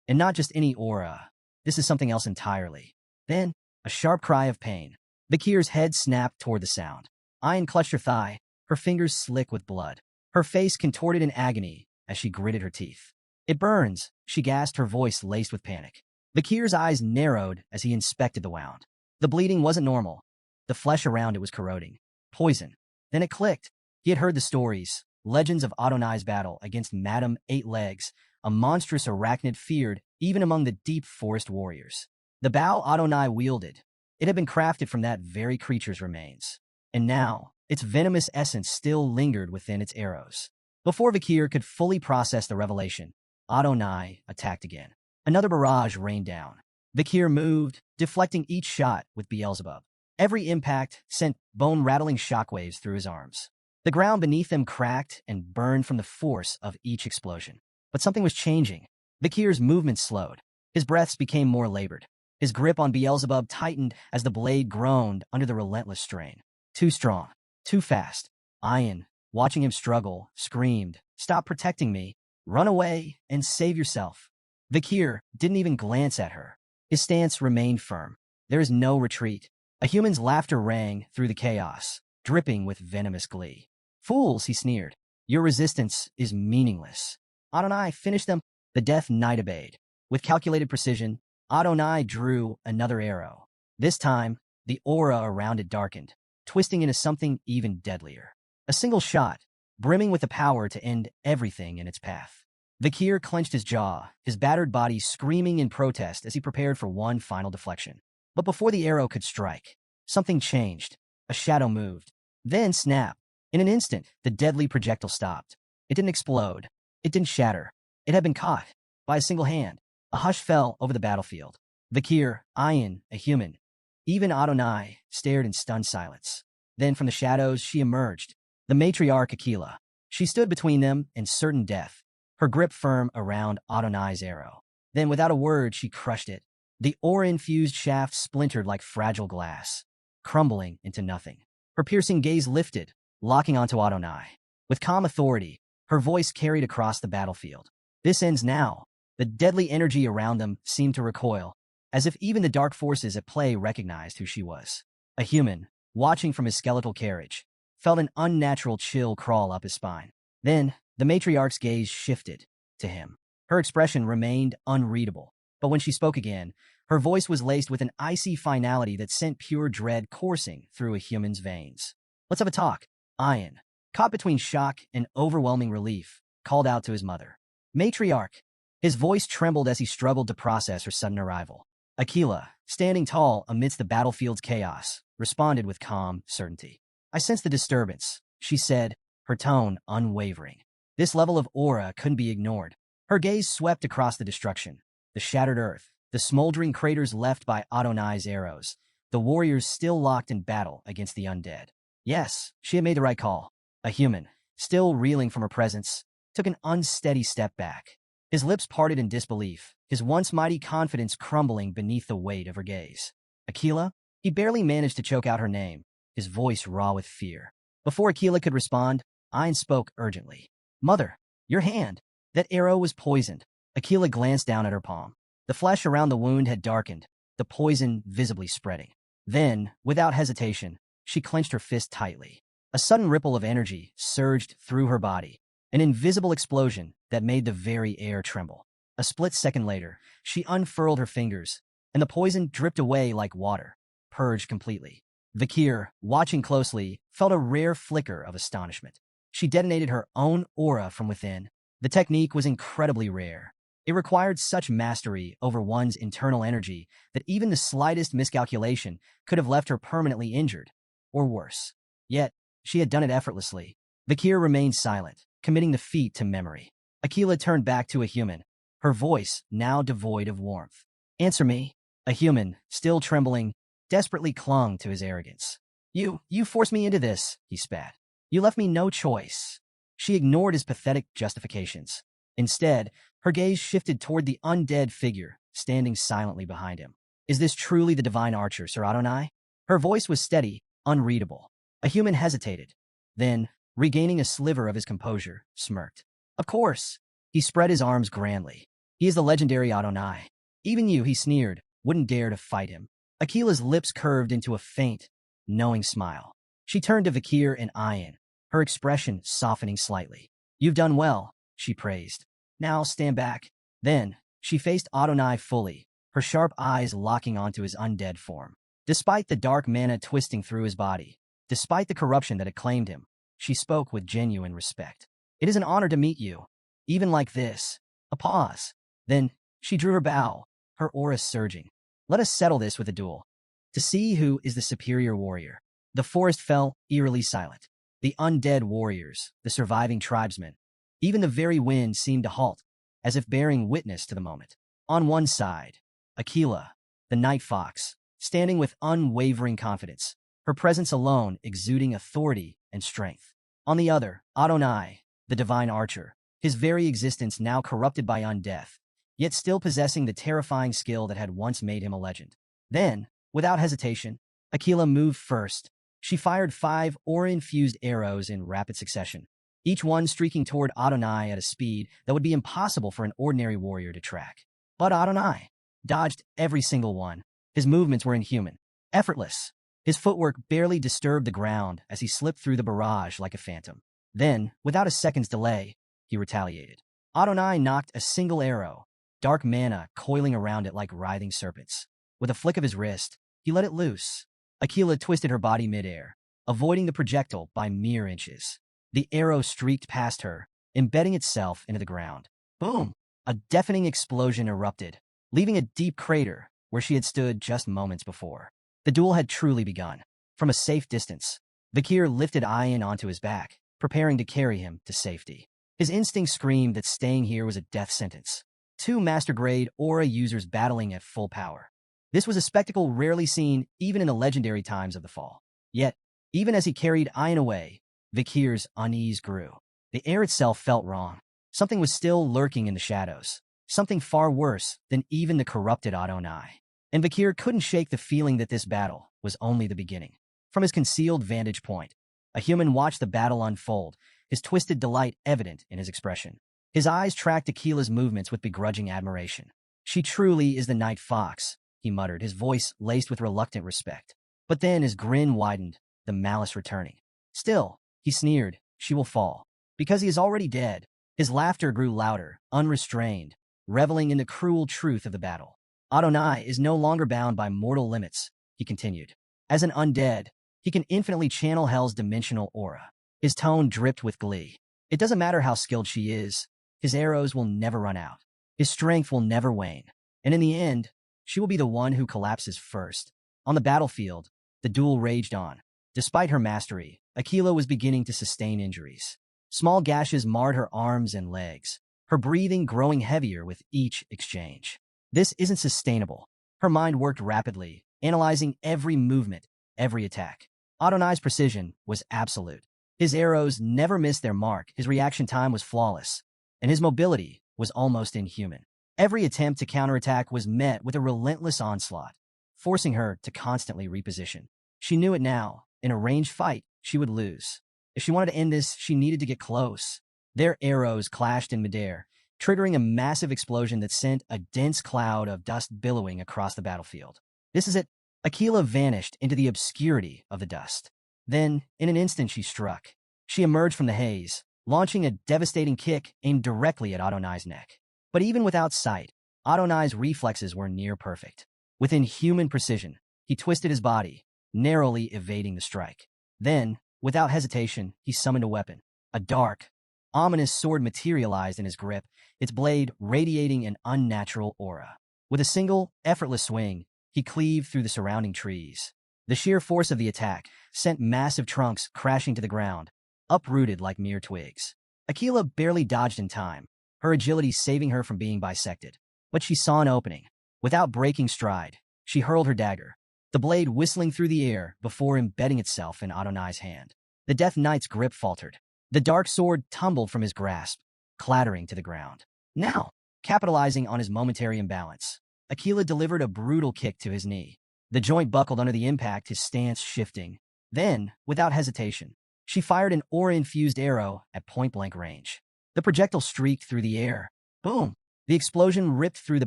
And not just any aura. This is something else entirely. Then, a sharp cry of pain. Vikir's head snapped toward the sound. Ian clutched her thigh, her fingers slick with blood. Her face contorted in agony as she gritted her teeth. "It burns," she gasped, her voice laced with panic. Vikir's eyes narrowed as he inspected the wound. The bleeding wasn't normal. The flesh around it was corroding. Poison. Then it clicked. He had heard the stories, legends of Adonai's battle against Madame Eight Legs, a monstrous arachnid feared even among the deep forest warriors. The bow Adonai wielded, it had been crafted from that very creature's remains. And now, its venomous essence still lingered within its arrows. Before Vakir could fully process the revelation, Adonai attacked again. Another barrage rained down. Vakir moved, deflecting each shot with Beelzebub. Every impact sent bone-rattling shockwaves through his arms. The ground beneath them cracked and burned from the force of each explosion. But something was changing. Vakir's movements slowed. His breaths became more labored. His grip on Beelzebub tightened as the blade groaned under the relentless strain. Too strong. Too fast. Ayin, watching him struggle, screamed, "Stop protecting me. Run away and save yourself." Vakir didn't even glance at her. His stance remained firm. There is no retreat. A human's laughter rang through the chaos, dripping with venomous glee. "Fools," he sneered. "Your resistance is meaningless." Adonai finished them. The death knight obeyed. With calculated precision, Adonai drew another arrow. This time, the aura around it darkened, twisting into something even deadlier. A single shot, brimming with the power to end everything in its path. Vakir clenched his jaw, his battered body screaming in protest as he prepared for one final deflection. But before the arrow could strike, something changed. A shadow moved. Then snap. In an instant, the deadly projectile stopped. It didn't explode. It didn't shatter. It had been caught by a single hand. A hush fell over the battlefield. Vakir, Ayin, a human, even Adonai, stared in stunned silence. Then from the shadows she emerged, the matriarch Aquila. She stood between them and certain death, her grip firm around Adonai's arrow. Then without a word she crushed it. The aura-infused shaft splintered like fragile glass, crumbling into nothing. Her piercing gaze lifted, locking onto Adonai. With calm authority, her voice carried across the battlefield. "This ends now." The deadly energy around them seemed to recoil, as if even the dark forces at play recognized who she was. A human, watching from his skeletal carriage, felt an unnatural chill crawl up his spine. Then, the matriarch's gaze shifted to him. Her expression remained unreadable, but when she spoke again, her voice was laced with an icy finality that sent pure dread coursing through a human's veins. "Let's have a talk." Ayin, caught between shock and overwhelming relief, called out to his mother. "Matriarch." His voice trembled as he struggled to process her sudden arrival. Aquila, standing tall amidst the battlefield's chaos, responded with calm certainty. "I sense the disturbance," she said, her tone unwavering. This level of aura couldn't be ignored. Her gaze swept across the destruction, the shattered earth, the smoldering craters left by Adonai's arrows, the warriors still locked in battle against the undead. Yes, she had made the right call. A human, still reeling from her presence, took an unsteady step back. His lips parted in disbelief, his once mighty confidence crumbling beneath the weight of her gaze. "Aquila?" He barely managed to choke out her name, his voice raw with fear. Before Aquila could respond, Ayn spoke urgently. "Mother, your hand." That arrow was poisoned. Aquila glanced down at her palm. The flesh around the wound had darkened, the poison visibly spreading. Then, without hesitation, she clenched her fist tightly. A sudden ripple of energy surged through her body, an invisible explosion that made the very air tremble. A split second later, she unfurled her fingers, and the poison dripped away like water, purged completely. Vakir, watching closely, felt a rare flicker of astonishment. She detonated her own aura from within. The technique was incredibly rare. It required such mastery over one's internal energy that even the slightest miscalculation could have left her permanently injured, or worse. Yet, she had done it effortlessly. Vakir remained silent, committing the feat to memory. Aquila turned back to a human, her voice now devoid of warmth. "Answer me." A human, still trembling, desperately clung to his arrogance. You forced me into this," he spat. "You left me no choice." She ignored his pathetic justifications. Instead, her gaze shifted toward the undead figure standing silently behind him. "Is this truly the divine archer, Sir Adonai?" Her voice was steady, unreadable. A human hesitated. Then, regaining a sliver of his composure, smirked. "Of course." He spread his arms grandly. "He is the legendary Adonai. Even you," he sneered, "wouldn't dare to fight him." Aquila's lips curved into a faint, knowing smile. She turned to Vakir and Ayin, her expression softening slightly. "You've done well," she praised. "Now stand back." Then, she faced Adonai fully, her sharp eyes locking onto his undead form. Despite the dark mana twisting through his body, despite the corruption that had claimed him, she spoke with genuine respect. It is an honor to meet you. Even like this. A pause. Then, she drew her bow, her aura surging. Let us settle this with a duel. To see who is the superior warrior. The forest fell eerily silent. The undead warriors, the surviving tribesmen, even the very wind seemed to halt, as if bearing witness to the moment. On one side, Aquila, the night fox, standing with unwavering confidence, her presence alone exuding authority and strength. On the other, Adonai, the divine archer, his very existence now corrupted by undeath, yet still possessing the terrifying skill that had once made him a legend. Then, without hesitation, Aquila moved first. She fired 5 aura-infused arrows in rapid succession, each one streaking toward Adonai at a speed that would be impossible for an ordinary warrior to track. But Adonai dodged every single one. His movements were inhuman, effortless. His footwork barely disturbed the ground as he slipped through the barrage like a phantom. Then, without a second's delay, he retaliated. Adonai knocked a single arrow, dark mana coiling around it like writhing serpents. With a flick of his wrist, he let it loose. Aquila twisted her body midair, avoiding the projectile by mere inches. The arrow streaked past her, embedding itself into the ground. Boom! A deafening explosion erupted, leaving a deep crater where she had stood just moments before. The duel had truly begun. From a safe distance, Vakir lifted Ayan onto his back, preparing to carry him to safety. His instinct screamed that staying here was a death sentence. 2 master-grade aura users battling at full power. This was a spectacle rarely seen even in the legendary times of the fall. Yet, even as he carried Ayan away, Vakir's unease grew. The air itself felt wrong. Something was still lurking in the shadows. Something far worse than even the corrupted Adonai. And Vakir couldn't shake the feeling that this battle was only the beginning. From his concealed vantage point, a human watched the battle unfold, his twisted delight evident in his expression. His eyes tracked Aquila's movements with begrudging admiration. She truly is the night fox, he muttered, his voice laced with reluctant respect. But then his grin widened, the malice returning. Still, he sneered, she will fall. Because he is already dead. His laughter grew louder, unrestrained, reveling in the cruel truth of the battle. Adonai is no longer bound by mortal limits, he continued. As an undead, he can infinitely channel Hell's dimensional aura. His tone dripped with glee. It doesn't matter how skilled she is, his arrows will never run out. His strength will never wane. And in the end, she will be the one who collapses first. On the battlefield, the duel raged on. Despite her mastery, Aquila was beginning to sustain injuries. Small gashes marred her arms and legs, her breathing growing heavier with each exchange. This isn't sustainable. Her mind worked rapidly, analyzing every movement, every attack. Adonai's precision was absolute. His arrows never missed their mark, his reaction time was flawless, and his mobility was almost inhuman. Every attempt to counterattack was met with a relentless onslaught, forcing her to constantly reposition. She knew it now. In a ranged fight, she would lose. If she wanted to end this, she needed to get close. Their arrows clashed in midair, triggering a massive explosion that sent a dense cloud of dust billowing across the battlefield. This is it. Aquila vanished into the obscurity of the dust. Then, in an instant, she struck. She emerged from the haze, launching a devastating kick aimed directly at Adonai's neck. But even without sight, Adonai's reflexes were near perfect. With inhuman precision, he twisted his body, narrowly evading the strike. Then, without hesitation, he summoned a weapon. A dark, ominous sword materialized in his grip, its blade radiating an unnatural aura. With a single, effortless swing, he cleaved through the surrounding trees. The sheer force of the attack sent massive trunks crashing to the ground, uprooted like mere twigs. Aquila barely dodged in time, her agility saving her from being bisected. But she saw an opening. Without breaking stride, she hurled her dagger, the blade whistling through the air before embedding itself in Adonai's hand. The Death Knight's grip faltered. The dark sword tumbled from his grasp, clattering to the ground. Now, capitalizing on his momentary imbalance, Aquila delivered a brutal kick to his knee. The joint buckled under the impact, his stance shifting. Then, without hesitation, she fired an aura-infused arrow at point-blank range. The projectile streaked through the air. Boom! The explosion ripped through the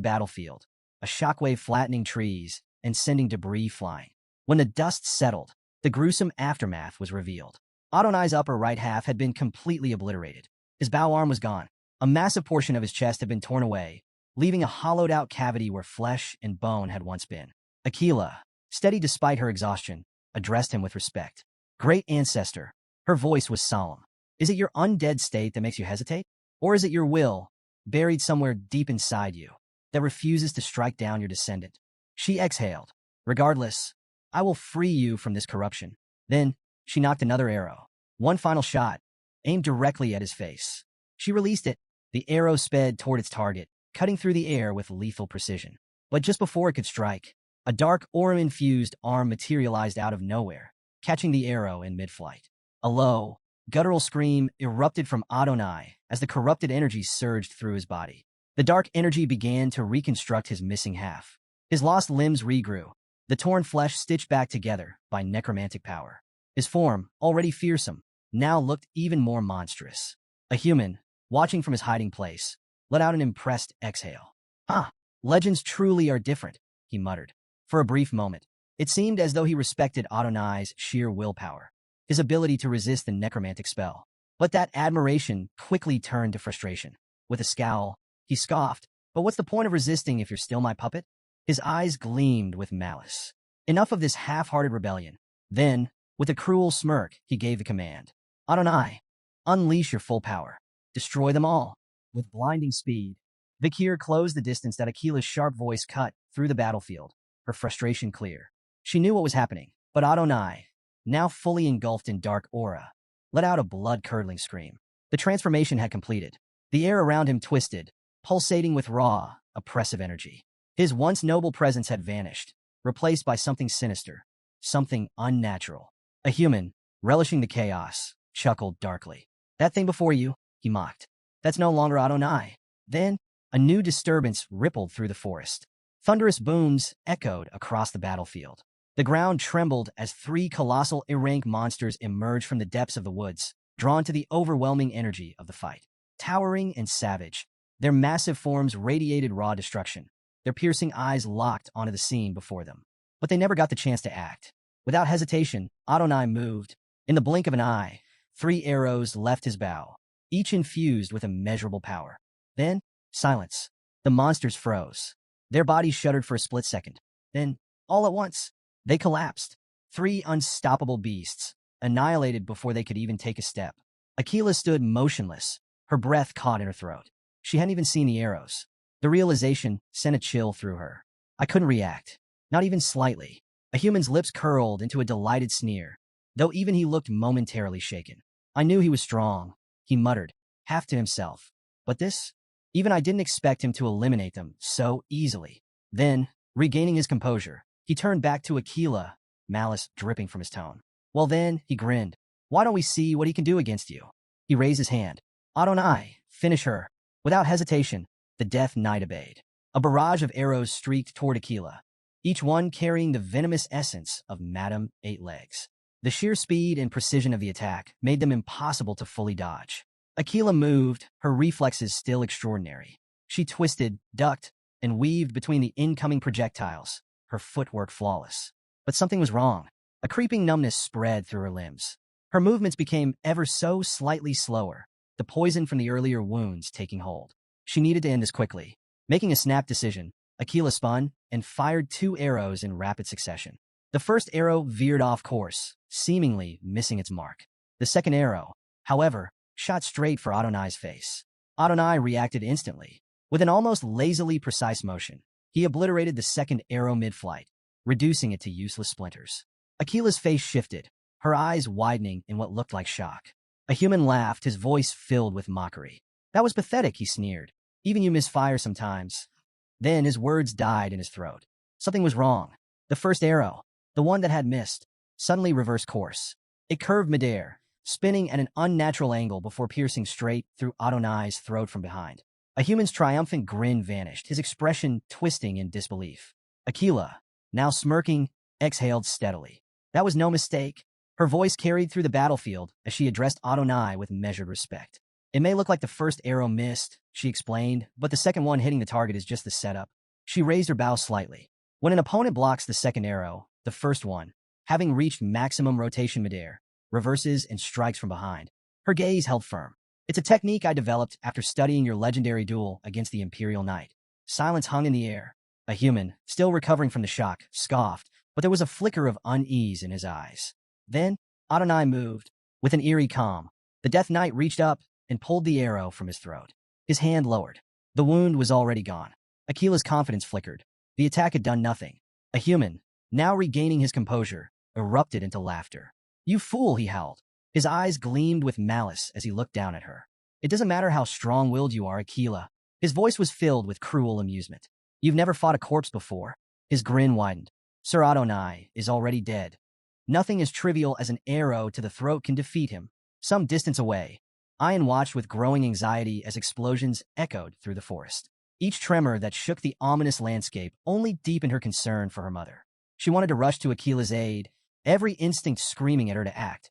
battlefield, a shockwave flattening trees and sending debris flying. When the dust settled, the gruesome aftermath was revealed. Adonai's upper right half had been completely obliterated. His bow arm was gone. A massive portion of his chest had been torn away, leaving a hollowed-out cavity where flesh and bone had once been. Aquila, steady despite her exhaustion, addressed him with respect. Great ancestor, Her voice was solemn. Is it your undead state that makes you hesitate? Or is it your will, buried somewhere deep inside you, that refuses to strike down your descendant? She exhaled. Regardless, I will free you from this corruption. Then, she knocked another arrow. One final shot, aimed directly at his face. She released it. The arrow sped toward its target, cutting through the air with lethal precision. But just before it could strike, a dark aura-infused arm materialized out of nowhere, catching the arrow in mid-flight. A low, guttural scream erupted from Adonai as the corrupted energy surged through his body. The dark energy began to reconstruct his missing half. His lost limbs regrew, the torn flesh stitched back together by necromantic power. His form, already fearsome, now looked even more monstrous. A human, watching from his hiding place, let out an impressed exhale. Ah, legends truly are different, he muttered. For a brief moment, it seemed as though he respected Adonai's sheer willpower, his ability to resist the necromantic spell. But that admiration quickly turned to frustration. With a scowl, he scoffed, "But what's the point of resisting if you're still my puppet?" His eyes gleamed with malice. Enough of this half-hearted rebellion. Then, with a cruel smirk, he gave the command. Adonai, unleash your full power. Destroy them all. With blinding speed, Vikir closed the distance that Akila's sharp voice cut through the battlefield, her frustration clear. She knew what was happening, but Adonai, now fully engulfed in dark aura, let out a blood-curdling scream. The transformation had completed. The air around him twisted, pulsating with raw, oppressive energy. His once noble presence had vanished, replaced by something sinister, something unnatural. A human, relishing the chaos, chuckled darkly. That thing before you, he mocked. That's no longer Adonai. Then, a new disturbance rippled through the forest. Thunderous booms echoed across the battlefield. The ground trembled as three colossal Irank monsters emerged from the depths of the woods, drawn to the overwhelming energy of the fight. Towering and savage, their massive forms radiated raw destruction, their piercing eyes locked onto the scene before them. But they never got the chance to act. Without hesitation, Adonai moved. In the blink of an eye, 3 arrows left his bow, each infused with immeasurable power. Then, silence. The monsters froze. Their bodies shuddered for a split second. Then, all at once, they collapsed. 3 unstoppable beasts, annihilated before they could even take a step. Akila stood motionless, her breath caught in her throat. She hadn't even seen the arrows. The realization sent a chill through her. I couldn't react, not even slightly. A human's lips curled into a delighted sneer, though even he looked momentarily shaken. I knew he was strong, he muttered, half to himself. But this? Even I didn't expect him to eliminate them so easily. Then, regaining his composure, he turned back to Akila, malice dripping from his tone. Well then, he grinned. Why don't we see what he can do against you? He raised his hand. Adonai, finish her. Without hesitation, the Death Knight obeyed. A barrage of arrows streaked toward Akila, each one carrying the venomous essence of Madame Eight Legs. The sheer speed and precision of the attack made them impossible to fully dodge. Akila moved, her reflexes still extraordinary. She twisted, ducked, and weaved between the incoming projectiles, her footwork flawless. But something was wrong. A creeping numbness spread through her limbs. Her movements became ever so slightly slower, the poison from the earlier wounds taking hold. She needed to end this quickly. Making a snap decision, Akila spun and fired 2 arrows in rapid succession. The first arrow veered off course, seemingly missing its mark. The second arrow, however, shot straight for Adonai's face. Adonai reacted instantly. With an almost lazily precise motion, he obliterated the second arrow mid-flight, reducing it to useless splinters. Akila's face shifted, her eyes widening in what looked like shock. A human laughed, his voice filled with mockery. That was pathetic, he sneered. Even you misfire sometimes. Then his words died in his throat. Something was wrong. The first arrow, the one that had missed, suddenly reversed course. It curved midair, spinning at an unnatural angle before piercing straight through Adonai's throat from behind. A human's triumphant grin vanished, his expression twisting in disbelief. Akila, now smirking, exhaled steadily. That was no mistake. Her voice carried through the battlefield as she addressed Adonai with measured respect. It may look like the first arrow missed, she explained, but the second one hitting the target is just the setup. She raised her bow slightly. When an opponent blocks the second arrow, the first one, having reached maximum rotation midair, reverses and strikes from behind. Her gaze held firm. It's a technique I developed after studying your legendary duel against the Imperial Knight. Silence hung in the air. A human, still recovering from the shock, scoffed, but there was a flicker of unease in his eyes. Then, Adonai moved. With an eerie calm, the Death Knight reached up and pulled the arrow from his throat. His hand lowered. The wound was already gone. Akila's confidence flickered. The attack had done nothing. A human, now regaining his composure, erupted into laughter. "You fool," he howled. His eyes gleamed with malice as he looked down at her. "It doesn't matter how strong-willed you are, Akila." His voice was filled with cruel amusement. "You've never fought a corpse before." His grin widened. "Sir Adonai is already dead. Nothing as trivial as an arrow to the throat can defeat him." Some distance away, Ian watched with growing anxiety as explosions echoed through the forest. Each tremor that shook the ominous landscape only deepened her concern for her mother. She wanted to rush to Akila's aid, every instinct screaming at her to act,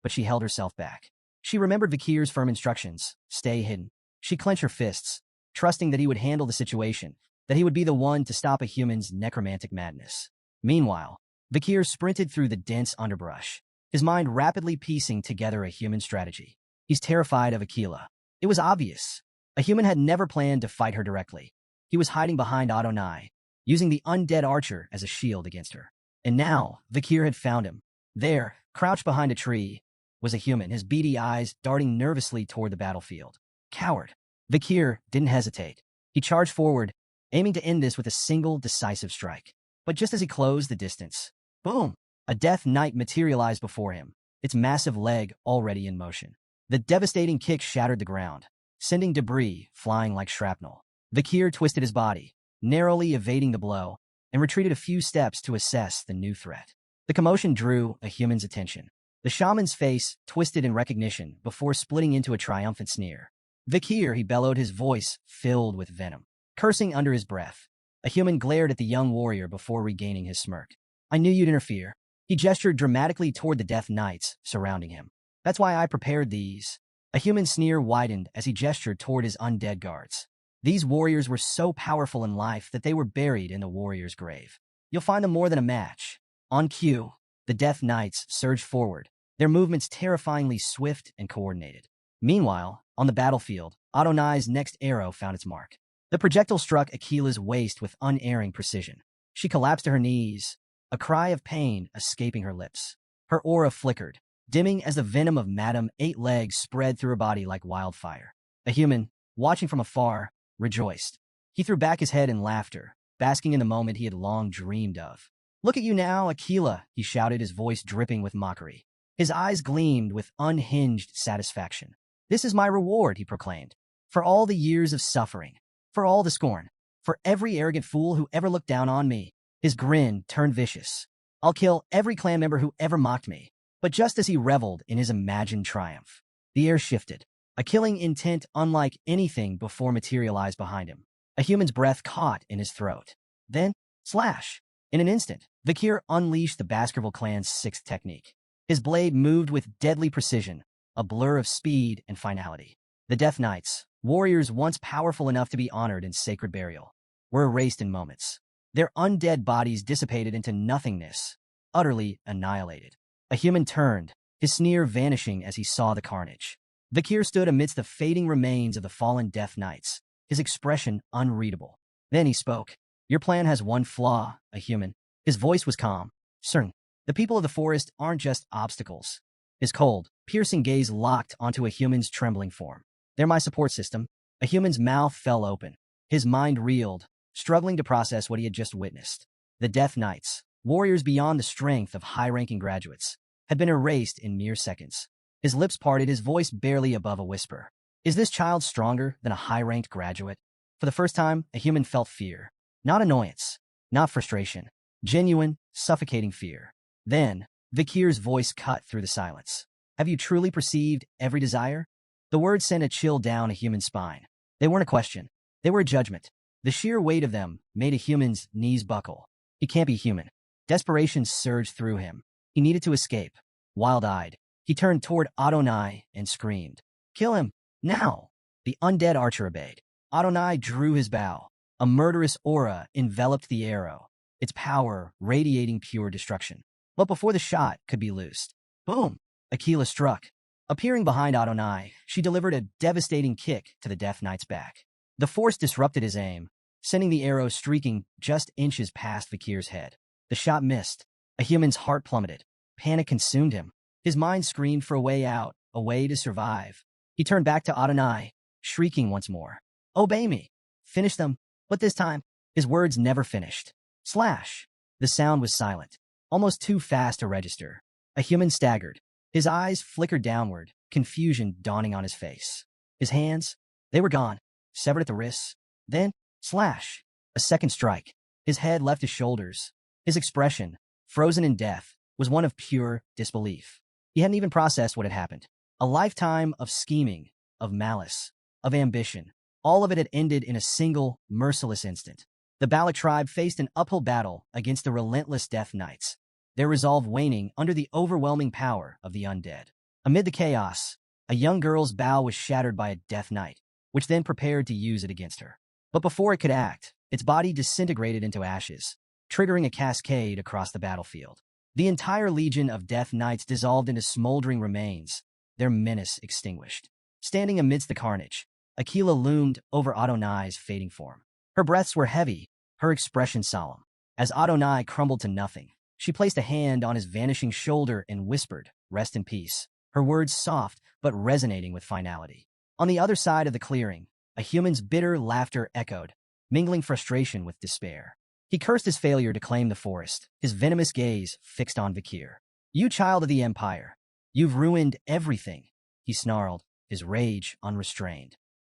but she held herself back. She remembered Vikir's firm instructions: stay hidden. She clenched her fists, trusting that he would handle the situation, that he would be the one to stop a human's necromantic madness. Meanwhile, Vikir sprinted through the dense underbrush, his mind rapidly piecing together a human strategy. He's terrified of Akila. It was obvious. A human had never planned to fight her directly. He was hiding behind Adonai, using the undead archer as a shield against her. And now, Vikir had found him. There, crouched behind a tree, was a human, his beady eyes darting nervously toward the battlefield. Coward. Vikir didn't hesitate. He charged forward, aiming to end this with a single decisive strike. But just as he closed the distance, boom! A Death Knight materialized before him, its massive leg already in motion. The devastating kick shattered the ground, sending debris flying like shrapnel. Vikir twisted his body, narrowly evading the blow, and retreated a few steps to assess the new threat. The commotion drew a human's attention. The shaman's face twisted in recognition before splitting into a triumphant sneer. "Vikir," he bellowed, his voice filled with venom. Cursing under his breath, a human glared at the young warrior before regaining his smirk. "I knew you'd interfere." He gestured dramatically toward the Death Knights surrounding him. "That's why I prepared these." A human sneer widened as he gestured toward his undead guards. These warriors were so powerful in life that they were buried in the warrior's grave. You'll find them more than a match. On cue, the Death Knights surged forward, their movements terrifyingly swift and coordinated. Meanwhile, on the battlefield, Adonai's next arrow found its mark. The projectile struck Akila's waist with unerring precision. She collapsed to her knees, a cry of pain escaping her lips. Her aura flickered, dimming as the venom of Madame Eight Legs spread through her body like wildfire. A human, watching from afar, rejoiced. He threw back his head in laughter, basking in the moment he had long dreamed of. "Look at you now, Akila," he shouted, his voice dripping with mockery. His eyes gleamed with unhinged satisfaction. "This is my reward," he proclaimed, "for all the years of suffering, for all the scorn, for every arrogant fool who ever looked down on me." His grin turned vicious. "I'll kill every clan member who ever mocked me." But just as he reveled in his imagined triumph, the air shifted. A killing intent unlike anything before materialized behind him. A human's breath caught in his throat. Then, slash! In an instant, Vikir unleashed the Baskerville clan's sixth technique. His blade moved with deadly precision, a blur of speed and finality. The Death Knights, warriors once powerful enough to be honored in sacred burial, were erased in moments. Their undead bodies dissipated into nothingness, utterly annihilated. A human turned, his sneer vanishing as he saw the carnage. Vikir stood amidst the fading remains of the fallen Death Knights, his expression unreadable. Then he spoke. "Your plan has one flaw, a human." His voice was calm, certain. "The people of the forest aren't just obstacles." His cold, piercing gaze locked onto a human's trembling form. "They're my support system." A human's mouth fell open. His mind reeled, struggling to process what he had just witnessed. The Death Knights, warriors beyond the strength of high-ranking graduates, had been erased in mere seconds. His lips parted, his voice barely above a whisper. "Is this child stronger than a high-ranked graduate?" For the first time, a human felt fear. Not annoyance, not frustration. Genuine, suffocating fear. Then, Vikir's voice cut through the silence. "Have you truly perceived every desire?" The words sent a chill down a human's spine. They weren't a question. They were a judgment. The sheer weight of them made a human's knees buckle. He can't be human. Desperation surged through him. He needed to escape. Wild-eyed, he turned toward Adonai and screamed, "Kill him, now!" The undead archer obeyed. Adonai drew his bow. A murderous aura enveloped the arrow, its power radiating pure destruction. But before the shot could be loosed, boom! Akila struck. Appearing behind Adonai, she delivered a devastating kick to the Death Knight's back. The force disrupted his aim, sending the arrow streaking just inches past Vikir's head. The shot missed. A human's heart plummeted. Panic consumed him. His mind screamed for a way out, a way to survive. He turned back to Adonai, shrieking once more. Obey me. Finish them. But this time, his words never finished. Slash. The sound was silent, almost too fast to register. A human staggered. His eyes flickered downward, confusion dawning on his face. His hands, they were gone, severed at the wrists. Then, slash. A second strike. His head left his shoulders. His expression, frozen in death, was one of pure disbelief. He hadn't even processed what had happened. A lifetime of scheming, of malice, of ambition. All of it had ended in a single, merciless instant. The Balak tribe faced an uphill battle against the relentless Death Knights, their resolve waning under the overwhelming power of the undead. Amid the chaos, a young girl's bow was shattered by a Death Knight, which then prepared to use it against her. But before it could act, its body disintegrated into ashes, triggering a cascade across the battlefield. The entire legion of Death Knights dissolved into smoldering remains, their menace extinguished. Standing amidst the carnage, Aquila loomed over Adonai's fading form. Her breaths were heavy, her expression solemn. As Adonai crumbled to nothing, she placed a hand on his vanishing shoulder and whispered, "Rest in peace," her words soft but resonating with finality. On the other side of the clearing, a human's bitter laughter echoed, mingling frustration with despair. He cursed his failure to claim the forest, his venomous gaze fixed on Vakir. "You child of the Empire, you've ruined everything," he snarled, his rage unrestrained.